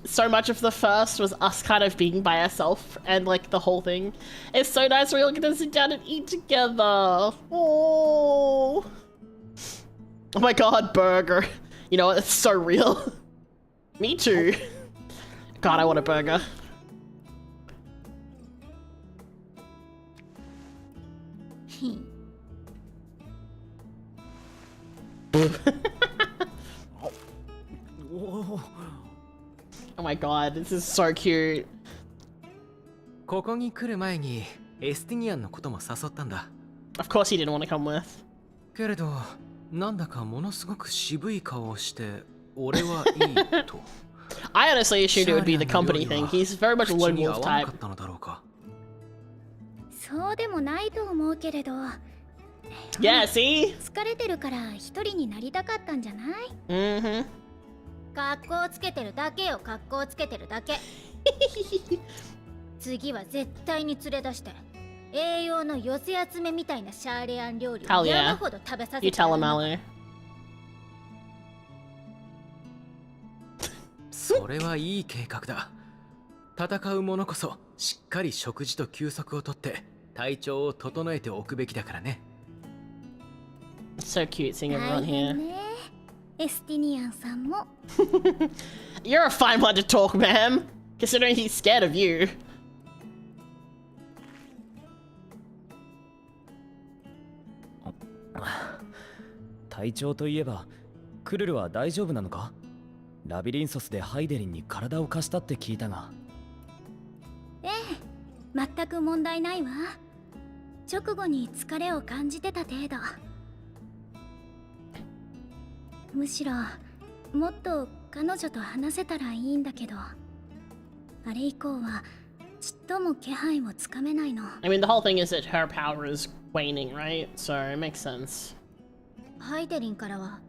so much of the first was us kind of being by ourselves and, like, the whole thing, it's so nice we all get to sit down and eat together. Oh my god, burger. You know what? It's so real. Me too. God, I want a burger. Oh my god, this is so cute. ここに来る前にエスティニアンのことも誘ったんだ。Of course he didn't want to come with. けれど、なんだかものすごく渋い顔をして、俺はいいと。I honestly assumed it would be the company thing. He's very much a lone wolf type. そうでもないと思うけれど。Yeah, see? 疲れてるから一人になりたかったんじゃない？格好つけてるだけよ、格好つけてるだけ。次は絶対に連れ出して栄養の寄せ集めみたいなシャーレアン料理を山ほど食べさせて。 You tell him, Mallory. それはいい計画だ。戦う者こそしっかり食事と休息をとって体調を整えておくべきだからね。It's so cute seeing everyone here. エスティニアンさんも。You're a fine one to talk, ma'am. Considering he's scared of you. 体調といえば、クルルは大丈夫なのか？ラビリンソスでハイデリンに体を貸したって聞いたが。ええ、全く問題ないわ。直後に疲れを感じてた程度。むしろもっと彼女と話せたらいいんだけど、あれ以降はちっとも気配をつかめないの。I mean, the whole thing is that her power is waning, right? So it makes sense. ハイテリンからは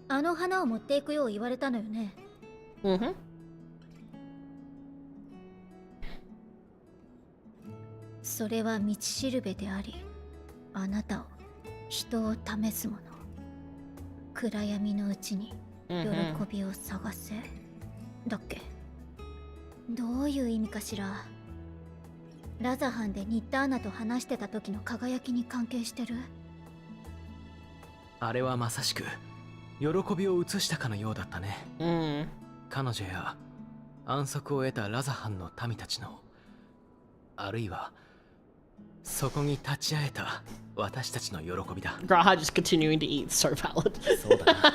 あの花を持っていくよう言われたのよね。それは道しるべであり、あなたを、人を試すもの。暗闇のうちに喜びを探せ、だっけ。どういう意味かしら。ラザハンでニッターナと話してた時の輝きに関係してる？あれはまさしく喜びを移したかのようだったね。彼女や安息を得たラザハンの民たちの、あるいはそこに立ち会えた私たちの喜びだ。Graha just continuing to eat, so valid. そうだな。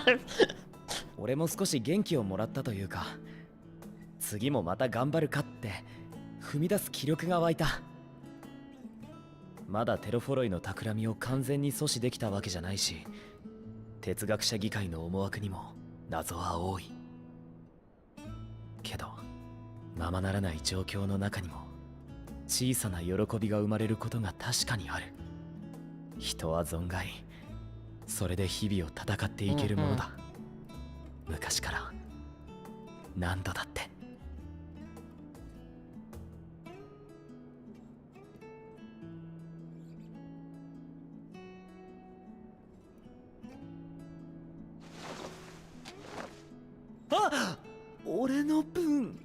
俺も少し元気をもらったというか、次もまた頑張るかって踏み出す気力が湧いた。まだテロフォロイの企みを完全に阻止できたわけじゃないし、哲学者議会の思惑にも謎は多い。けどままならない状況の中にも小さな喜びが生まれることが確かにある。人は存外それで日々を戦っていけるものだ。昔から何度だって。あ、俺の分。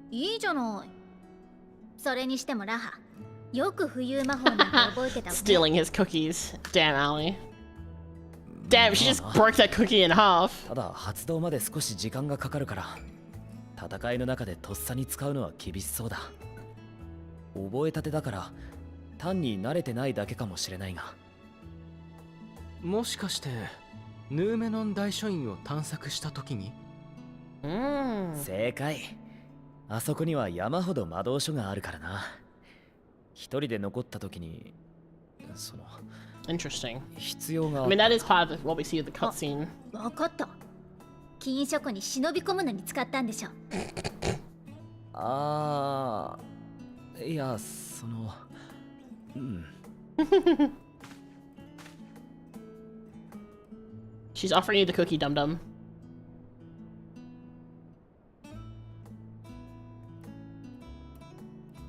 いいじゃない。それにしてもラハ、よく浮遊魔法なんて覚えてたわね。Stealing his cookies. Damn, Allie. Damn, she just broke that cookie in half. ただ発動まで少し時間がかかるから、戦いの中でとっさに使うのは厳しそうだ。覚えたてだから単に慣れてないだけかもしれないが。もしかしてヌーメノン大書院を探索した時に？正解。あそこには山ほど魔導書があるからな。一人で残った時に、その Interesting. 必要が。I mean, that is part of what we see in the cutscene. わかった。禁書庫に忍び込むのに使ったんでしょ。ああ、いや、その、She's offering you the cookie, dum dum.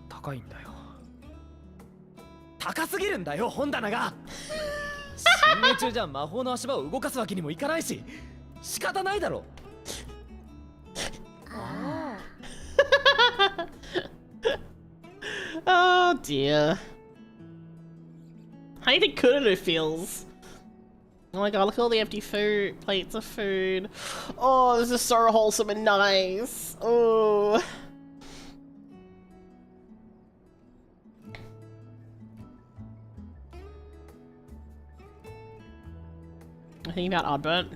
高いんだよ。高すぎるんだよ、本棚が。侵入中じゃ魔法の足場を動かすわけにもいかないし、仕方ないだろ。Oh dear. How do you think Kururu feels? Oh my god, look at all the empty food, plates of food. Oh, this is so wholesome and nice. Oh. I think about Oddbert.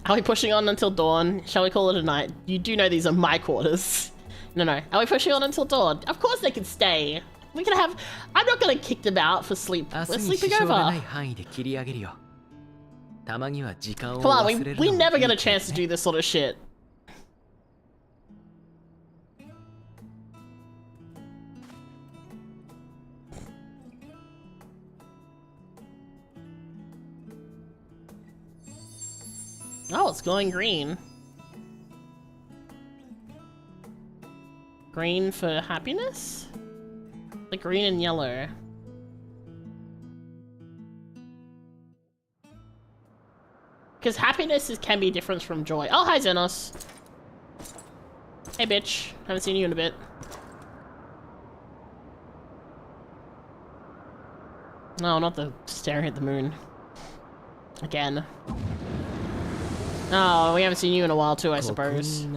Are we pushing on until dawn? Shall we call it a night? You do know these are my quarters. No. Are we pushing on until dawn? Of course they can stay. We can have... I'm not gonna kick them out for sleep. We're sleeping over. Come on, we never get a chance to do this sort of shit. Oh, it's glowing green. Green for happiness? Like green and yellow. Because happiness can be different from joy. Oh, hi Xenos. Hey bitch, haven't seen you in a bit. No, not the staring at the moon. Again. Oh, we haven't seen you in a while too, I suppose.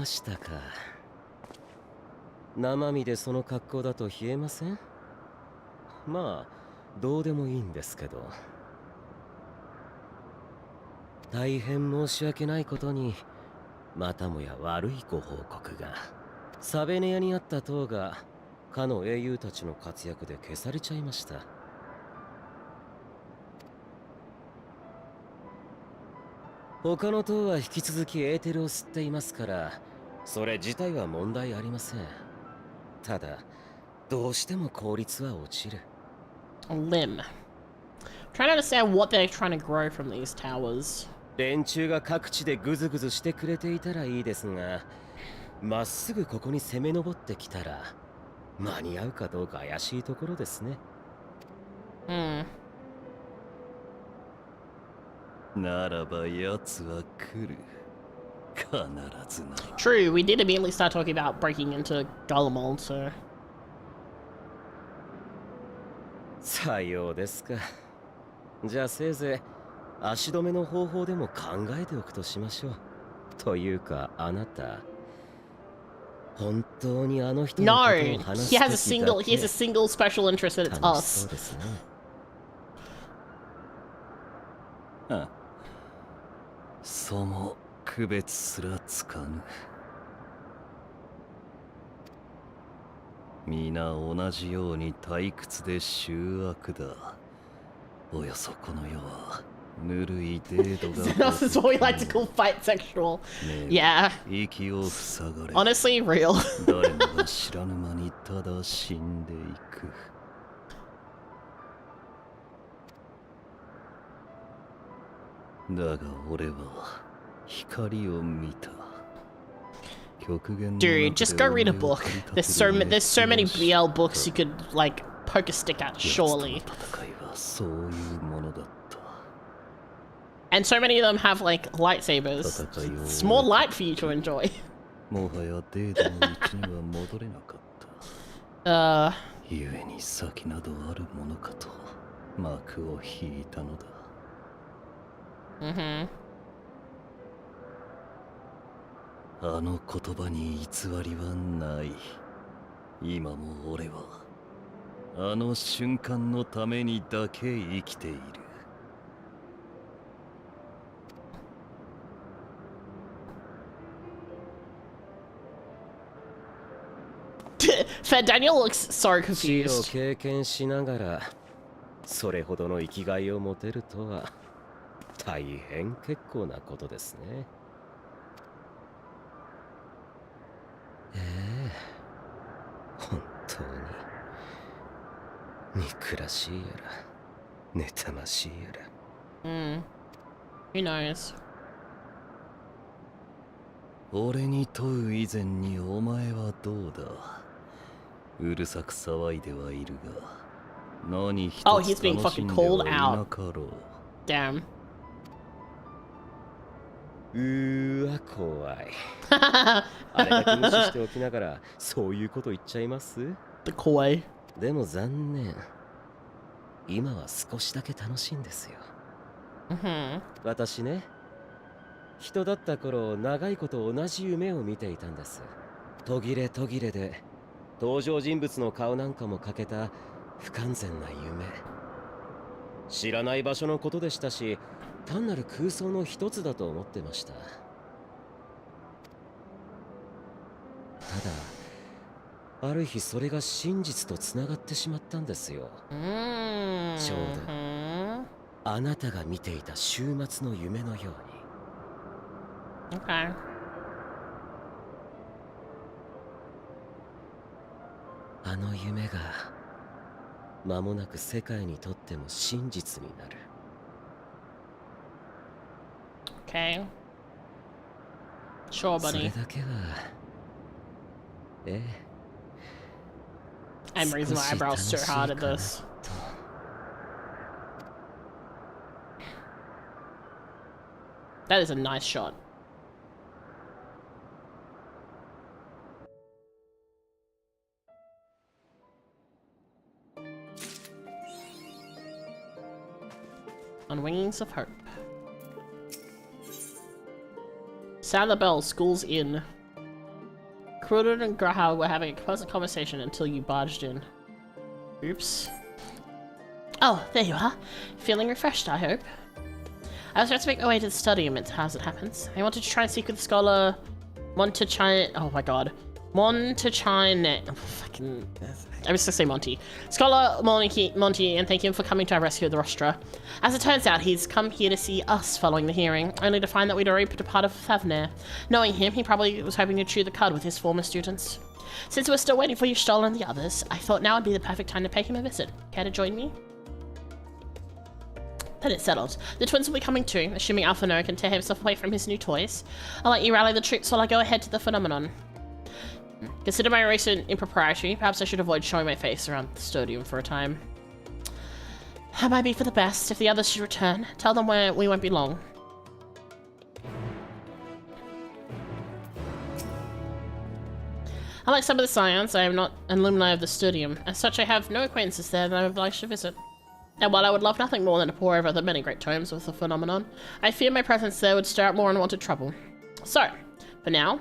生身でその格好だと冷えません？まあ、どうでもいいんですけど。大変申し訳ないことに、またもや悪いご報告が。サベネアにあった塔がかの英雄たちの活躍で消されちゃいました。他の塔は引き続きエーテルを吸っていますから、それ自体は問題ありません。ただ、どうしても効率は落ちる。A limb. Trying to understand what they're trying to grow from these towers. 連中が各地でグズグズしてくれていたらいいですが、まっすぐここに攻め上ってきたら間に合うかどうか怪しいところですね。ならば奴は来る。必ずな。True, we did immediately start talking about breaking into Gullimald, so. さようですか。じゃあせいぜい足止めの方法でも考えておくとしましょう。というかあなた、本当にあの人のことを話す he has a single special interest and it's 楽しそう us. ですね。あ、その区別すらつかぬ。皆同じように退屈で醜悪だ。およそこの世はぬるいデートが This is what we like to call fight sexual. Yeah. 息を塞がれ Honestly, real. 誰もが知らぬ間にただ死んでいく。だが俺は光を見た。Dude, just go read a book. There's so many BL books you could like poke a stick at, surely. そういうものだった。 And so many of them have like lightsabers. It's more light for you to enjoy. もはやデートの道には戻れなかった。故に先などあるものかと幕を引いたのだ。あの言葉に偽りはない。今も俺はあの瞬間のためにだけ生きている。Daniel looks so 死を confused. 経験しながらそれほどの生きがいを持てるとは大変結構なことですね。本当に憎らしいやら妬ましいやら。Who knows? 俺に問う以前にお前はどうだ。うるさく騒いではいるが何一つ Oh, he's being 楽し fucking んで called はいな out. かろう。 Damn. わ怖い。あれだけ無視しておきながらそういうこと言っちゃいます？ The koi. でも残念。今は少しだけ楽しいんですよ。私ね、人だった頃長いこと同じ夢を見ていたんです。途切れ途切れで登場人物の顔なんかも欠けた不完全な夢。知らない場所のことでしたし、単なる空想の一つだと思ってました。ただある日それが真実とつながってしまったんですよ。ちょうどあなたが見ていた週末の夢のように。 Okay. あの夢が間もなく世界にとっても真実になる。 Okay. Sure, それ buddy. だけはI'm raising my eyebrows so hard at this. That is a nice shot. On Wings of Hope. Sound the bell, school's in. Cruden and Graha were having a pleasant conversation until you barged in. Oops. Oh, there you are. Feeling refreshed, I hope. I was about to make my way to the study as it happens. I wanted to try and speak with the scholar. Oh my god. Montechine. Fucking. I was gonna say Monty. Scholar Monty, and thank him for coming to our rescue of the Rostra. As it turns out, he's come here to see us following the hearing, only to find that we'd already put a part of Thavner. Knowing him, he probably was hoping to chew the cud with his former students. Since we're still waiting for you, Stoll and the others, I thought now would be the perfect time to pay him a visit. Care to join me? Then it's settled. The twins will be coming too, assuming Alphonse can tear himself away from his new toys. I'll let you rally the troops while I go ahead to the phenomenon. Consider my recent impropriety. Perhaps I should avoid showing my face around the stadium for a time. That might be for the best. If the others should return, tell them we won't be long. Unlike some of the scions, I am not an alumni of the stadium. As such, I have no acquaintances there that I would like to visit. And while I would love nothing more than to pore over the many great tomes of the phenomenon, I fear my presence there would stir up more unwanted trouble. So, for now,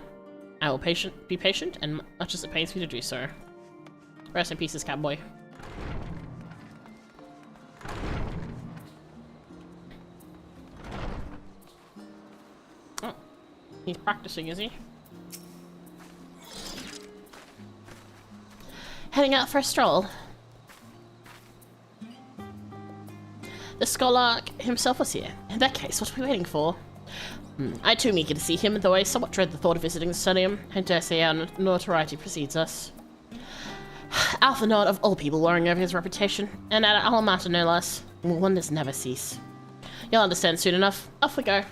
I will be patient, and much as it pains me to do so. Rest in pieces, Catboy. Oh, he's practicing, is he? Heading out for a stroll. The scholar himself was here. In that case, what are we waiting for? I too am eager to see him, though I somewhat dread the thought of visiting the stadium. I dare say our notoriety precedes us. Alpha Nod of all people worrying over his reputation, and at alma mater no less. Wonders never cease. You'll understand soon enough. Off we go.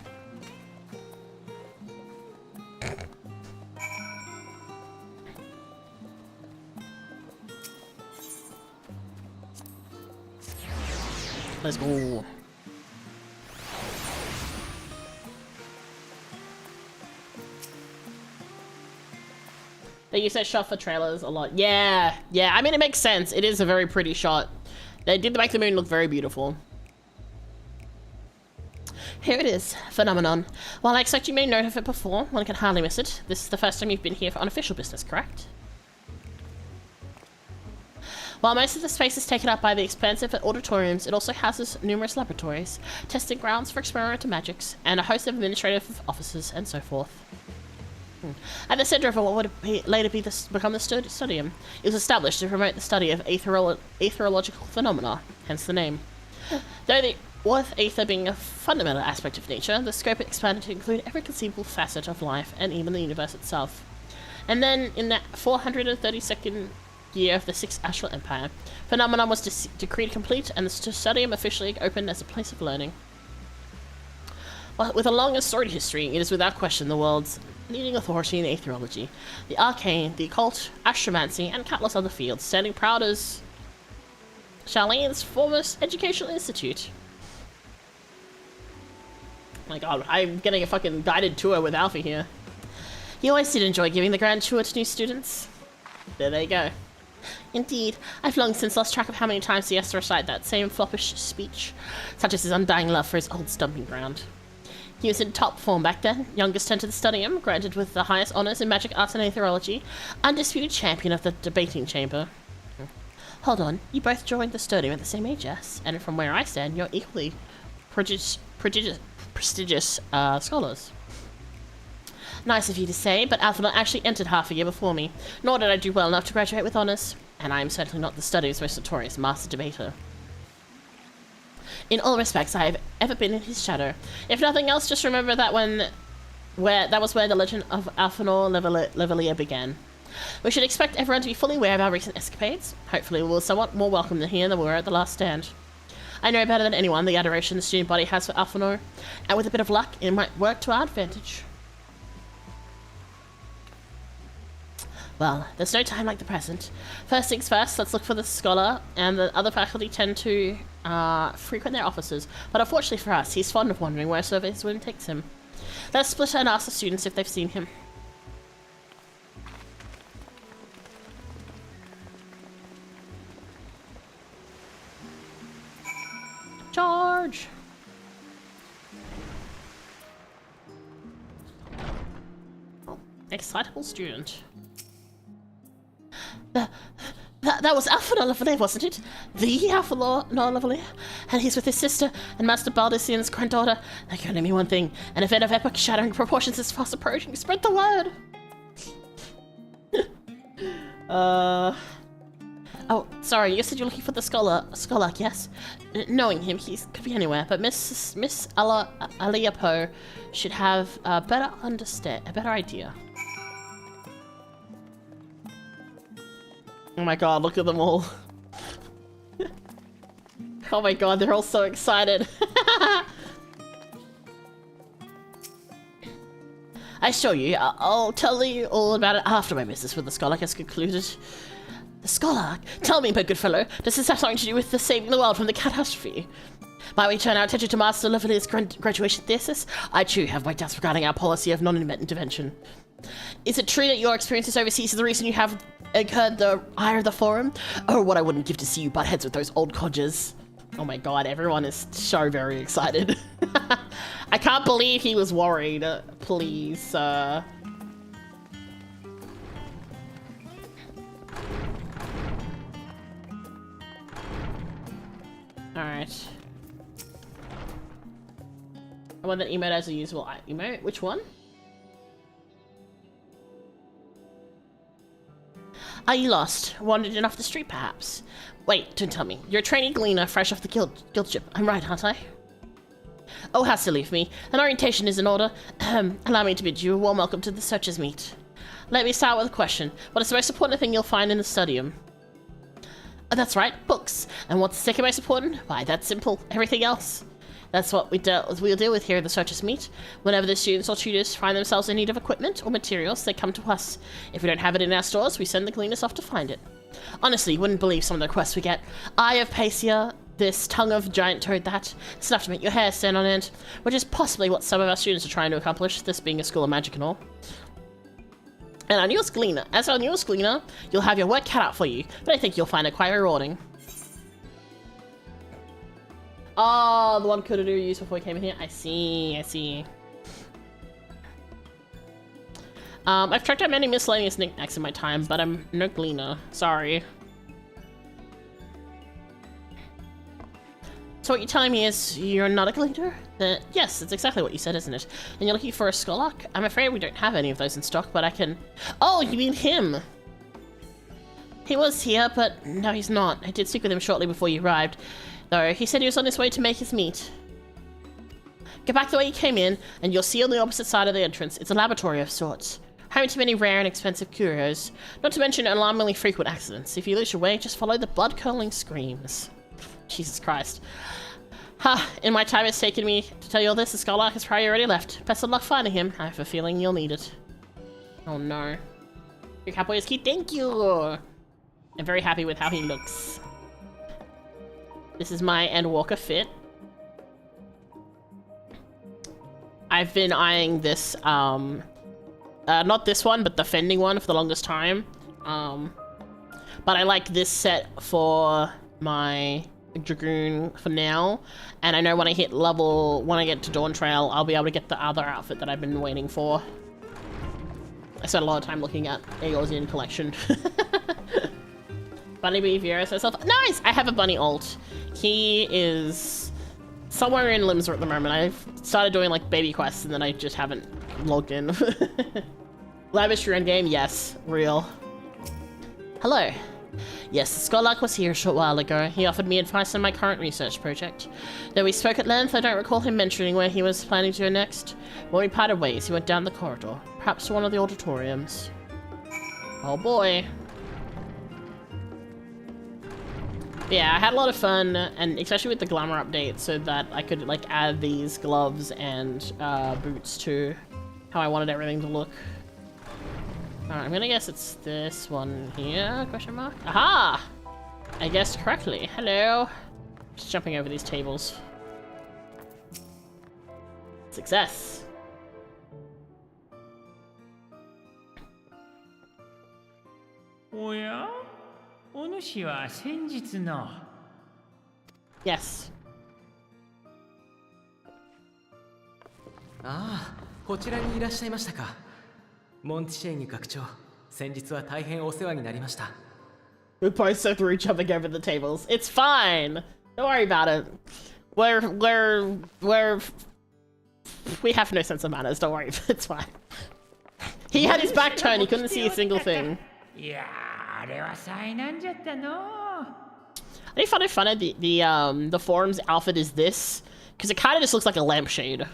Let's go. They use that shot for trailers a lot. Yeah, I mean, it makes sense. It is a very pretty shot. They did make the moon look very beautiful. Here it is, Phenomenon. While I expect you may know of it before, one can hardly miss it. This is the first time you've been here for unofficial business, correct? While most of the space is taken up by the expansive auditoriums, it also houses numerous laboratories, testing grounds for experimental magics, and a host of administrative offices, and so forth. At the center of what would later become the stadium, it was established to promote the study of aetherological phenomena, hence the name. Though the with ether being a fundamental aspect of nature, the scope expanded to include every conceivable facet of life, and even the universe itself. And then, in the 432nd year of the Sixth Astral Empire, Phenomenon was decreed complete, and the stadium officially opened as a place of learning. With a long and storied history, it is without question the world's leading authority in aetherology, the arcane, the occult, astromancy, and countless other fields, standing proud as Charlene's foremost educational institute. My god, I'm getting a fucking guided tour with Alfie here. He always did enjoy giving the grand tour to new students. There they go. Indeed, I've long since lost track of how many times he has to recite that same foppish speech, such as his undying love for his old stomping ground. He was in top form back then, youngest to enter the stadium, granted with the highest honours in magic arts and aetherology, undisputed champion of the debating chamber. Hold on, you both joined the stadium at the same age, yes? And from where I stand, you're equally prestigious scholars. Nice of you to say, but Alpha actually entered half a year before me, nor did I do well enough to graduate with honours, and I am certainly not the study's most notorious master debater. In all respects, I have ever been in his shadow. If nothing else, just remember that that was where the legend of Alphanor Levelier began. We should expect everyone to be fully aware of our recent escapades. Hopefully we will somewhat more welcome here than we were at the last stand. I know better than anyone the adoration the student body has for Alphanor, and with a bit of luck, it might work to our advantage. Well, there's no time like the present. First things first, let's look for the scholar, and the other faculty tend to frequent their offices, but unfortunately for us, he's fond of wondering where survey's wind takes him. Let's split and ask the students if they've seen him. Charge! Oh, excitable student. That was Alpha Lavalier, wasn't it? The Alpha Lavalier? And he's with his sister and Master Baldician's granddaughter. That can only mean one thing. An event of epic shattering proportions is fast approaching. Spread the word! Oh, sorry, you said you're looking for the scholar, yes? Knowing him, he could be anywhere, but Miss Aliapo should have a better idea. Oh my god, look at them all. Oh my god, they're all so excited. I assure you, I'll tell you all about it after my business with the scholar has concluded. The scholar? Tell me, my good fellow, does this have something to do with the saving the world from the catastrophe? Might we turn our attention to Master Lovely's graduation thesis? I too have my doubts regarding our policy of non-intervention. Is it true that your experiences overseas is the reason you have incurred the ire of the forum? Oh, what I wouldn't give to see you butt heads with those old codgers. Oh my god, everyone is so very excited. I can't believe he was worried. Please, Alright. I want that emote as a usable emote. Which one? Are you lost? Wandered in off the street, perhaps? Wait, don't tell me. You're a trainee gleaner fresh off the guild ship. I'm right, aren't I? Oh, how silly of me. An orientation is in order. Allow me to bid you a warm welcome to the Searchers' Meet. Let me start with a question. What is the most important thing you'll find in the studium? Oh, that's right, books. And what's the second most important? Why, that's simple. Everything else. That's what we'll deal with here at the Searchers' Meet. Whenever the students or tutors find themselves in need of equipment or materials, they come to us. If we don't have it in our stores, we send the cleaners off to find it. Honestly, you wouldn't believe some of the requests we get. Eye of Pacia, this, tongue of giant toad that, stuff to make your hair stand on end, which is possibly what some of our students are trying to accomplish, this being a school of magic and all. And our newest gleaner, as our newest gleaner, you'll have your work cut out for you, but I think you'll find it quite rewarding. Oh, the one Kurudu used before he came in here. I see, I see. I've tracked out many miscellaneous knickknacks in my time, but I'm no gleaner. Sorry. So what you're telling me is you're not a gleaner? Yes, that's exactly what you said, isn't it? And you're looking for a scholar? I'm afraid we don't have any of those in stock, but I can... Oh, you mean him? He was here, but no, he's not. I did speak with him shortly before you arrived, though he said he was on his way to make his meet. Go back the way you came in, and you'll see on the opposite side of the entrance. It's a laboratory of sorts. Home to many rare and expensive curios, not to mention alarmingly frequent accidents. If you lose your way, just follow the blood-curdling screams. Jesus Christ. Ha! In my time it's taken me to tell you all this, the scholar has probably already left. Best of luck finding him. I have a feeling you'll need it. Oh no. Your cowboy is cute, thank you! I'm very happy with how he looks. This is my Endwalker fit. I've been eyeing this, not this one, but the Fending one for the longest time. But I like this set for my Dragoon for now, and I know when I hit level, when I get to Dawn Trail, I'll be able to get the other outfit that I've been waiting for. I spent a lot of time looking at Eorzean collection. Bunny Bee Vieira says, nice! I have a bunny alt. He is somewhere in Limser at the moment. I've started doing like baby quests and then I just haven't logged in. Lavish your endgame? Yes, real. Hello. Yes, the Scholar was here a short while ago. He offered me advice on my current research project. Though we spoke at length, I don't recall him mentioning where he was planning to go next. When we parted ways, he went down the corridor, perhaps to one of the auditoriums. Oh boy. Yeah, I had a lot of fun, and especially with the glamour update, so that I could like add these gloves and boots to how I wanted everything to look. Alright, I'm gonna guess it's this one here, question mark? Aha! I guessed correctly. Hello. Just jumping over these tables. Success. Oya? Onushi wa senjitsu no. Yes. ああ、こちらにいらっしゃいましたか。モンティシェイニ学長、先日は大変お世話になりました。We both so through jumping over the tables. It's fine. Don't worry about it. We have no sense of manners. Don't worry. It's fine. He had his back turned. He couldn't see a single thing. いやー、あれは災難じゃったの。I find it funny the forum's outfit is this because it kind of just looks like a lampshade.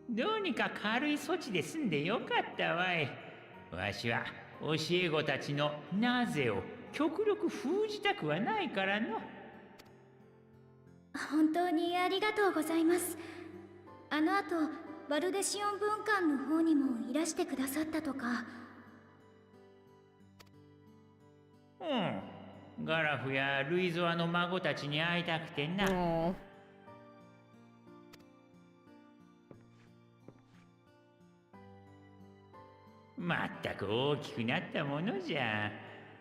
どうにか軽い措置で済んでよかったわい。わしは教え子たちのなぜを極力封じたくはないからの。本当にありがとうございます。あの後バルデシオン文館の方にもいらしてくださったとか。うん、ガラフやルイゾアの孫たちに会いたくてな。まったく大きくなったものじゃ。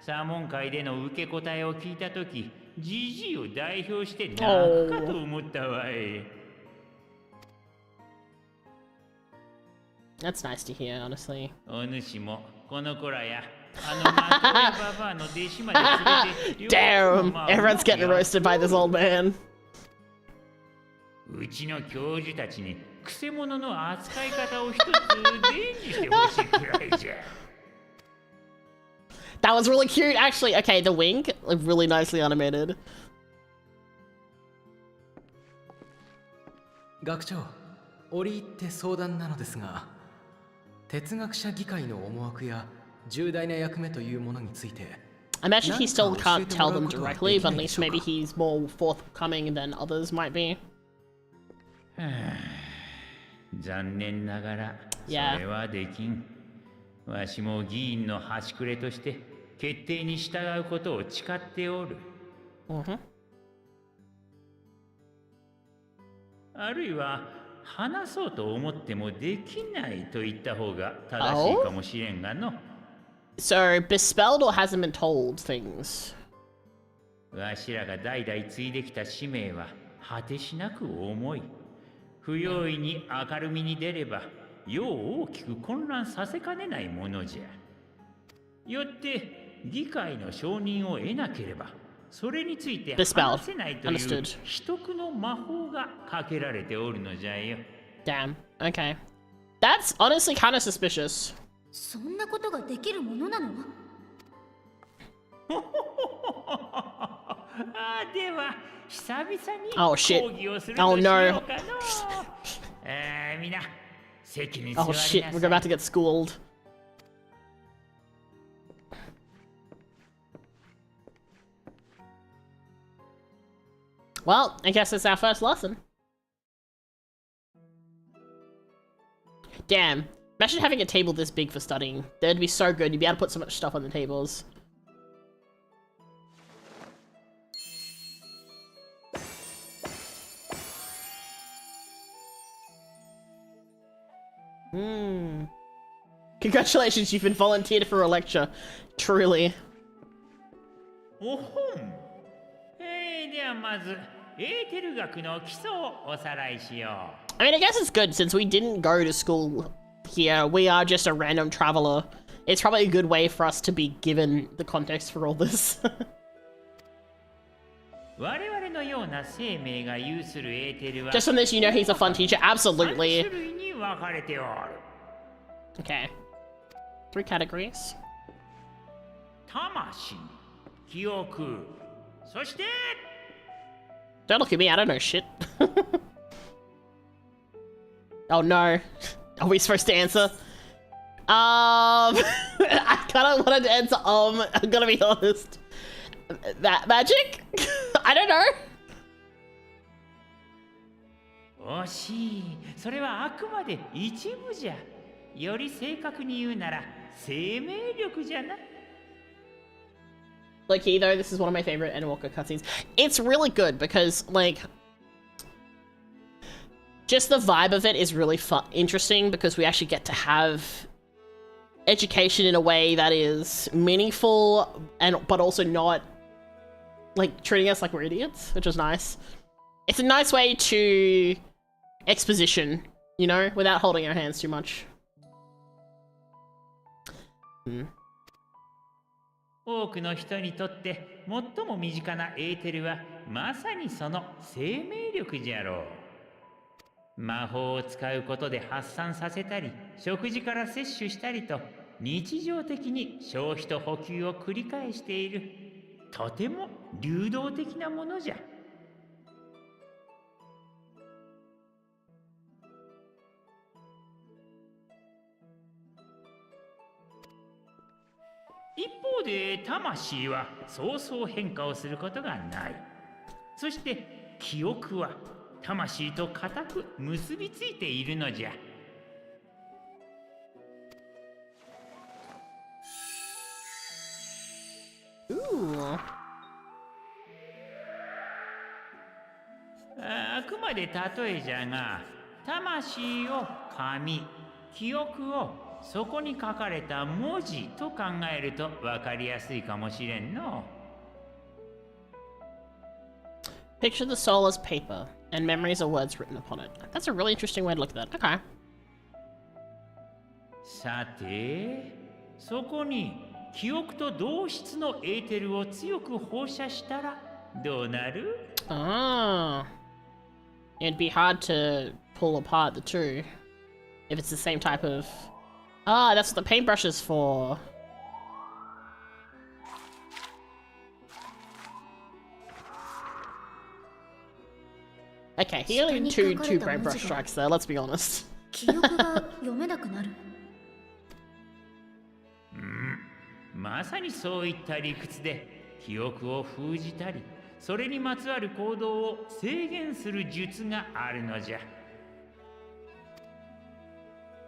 サーモン会での受け答えを聞いたとき、ジジイを代表して泣くかと思ったわい。That's nice to hear, honestly. お主もこの子らやあのマトやババアの弟子まで連れて Damn! Everyone's getting roasted by this old man. うちの教授たちにくせ者の扱い方を一つ伝授してほしいくらいじゃ。That was really cute, actually. Okay, the wink, like really nicely animated. 学長、折り入って相談なのですが、哲学者議会の思惑や重大な役目というものについて。I imagine he still can't tell them directly, but at least maybe he's more forthcoming than others might be. 残念ながら、それはできん。わしも議員の端くれとして決定に従うことを誓っておる。あるいは話そうと思ってもできないと言った方が正しいかもしれんがの。So, bespelled or hasn't been told things? わしらが代々継いできた使命は果てしなく重い。不用意に明るみに出れば世を大きく混乱させかねないものじゃ。よって議会の承認を得なければそれについて話せないという秘匿の魔法がかけられておるのじゃよ。Damn. Okay. That's honestly kind of suspicious. そんなことができるものなの？あ、では久々に Oh shit. 講義をする Oh とし no. ようかの。みんな席に座り Oh な shit, さい。 we're about to get schooled. Well, I guess it's our first lesson. Damn. Imagine having a table this big for studying. That'd be so good. You'd be able to put so much stuff on the tables. Congratulations, you've been volunteered for a lecture. Truly. おほん。ではまずエーテル学の基礎をおさらいしよう。I mean, I guess it's good since we didn't go to school here. We are just a random traveler. It's probably a good way for us to be given the context for all this. 我々のような生命が有するエーテルは Just from this, you know he's a fun teacher. Absolutely. 3種類に分かれておる。 Okay. 3 categories. 魂、記憶、そして Don't look at me, I don't know shit. Oh no. Are we supposed to answer? I kinda wanted to answer, I'm gonna be honest. That magic? I don't know. 惜しい。それはあくまで一部じゃ。より正確に言うなら生命力じゃな。 Like, though, this is one of my favorite Endwalker cutscenes. It's really good because, like, just the vibe of it is really interesting because we actually get to have education in a way that is meaningful but also not, like, treating us like we're idiots, which is nice. It's a nice way to exposition, you know, without holding our hands too much. 多くの人にとって最も身近なエーテルはまさにその生命力じゃろう。魔法を使うことで発散させたり、食事から摂取したりと日常的に消費と補給を繰り返しているとても流動的なものじゃ。一方で魂はそうそう変化をすることがない。そして記憶は魂と固く結びついているのじゃ。あくまで例えじゃが、魂を紙、記憶をそこに書かれた文字と考えると分かりやすいかもしれんの。Picture the soul as paper, and memories are words written upon it. That's a really interesting way to look at that. Okay. さて、そこに記憶と同質のエーテルを強く放射したらどうなる？ Ah. It'd be hard to pull apart the two if it's the same type of... Ah, that's what the paintbrush is for. Okay, he only did two paintbrush strikes there, let's be honest. 記憶が読めなくなる。まさにそういった理屈で記憶を封じたり、それにまつわる行動を制限する術があるのじゃ。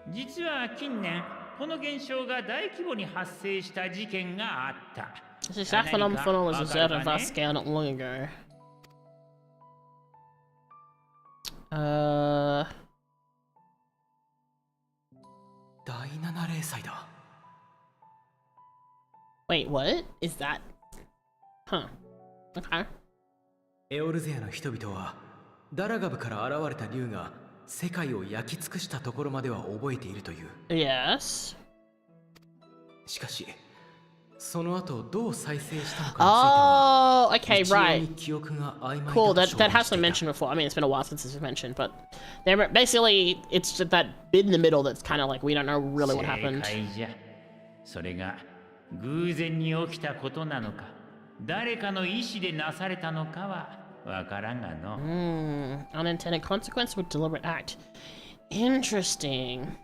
実は近年この現象が大規模に発生した事件があった。This exact phenomenon was observed on a vast scale not long ago. Wait, what? Is that? Huh. Okay. エオルゼアの人々はダラガブから現れた竜が世界を焼き尽くしたところまでは覚えているという。Yes. しかし、その後どう再生したのかについては、 okay, right. 記憶が曖昧だと Cool, that 証明 has して been いた。 mentioned before. I mean, it's been a while since it's been mentioned, but they're basically, it's just that bit in the middle that's kind of like we don't know really what happened. 正解じゃ。それが偶然に起きたことなのか、誰かの意思でなされたのかはわからんがの。Unintended consequence of a deliberate act. Interesting.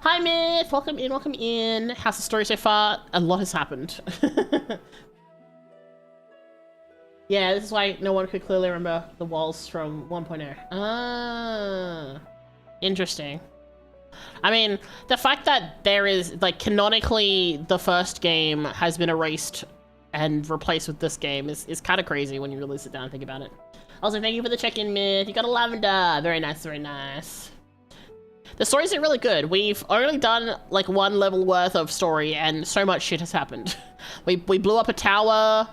Hi, Myth. Welcome in. Welcome in. How's the story so far? A lot has happened. Yeah, this is why no one could clearly remember the walls from 1.0. Ah, interesting. I mean, the fact that there is, like, canonically the first game has been erased and replaced with this game is kind of crazy when you really sit down and think about it. Also, thank you for the check-in, Myth. You got a lavender. Very nice, very nice. The story isn't really good. We've only done, like, one level worth of story and so much shit has happened. We blew up a tower.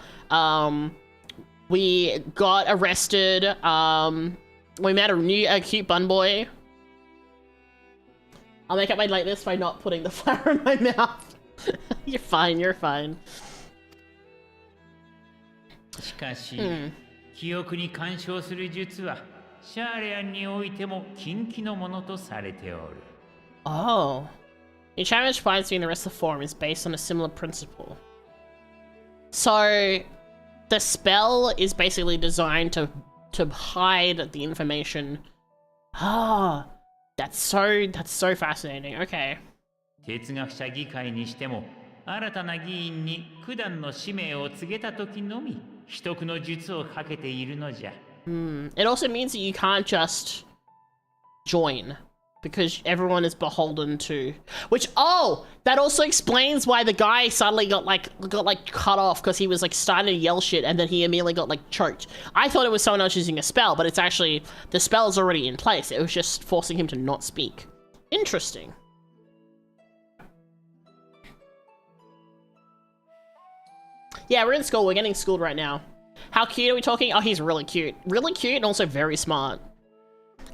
We got arrested. We met a cute bun boy. I'll make up my late list by not putting the flower in my mouth. You're fine, you're fine. しかし、記憶に干渉する術はシャーレアンにおいても禁忌のものとされておる。Oh. The enchantment finds being the rest of the form is based on a similar principle. So, the spell is basically designed to hide the information. Ah, that's so fascinating. Okay. 哲学者議会にしても新たな議員に九段の使命を告げた時のみ秘匿の術をかけているのじゃ。It also means that you can't just join because everyone is beholden to, which, oh, that also explains why the guy suddenly got cut off because he was like starting to yell shit and then he immediately got like choked. I thought it was someone else using a spell, but it's actually the spell is already in place. It was just forcing him to not speak. Interesting. Yeah, we're in school. We're getting schooled right now. How cute are we talking? Oh, he's really cute. Really cute and also very smart.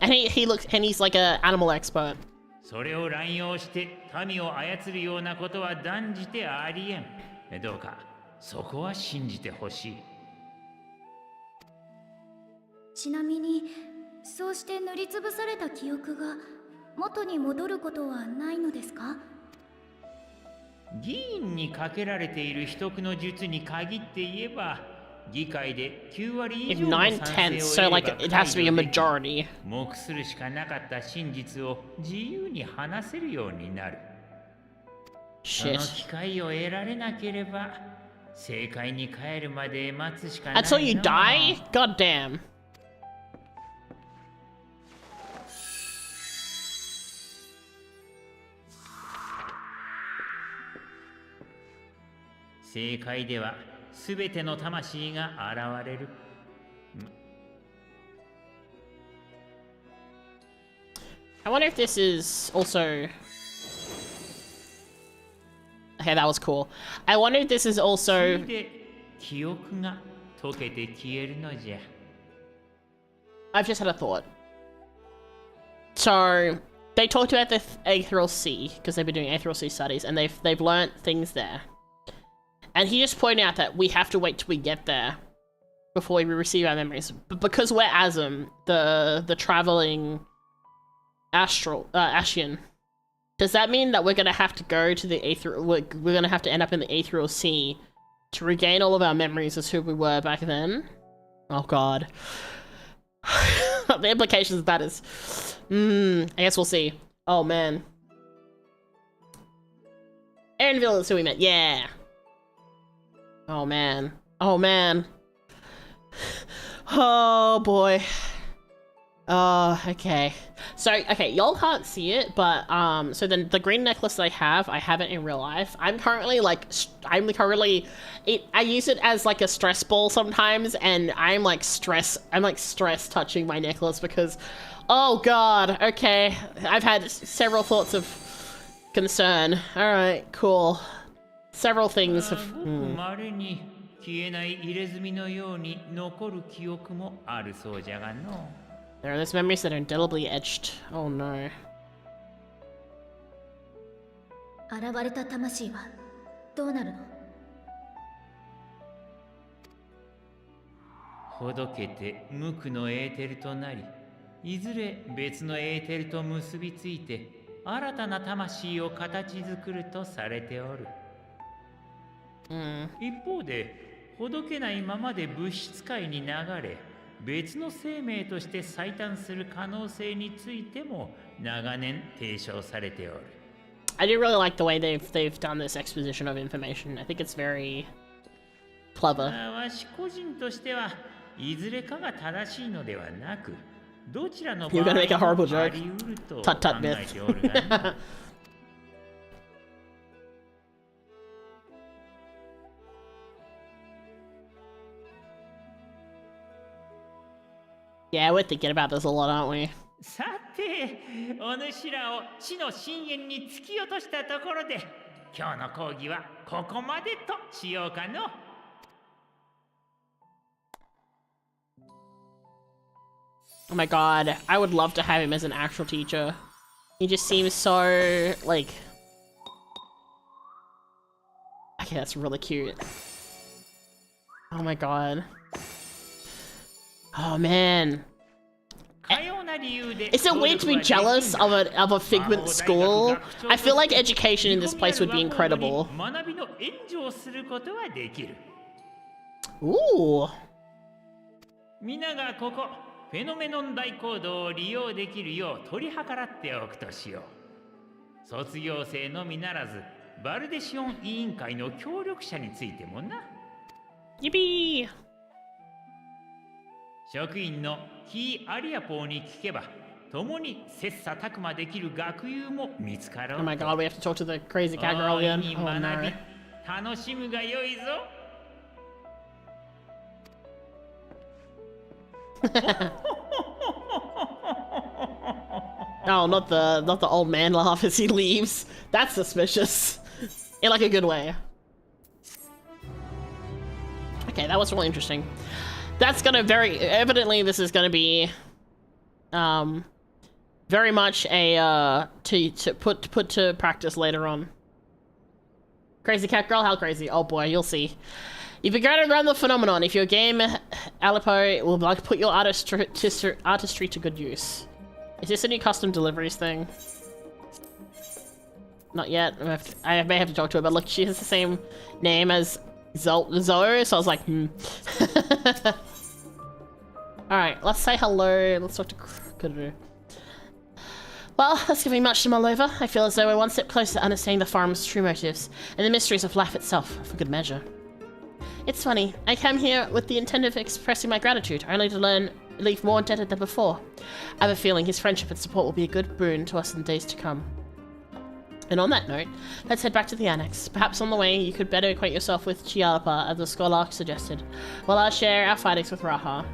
And he's like an animal expert. それを乱用して民を操るようなことは断じてありえん。どうかそこは信じてほしい。ちなみに、そうして塗りつぶされた記憶が元に戻ることはないのですか？議員にかけられている秘匿の術に限って言えば、議会で9割以上の賛成を得れば解除でき、目するしかなかった真実を自由に話せるようになる。その機会を得られなければ、正解に帰るまで待つしかないな。 Until you die? God damn. 正解では全ての魂が現れる。I wonder if this is also... Okay, that was cool. I wonder if this is also... 記憶が溶けて消えるのじゃ。 I've just had a thought. So, they talked about the Aetherial Sea, because they've been doing Aetherial Sea studies, and they've learnt things there. And he just pointed out that we have to wait till we get there before we receive our memories. But because we're Asm, the traveling Ashian, does that mean that we're gonna have to go to the Aetherial... We're gonna have to end up in the Aetherial Sea to regain all of our memories as who we were back then? Oh god. The implications of that is... I guess we'll see. Oh man. Erinville is who we met, yeah! Oh man. Oh man. Oh boy. Oh, okay. So, okay, y'all can't see it, but, so then the green necklace I have it in real life. I'm currently, like, I use it as, like, a stress ball sometimes, and I'm stress touching my necklace because, oh god, okay. I've had several thoughts of concern. Alright, cool. Several things have... 稀に消えない入れ墨のように残る記憶もあるそうじゃがの。 There are those memories that are indelibly etched. Oh no. 現れた魂はどうなるの？ほどけて無垢のエーテルとなり、いずれ別のエーテルと結びついて新たな魂を形作るとされておる。一方で、ほどけないままで物質界に流れ、別の生命として再誕する可能性についても長年提唱されておる。I do really like the way they've done this exposition of information. I think it's very clever. わし個人としてはいずれかが正しいのではなく、どちらの場合もあり得ると考えておるがな。Yeah, we're thinking about this a lot, aren't we? さて、お主らを地の深淵に突き落としたところで、今日の講義はここまでとしようかの。Oh my god, I would love to have him as an actual teacher. He just seems so, like... Okay, that's really cute. Oh my god. Oh man. Is it weird to be jealous of a Figment school? I feel like education in this place would be incredible. Ooh. 皆がここフェノメノン大講堂を利用できるよう取り計らっておくとしよう。卒業生のみならずバルデシオン委員会の協力者についてもな。イビー。職員のキー・アリアポーに聞けば、共に切磋琢磨できる学友も見つかろう。Oh my god, we have to talk to the crazy cat girl again. Oh no. 楽しむがよいぞ。Oh, not the old man laugh as he leaves. That's suspicious. In like a good way. Okay, that was really interesting. That's gonna evidently this is gonna be very much a to put to practice later on. Crazy cat girl, how crazy? Oh boy, you'll see. If you're going to run the phenomenon, if your game Aleppo will like put your artistry to good use. Is this a new custom deliveries thing? Not yet. I may have to talk to her, but look, she has the same name as Zoe, so I was like, Alright, let's say hello. Let's talk to Kuru. Well, that's giving much to mull over. I feel as though we're one step closer to understanding the farm's true motives and the mysteries of life itself, for good measure. It's funny. I came here with the intent of expressing my gratitude, only to leave more indebted than before. I have a feeling his friendship and support will be a good boon to us in days to come. And on that note, let's head back to the annex. Perhaps on the way, you could better acquaint yourself with Chialpa, as the scholar suggested, while I'll share our findings with Raha.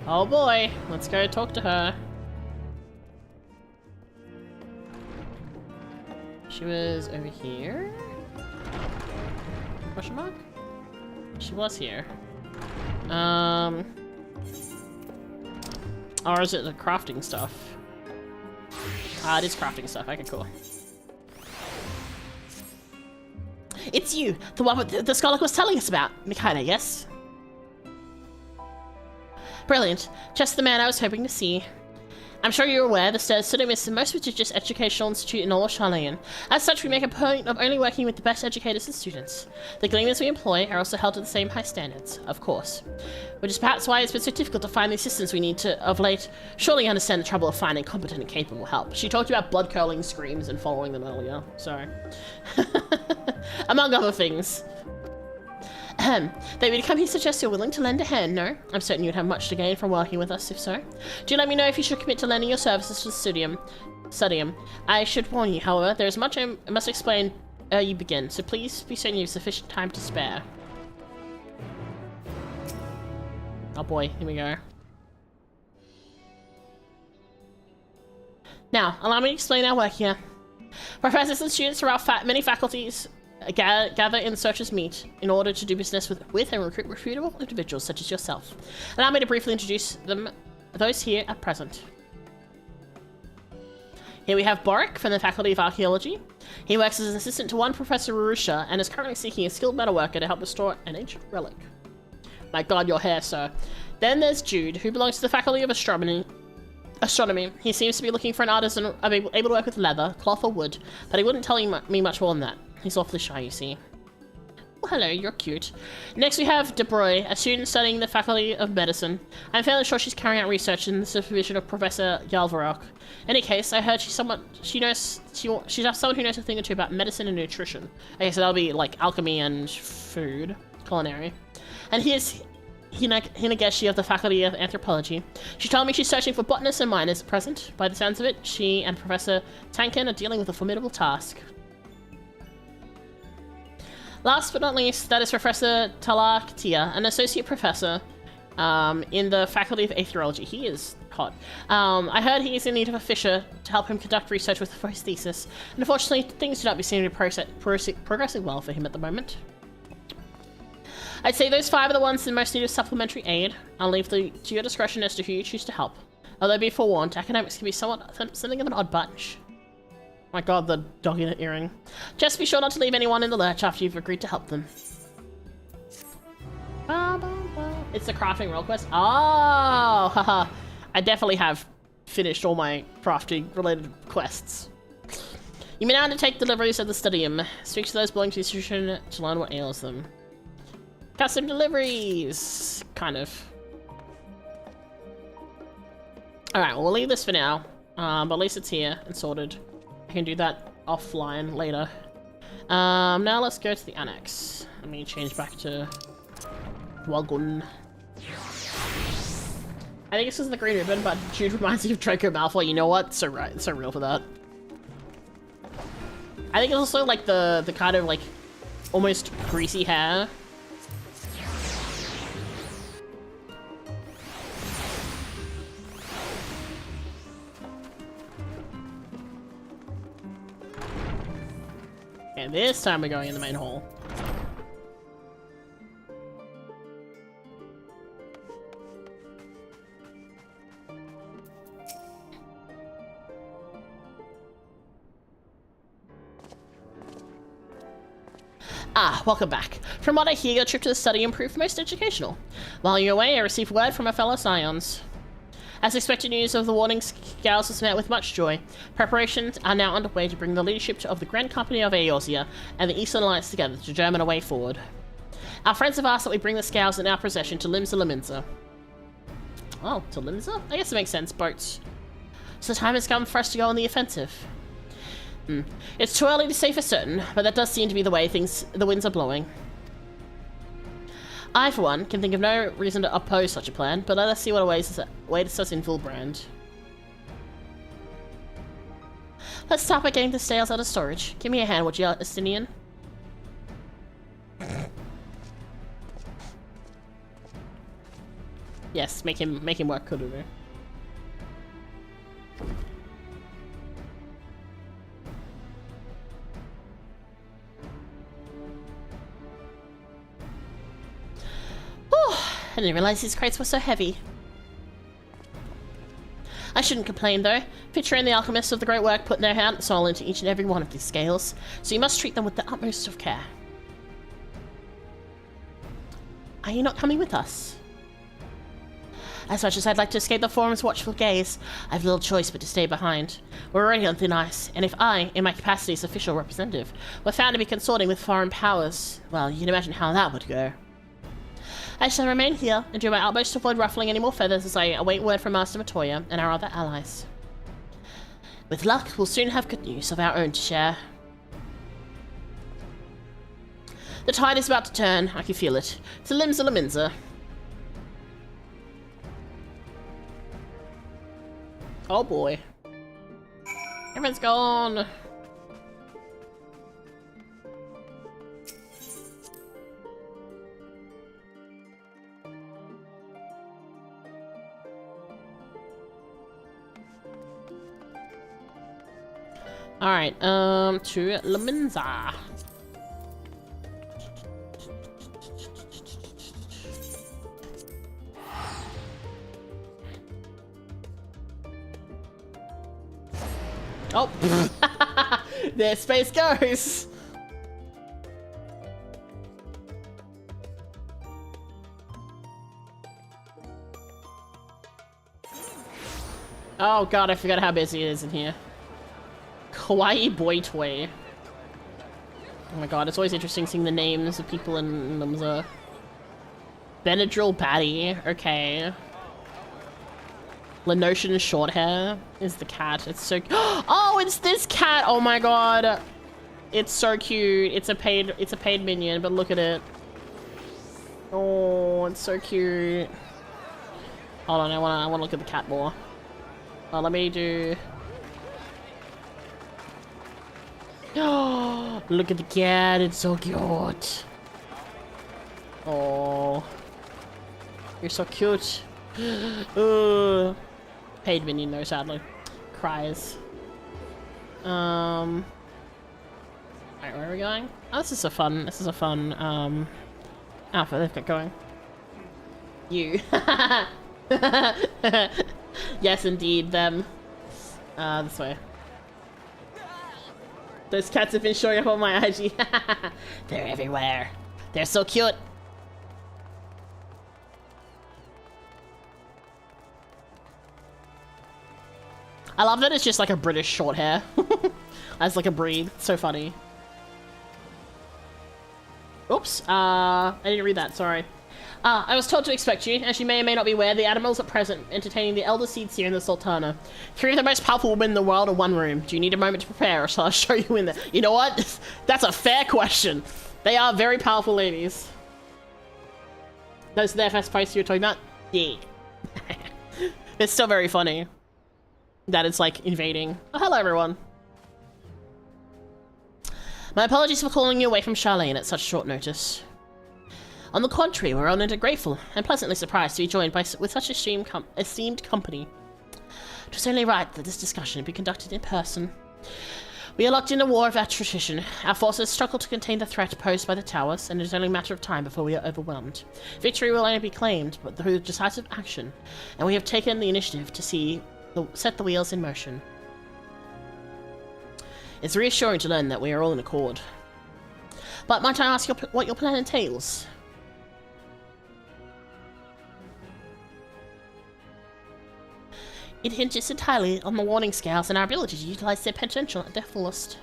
Oh boy, let's go talk to her. She was over here? Question mark? She was here. Or is it the crafting stuff? Ah, it is crafting stuff. Okay, cool. It's you! The one with the scholar was telling us about. Mikaina, yes? Brilliant. Just the man I was hoping to see. I'm sure you're aware the study is the most prestigious educational institute in all of Charlayan. As such, we make a point of only working with the best educators and students. The gleaners we employ are also held to the same high standards, of course. Which is perhaps why it's been so difficult to find the assistance we need of late. Surely you understand the trouble of finding competent and capable help. She talked about blood-curling screams and following them earlier, so... Among other things. David, come here suggest you're willing to lend a hand, no? I'm certain you'd have much to gain from working with us, if so. Do let me know if you should commit to lending your services to the studium. I should warn you, however, there is much I must explain ere you begin, so please be certain you have sufficient time to spare. Oh boy, here we go. Now, allow me to explain our work here. Professors and students throughout many faculties gather in searchers meet in order to do business with and recruit reputable individuals such as yourself. Allow me to briefly introduce those here at present. Here we have Boric from the Faculty of Archaeology. He works as an assistant to one Professor Rurusha and is currently seeking a skilled metalworker to help restore an ancient relic. My god, your hair, sir. Then there's Jude, who belongs to the Faculty of Astronomy. He seems to be looking for an artisan able to work with leather, cloth or wood, but he wouldn't tell me much more than that. He's awfully shy, you see. Well, hello, you're cute. Next we have Debroy, a student studying the Faculty of Medicine. I'm fairly sure she's carrying out research in the supervision of Professor Yalvarok. In any case, I heard she's someone who knows a thing or two about medicine and nutrition. Okay, so that'll be like alchemy and food, culinary. And here's Hinageshi of the Faculty of Anthropology. She told me she's searching for botanists and miners at present. By the sounds of it, she and Professor Tankin are dealing with a formidable task. Last but not least, that is Professor Talaktia, an associate professor in the Faculty of Aetherology. He is hot. I heard he is in need of a fisher to help him conduct research for his thesis. And unfortunately, things do not seem to be progressing well for him at the moment. I'd say those 5 are the ones in most need of supplementary aid. I'll leave to your discretion as to who you choose to help. Although be forewarned, academics can be something of an odd bunch. My god, the dog in an earring. Just be sure not to leave anyone in the lurch after you've agreed to help them. It's the crafting role quest. Oh, haha. I definitely have finished all my crafting related quests. You may now undertake deliveries at the studium. Speak to those belonging to the institution to learn what ails them. Custom deliveries! Kind of. Alright, well, we'll leave this for now. But at least it's here and sorted. I can do that offline later. Now let's go to the annex. Let me change back to Wagon. I think this is the green ribbon, but Jude reminds me of Draco Malfoy. You know what? So right, it's so real for that. I think it's also like the kind of like almost greasy hair. And this time we're going in the main hall. Ah, welcome back. From what I hear, your trip to the study proved most educational. While you're away, I received word from a fellow Scions. As expected, news of the warning scales was met with much joy. Preparations are now underway to bring the leadership of the Grand Company of Eorzea and the Eastern Alliance together to determine a way forward. Our friends have asked that we bring the scales in our possession to Limsa. Oh, to Limsa? I guess it makes sense, boats. So the time has come for us to go on the offensive. It's too early to say for certain, but that does seem to be the way the winds are blowing. I, for one, can think of no reason to oppose such a plan, but let us see what awaits us in Vulbrand. Let's start by getting the sails out of storage. Give me a hand, would you, Estinian? Yes, make him work, Kururu. I didn't realize these crates were so heavy. I shouldn't complain though. Fitcher and the alchemists of the great work put their heart and soul into each and every one of these scales, so you must treat them with the utmost of care. Are you not coming with us? As much as I'd like to escape the Forum's watchful gaze, I've little choice but to stay behind. We're already on thin ice, and if I, in my capacity as official representative, were found to be consorting with foreign powers, well, you can imagine how that would go. I shall remain here and do my utmost to avoid ruffling any more feathers as I await word from Master Matoya and our other allies. With luck, we'll soon have good news of our own to share. The tide is about to turn, I can feel it. To Limsa. Oh boy. Everyone's gone. Alright, to Limsa. Oh, there space goes. Oh god, I forgot how busy it is in here. Kawaii Boy Toy. Oh my god, it's always interesting seeing the names of people in Limsa. Benadryl Batty, okay. Lenotion Shorthair is the cat. It's so oh, it's this cat! Oh my god. It's so cute. It's a paid minion, but look at it. Oh, it's so cute. Hold on, I wanna look at the cat more. Let me do oh, look at the cat, it's so cute. Oh, you're so cute. Paid minion though, sadly. Cries. Alright, where are we going? Oh, this is a fun outfit they've got going. You. Yes, indeed, them. This way. Those cats have been showing up on my IG. They're everywhere. They're so cute. I love that it's just like a British short hair. As like a breed. It's so funny. Oops. I didn't read that, sorry. I was told to expect you. As you may or may not be aware, the animals at present entertaining the Elder Seeds here in the Sultana. 3 of the most powerful women in the world in one room. Do you need a moment to prepare, or shall I show you in there? You know what? That's a fair question. They are very powerful ladies. Those are the FS posts you were talking about? Yeah. It's still very funny that it's like invading. Oh, hello everyone. My apologies for calling you away from Charlene at such short notice. On the contrary, we're honored and grateful, and pleasantly surprised to be joined with such esteemed company. It was only right that this discussion be conducted in person. We are locked in a war of attrition. Our forces struggle to contain the threat posed by the towers, and it is only a matter of time before we are overwhelmed. Victory will only be claimed but through decisive action, and we have taken the initiative to set the wheels in motion. It's reassuring to learn that we are all in accord. But might I ask what your plan entails? It hinges entirely on the warning scales and our ability to utilize their potential at their fullest.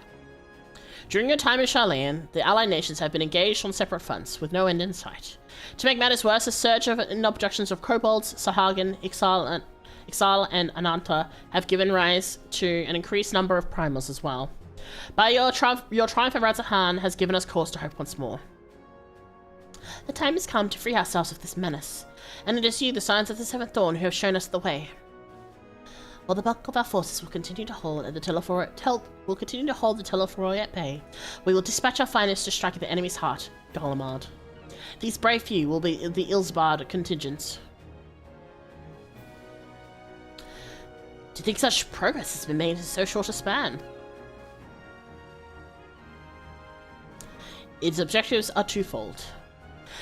During your time in Charlene, the allied nations have been engaged on separate fronts, with no end in sight. To make matters worse, a surge in abductions of kobolds, Sahagin, Ixal, and Ananta have given rise to an increased number of primals as well. But your triumph of Razahan has given us cause to hope once more. The time has come to free ourselves of this menace, and it is you, the Scions of the Seventh Dawn, who have shown us the way. While the bulk of our forces will continue to hold the Telephoroi at bay, we will dispatch our finest to strike at the enemy's heart, Golemard. These brave few will be the Ilsbard contingents. Do you think such progress has been made in so short a span? Its objectives are twofold.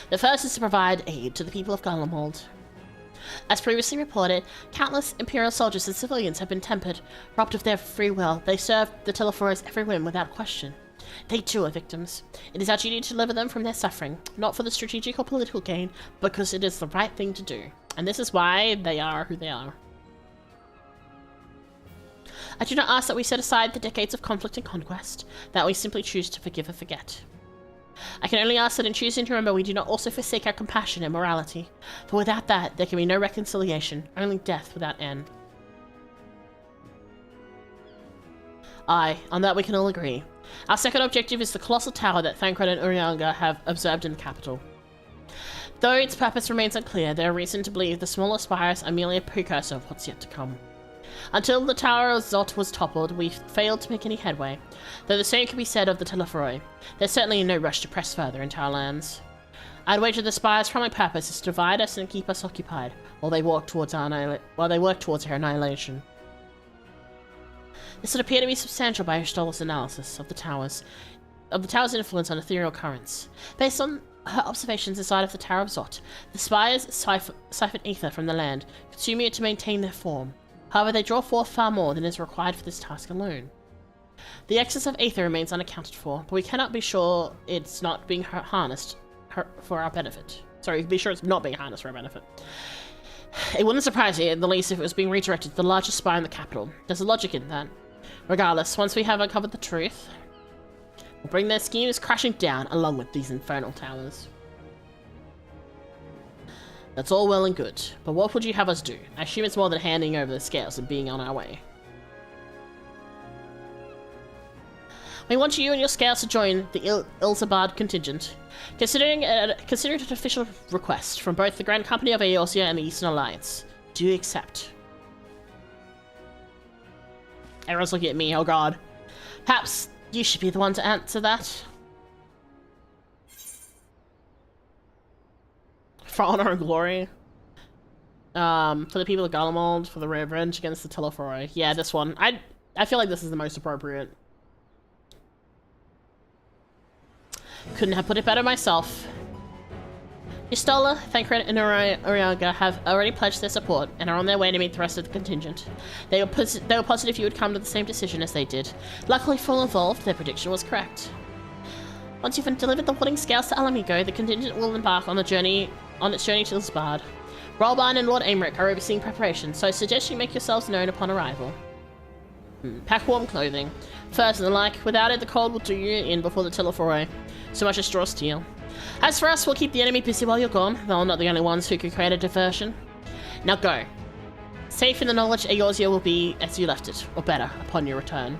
The first is to provide aid to the people of Garlemald. As previously reported, countless Imperial soldiers and civilians have been tempered, robbed of their free will. They serve the Teleforoi's every whim without question. They too are victims. It is our duty to deliver them from their suffering, not for the strategic or political gain, but because it is the right thing to do. And this is why they are who they are. I do not ask that we set aside the decades of conflict and conquest, that we simply choose to forgive and forget. I can only ask that in choosing to remember we do not also forsake our compassion and morality, for without that there can be no reconciliation, only death without end. Aye, on that we can all agree. Our second objective is the colossal tower that Thancred and Urianga have observed in the capital. Though its purpose remains unclear, there are reason to believe the smaller spires are merely a precursor of what's yet to come. Until the Tower of Zot was toppled, we failed to make any headway, though the same can be said of the Telephoroi. There's certainly no rush to press further into our lands. I'd wager the spire's primary purpose is to divide us and keep us occupied, while they work towards our annihilation. This would appear to be substantial by Aristole's analysis of the tower's influence on ethereal currents. Based on her observations inside of the Tower of Zot, the spires siphon ether from the land, consuming it to maintain their form. However, they draw forth far more than is required for this task alone. The excess of ether remains unaccounted for, but we cannot be sure it's not being harnessed for our benefit. Sorry, be sure it's not being harnessed for our benefit. It wouldn't surprise me, at the least, if it was being redirected to the largest spire in the capital. There's a logic in that. Regardless, once we have uncovered the truth, we'll bring their schemes crashing down along with these infernal towers. That's all well and good, but what would you have us do? I assume it's more than handing over the scales and being on our way. We want you and your scales to join the Ilzabard contingent. Considering it an official request from both the Grand Company of Eorzea and the Eastern Alliance. Do you accept? Everyone's looking at me, oh god. Perhaps you should be the one to answer that. For honor and glory. For the people of Garlemald, for the revenge against the Telephoroi. Yeah, this one. I feel like this is the most appropriate. Couldn't have put it better myself. Istola, Thancred, and Urianga have already pledged their support and are on their way to meet the rest of the contingent. They were positive you would come to the same decision as they did. Luckily for all involved, their prediction was correct. Once you've delivered the warning scales to Alamigo, the contingent will embark on its journey to Ilsbard. Rolban and Lord Aymeric are overseeing preparations, so I suggest you make yourselves known upon arrival. Pack warm clothing, furs and the like. Without it, the cold will do you in before the Telephoroi. So much as draw steel. As for us, we'll keep the enemy busy while you're gone, though not the only ones who could create a diversion. Now go. Safe in the knowledge Eorzea will be as you left it, or better, upon your return.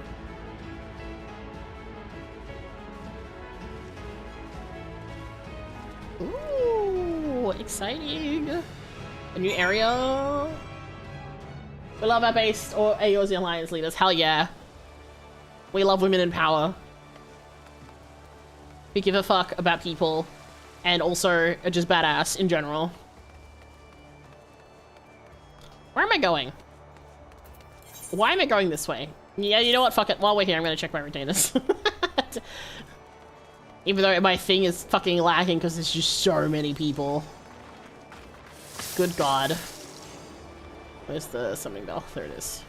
Ooh, exciting. A new area. We love our base or Eorzea Alliance leaders, hell yeah. We love women in power. We give a fuck about people, and also are just badass in general. Where am I going? Why am I going this way? Yeah, you know what? Fuck it. While we're here, I'm gonna check my retainers. Even though my thing is fucking lagging because there's just so many people. Good god. Where's the summoning bell? There it is.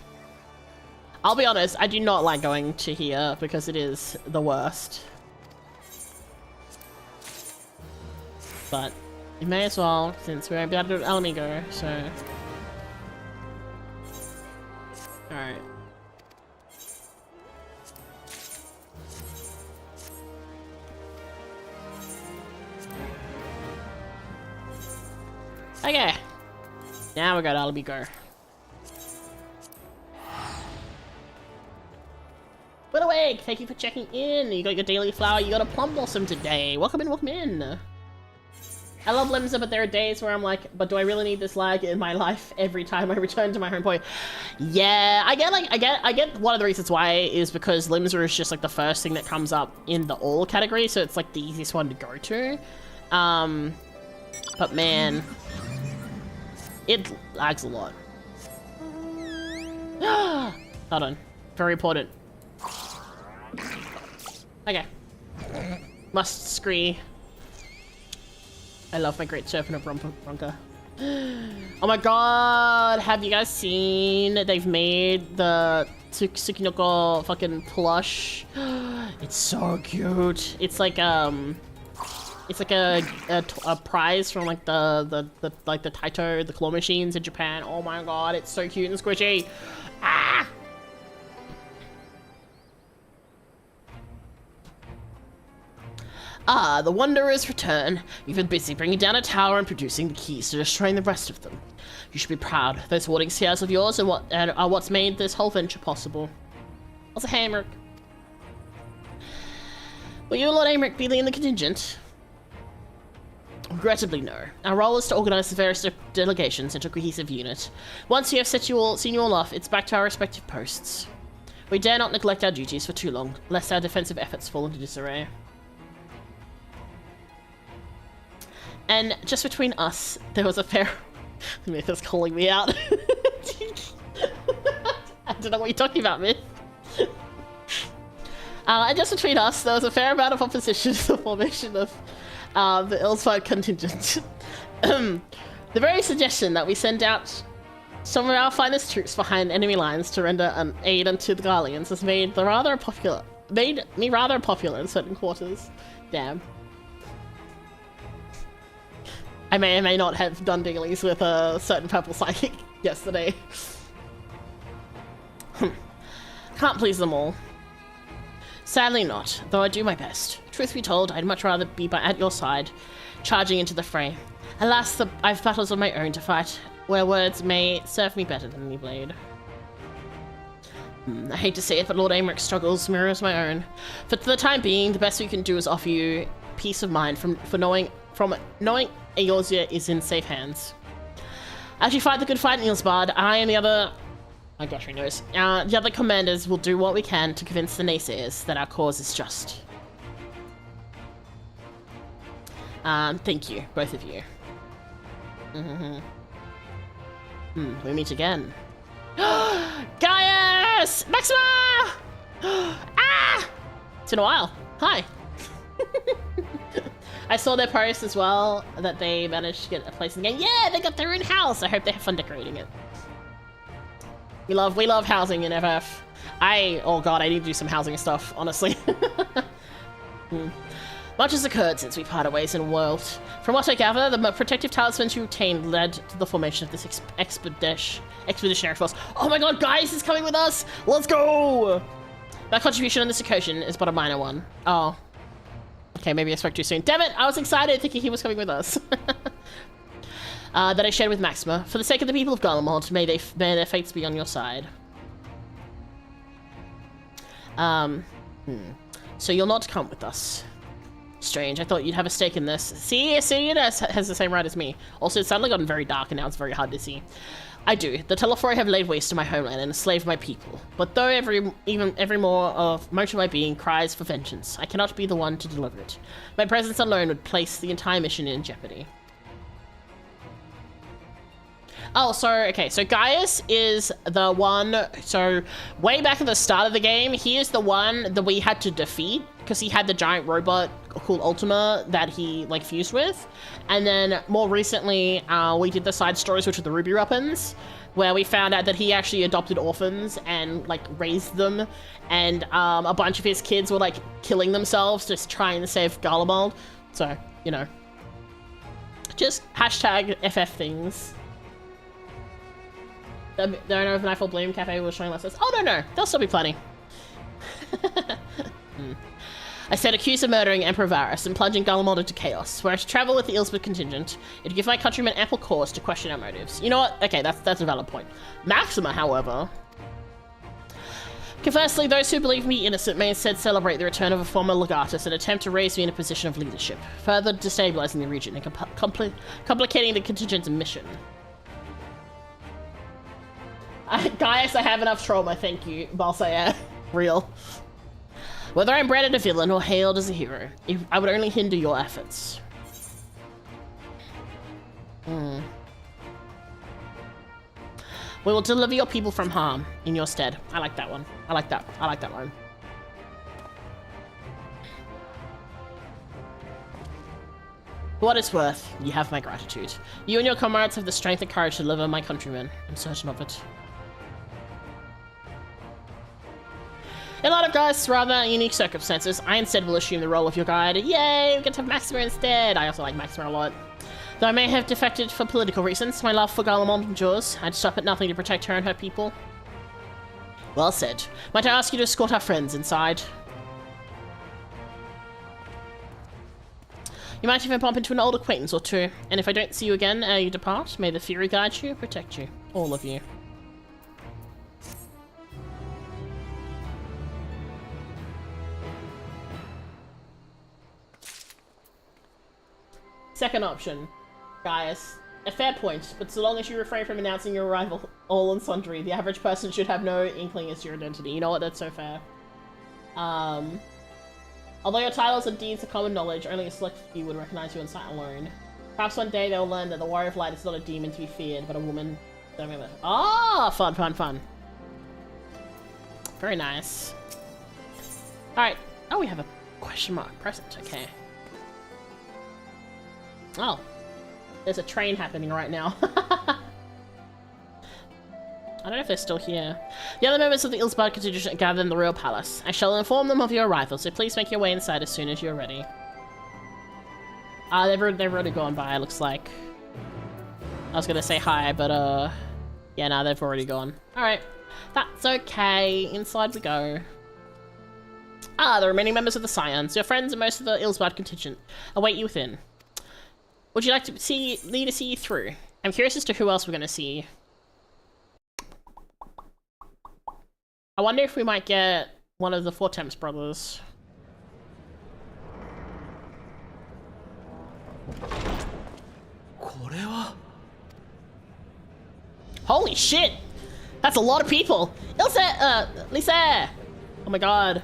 I'll be honest, I do not like going to here because it is the worst. But you may as well, since we're about to do Alamigo, so... Okay. Now we got Albigo. But awake! Thank you for checking in. You got your daily flower, you got a plum blossom today. Welcome in, welcome in. I love Limsa, but there are days where I'm like, but do I really need this lag in my life every time I return to my home point? Yeah, I get one of the reasons why is because Limsa is just like the first thing that comes up in the all category, so it's like the easiest one to go to. But man, it lags a lot. Hold on, very important. Okay. Must scree. I love my great serpent of Bronca. Oh my god! Have you guys seen they've made the Tsukinoko fucking plush? It's so cute. It's like a prize from like the Taito, the claw machines in Japan. Oh my god, it's so cute and squishy. Ah! Ah, the Wanderers return. You've been busy bringing down a tower and producing the keys to destroying the rest of them. You should be proud. Those warding spheres of yours are what's made this whole venture possible. Also, hey, Emmerich. Will you, Lord Emmerich, be leading the contingent? Regrettably, no. Our role is to organize the various delegations into a cohesive unit. Once we have seen you all off, it's back to our respective posts. We dare not neglect our duties for too long, lest our defensive efforts fall into disarray. And just between us, there was a fair... Myth calling me out. I don't know what you're talking about, Myth. And just between us, there was a fair amount of opposition to the formation of the Ilsford contingent. The very suggestion that we send out some of our finest troops behind enemy lines to render an aid unto the Garleans has made me rather popular in certain quarters. Damn. I may or may not have done dealies with a certain purple psychic yesterday. Can't please them all. Sadly not, though I do my best. Truth be told, I'd much rather be at your side, charging into the fray. Alas, I've battles of my own to fight, where words may serve me better than any blade. I hate to say it, but Lord Amrich's struggles mirrors my own. For the time being, the best we can do is offer you peace of mind from knowing Eorzea is in safe hands. As you fight the good fight in Ilsbard, I and the other... My gosh, he knows. The other commanders will do what we can to convince the naysayers that our cause is just. Thank you, both of you. We meet again. Gaius! Maxima! Ah! It's been a while. Hi. I saw their post as well that they managed to get a place in the game. Yeah, they got their own house. I hope they have fun decorating it. We love housing in FF. Oh god, I need to do some housing stuff, honestly. Much has occurred since we parted ways in the world. From what I gather, the protective talismans you obtained led to the formation of this expeditionary force. Oh my god, Gaius is coming with us! Let's go! My contribution on this occasion is but a minor one. Oh. Okay, maybe I spoke too soon. Damn it! I was excited thinking he was coming with us. That I shared with Maxima. For the sake of the people of Garlemald, may their fates be on your side. So you'll not come with us. Strange, I thought you'd have a stake in this. See, it has the same right as me. Also, it's suddenly gotten very dark and now it's very hard to see. I do. The Telefori have laid waste to my homeland and enslaved my people. But though every more of much of my being cries for vengeance, I cannot be the one to deliver it. My presence alone would place the entire mission in jeopardy. Oh, so Gaius is the one, so way back at the start of the game, he is the one that we had to defeat because he had the giant robot called Ultima that he like fused with. And then more recently, we did the side stories, which were the Ruby Weapons, where we found out that he actually adopted orphans and like raised them. And a bunch of his kids were like killing themselves just trying to save Garlemald. So, you know, just hashtag FF things. Don't know if Nightfall Bloom Cafe was showing less. Oh, no, there'll still be plenty. I stand accused of murdering Emperor Varus and plunging Garlemald into chaos. Were I to travel with the Ilsbeth contingent, it'd give my countrymen ample cause to question our motives. You know what? Okay, that's a valid point. Maxima, however... Conversely, those who believe me innocent may instead celebrate the return of a former legatus and attempt to raise me in a position of leadership, further destabilizing the region and complicating the contingent's mission. Gaius, I have enough trauma, thank you. Balsaya. Real. Whether I'm branded a villain or hailed as a hero, I would only hinder your efforts. We will deliver your people from harm in your stead. I like that one. I like that one. For what it's worth, you have my gratitude. You and your comrades have the strength and courage to deliver my countrymen. I'm certain of it. In a lot of guys' rather unique circumstances, I instead will assume the role of your guide. Yay, we get to have Maxima instead. I also like Maxima a lot. Though I may have defected for political reasons, my love for Garlemald endures. I'd stop at nothing to protect her and her people. Well said. Might I ask you to escort our friends inside? You might even bump into an old acquaintance or two, and if I don't see you again ere you depart, may the Fury guide you, protect you. All of you. Second option. Gaius. A fair point, but so long as you refrain from announcing your arrival all and sundry, the average person should have no inkling as to your identity. You know what? That's so fair. Although your titles and deeds are common knowledge, only a select few would recognize you on sight alone. Perhaps one day they'll learn that the Warrior of Light is not a demon to be feared, but a woman. Ah, fun, fun, fun. Very nice. Alright. Oh, we have a question mark present. Okay. Oh. There's a train happening right now. I don't know if they're still here. The other members of the Ilsbard contingent are gathered in the royal palace. I shall inform them of your arrival, so please make your way inside as soon as you're ready. They've already gone by, looks like. I was gonna say hi, but yeah, no, they've already gone. Alright. That's okay. Inside we go. The remaining members of the Scions, your friends and most of the Ilsbard contingent, await you within. Would you like to see me to see you through? I'm curious as to who else we're going to see. I wonder if we might get one of the Fortemps brothers. Holy shit! That's a lot of people! Lisa! Oh my god.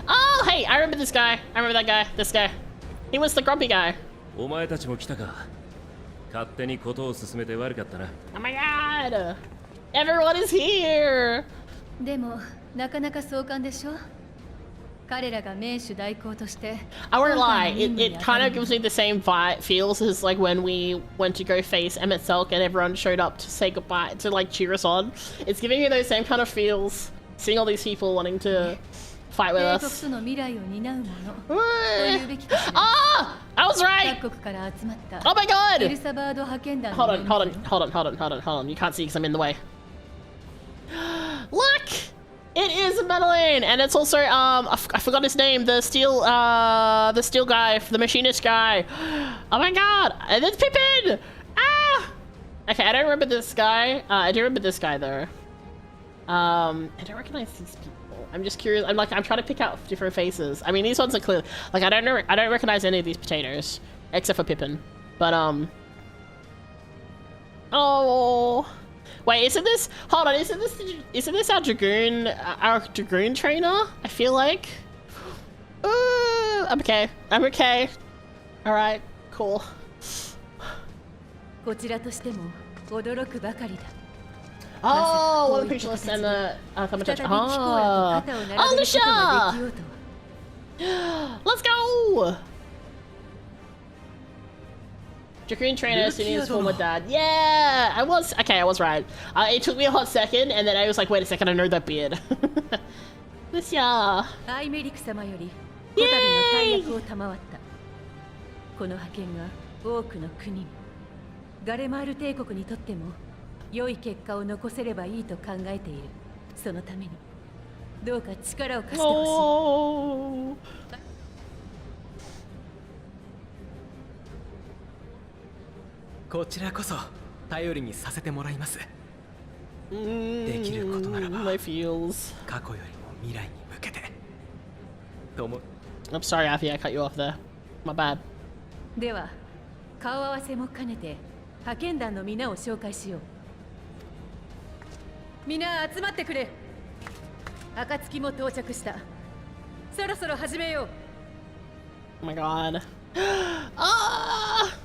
Oh, hey, I remember this guy. I remember that guy. This guy. He was the grumpy guy. お前たちも来たか。勝手にことを進めて悪かったな。Oh my god! Everyone is here! でも、なかなか壮観でしょ？彼らが名手代行として。I won't lie, it kind of gives me the same feels as like when we went to go face MSQ and everyone showed up to say goodbye, to like cheer us on. It's giving me those same kind of feels, seeing all these people wanting to fight with us. Ah! I was right! Oh my god! Hold on. You can't see because I'm in the way. Look! It is Madeline! And it's also, I forgot his name, the steel guy, the machinist guy. Oh my god! And it's Pippin! Ah! Okay, I don't remember this guy. I do remember this guy though. I don't recognize these people. I'm just curious. I'm trying to pick out different faces. I mean, these ones are clear. Like, I don't recognize any of these potatoes except for Pippin. But oh, wait, isn't this? Hold on, isn't this our dragoon trainer? I feel like. I'm okay. I'm okay. All right, cool. こちらとしても驚くばかりだ。 Oh, one of the pugilists and the commentator. Oh, Alicia! Let's go! Dragoon trainer, Sunni's former dad. Yeah, I was right. It took me a hot second, and then I was like, wait a second, I know that beard. Alicia! Yay! この派遣が多くの国にガレマール帝国にとっても良い結果を残せればいいと考えている。そのためにどうか力を貸してほしい。こちらこそ頼りにさせてもらいます。できることならば My feels. 過去よりも未来に向けてとも。 I'm sorry, Afi, I cut you off there. My bad. では顔合わせも兼ねて派遣団の皆を紹介しよう。皆集まってくれ。暁も到着した。そろそろ始めよう。 Oh my god. Ah!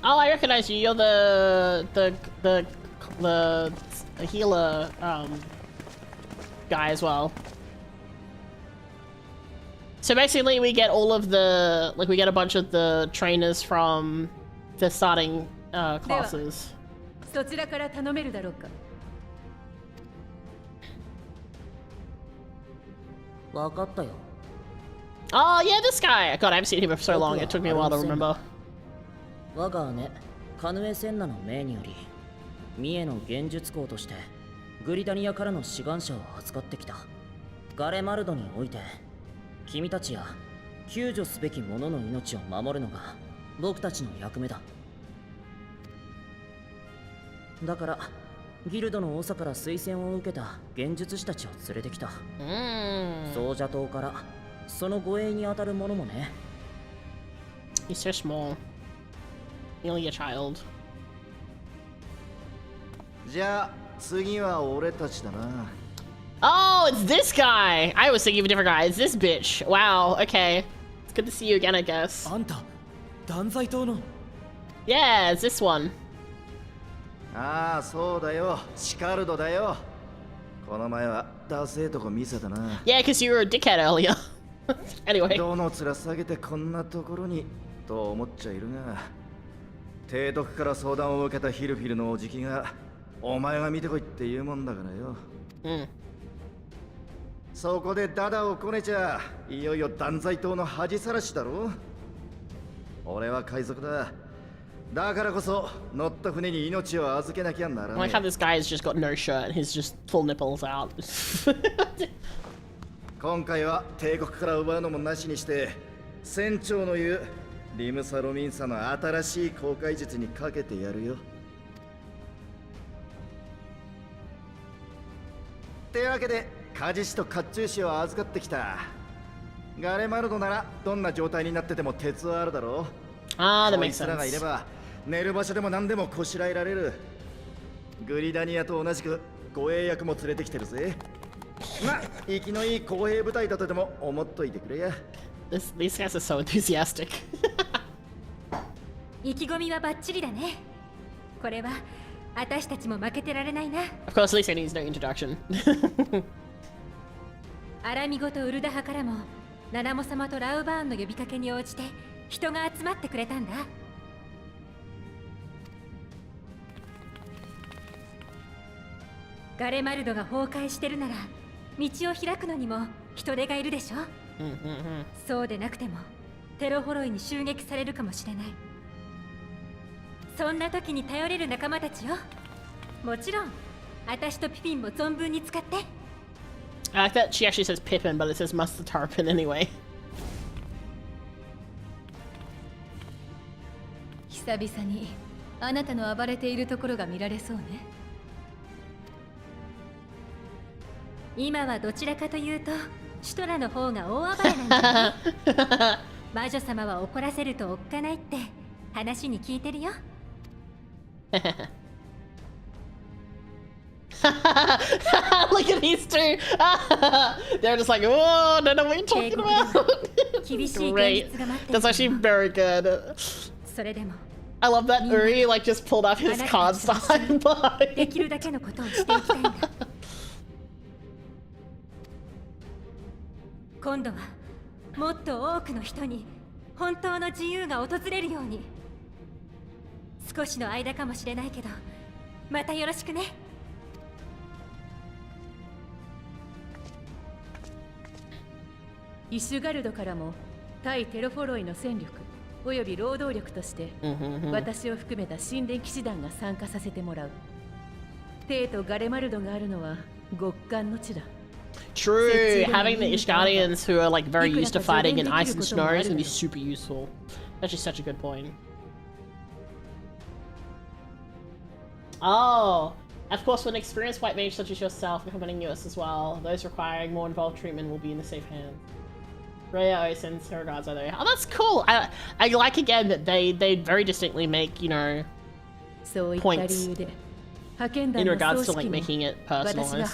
Oh, I recognize you. You're the healer guy as well. So basically we get all of the, like, we get a bunch of the trainers from the starting classes. そちらから頼めるだろうか。わかったよ。 Oh yeah, this guy. God, I haven't seen him for so long. It took me a while to remember. 我が姉カヌエ・センナの命により三重の幻術校としてグリダニアからの志願者を扱ってきた。ガレマルドにおいて君たちや救助すべき者の命を守るのが僕たちの役目だ。だからギルドの長から推薦を受けた幻術師たちを連れてきた。奏者島からその護衛に当たる者もね。 He's so small. He's only a child. じゃあ次は俺たちだな。 Oh, it's this guy! I was thinking of a different guy. It's this bitch. Wow, okay. It's good to see you again, I guess. あんた、断罪党の。 Yeah, it's this one. ああ、そうだよ。シカルドだよ。この前はダセえとこ見せたな。 Yeah, because you were a dickhead earlier. Anyway. どの面下げてこんなところにと思っちゃいるが、提督から相談を受けたヒルフィルのおじきがお前が見てこいって言うもんだからよ。そこでダダをこねちゃいよいよ断罪党の恥さらしだろ。俺は海賊だ。だからこそ乗った船に命を預けなきゃなら I ない。 like how this guy's just got no shirt and he's just full nipples out. 今回は帝国から奪うのもなしにして船長の言うリムサロミンサの新しい航海術にかけてやるよ。ってわけでカジ師と甲冑師を預かってきた。ガレマルドならどんな状態になってても鉄はあるだろう。Ah, that こい makes つらがいれ sense. ば寝る場所でも何でもこしらえられる。グリダニアと同じく護衛役も連れてきてるぜ。ま、生きのいい公兵部隊だとでも思っといてくれや。These guys are so enthusiastic. 意気込みはバッチリだね。これは私たちも負けてられないな。 Of course, at least it needs no introduction. アラミゴとウルダハからもナナモ様とラウバーンの呼びかけに応じて人が集まってくれたんだ。ガレマルドが崩壊してるなら道を開くのにも人手がいるでしょ。そうでなくてもテロホロイに襲撃されるかもしれない。そんな時に頼れる仲間たちよ。もちろん私とピピンも存分に使って。 I like that she actually says Pippin, but it says Master Tarpin anyway. 久々にあなたの暴れているところが見られそうね。今はどちらかというとシュトラの方が大暴れなんだね。魔女様は怒らせるとおっかないって話に聞いてるよ。Look at these two. They're just like, oh, don't know what you're talking about. Great. That's actually very good. それでも I love that Uri like just pulled up his cards behind by. できるだけのことをしていきたいんだ。今度はもっと多くの人に本当の自由が訪れるように。少しの間かもしれないけどまたよろしくね。イシュガルドからも対テロフォロイの戦力および労働力として私を含めた神殿騎士団が参加させてもらう。テイとガレマルドがあるのは極寒の地だ。 True, having the Ishgardians who are like very used to fighting in ice and snow is gonna be super useful. That's just such a good point. Oh, of course, when experienced white mage such as yourself accompanying us as well, those requiring more involved treatment will be in the safe hands. Rhea sends her regards, by the way. Oh, that's cool. I like again that they very distinctly make, you know, points in regards to like making it personalized.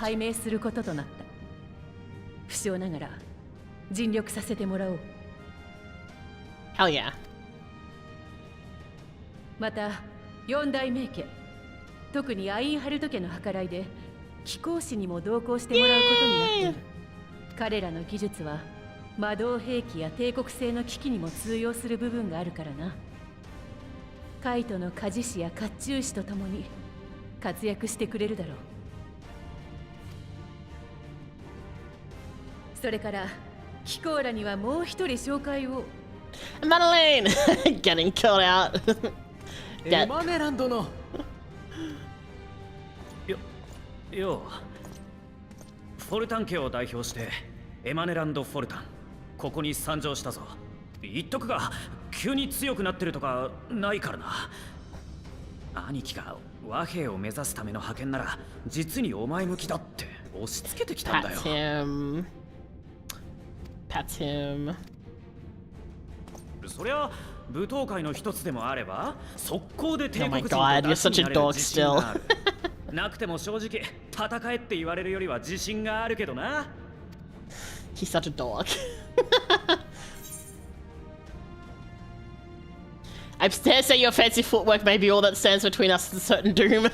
Hell yeah. また4代名家、特にアインハルト家の計らいで貴公子にも同行してもらうことになっている。彼らの技術は魔導兵器や帝国製の機器にも通用する部分があるからな。カイトの鍛冶師や甲冑師と共に活躍してくれるだろう。それからキコーラにはもう一人紹介を。Madeline getting killed out. エマネランドのよフォルタン家を代表してエマネランド・フォルタン、ここに参上したぞ。言っとくが急に強くなってるとかないからな。兄貴が和平を目指すための派遣なら実にお前向きだって押し付けてきたんだよ。 Pats him. そりゃ舞踏会の一つでもあれば速攻で帝国人と Oh my god, you're 出し such に a なれる dog 自信がある。 still. なくても正直戦えって言われるよりは自信があるけどな。 He's such a dog. I dare say your fancy footwork may be all that stands between us and certain doom.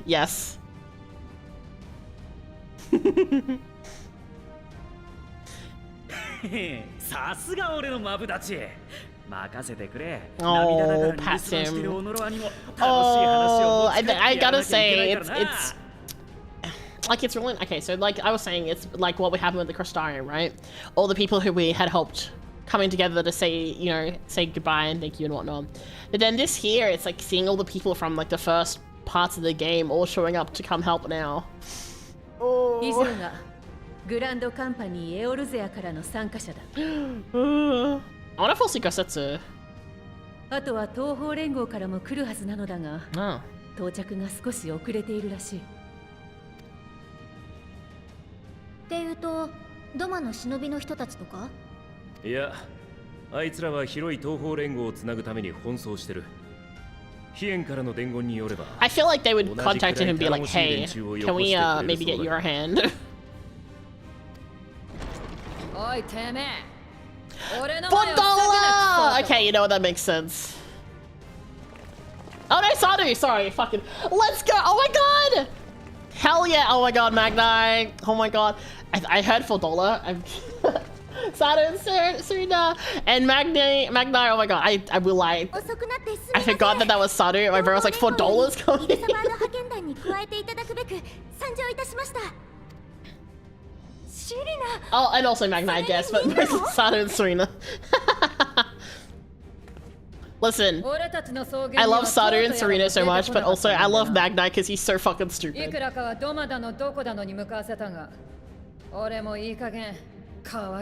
Yes. さすが俺のマブダチ。任せてくれ。 Oh, pat him. Oh, I gotta say, it's like it's really okay. So like I was saying, it's like what would happen with the Crystarium, right? All the people who we had hoped coming together to say, you know, say goodbye and thank you and whatnot. But then this here, it's like seeing all the people from like the first parts of the game all showing up to come help now. Oh. 以上がグランドカンパニーエオルゼアからの参加者だ。I wonder if we'll see Gosetsu. あとは東方連合からも来るはずなのだが、 Oh. 到着が少し遅れているらしい。っていうと、ドマの忍びの人たちとか？いや、あいつらは広い東方連合をつなぐために奔走してる。飛燕からの伝言によれば、 I feel like they would contact him and be like, hey, can we maybe get your hand? おいてめえ、俺の $1! Okay, you know what, that makes sense. Oh no, Sadu! Sorry, fucking. Let's go! Oh my god! Hell yeah! Oh my god, Magnai! Oh my god. I heard $4. Sadu and Serena and Magnai, oh my god, I will lie. I forgot that was Sadu. My brain was like $4 coming. Oh, and also Magnai, I guess, but mostly Sadu and Serena. Listen, I love Sadu and Serena so much, but also I love Magnai because he's so fucking stupid.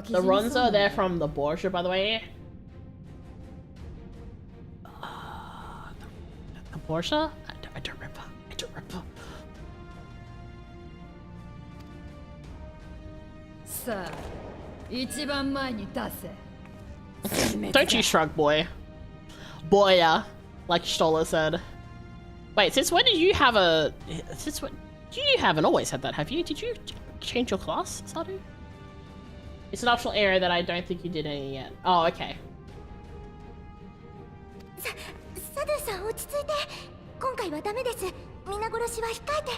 The runs are there from the Borgia, by the way. The Borgia? I don't remember. I don't remember. Don't you shrug, boy. Boya, like Stoller said. Wait, since when did you have a... Since when... You haven't always had that, have you? Did you change your class, Sadu? It's an optional area that I don't think you did any yet. Oh, okay. Sadu-san, 落ち着いて。今回はダメです。皆殺しは控えて。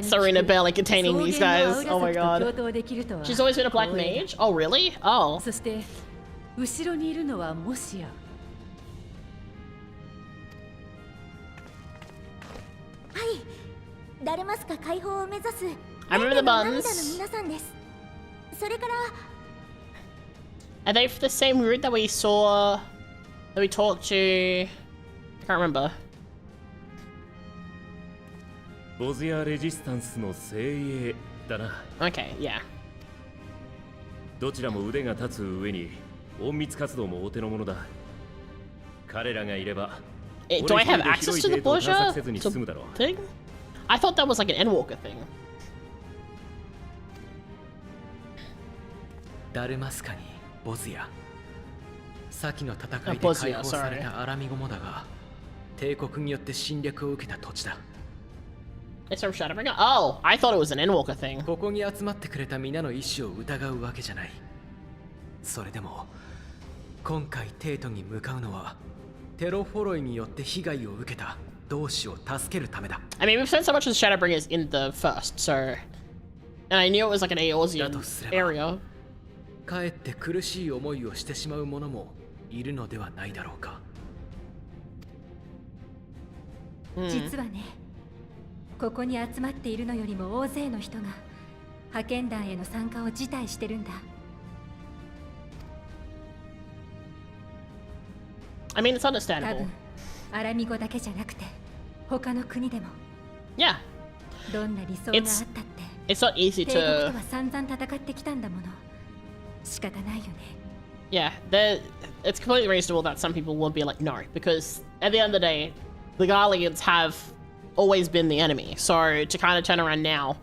Serena barely containing these guys. Oh my god. She's always been a black mage? Oh, really? Oh. そして後ろにいるのはもしや。はい。ダルマスカ解放を目指す。 I remember the buns. 皆さんです。それから。 Are they the same route that we saw, that we talked to? I can't remember. ボズヤレジスタンスの精鋭だな。 Okay, yeah. どちらも腕が立つ上に隠密活動もお手の物だ。彼らがいれば Do I have access to the Borgia せずに済むだろう。 thing? I thought that was like an Endwalker thing. ダルマスカにボズや先の戦いで解放されたアラミゴモだが、帝国によって侵略を受けた土地だ。It's from Shadowbringer? Oh, I thought it was an Endwalker thing. ここに集まってくれた皆の意志を疑うわけじゃない。それでも今回テートに向かうのはテロフォロイによって被害を受けた同志を助けるためだ。I mean, we've spent so much of the Shadowbringers in the first, so... And I knew it was like an Eorzean area. かえって苦しい思いをしてしまう者もいるのではないだろうか。実はね、ここに集まっているのよりも大勢の人が派遣団への参加を辞退してるんだ。I mean, it's 多 understandable. 分アラミゴだけじゃなくて他の国でも。Yeah. どんな理想があったって It's not easy 帝国 to... とは散々戦ってきたんだもの。仕方ないよね。Yeah, it's completely reasonable that some people would be like, no, because at the end of the day, the Garleans have always been the enemy. So to kind of turn around now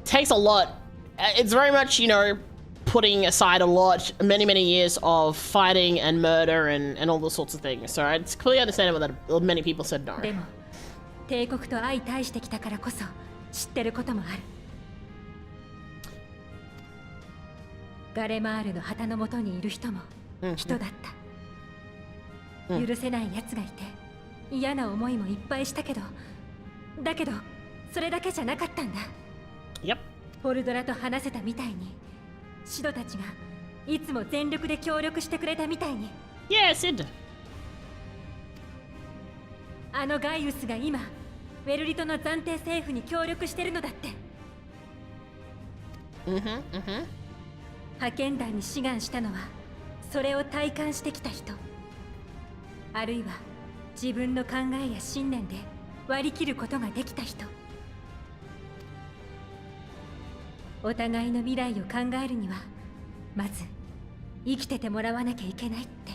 takes a lot. It's very much, you know, putting aside a lot, many years of fighting and murder and all those sorts of things. So it's completely understandable that many people said no. でも帝国と相対してきたからこそ知ってることもある。ガレマールの旗の下にいる人も人だった。許せない奴がいて嫌な思いもいっぱいしたけど、だけどそれだけじゃなかったんだ。Yep. ポルドラと話せたみたいに、シドたちがいつも全力で協力してくれたみたいに。Yeah, Sid. あのガイウスが今ウェルリトの暫定政府に協力してるのだって。派遣団に志願したのはそれを体感してきた人、あるいは自分の考えや信念で割り切ることができた人。お互いの未来を考えるにはまず生きててもらわなきゃいけないって。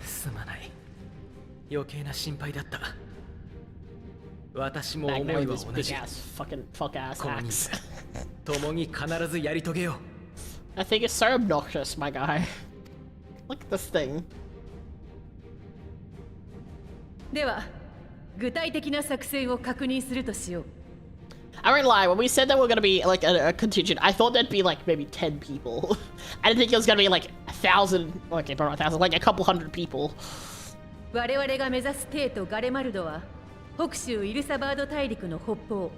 すまない、余計な心配だった。私も思いは同じ。共に必ずやり遂げよう。I think it's so obnoxious, my guy. Look at this thing. では、具体的な作戦を確認するとしよう。I won't lie, when we said that we're gonna be like a contingent, I thought there'd be like maybe 10 people. I didn't think it was gonna be like 1,000, okay, probably not 1,000, like a couple hundred people. 我々が目指すテーとガレマルドは、北州イルサバード大陸の北方、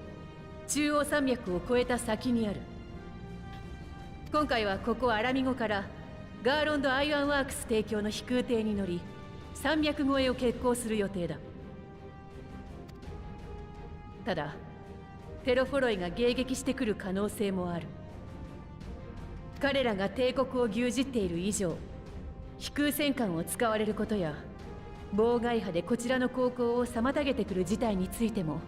中央山脈を越えた先にある。今回はここアラミゴからガーロンド・アイアンワークス提供の飛空艇に乗り、山脈越えを決行する予定だ。ただ、テロフォロイが迎撃してくる可能性もある。彼らが帝国を牛耳っている以上、飛空戦艦を使われることや、妨害波でこちらの航行を妨げてくる事態についても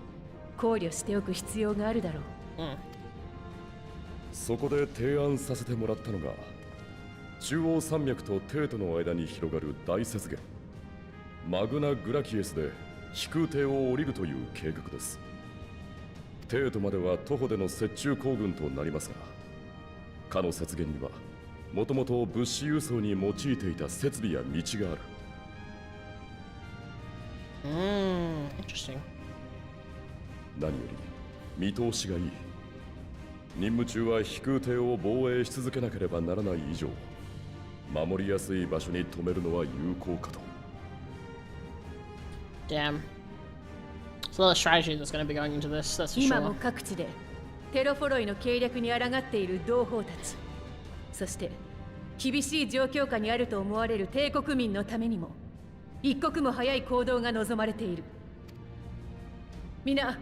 考慮しておく必要があるだろう。そこで提案させてもらったのが、中央山脈とテートの間に広がる大雪原、マグナ・グラキエスで飛空艇を降りるという計画です。テートまでは徒歩での雪中行軍となりますが、かの雪原にはもともと物資輸送に用いていた設備や道がある。Interesting. 何より見通しがいい。任務中は飛空艇を防衛し続けなければならない以上、守りやすい場所に止めるのは有効かと。Damn. There's a lot of strategy that's going to be going into this, that's for 今も sure. 各地でテロフォロイの計略に抗っている同胞たち、そして厳しい状況下にあると思われる帝国民のためにも一刻も早い行動が望まれている。皆、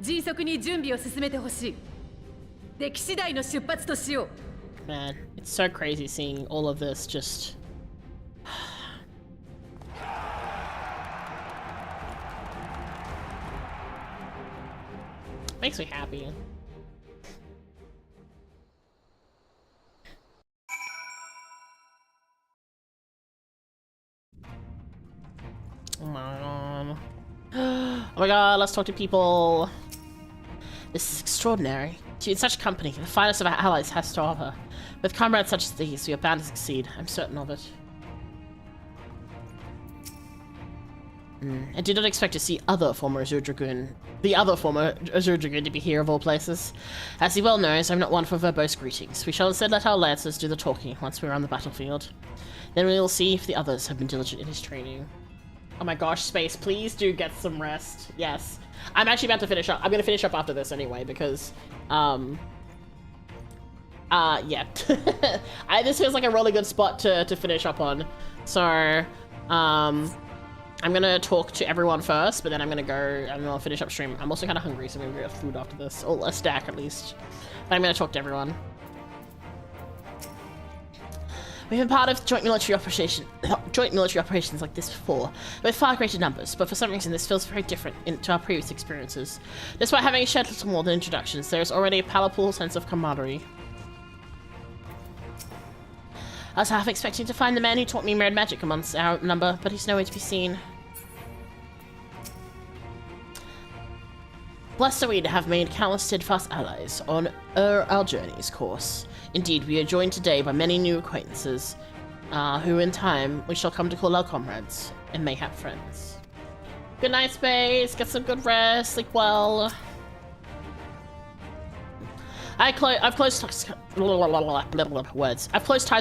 迅速に準備を進めてほしい。出来次第の出発としよう。Man, it's so crazy seeing all of this just... Makes me happy. Come on. Oh my god, let's talk to people. This is extraordinary. To be in such company, the finest of our allies has to offer. With comrades such as these, we are bound to succeed. I'm certain of it. I did not expect to see the other former Azure Dragoon to be here of all places. As he well knows, I'm not one for verbose greetings. We shall instead let our lancers do the talking once we're on the battlefield. Then we will see if the others have been diligent in his training. Oh my gosh, Space, please do get some rest. Yes. I'm actually about to finish up. I'm gonna finish up after this anyway, because, yeah. This feels like a really good spot to finish up on. So, I'm gonna talk to everyone first, but then I'm gonna go and I'll finish up stream. I'm also kind of hungry, so I'm gonna get food after this. Or a stack, at least. But I'm gonna talk to everyone. We've been part of joint military operations like this before, with far greater numbers, but for some reason this feels very different to our previous experiences. Despite having shared little more than introductions, there is already a palpable sense of camaraderie. I was half expecting to find the man who taught me mirrored magic amongst our number, but he's nowhere to be seen. Blessed are we to have made countless steadfast allies on our journey's course. Indeed, we are joined today by many new acquaintances, who in time we shall come to call our comrades and mayhap friends. Good night, Space. Get some good rest. Sleep well. I've close ties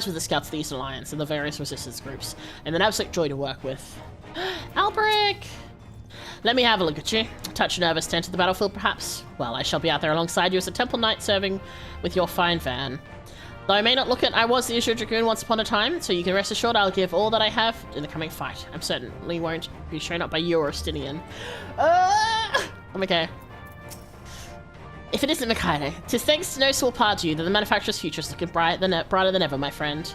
with the Scouts of the Eastern Alliance and the various resistance groups, and an absolute joy to work with. Albric! Let me have a look at you. Touch nervous to enter the battlefield, perhaps? Well, I shall be out there alongside you as a Temple Knight serving with your fine van. Though I may not look it, I was the Azure Dragoon once upon a time, so you can rest assured I'll give all that I have in the coming fight. I'm certainly won't be shown up by you or Estinian. I'm okay. If it isn't Mikhailo, 'tis thanks to no small part to you that the manufacturer's future is looking brighter than ever, my friend.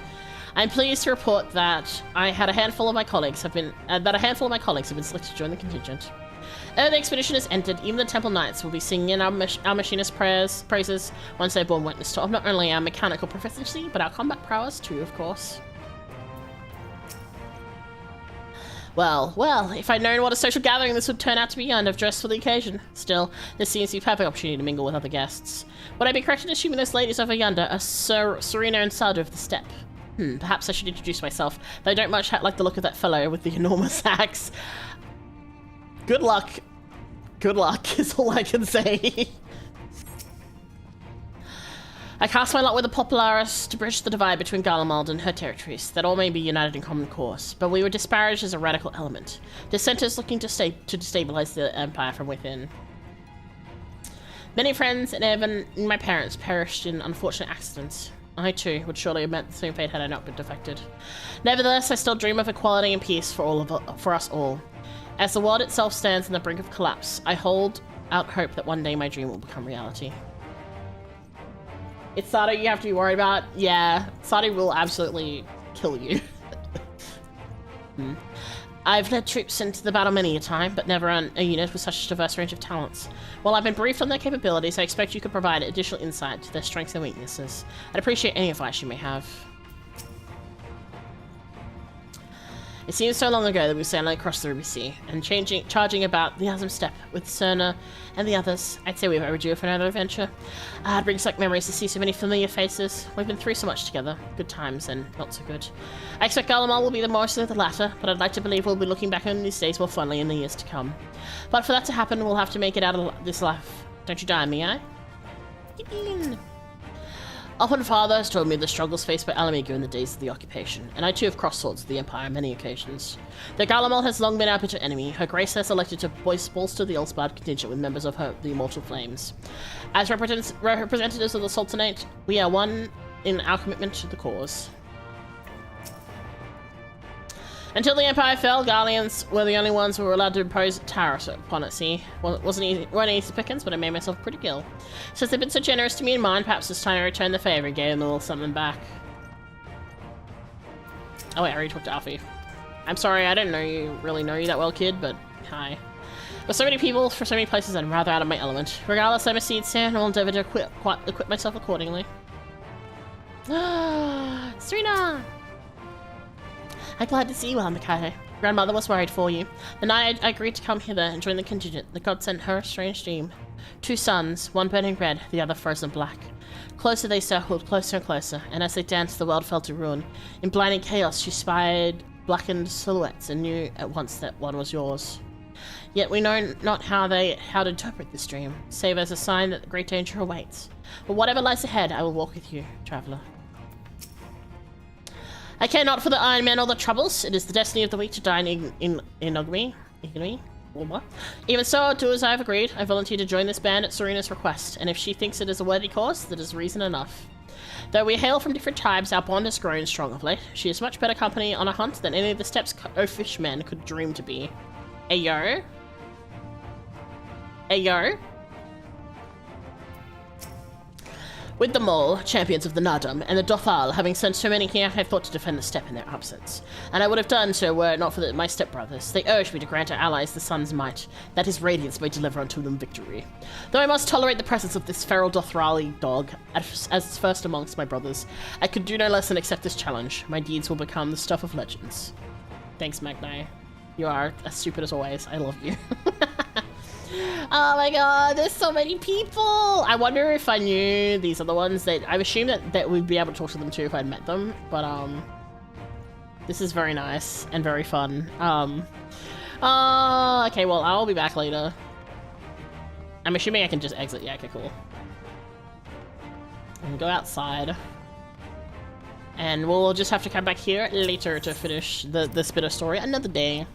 I'm pleased to report that a handful of my colleagues have been selected to join the contingent. The expedition has ended. Even the Temple Knights will be singing our machinist praises once they're born witness to not only our mechanical proficiency, but our combat prowess too, of course. Well, if I'd known what a social gathering this would turn out to be, I'd have dressed for the occasion. Still, this seems to be a perfect opportunity to mingle with other guests. Would I be correct in assuming those ladies over yonder are Serena and Sada of the Steppe? Perhaps I should introduce myself, though I don't much like the look of that fellow with the enormous axe. Good luck. Good luck is all I can say. I cast my lot with the Popularis to bridge the divide between Garlemald and her territories, that all may be united in common cause, but we were disparaged as a radical element. Dissenters looking to destabilize the Empire from within. Many friends and even my parents perished in unfortunate accidents. I too would surely have met the same fate had I not been defected. Nevertheless, I still dream of equality and peace for us all. As the world itself stands on the brink of collapse, I hold out hope that one day my dream will become reality. It's Sada you have to be worried about? Yeah, Sada will absolutely kill you. I've led troops into the battle many a time, but never a unit with such a diverse range of talents. While I've been briefed on their capabilities, I expect you could provide additional insight to their strengths and weaknesses. I'd appreciate any advice you may have. It seems so long ago that we were sailing across the Ruby Sea, and charging about the Chasm Steppe with Cerna and the others. I'd say we were overdue for another adventure. It brings back memories to see so many familiar faces. We've been through so much together. Good times and not so good. I expect Garlemald will be the more so the latter, but I'd like to believe we'll be looking back on these days more fondly in the years to come. But for that to happen, we'll have to make it out of this life. Don't you die on me, eh? Often father has told me of the struggles faced by Alamigo in the days of the occupation, and I too have crossed swords with the Empire on many occasions. Though Garlemald has long been our bitter enemy, her grace has elected to bolster the Elspad contingent with members of the Immortal Flames. As representatives of the Sultanate, we are one in our commitment to the cause. Until the Empire fell, Garleans were the only ones who were allowed to impose tariffs upon it, see? Weren't easy pickings, but I made myself pretty gill. Since they've been so generous to me and mine, perhaps it's time I return the favor and gave them a little something back. Oh wait, I already talked to Alfie. I'm sorry, I didn't really know you that well, kid, but hi. With so many people for so many places, I'm rather out of my element. Regardless, I'm a seed sand and will endeavor to equip myself accordingly. Serena! I'm glad to see you, Mikhail. Grandmother was worried for you. The night I agreed to come hither and join the contingent, the god sent her a strange dream. 2 suns, one burning red, the other frozen black. Closer they circled, closer and closer, and as they danced, the world fell to ruin. In blinding chaos, she spied blackened silhouettes and knew at once that one was yours. Yet we know not how to interpret this dream, save as a sign that great danger awaits. But whatever lies ahead, I will walk with you, traveler. I care not for the Iron Man or the troubles. It is the destiny of the weak to die in ignominy. Even so, do as I have agreed. I volunteer to join this band at Serena's request, and if she thinks it is a worthy cause, that is reason enough. Though we hail from different tribes, our bond has grown strong of late. She is much better company on a hunt than any of the steps oafish men could dream to be. Ayo? Ayo? With the Mole, champions of the Nadam, and the Dothal having sent so many here, I thought to defend the steppe in their absence. And I would have done so were it not for my stepbrothers. They urged me to grant our allies the sun's might, that his radiance may deliver unto them victory. Though I must tolerate the presence of this feral Dothrali dog, as first amongst my brothers, I could do no less than accept this challenge. My deeds will become the stuff of legends. Thanks, Magni. You are as stupid as always. I love you. Oh my god, there's so many people! I wonder if I knew these are the ones that I assumed that we'd be able to talk to them too if I'd met them, but this is very nice and very fun. Okay, well, I'll be back later. I'm assuming I can just exit. Yeah, okay, cool. And go outside. And we'll just have to come back here later to finish this bit of story another day.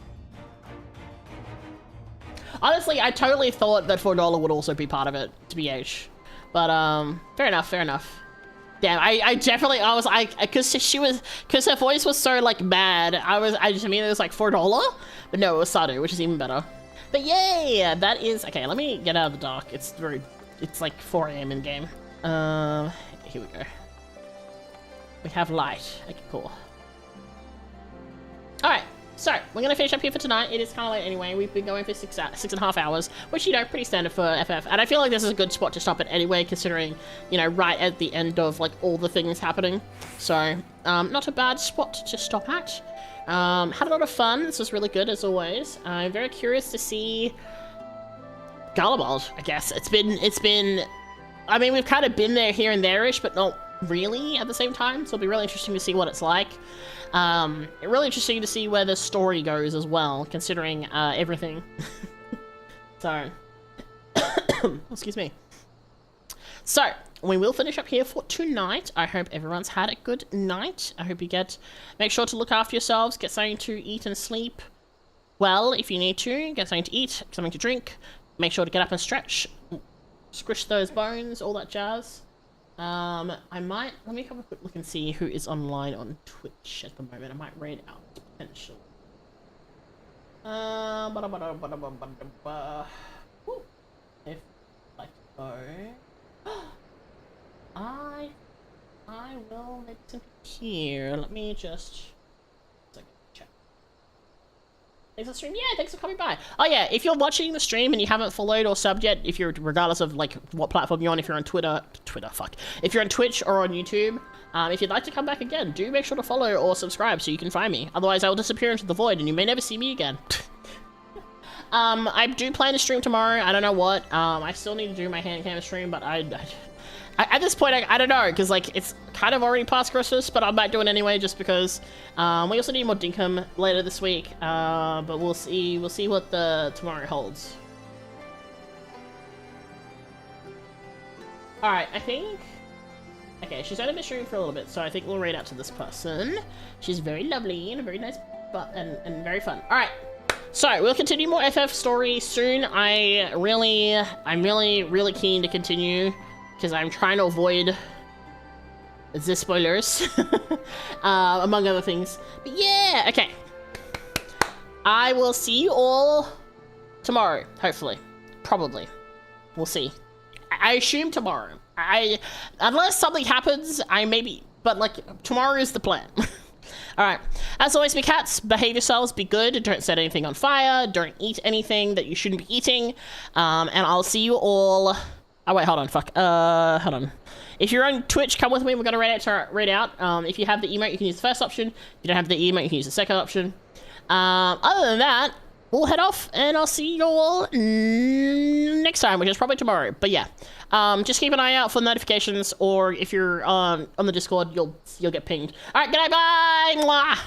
Honestly, I totally thought that $4 would also be part of it, to BH. But, fair enough, fair enough. Damn, I definitely, I was like, cause her voice was so, like, mad, I just mean it was like $4? But no, it was Sadu, which is even better. But yay, that is, okay, let me get out of the dark. It's like 4 AM in game. Here we go. We have light. Okay, cool. Alright. So, we're going to finish up here for tonight. It is kind of late anyway. We've been going for 6.5 hours, which, you know, pretty standard for FF. And I feel like this is a good spot to stop at anyway, considering, you know, right at the end of, like, all the things happening. So, not a bad spot to stop at. Had a lot of fun. This was really good, as always. I'm very curious to see Garlemald, I guess. It's been... I mean, we've kind of been there here and there-ish, but not really at the same time. So it'll be really interesting to see what it's like. Really interesting to see where the story goes as well, considering everything. So, excuse me. So, we will finish up here for tonight. I hope everyone's had a good night. I hope you make sure to look after yourselves, get something to eat and sleep well if you need to, get something to eat, something to drink. Make sure to get up and stretch, squish those bones, all that jazz. let me have a quick look and see who is online on Twitch at the moment. I might raid out potentially. If I go, I will let some here. Let me just check. Thanks for the stream. Yeah, thanks for coming by. Oh yeah, if you're watching the stream and you haven't followed or subbed yet, if you're regardless of like what platform you're on, if you're on if you're on Twitch or on YouTube, if you'd like to come back again, do make sure to follow or subscribe so you can find me. Otherwise, I will disappear into the void and you may never see me again. I do plan to stream tomorrow. I don't know what. I still need to do my hand cam stream, but I at this point, I don't know, because like it's kind of already past Christmas, but I might do it anyway, just because. We also need more dinkum later this week, but we'll see. We'll see what the tomorrow holds. All right, I think. Okay, she's only been streaming for a little bit, so I think we'll raid out to this person. She's very lovely and a very nice, and very fun. All right. So, we'll continue more FF story soon. I'm really keen to continue, because I'm trying to avoid the spoilers, among other things. But yeah, okay. I will see you all tomorrow, hopefully. Probably. We'll see. I assume tomorrow. Unless something happens, but like, tomorrow is the plan. All right. As always, be cats. Behave yourselves. Be good. Don't set anything on fire. Don't eat anything that you shouldn't be eating. And I'll see you all. Oh wait, hold on. Fuck. Hold on. If you're on Twitch, come with me. We're gonna read out. If you have the emote, you can use the first option. If you don't have the emote, you can use the second option. Other than that, we'll head off, and I'll see you all next time, which is probably tomorrow. But yeah, just keep an eye out for notifications, or if you're on the Discord, you'll get pinged. All right, good night, bye. Mwah.